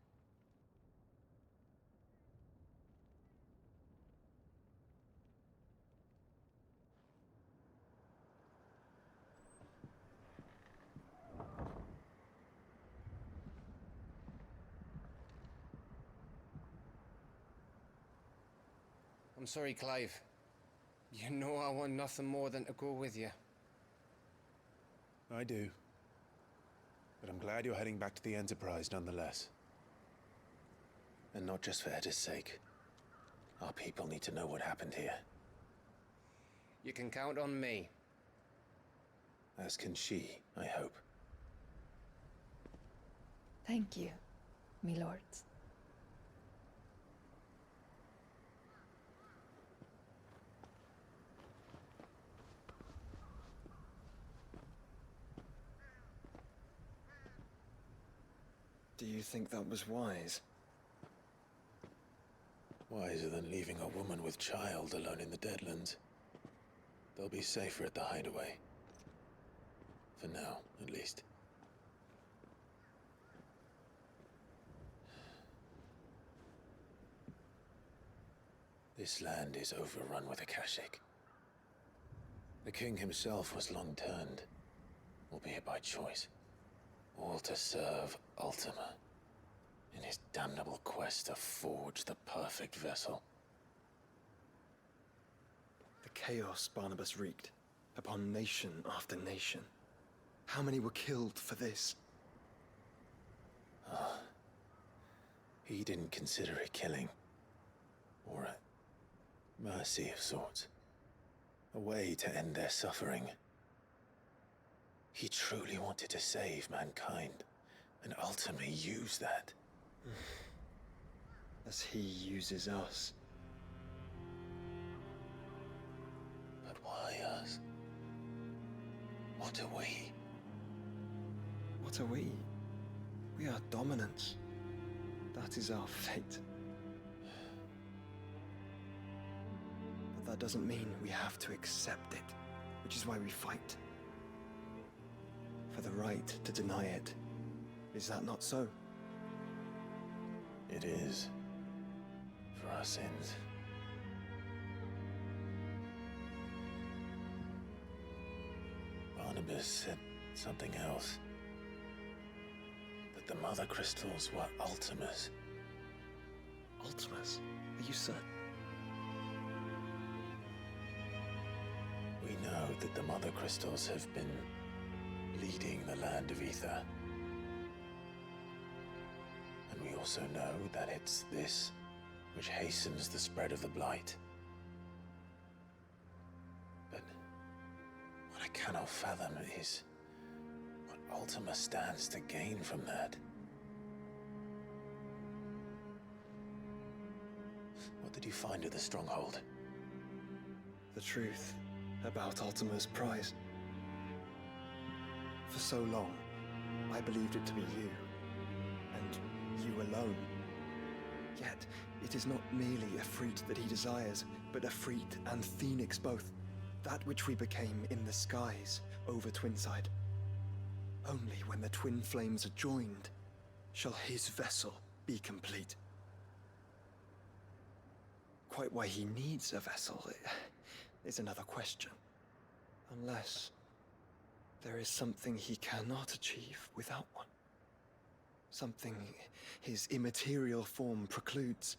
I'm sorry, Clive. You know I want nothing more than to go with you. I do. But I'm glad you're heading back to the Enterprise nonetheless. And not just for Etta's sake. Our people need to know what happened here. You can count on me. As can she, I hope. Thank you, me lords. Do you think that was wise? Wiser than leaving a woman with child alone in the Deadlands. They'll be safer at the hideaway. For now, at least. This land is overrun with Akashic. The king himself was long turned, albeit by choice. All to serve Ultima, in his damnable quest to forge the perfect vessel. The chaos Barnabas wreaked upon nation after nation. How many were killed for this? He didn't consider it killing. Or a mercy of sorts. A way to end their suffering. He truly wanted to save mankind, and ultimately use that. As he uses us. But why us? What are we? What are we? We are dominance. That is our fate. But that doesn't mean we have to accept it, which is why we fight. For the right to deny it. Is that not so? It is. For our sins. Barnabas said something else. That the Mother Crystals were Ultimas. Ultimas? Are you certain? We know that the Mother Crystals have been leading the land of Ether. And we also know that it's this which hastens the spread of the Blight. But what I cannot fathom is what Ultima stands to gain from that. What did you find at the Stronghold? The truth about Ultima's prize. For so long, I believed it to be you, and you alone. Yet, it is not merely a fruit that he desires, but a fruit and phoenix both. That which we became in the skies over Twinside. Only when the twin flames are joined, shall his vessel be complete. Quite why he needs a vessel is another question. Unless there is something he cannot achieve without one. Something his immaterial form precludes.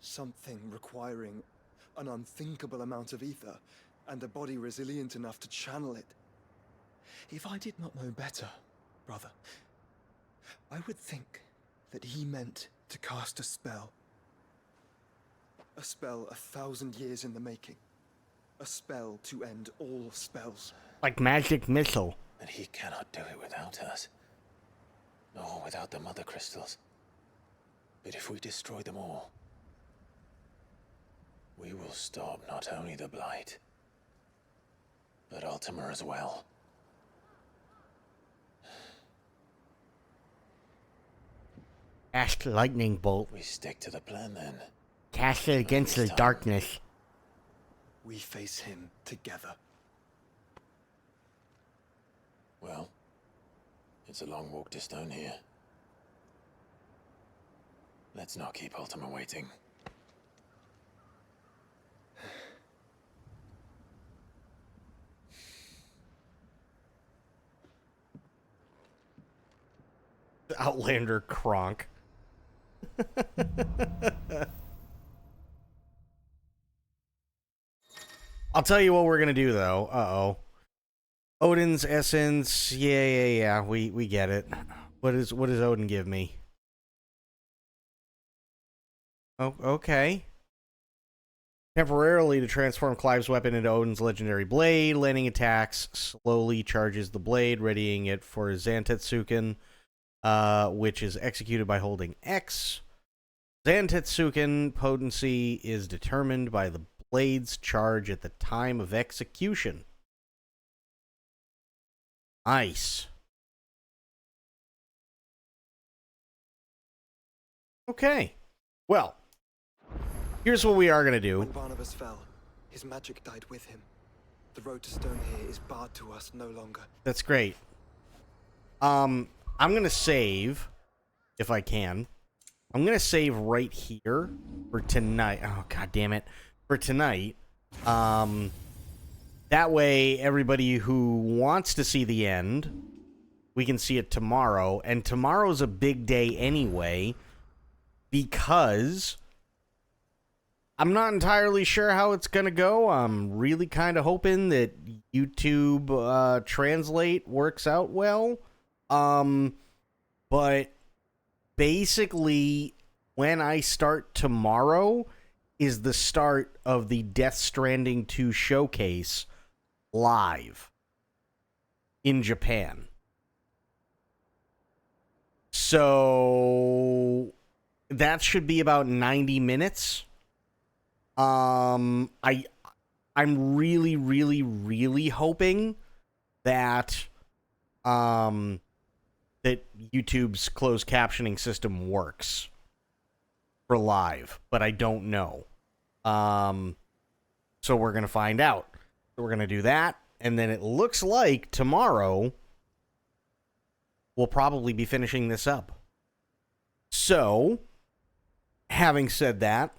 Something requiring an unthinkable amount of ether and a body resilient enough to channel it. If I did not know better, brother, I would think that he meant to cast a spell. A spell 1,000 years in the making. A spell to end all spells. Like magic missile. And he cannot do it without us. Nor without the mother crystals. But if we destroy them all, we will stop not only the Blight, but Ultima as well. Cast lightning bolt. We stick to the plan then. Cast it against the darkness. We face him together. Well, it's a long walk to Stone here. Let's not keep Ultima waiting. Outlander Kronk. I'll tell you what we're gonna do though. Uh-oh. Odin's essence. Yeah. We get it. What does Odin give me? Oh, okay. Temporarily to transform Clive's weapon into Odin's legendary blade. Landing attacks slowly charges the blade, readying it for Zantetsuken, which is executed by holding X. Zantetsuken potency is determined by the blade's charge at the time of execution. Nice. Okay. Well, here's what we are going to do. When Barnabas fell, his magic died with him. The road to Stone here is barred to us no longer. That's great. I'm going to save, if I can. I'm going to save right here for tonight. Oh, God damn it. For tonight. That way, everybody who wants to see the end, we can see it tomorrow. And tomorrow's a big day anyway, because I'm not entirely sure how it's going to go. I'm really kind of hoping that YouTube Translate works out well. But basically, when I start tomorrow is the start of the Death Stranding 2 showcase live in Japan. So that should be about 90 minutes. I'm really, really, really hoping that that YouTube's closed captioning system works for live, but I don't know. So we're gonna find out. So we're gonna do that, and then it looks like tomorrow we'll probably be finishing this up. So, having said that,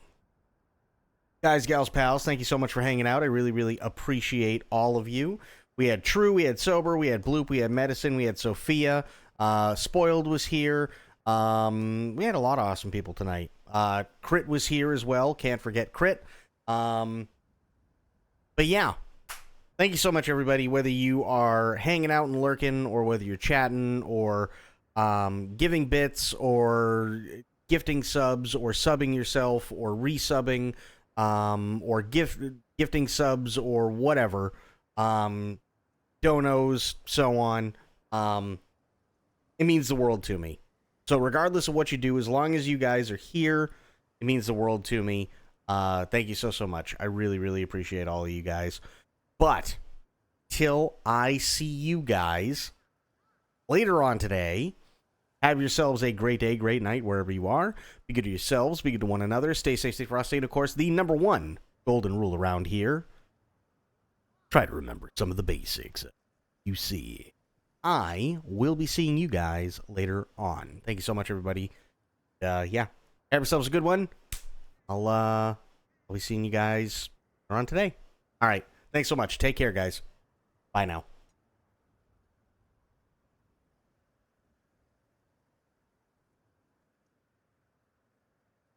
guys, gals, pals, thank you so much for hanging out. I really, really appreciate all of you. We had True, we had Sober, we had Bloop, we had Medicine, we had Sophia. Spoiled was here. We had a lot of awesome people tonight. Crit was here as well. Can't forget Crit. But yeah, thank you so much, everybody. Whether you are hanging out and lurking, or whether you're chatting, or giving bits, or gifting subs, or subbing yourself, or resubbing, or gifting subs, or whatever, donos, so on. It means the world to me. So regardless of what you do, as long as you guys are here, it means the world to me. Thank you so much. I really, really appreciate all of you guys. But till I see you guys later on today, have yourselves a great day, great night, wherever you are. Be good to yourselves, be good to one another. Stay safe, stay frosty, and of course, the number one golden rule around here: try to remember some of the basics. You see, I will be seeing you guys later on. Thank you so much, everybody. Yeah, have yourselves a good one. I'll be seeing you guys later on today. All right, thanks so much. Take care, guys. Bye now.